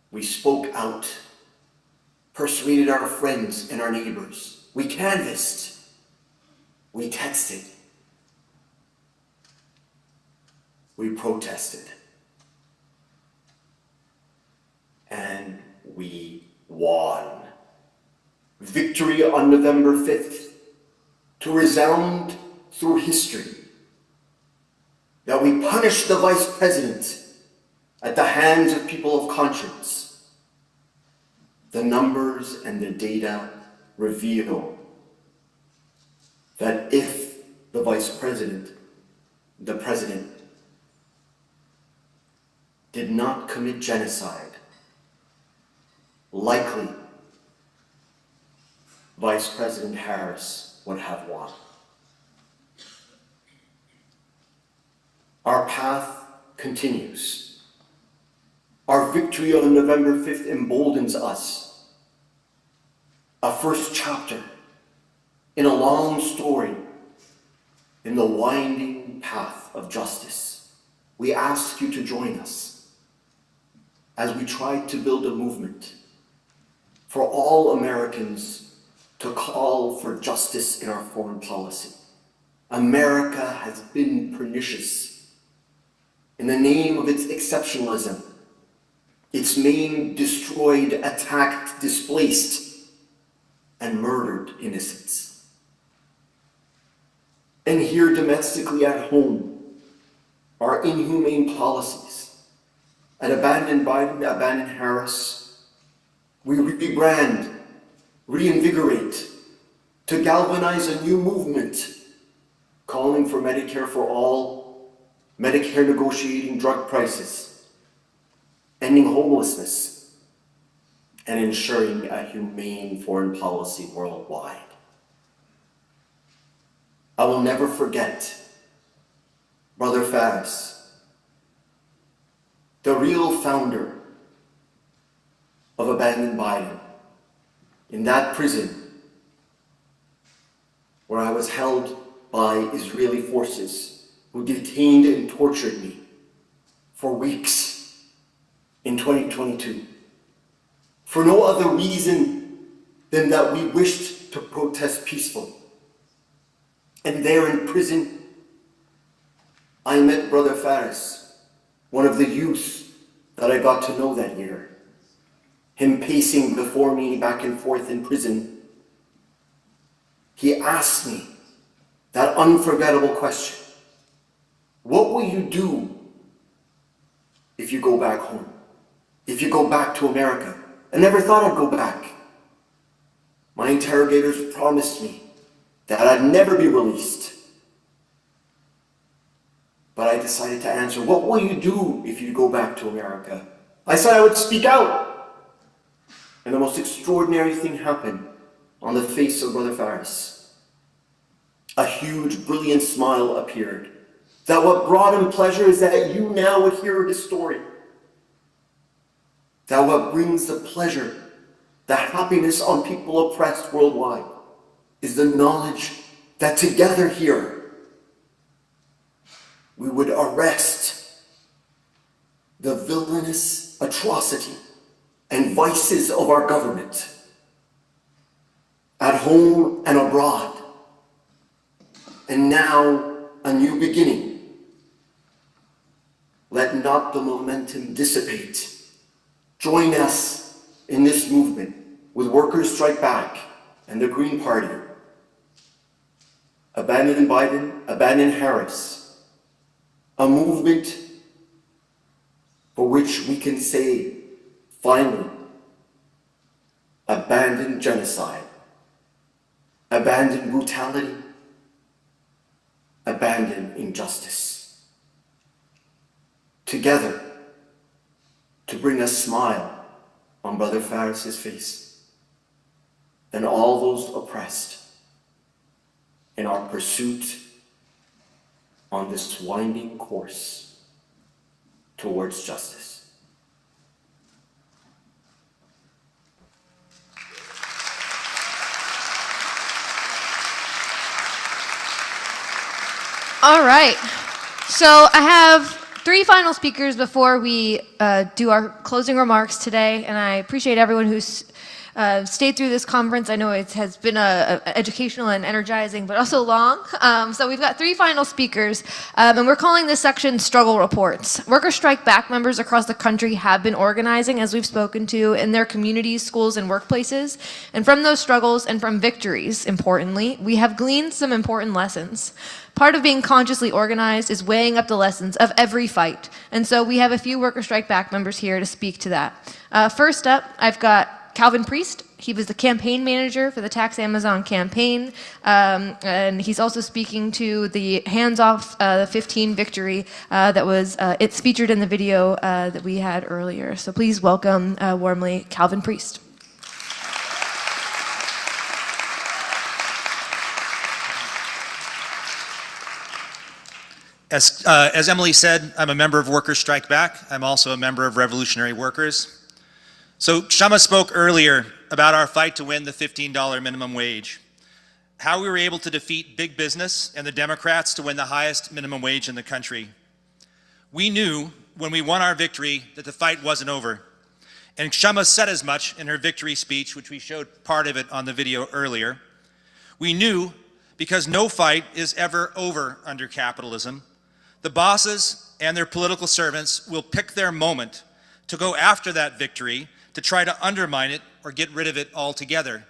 We spoke out, persuaded our friends and our neighbors. We canvassed, we texted, we protested, and we won. Victory on November 5th, to resound through history, that we punished the vice president at the hands of people of conscience. The numbers and the data reveal that if the vice president, the president, did not commit genocide, likely Vice President Harris would have won. Our path continues. Our victory on November 5th emboldens us. A first chapter in a long story in the winding path of justice. We ask you to join us as we try to build a movement for all Americans to call for justice in our foreign policy, America has been pernicious. In the name of its exceptionalism, its maimed, destroyed, attacked, displaced, and murdered innocents. And here domestically at home, our inhumane policies, at abandoned Biden, abandoned Harris, we rebrand, reinvigorate, to galvanize a new movement, calling for Medicare for all, Medicare negotiating drug prices, ending homelessness, and ensuring a humane foreign policy worldwide. I will never forget Brother Faris, the real founder of Abandoned Biden, in that prison where I was held by Israeli forces who detained and tortured me for weeks in 2022, for no other reason than that we wished to protest peacefully. And there in prison, I met Brother Faris, one of the youth that I got to know that year. Him pacing before me back and forth in prison. He asked me that unforgettable question: what will you do if you go back home? If you go back to America? I never thought I'd go back. My interrogators promised me that I'd never be released. But I decided to answer, what will you do if you go back to America? I said I would speak out. And the most extraordinary thing happened on the face of Brother Faris. A huge, brilliant smile appeared. That what brought him pleasure is that you now would hear his story. That what brings the pleasure, the happiness on people oppressed worldwide, is the knowledge that together here, we would arrest the villainous atrocity and vices of our government, at home and abroad. And now, a new beginning. Let not the momentum dissipate. Join us in this movement with Workers Strike Back and the Green Party. Abandon Biden, abandon Harris. A movement for which we can say, finally, abandon genocide, abandon brutality, abandon injustice. Together, to bring a smile on Brother Faris's face and all those oppressed in our pursuit on this winding course towards justice. All right. So I have three final speakers before we do our closing remarks today, and I appreciate everyone who's stayed through this conference. I know it has been educational and energizing, but also long. So we've got three final speakers, and we're calling this section Struggle Reports. Worker Strike Back members across the country have been organizing, as we've spoken to, in their communities, schools, and workplaces. And from those struggles and from victories, importantly, we have gleaned some important lessons. Part of being consciously organized is weighing up the lessons of every fight. And so we have a few Worker Strike Back members here to speak to that. First up, I've got Calvin Priest. He was the campaign manager for the Tax Amazon campaign, and he's also speaking to the hands-off the 15 victory that was it's featured in the video that we had earlier. So please welcome warmly Calvin Priest. As Emily said, I'm a member of Workers Strike Back. I'm also a member of Revolutionary Workers. So Kshama spoke earlier about our fight to win the $15 minimum wage, how we were able to defeat big business and the Democrats to win the highest minimum wage in the country. We knew when we won our victory that the fight wasn't over. And Kshama said as much in her victory speech, which we showed part of it on the video earlier. We knew because no fight is ever over under capitalism. The bosses and their political servants will pick their moment to go after that victory, to try to undermine it or get rid of it altogether.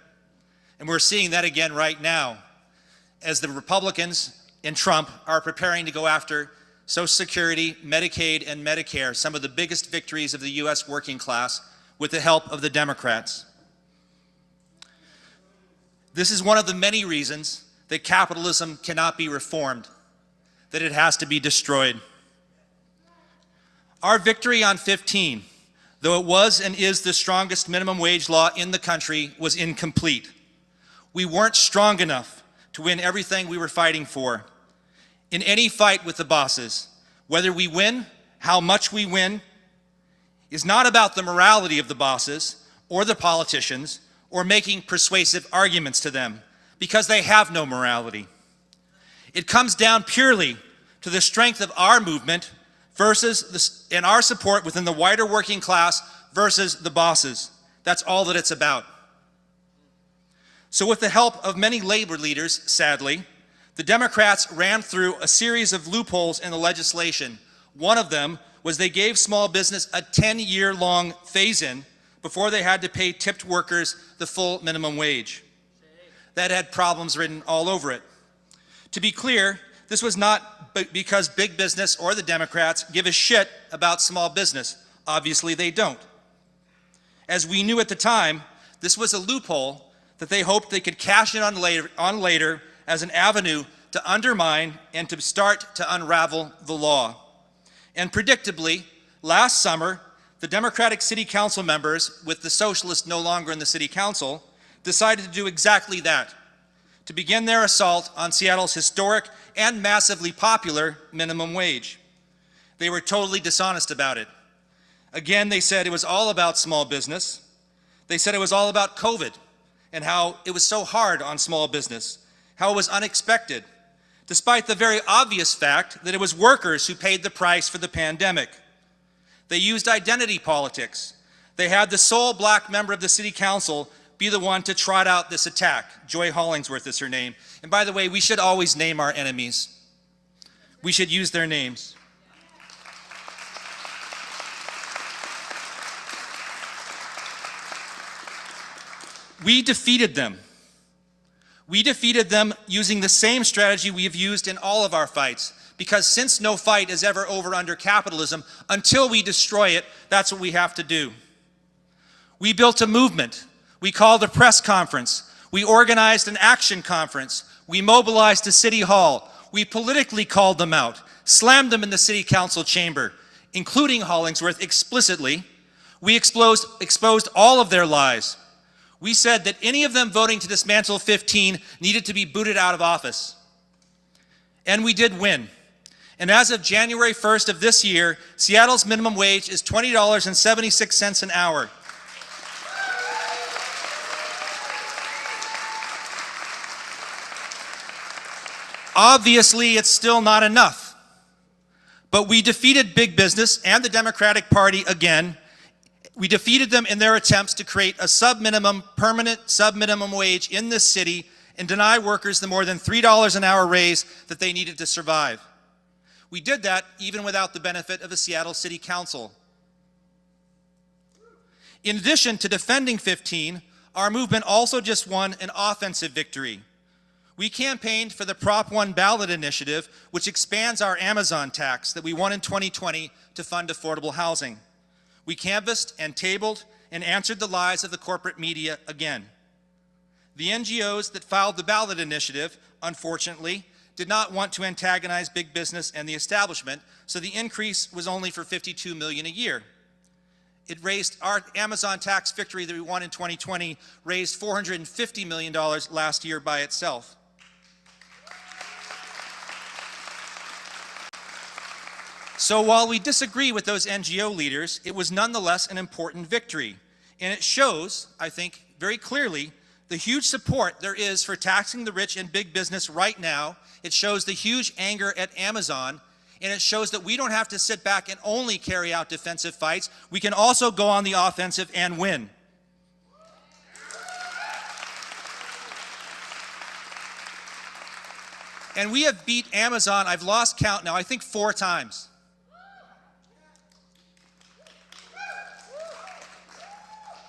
And we're seeing that again right now, as the Republicans and Trump are preparing to go after Social Security, Medicaid, and Medicare, some of the biggest victories of the US working class, with the help of the Democrats. This is one of the many reasons that capitalism cannot be reformed, that it has to be destroyed. Our victory on 15, though it was and is the strongest minimum wage law in the country, was incomplete. We weren't strong enough to win everything we were fighting for. In any fight with the bosses, whether we win, how much we win, is not about the morality of the bosses or the politicians or making persuasive arguments to them, because they have no morality. It comes down purely to the strength of our movement and our support within the wider working class versus the bosses. That's all that it's about. So with the help of many labor leaders, sadly, the Democrats ran through a series of loopholes in the legislation. One of them was they gave small business a 10-year-long phase-in before they had to pay tipped workers the full minimum wage. That had problems written all over it. To be clear, this was not because big business or the Democrats give a shit about small business. Obviously they don't. As we knew at the time, this was a loophole that they hoped they could cash in on later as an avenue to undermine and to start to unravel the law. And predictably, last summer, the Democratic City Council members, with the Socialists no longer in the City Council, decided to do exactly that, to begin their assault on Seattle's historic and massively popular minimum wage. They were totally dishonest about it. Again, they said it was all about small business. They said it was all about COVID and how it was so hard on small business, how it was unexpected, despite the very obvious fact that it was workers who paid the price for the pandemic. They used identity politics. They had the sole black member of the City Council be the one to trot out this attack. Joy Hollingsworth is her name. And by the way, we should always name our enemies. We should use their names. We defeated them. We defeated them using the same strategy we have used in all of our fights, because since no fight is ever over under capitalism, until we destroy it, that's what we have to do. We built a movement. We called a press conference. We organized an action conference. We mobilized a city hall. We politically called them out, slammed them in the city council chamber, including Hollingsworth explicitly. We exposed all of their lies. We said that any of them voting to dismantle 15 needed to be booted out of office. And we did win. And as of January 1st of this year, Seattle's minimum wage is $20.76 an hour. Obviously, it's still not enough. But we defeated big business and the Democratic Party again. We defeated them in their attempts to create a permanent sub-minimum wage in this city and deny workers the more than $3 an hour raise that they needed to survive. We did that even without the benefit of a Seattle City Council. In addition to defending 15, our movement also just won an offensive victory. We campaigned for the Prop 1 ballot initiative, which expands our Amazon tax that we won in 2020 to fund affordable housing. We canvassed and tabled and answered the lies of the corporate media again. The NGOs that filed the ballot initiative, unfortunately, did not want to antagonize big business and the establishment, so the increase was only for $52 million a year. It raised our Amazon tax victory that we won in 2020, raised $450 million last year by itself. So while we disagree with those NGO leaders, it was nonetheless an important victory. And it shows, I think, very clearly the huge support there is for taxing the rich and big business right now. It shows the huge anger at Amazon, and it shows that we don't have to sit back and only carry out defensive fights. We can also go on the offensive and win. And we have beat Amazon, I've lost count now, I think 4 times.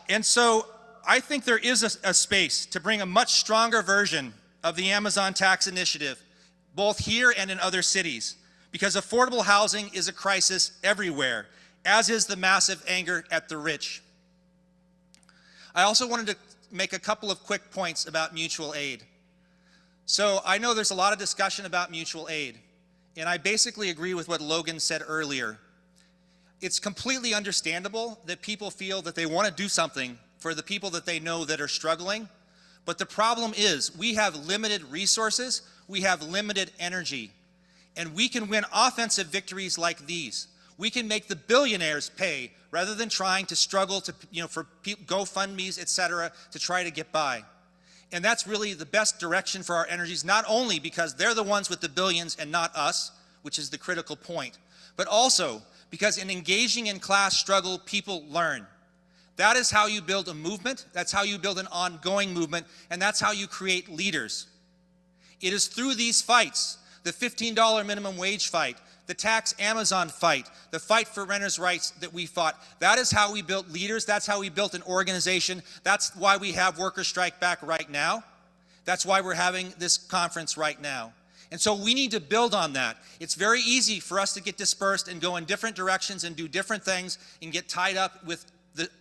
And so I think there is a space to bring a much stronger version of the Amazon tax initiative, both here and in other cities, because affordable housing is a crisis everywhere, as is the massive anger at the rich. I also wanted to make a couple of quick points about mutual aid. So I know there's a lot of discussion about mutual aid, and I basically agree with what Logan said earlier. It's completely understandable that people feel that they want to do something for the people that they know that are struggling, but the problem is we have limited resources, we have limited energy, and we can win offensive victories like these. We can make the billionaires pay rather than trying to struggle to, for GoFundMes, et cetera, to try to get by. And that's really the best direction for our energies, not only because they're the ones with the billions and not us, which is the critical point, but also because in engaging in class struggle, people learn. That is how you build a movement, that's how you build an ongoing movement, and that's how you create leaders. It is through these fights, the $15 minimum wage fight, the tax Amazon fight, the fight for renters' rights that we fought. That is how we built leaders. That's how we built an organization. That's why we have Workers Strike Back right now. That's why we're having this conference right now. And so we need to build on that. It's very easy for us to get dispersed and go in different directions and do different things and get tied up with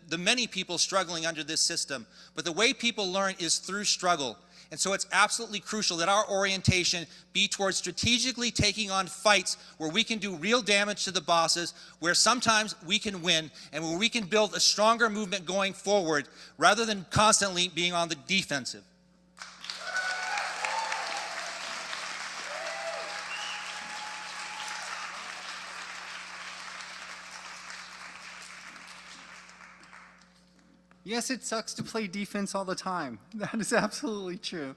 the many people struggling under this system. But the way people learn is through struggle. And so it's absolutely crucial that our orientation be towards strategically taking on fights where we can do real damage to the bosses, where sometimes we can win, and where we can build a stronger movement going forward rather than constantly being on the defensive. Yes, it sucks to play defense all the time. That is absolutely true.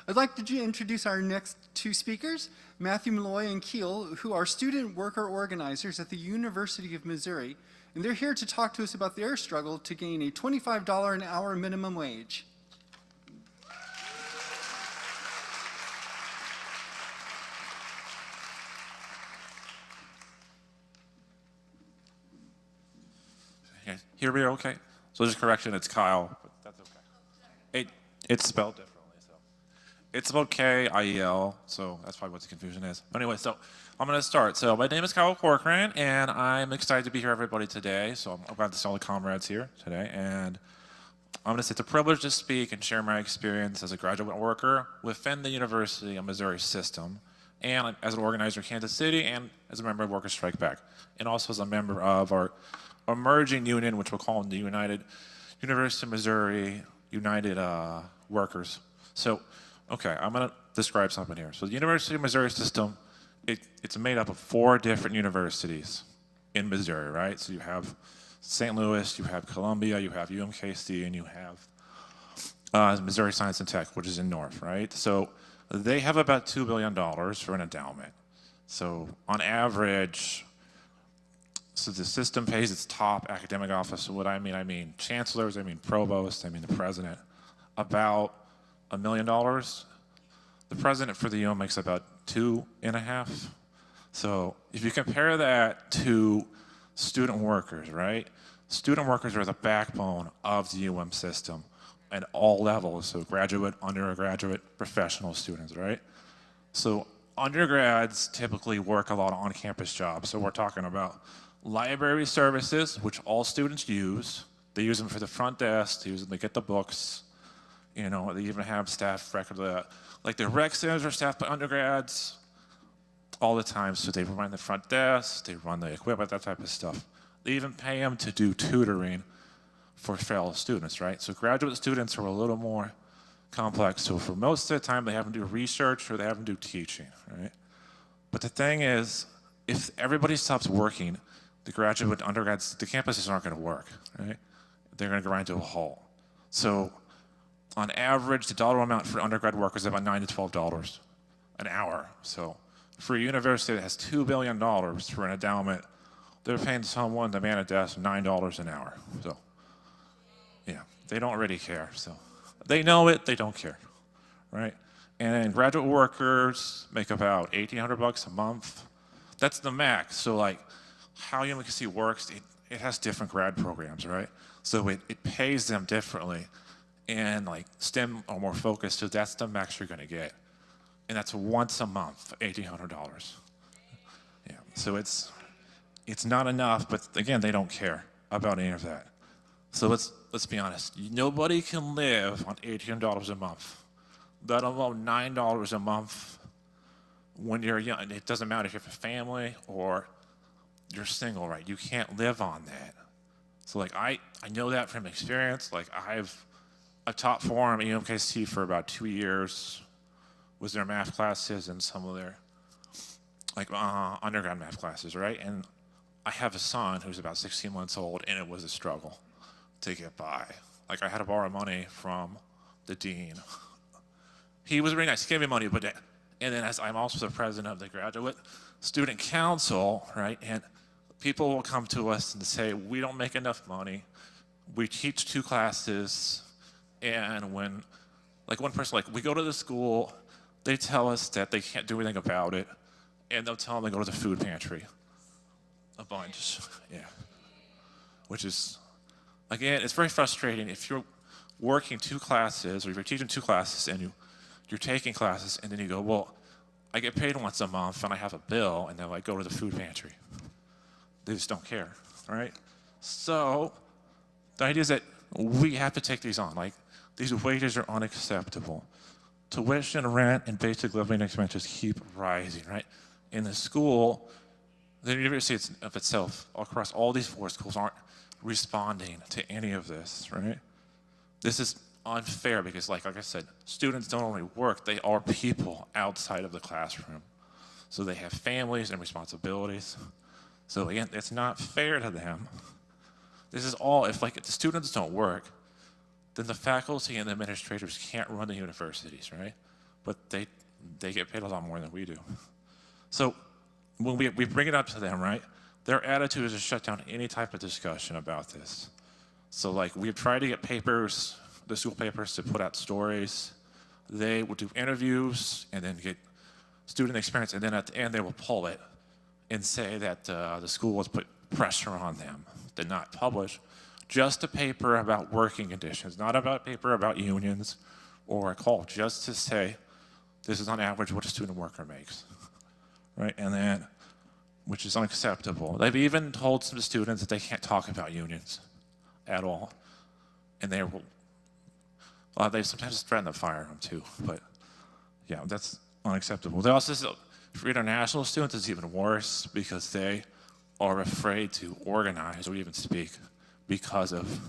I'd like to introduce our next 2 speakers, Matthew Malloy and Keel, who are student worker organizers at the University of Missouri, and they're here to talk to us about their struggle to gain a $25 an hour minimum wage. Okay, here we are, okay. So just correction, it's Kyle, but that's okay. It's spelled differently, so. It's spelled K-I-E-L, so that's probably what the confusion is. Anyway, so I'm gonna start. So my name is Kyle Corcoran, and I'm excited to be here, everybody, today. So I'm glad to see all the comrades here today, and I'm gonna say it's a privilege to speak and share my experience as a graduate worker within the University of Missouri system, and as an organizer in Kansas City, and as a member of Workers Strike Back, and also as a member of our emerging union, which we'll call the University of Missouri United Workers. So, okay, I'm gonna describe something here. So the University of Missouri system, it's made up of 4 different universities in Missouri, right? So you have St. Louis, you have Columbia, you have UMKC, and you have Missouri Science and Tech, which is in North, right? So they have about $2 billion for an endowment. So on average, so the system pays its top academic officer. What I mean chancellors, I mean provosts, I mean the president, about $1 million. The president for the UM makes about 2.5. So if you compare that to student workers, right? Student workers are the backbone of the UM system at all levels. So graduate, undergraduate, professional students, right? So undergrads typically work a lot of on-campus jobs. So we're talking about library services, which all students use. They use them for the front desk, they use them to get the books. You know, they even have staff record, like the rec centers are staffed by undergrads all the time. So they run the front desk, they run the equipment, that type of stuff. They even pay them to do tutoring for fellow students, right? So graduate students are a little more complex. So for most of the time, they have them do research or they have them do teaching, right? But the thing is, if everybody stops working, the graduate undergrads, the campuses aren't going to work, right? They're going to grind to a halt. So on average, the dollar amount for undergrad workers is about $9 to $12 an hour. So for a university that has $2 billion for an endowment, they're paying someone to man a desk $9 an hour. So yeah, they don't really care. So they know it, they don't care, right? And graduate workers make about $1,800 a month. That's the max. So like how UMKC works, it has different grad programs, right? So it pays them differently. And like STEM are more focused, so that's the max you're gonna get. And that's once a month, $1,800. Yeah, so it's not enough, but again, they don't care about any of that. So let's be honest, nobody can live on $1,800 a month, let alone $9 a month when you're young. It doesn't matter if you have a family or you're single, right? You can't live on that. So like I know that from experience. Like I've taught for them at UMKC for about 2 years, was their math classes and some of their like undergrad math classes, right? And I have a son who's about 16 months old, and it was a struggle to get by. Like I had to borrow money from the dean. He was really nice, he gave me money, but and then as I'm also the president of the graduate student council, right? And people will come to us and say, we don't make enough money. We teach 2 classes, and when, like one person, like we go to the school, they tell us that they can't do anything about it, and they'll tell them to go to the food pantry. A bunch, yeah. Which is, again, it's very frustrating if you're working 2 classes, or if you're teaching 2 classes and you're taking classes, and then you go, well, I get paid once a month and I have a bill, and they're like, go to the food pantry. They just don't care, right? So the idea is that we have to take these on. Like, these wages are unacceptable. Tuition, rent, and basic living expenses keep rising, right? In the school, the university of itself, across all these 4 schools, aren't responding to any of this, right? This is unfair because, like I said, students don't only work, they are people outside of the classroom. So they have families and responsibilities. So again, it's not fair to them. This is all, if the students don't work, then the faculty and the administrators can't run the universities, right? But they get paid a lot more than we do. So when we bring it up to them, right, their attitude is to shut down any type of discussion about this. So like we've tried to get papers, the school papers, to put out stories. They will do interviews and then get student experience, and then at the end they will pull it and say that the school has put pressure on them to not publish just a paper about working conditions, not about a paper about unions or a call, just to say this is on average what a student worker makes, right? And then, which is unacceptable. They've even told some students that they can't talk about unions at all. And they sometimes threaten to fire them too, but yeah, that's unacceptable. They also, for international students, it's even worse because they are afraid to organize or even speak because of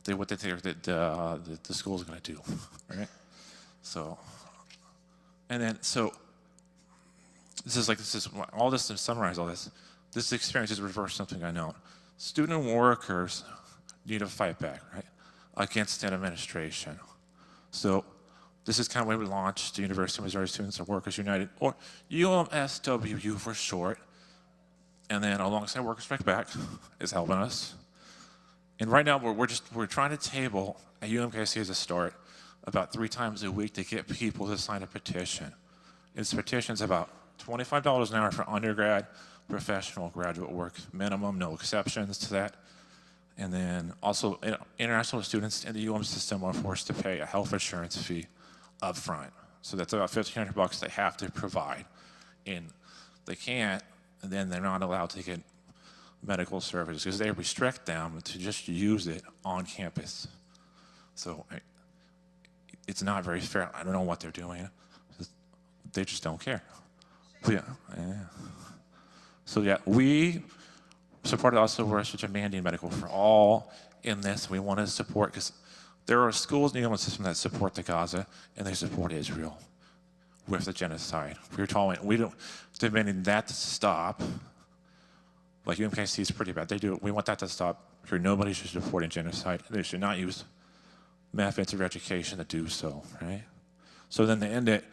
what they think that the school is going to do, right? So, and then, so, all this to summarize all this. This experience is reverse something I know. Student workers need to fight back, right, against an administration. So this is kind of why we launched the University of Missouri Students and Workers United, or UMSWU for short. And then alongside Workers Strike Back is helping us. And right now we're trying to table at UMKC as a start about 3 times a week to get people to sign a petition. This petition's about $25 an hour for undergrad, professional, graduate work minimum, no exceptions to that. And then also international students in the UM system are forced to pay a health insurance fee up front. So that's about $1,500 they have to provide. And they can't, and then they're not allowed to get medical services because they restrict them to just use it on campus. So it's not very fair. I don't know what they're doing. They just don't care. Yeah. So yeah, we supported also we're demanding medical for all in this. We want to support, because there are schools in the UM system that support the Gaza and they support Israel with the genocide. We don't demanding that to stop. Like UMKC is pretty bad. They do. We want that to stop. Here, nobody should be supporting genocide. They should not use methods of education to do so, right? So then to end it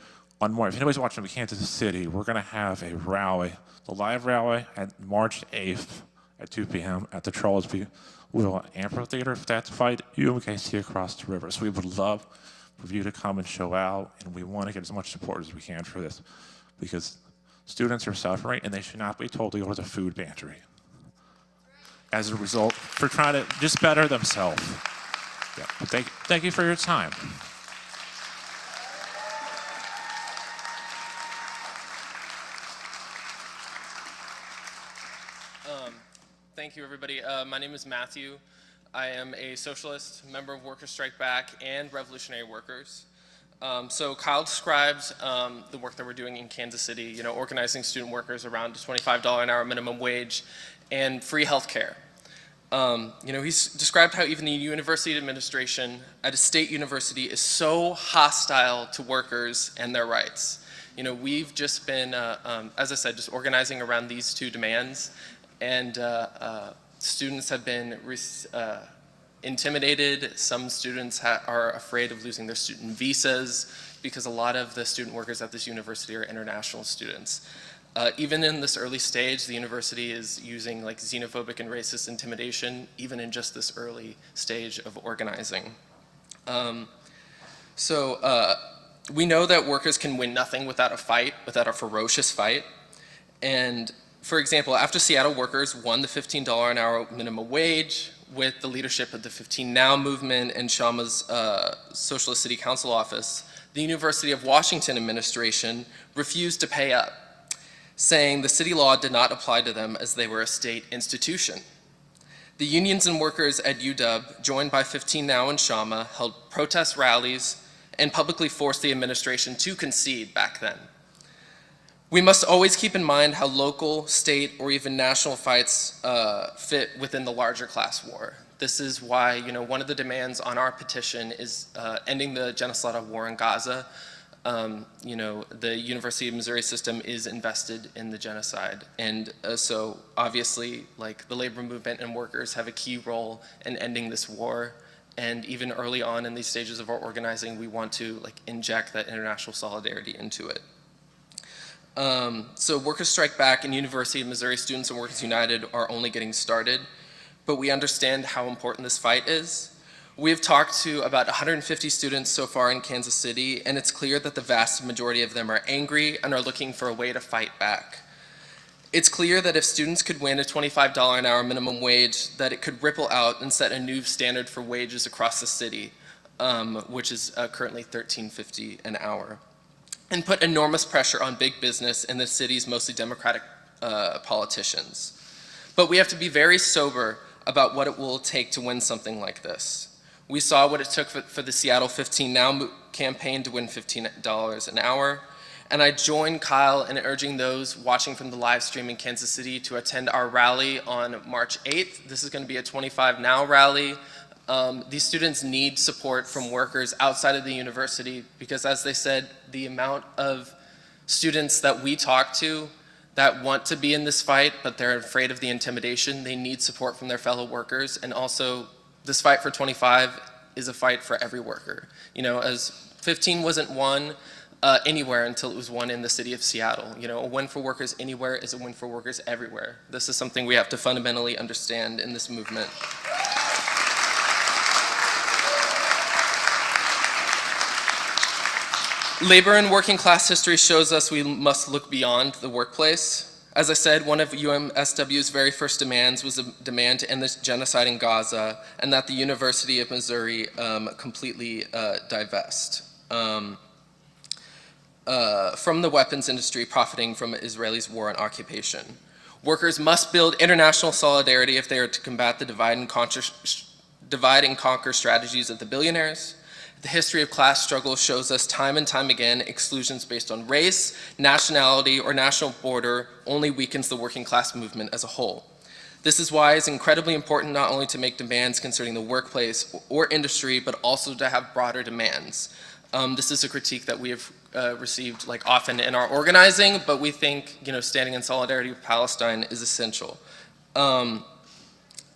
on more, if anybody's watching Kansas City, we're going to have a rally, the live rally at March 8th at 2 p.m. at the Charlesville Amphitheater. That's fight UMKC across the river. So we would love for you to come and show out, and we want to get as much support as we can for this, because students are suffering and they should not be told to go to the food pantry as a result for trying to just better themselves. Yeah. Thank you for your time. Thank you, everybody. My name is Matthew. I am a socialist, member of Workers Strike Back and Revolutionary Workers. So Kyle described the work that we're doing in Kansas City, organizing student workers around a $25 an hour minimum wage and free health care. He's described how even the university administration at a state university is so hostile to workers and their rights. We've just been, as I said, just organizing around these two demands, and students have been intimidated. Some students are afraid of losing their student visas because a lot of the student workers at this university are international students. Even in this early stage, the university is using xenophobic and racist intimidation, even in just this early stage of organizing. We know that workers can win nothing without a fight, without a ferocious fight. And for example, after Seattle workers won the $15 an hour minimum wage with the leadership of the 15 Now movement and Kshama's Socialist City Council office, the University of Washington administration refused to pay up, saying the city law did not apply to them as they were a state institution. The unions and workers at UW, joined by 15 Now and Kshama, held protest rallies and publicly forced the administration to concede back then. We must always keep in mind how local, state, or even national fights fit within the larger class war. This is why, one of the demands on our petition is ending the genocidal war in Gaza. The University of Missouri system is invested in the genocide. And so obviously, the labor movement and workers have a key role in ending this war. And even early on in these stages of our organizing, we want to inject that international solidarity into it. So Workers Strike Back and University of Missouri Students and Workers United are only getting started, but we understand how important this fight is. We have talked to about 150 students so far in Kansas City, and it's clear that the vast majority of them are angry and are looking for a way to fight back. It's clear that if students could win a $25 an hour minimum wage, that it could ripple out and set a new standard for wages across the city, which is currently $13.50 an hour, and put enormous pressure on big business and the city's mostly Democratic politicians. But we have to be very sober about what it will take to win something like this. We saw what it took for the Seattle 15 Now campaign to win $15 an hour, and I join Kyle in urging those watching from the live stream in Kansas City to attend our rally on March 8th. This is going to be a 25 Now rally. These students need support from workers outside of the university because, as they said, the amount of students that we talk to that want to be in this fight, but they're afraid of the intimidation, they need support from their fellow workers. And also, this fight for 25 is a fight for every worker. As 15 wasn't won anywhere until it was won in the city of Seattle. A win for workers anywhere is a win for workers everywhere. This is something we have to fundamentally understand in this movement. Labor and working class history shows us we must look beyond the workplace. As I said, one of UMSW's very first demands was a demand to end the genocide in Gaza and that the University of Missouri completely divest from the weapons industry profiting from Israel's war and occupation. Workers must build international solidarity if they are to combat the divide and conquer strategies of the billionaires. The history of class struggle shows us time and time again exclusions based on race, nationality, or national border only weakens the working class movement as a whole. This is why it's incredibly important not only to make demands concerning the workplace or industry, but also to have broader demands. This is a critique that we have received often in our organizing, but we think standing in solidarity with Palestine is essential.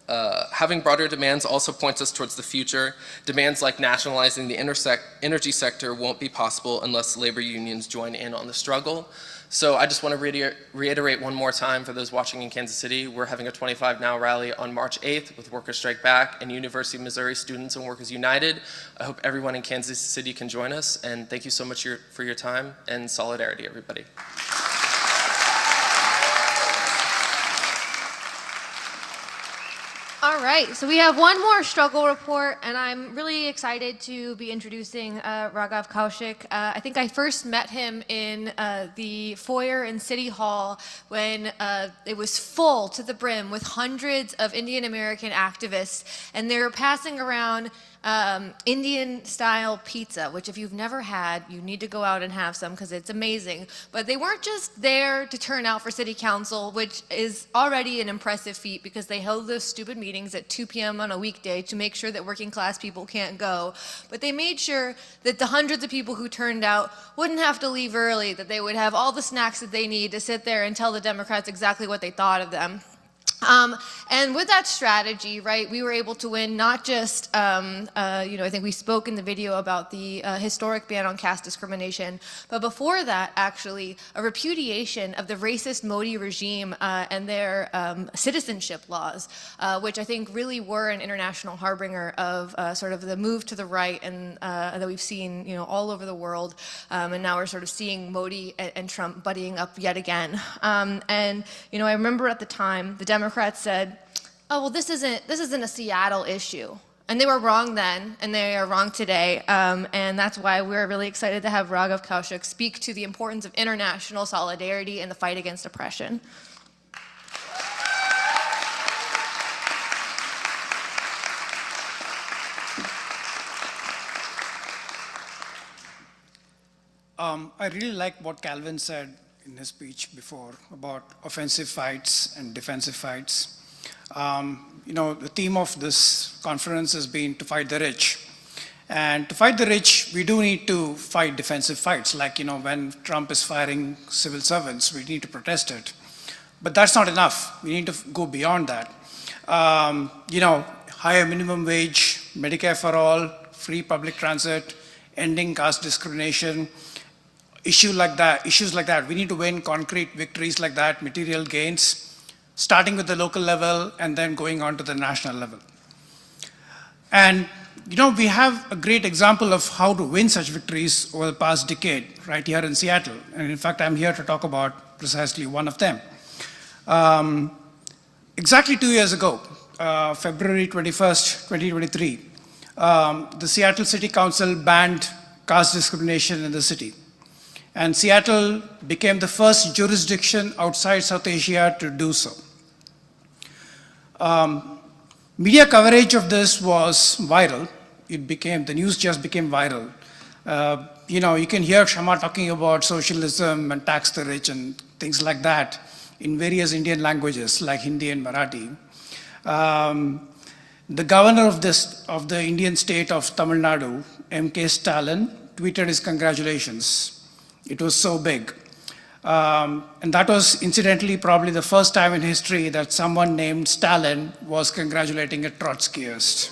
Having broader demands also points us towards the future. Demands like nationalizing the energy sector won't be possible unless labor unions join in on the struggle. So I just want to reiterate one more time for those watching in Kansas City, we're having a 25 Now rally on March 8th with Workers Strike Back and University of Missouri Students and Workers United. I hope everyone in Kansas City can join us, and thank you so much for your time and solidarity, everybody. All right, so we have one more struggle report, and I'm really excited to be introducing Raghav Kaushik. I think I first met him in the foyer in City Hall when it was full to the brim with hundreds of Indian American activists, and they were passing around Indian-style pizza, which if you've never had, you need to go out and have some because it's amazing. But they weren't just there to turn out for city council, which is already an impressive feat because they held those stupid meetings at 2 p.m. on a weekday to make sure that working class people can't go. But they made sure that the hundreds of people who turned out wouldn't have to leave early, that they would have all the snacks that they need to sit there and tell the Democrats exactly what they thought of them. And with that strategy, right, we were able to win not just, I think we spoke in the video about the historic ban on caste discrimination, but before that, actually, a repudiation of the racist Modi regime and their citizenship laws, which I think really were an international harbinger of sort of the move to the right and that we've seen, all over the world. And now we're sort of seeing Modi and Trump buddying up yet again. I remember at the time, the Democrats said, oh, well, this isn't a Seattle issue. And they were wrong then, and they are wrong today. And that's why we're really excited to have Raghav Kaushik speak to the importance of international solidarity in the fight against oppression. I really like what Calvin said in his speech before about offensive fights and defensive fights. The theme of this conference has been to fight the rich. And to fight the rich, we do need to fight defensive fights. Like, when Trump is firing civil servants, we need to protest it. But that's not enough. We need to go beyond that. Higher minimum wage, Medicare for all, free public transit, ending caste discrimination, issues like that. We need to win concrete victories like that, material gains, starting with the local level and then going on to the national level. And, we have a great example of how to win such victories over the past decade, right here in Seattle. And in fact, I'm here to talk about precisely one of them. Exactly 2 years ago, February 21st, 2023, the Seattle City Council banned caste discrimination in the city. And Seattle became the first jurisdiction outside South Asia to do so. Media coverage of this was viral. The news just became viral. You can hear Kshama talking about socialism and tax the rich and things like that in various Indian languages like Hindi and Marathi. The governor of the Indian state of Tamil Nadu, M.K. Stalin, tweeted his congratulations. It was so big. And that was incidentally probably the first time in history that someone named Stalin was congratulating a Trotskyist.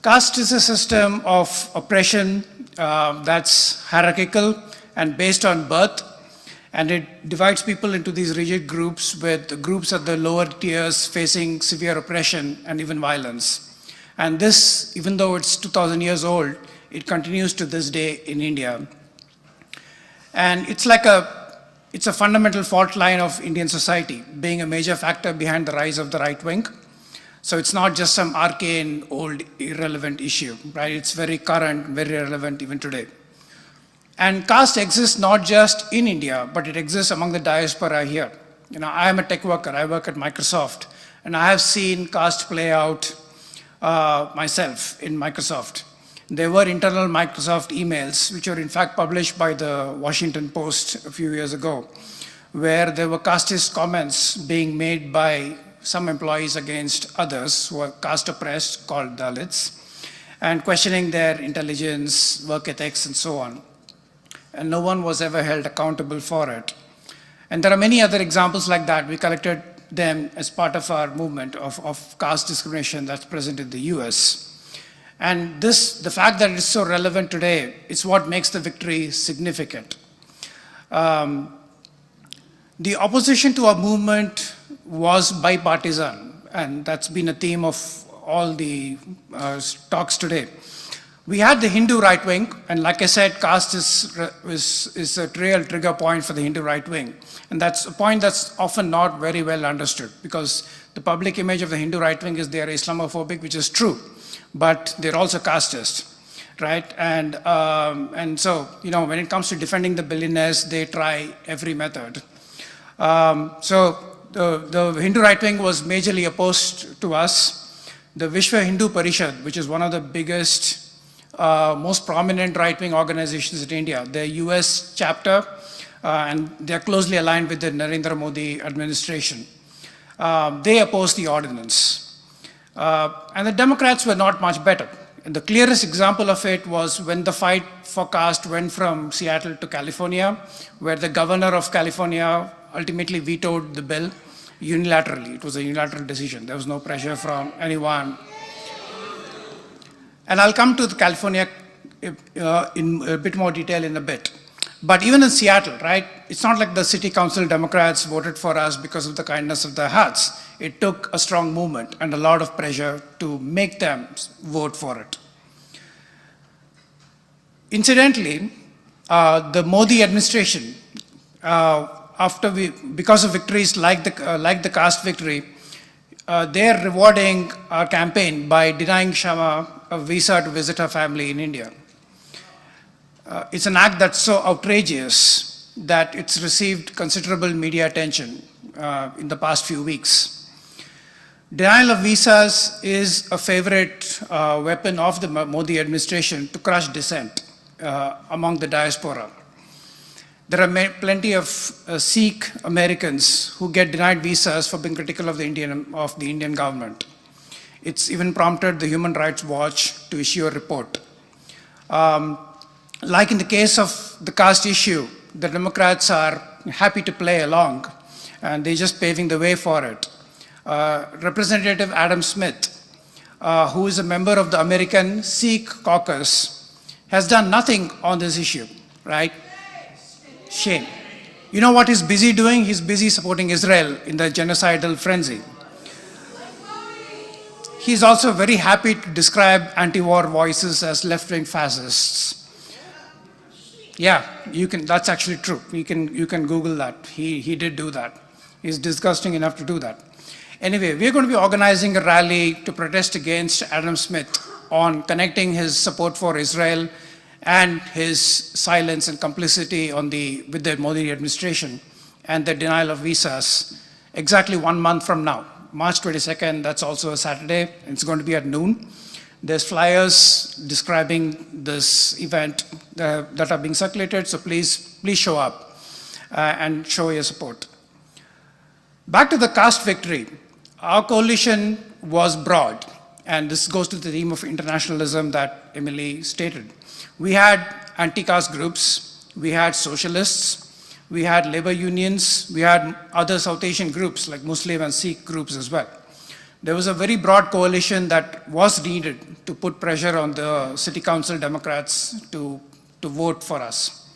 Caste is a system of oppression that's hierarchical and based on birth, and it divides people into these rigid groups, with groups at the lower tiers facing severe oppression and even violence. And this, even though it's 2,000 years old, it continues to this day in India. And it's a fundamental fault line of Indian society, being a major factor behind the rise of the right wing. So it's not just some arcane, old, irrelevant issue, right? It's very current, very relevant even today. And caste exists not just in India, but it exists among the diaspora here. I am a tech worker, I work at Microsoft, and I have seen caste play out myself in Microsoft. There were internal Microsoft emails, which were in fact published by the Washington Post a few years ago, where there were casteist comments being made by some employees against others who are caste oppressed, called Dalits, and questioning their intelligence, work ethics, and so on. and no one was ever held accountable for it. And there are many other examples like that. We collected them as part of our movement of caste discrimination that's present in the US. And the fact that it's so relevant today is what makes the victory significant. The opposition to our movement was bipartisan, and that's been a theme of all the talks today. We had the Hindu right wing, and like I said, caste is a real trigger point for the Hindu right wing. And that's a point that's often not very well understood, because the public image of the Hindu right wing is they are Islamophobic, which is true, but they're also casteist, right? And so, when it comes to defending the billionaires, they try every method. So the Hindu right wing was majorly opposed to us. The Vishwa Hindu Parishad, which is one of the biggest most prominent right-wing organizations in India, the US chapter, and they're closely aligned with the Narendra Modi administration. They opposed the ordinance. And the Democrats were not much better. And the clearest example of it was when the fight for caste went from Seattle to California, where the governor of California ultimately vetoed the bill unilaterally. It was a unilateral decision. There was no pressure from anyone. And I'll come to the California in a bit more detail in a bit. But even in Seattle, right, it's not like the city council Democrats voted for us because of the kindness of their hearts. It took a strong movement and a lot of pressure to make them vote for it. Incidentally, the Modi administration, because of victories like the caste victory, they're rewarding our campaign by denying Kshama a visa to visit her family in India. It's an act that's so outrageous that it's received considerable media attention in the past few weeks. Denial of visas is a favorite weapon of the Modi administration to crush dissent among the diaspora. There are plenty of Sikh Americans who get denied visas for being critical of the Indian government. It's even prompted the Human Rights Watch to issue a report. Like in the case of the caste issue, the Democrats are happy to play along, and they're just paving the way for it. Representative Adam Smith, who is a member of the American Sikh caucus, has done nothing on this issue, right? Shame. You know what he's busy doing? He's busy supporting Israel in the genocidal frenzy. He's also very happy to describe anti-war voices as left-wing fascists. Yeah, that's actually true. You can Google that. He did do that. He's disgusting enough to do that. Anyway, we're going to be organizing a rally to protest against Adam Smith on connecting his support for Israel and his silence and complicity with the Modi administration and the denial of visas exactly 1 month from now. March 22nd, that's also a Saturday. It's going to be at noon. There's flyers describing this event that are being circulated, so please show up and show your support. Back to the caste victory. Our coalition was broad, and this goes to the theme of internationalism that Emily stated. We had anti-caste groups, we had socialists, we had labor unions, we had other South Asian groups like Muslim and Sikh groups as well. There was a very broad coalition that was needed to put pressure on the city council Democrats to vote for us.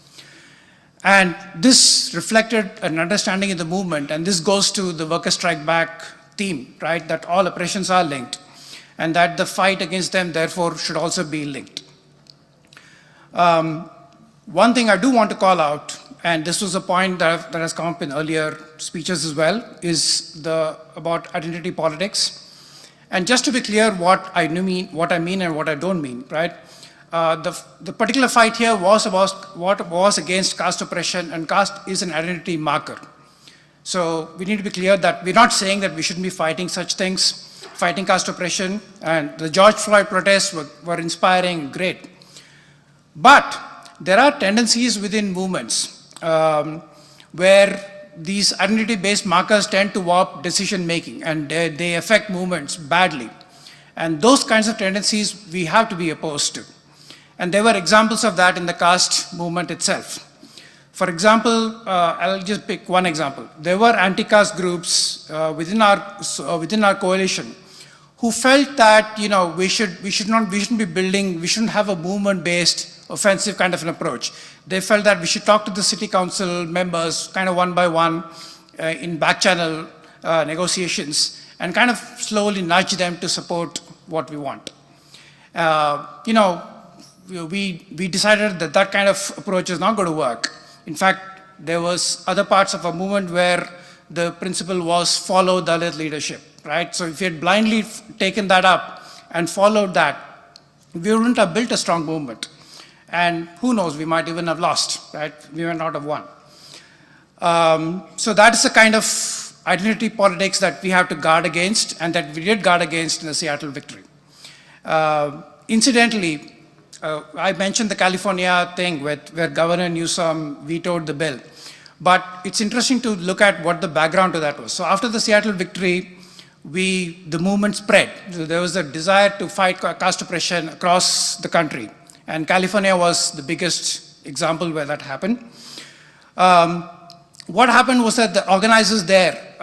And this reflected an understanding in the movement, and this goes to the worker strike back theme, right? That all oppressions are linked, and that the fight against them therefore should also be linked. One thing I do want to call out, and this was a point that has come up in earlier speeches as well, is about identity politics. And just to be clear what I mean and what I don't mean, right? The particular fight here was about what was against caste oppression, and caste is an identity marker. So we need to be clear that we're not saying that we shouldn't be fighting such things, fighting caste oppression, and the George Floyd protests were inspiring, great. But there are tendencies within movements where these identity-based markers tend to warp decision-making, and they affect movements badly. And those kinds of tendencies we have to be opposed to. And there were examples of that in the caste movement itself. For example, I'll just pick one example. There were anti-caste groups within our coalition who felt that we shouldn't have a movement-based offensive kind of an approach. They felt that we should talk to the city council members kind of one by one in back channel negotiations and kind of slowly nudge them to support what we want. We decided that kind of approach is not going to work. In fact, there was other parts of our movement where the principle was follow Dalit leadership, right? So if we had blindly taken that up and followed that, we wouldn't have built a strong movement. And who knows, we might even have lost, right? We might not have won. So that is the kind of identity politics that we have to guard against and that we did guard against in the Seattle victory. Incidentally, I mentioned the California thing where Governor Newsom vetoed the bill. But it's interesting to look at what the background to that was. So after the Seattle victory, the movement spread. So there was a desire to fight caste oppression across the country. And California was the biggest example where that happened. What happened was that the organizers there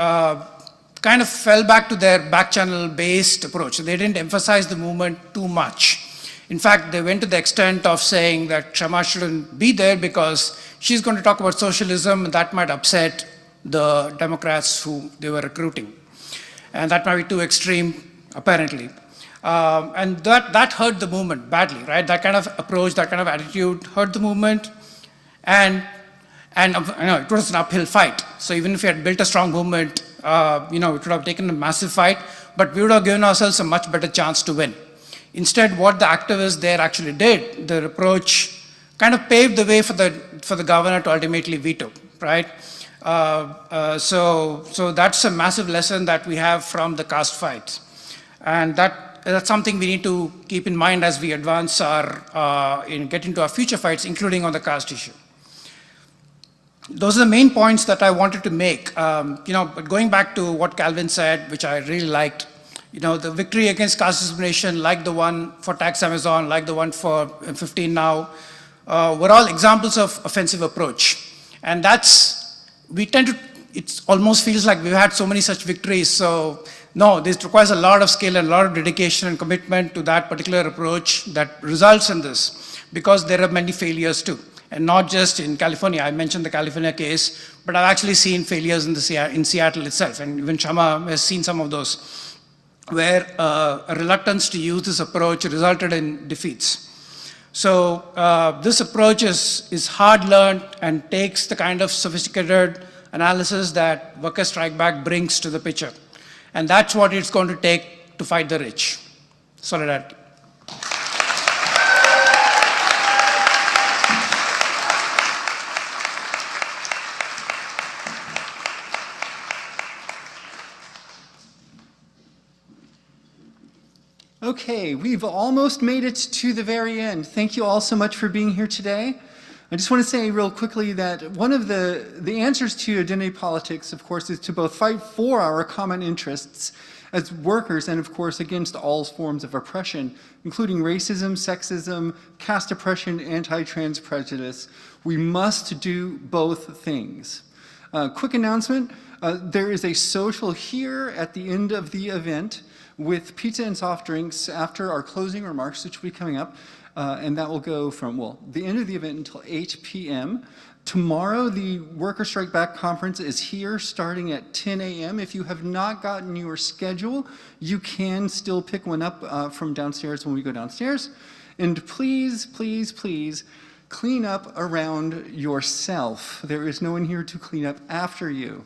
kind of fell back to their back channel based approach. They didn't emphasize the movement too much. In fact, they went to the extent of saying that Kshama shouldn't be there because she's going to talk about socialism and that might upset the Democrats who they were recruiting. And that might be too extreme, apparently. And that hurt the movement badly, right? That kind of approach, that kind of attitude hurt the movement. And it was an uphill fight. So even if we had built a strong movement, it would have taken a massive fight, but we would have given ourselves a much better chance to win. Instead, what the activists there actually did, their approach kind of paved the way for the governor to ultimately veto, right? So that's a massive lesson that we have from the caste fight. And that's something we need to keep in mind as we advance get into our future fights, including on the caste issue. Those are the main points that I wanted to make. But going back to what Calvin said, which I really liked, the victory against caste discrimination, like the one for Tax Amazon, like the one for 15 Now, were all examples of offensive approach. And it almost feels like we've had so many such victories. So no, this requires a lot of skill and a lot of dedication and commitment to that particular approach that results in this, because there are many failures too. And not just in California. I mentioned the California case, but I've actually seen failures in Seattle itself, and even Kshama has seen some of those, where a reluctance to use this approach resulted in defeats. So this approach is hard-learned and takes the kind of sophisticated analysis that Worker Strike Back brings to the picture. And that's what it's going to take to fight the rich. Solidarity. Okay, we've almost made it to the very end. Thank you all so much for being here today. I just want to say real quickly that one of the answers to identity politics, of course, is to both fight for our common interests as workers and, of course, against all forms of oppression, including racism, sexism, caste oppression, anti-trans prejudice. We must do both things. Quick announcement, there is a social here at the end of the event with pizza and soft drinks after our closing remarks, which will be coming up. And that will go from, the end of the event until 8 p.m. Tomorrow, the Worker Strike Back Conference is here starting at 10 a.m. If you have not gotten your schedule, you can still pick one up from downstairs when we go downstairs. And please, please, please, clean up around yourself. There is no one here to clean up after you.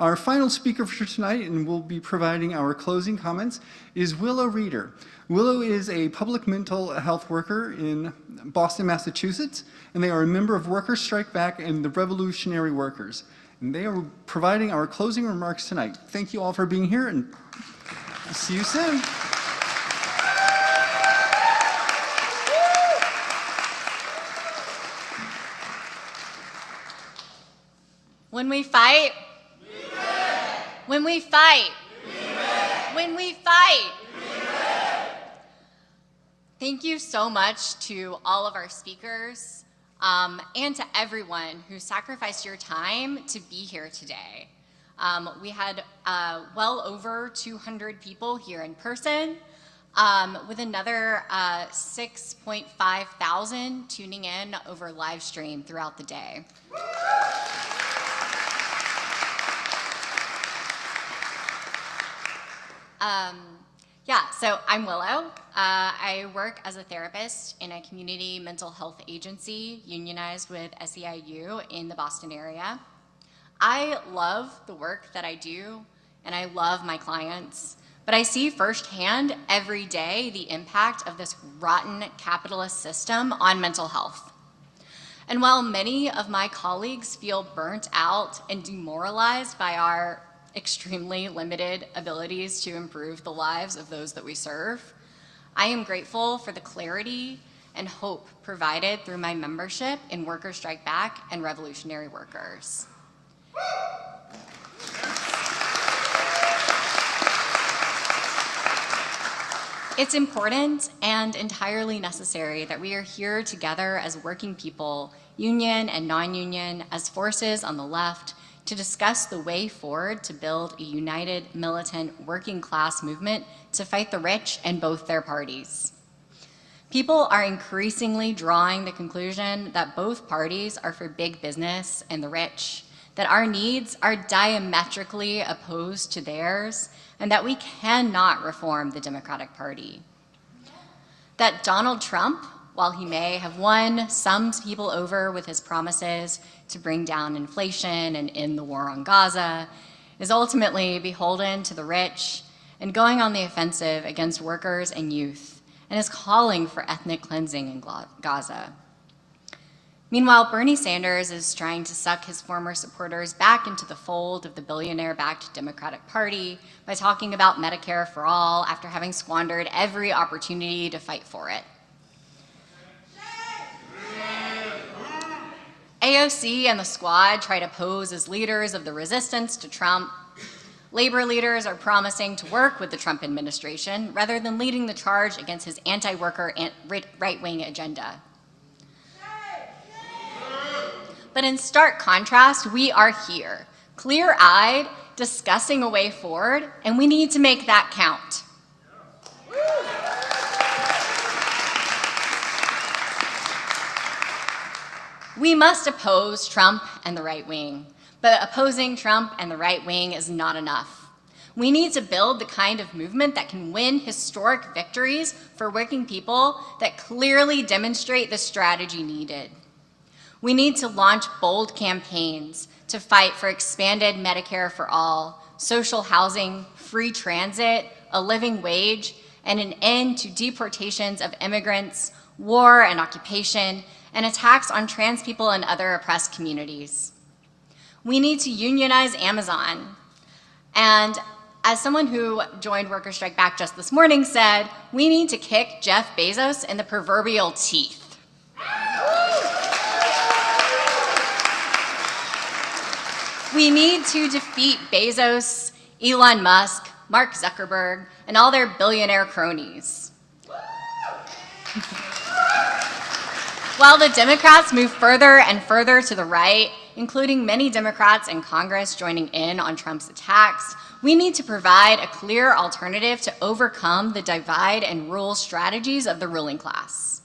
Our final speaker for tonight, and we'll be providing our closing comments, is Willow Reeder. Willow is a public mental health worker in Boston, Massachusetts, and they are a member of Worker Strike Back and the Revolutionary Workers. And they are providing our closing remarks tonight. Thank you all for being here, and see you soon. When we fight, when we fight, when we fight. Thank you so much to all of our speakers. and to everyone who sacrificed your time to be here today. We had well over 200 people here in person, with another 6.5 thousand tuning in over live stream throughout the day. So I'm Willow. I work as a therapist in a community mental health agency unionized with SEIU in the Boston area. I love the work that I do, and I love my clients, but I see firsthand every day the impact of this rotten capitalist system on mental health. And while many of my colleagues feel burnt out and demoralized by our extremely limited abilities to improve the lives of those that we serve, I am grateful for the clarity and hope provided through my membership in Workers Strike Back and Revolutionary Workers. It's important and entirely necessary that we are here together as working people, union and non-union, as forces on the left, to discuss the way forward to build a united, militant, working class movement to fight the rich and both their parties. People are increasingly drawing the conclusion that both parties are for big business and the rich, that our needs are diametrically opposed to theirs, and that we cannot reform the Democratic Party. That Donald Trump, while he may have won some people over with his promises to bring down inflation and end the war on Gaza, is ultimately beholden to the rich and going on the offensive against workers and youth, and is calling for ethnic cleansing in Gaza. Meanwhile, Bernie Sanders is trying to suck his former supporters back into the fold of the billionaire-backed Democratic Party by talking about Medicare for all after having squandered every opportunity to fight for it. AOC and the squad try to pose as leaders of the resistance to Trump. Labor leaders are promising to work with the Trump administration rather than leading the charge against his anti-worker and right-wing agenda. But in stark contrast, we are here, clear-eyed, discussing a way forward, and we need to make that count. We must oppose Trump and the right wing, but opposing Trump and the right wing is not enough. We need to build the kind of movement that can win historic victories for working people that clearly demonstrate the strategy needed. We need to launch bold campaigns to fight for expanded Medicare for all, social housing, free transit, a living wage, and an end to deportations of immigrants, war and occupation, and attacks on trans people and other oppressed communities. We need to unionize Amazon. And as someone who joined Workers Strike Back just this morning said, we need to kick Jeff Bezos in the proverbial teeth. We need to defeat Bezos, Elon Musk, Mark Zuckerberg, and all their billionaire cronies. While the Democrats move further and further to the right, including many Democrats in Congress joining in on Trump's attacks, we need to provide a clear alternative to overcome the divide and rule strategies of the ruling class.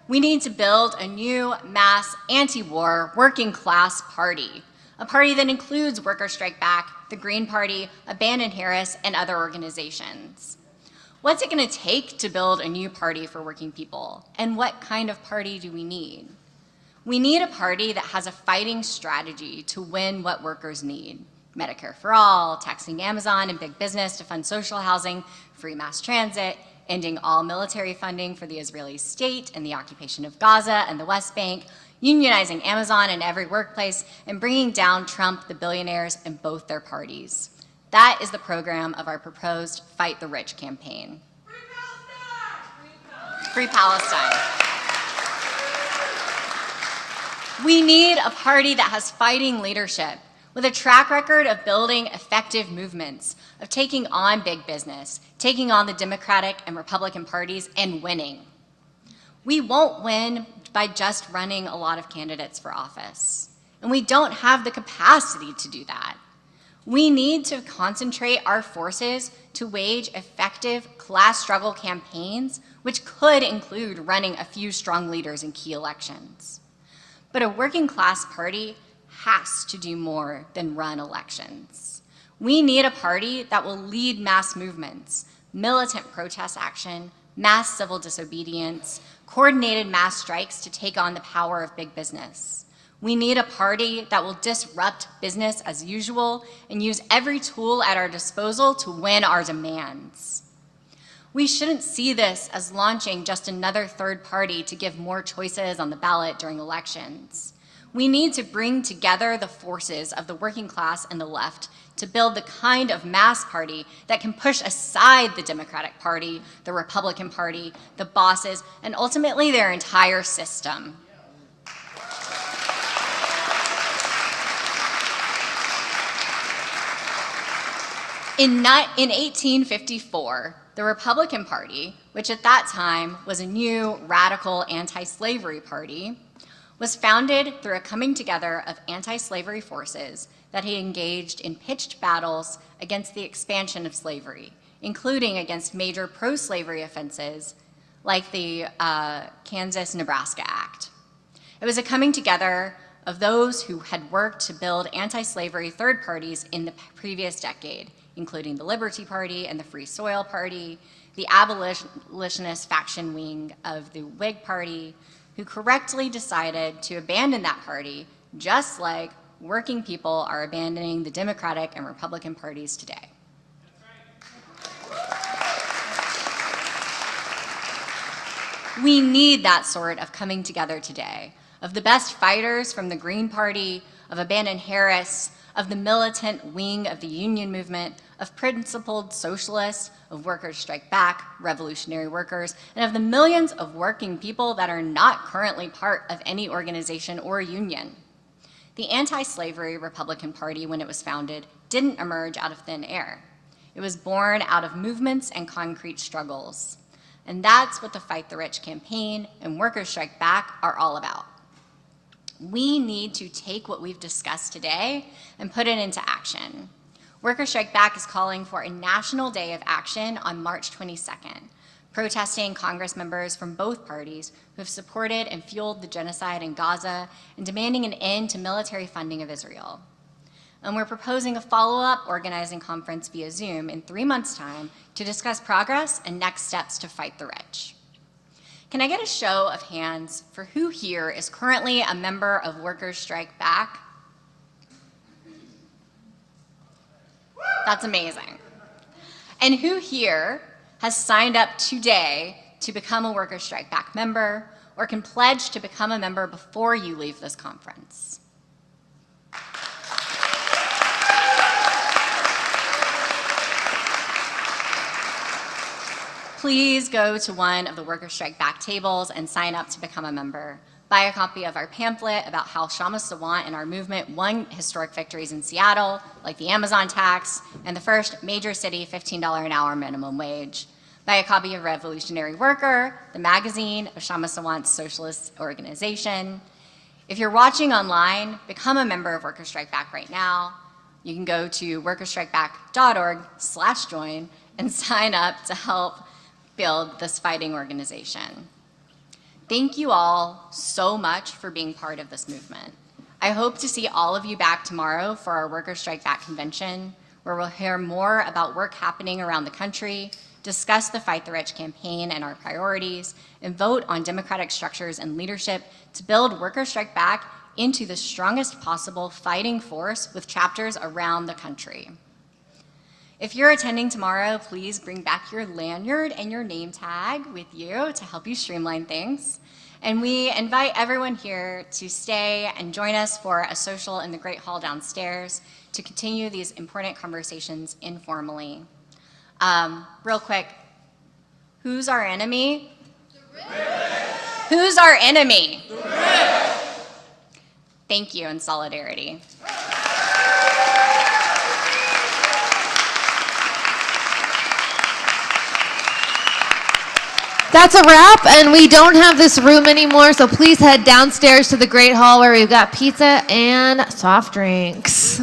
We need to build a new mass anti-war working class party, a party that includes Workers Strike Back, the Green Party, Abandon Harris, and other organizations. What's it going to take to build a new party for working people? And what kind of party do we need? We need a party that has a fighting strategy to win what workers need. Medicare for all, taxing Amazon and big business to fund social housing, free mass transit, ending all military funding for the Israeli state and the occupation of Gaza and the West Bank, unionizing Amazon in every workplace, and bringing down Trump, the billionaires, and both their parties. That is the program of our proposed Fight the Rich campaign. Free Palestine. We need a party that has fighting leadership, with a track record of building effective movements, of taking on big business, taking on the Democratic and Republican parties, and winning. We won't win by just running a lot of candidates for office. And we don't have the capacity to do that. We need to concentrate our forces to wage effective class struggle campaigns, which could include running a few strong leaders in key elections. But a working class party has to do more than run elections. We need a party that will lead mass movements, militant protest action, mass civil disobedience, coordinated mass strikes to take on the power of big business. We need a party that will disrupt business as usual and use every tool at our disposal to win our demands. We shouldn't see this as launching just another third party to give more choices on the ballot during elections. We need to bring together the forces of the working class and the left to build the kind of mass party that can push aside the Democratic Party, the Republican Party, the bosses, and ultimately their entire system. In 1854, the Republican Party, which at that time was a new radical anti-slavery party, was founded through a coming together of anti-slavery forces that had engaged in pitched battles against the expansion of slavery, including against major pro-slavery offenses like the Kansas-Nebraska Act. It was a coming together of those who had worked to build anti-slavery third parties in the previous decade, including the Liberty Party and the Free Soil Party, the abolitionist faction wing of the Whig Party, who correctly decided to abandon that party, just like working people are abandoning the Democratic and Republican parties today. We need that sort of coming together today, of the best fighters from the Green Party, of abandoned Harris, of the militant wing of the union movement, of principled socialists, of Workers Strike Back, revolutionary workers, and of the millions of working people that are not currently part of any organization or union. The anti-slavery Republican Party, when it was founded, didn't emerge out of thin air. It was born out of movements and concrete struggles. And that's what the Fight the Rich campaign and Workers Strike Back are all about. We need to take what we've discussed today and put it into action. Workers Strike Back is calling for a national day of action on March 22nd, protesting Congress members from both parties who have supported and fueled the genocide in Gaza and demanding an end to military funding of Israel. And we're proposing a follow-up organizing conference via Zoom in 3 months' time to discuss progress and next steps to fight the rich. Can I get a show of hands for who here is currently a member of Workers Strike Back? That's amazing. And who here has signed up today to become a Workers Strike Back member or can pledge to become a member before you leave this conference? Please go to one of the Workers Strike Back tables and sign up to become a member. Buy a copy of our pamphlet about how Kshama Sawant and our movement won historic victories in Seattle, like the Amazon tax and the first major city $15 an hour minimum wage. Buy a copy of Revolutionary Worker, the magazine of Kshama Sawant's socialist organization. If you're watching online, become a member of Workers Strike Back right now. You can go to workerstrikeback.org/join and sign up to help build this fighting organization. Thank you all so much for being part of this movement. I hope to see all of you back tomorrow for our Workers Strike Back convention, where we'll hear more about work happening around the country, discuss the Fight the Rich campaign and our priorities, and vote on democratic structures and leadership to build Workers Strike Back into the strongest possible fighting force with chapters around the country. If you're attending tomorrow, please bring back your lanyard and your name tag with you to help you streamline things. And we invite everyone here to stay and join us for a social in the Great Hall downstairs to continue these important conversations informally. Real quick, who's our enemy? The rich. Who's our enemy? The rich. Thank you in solidarity. That's a wrap, and we don't have this room anymore, so please head downstairs to the Great Hall where we've got pizza and soft drinks.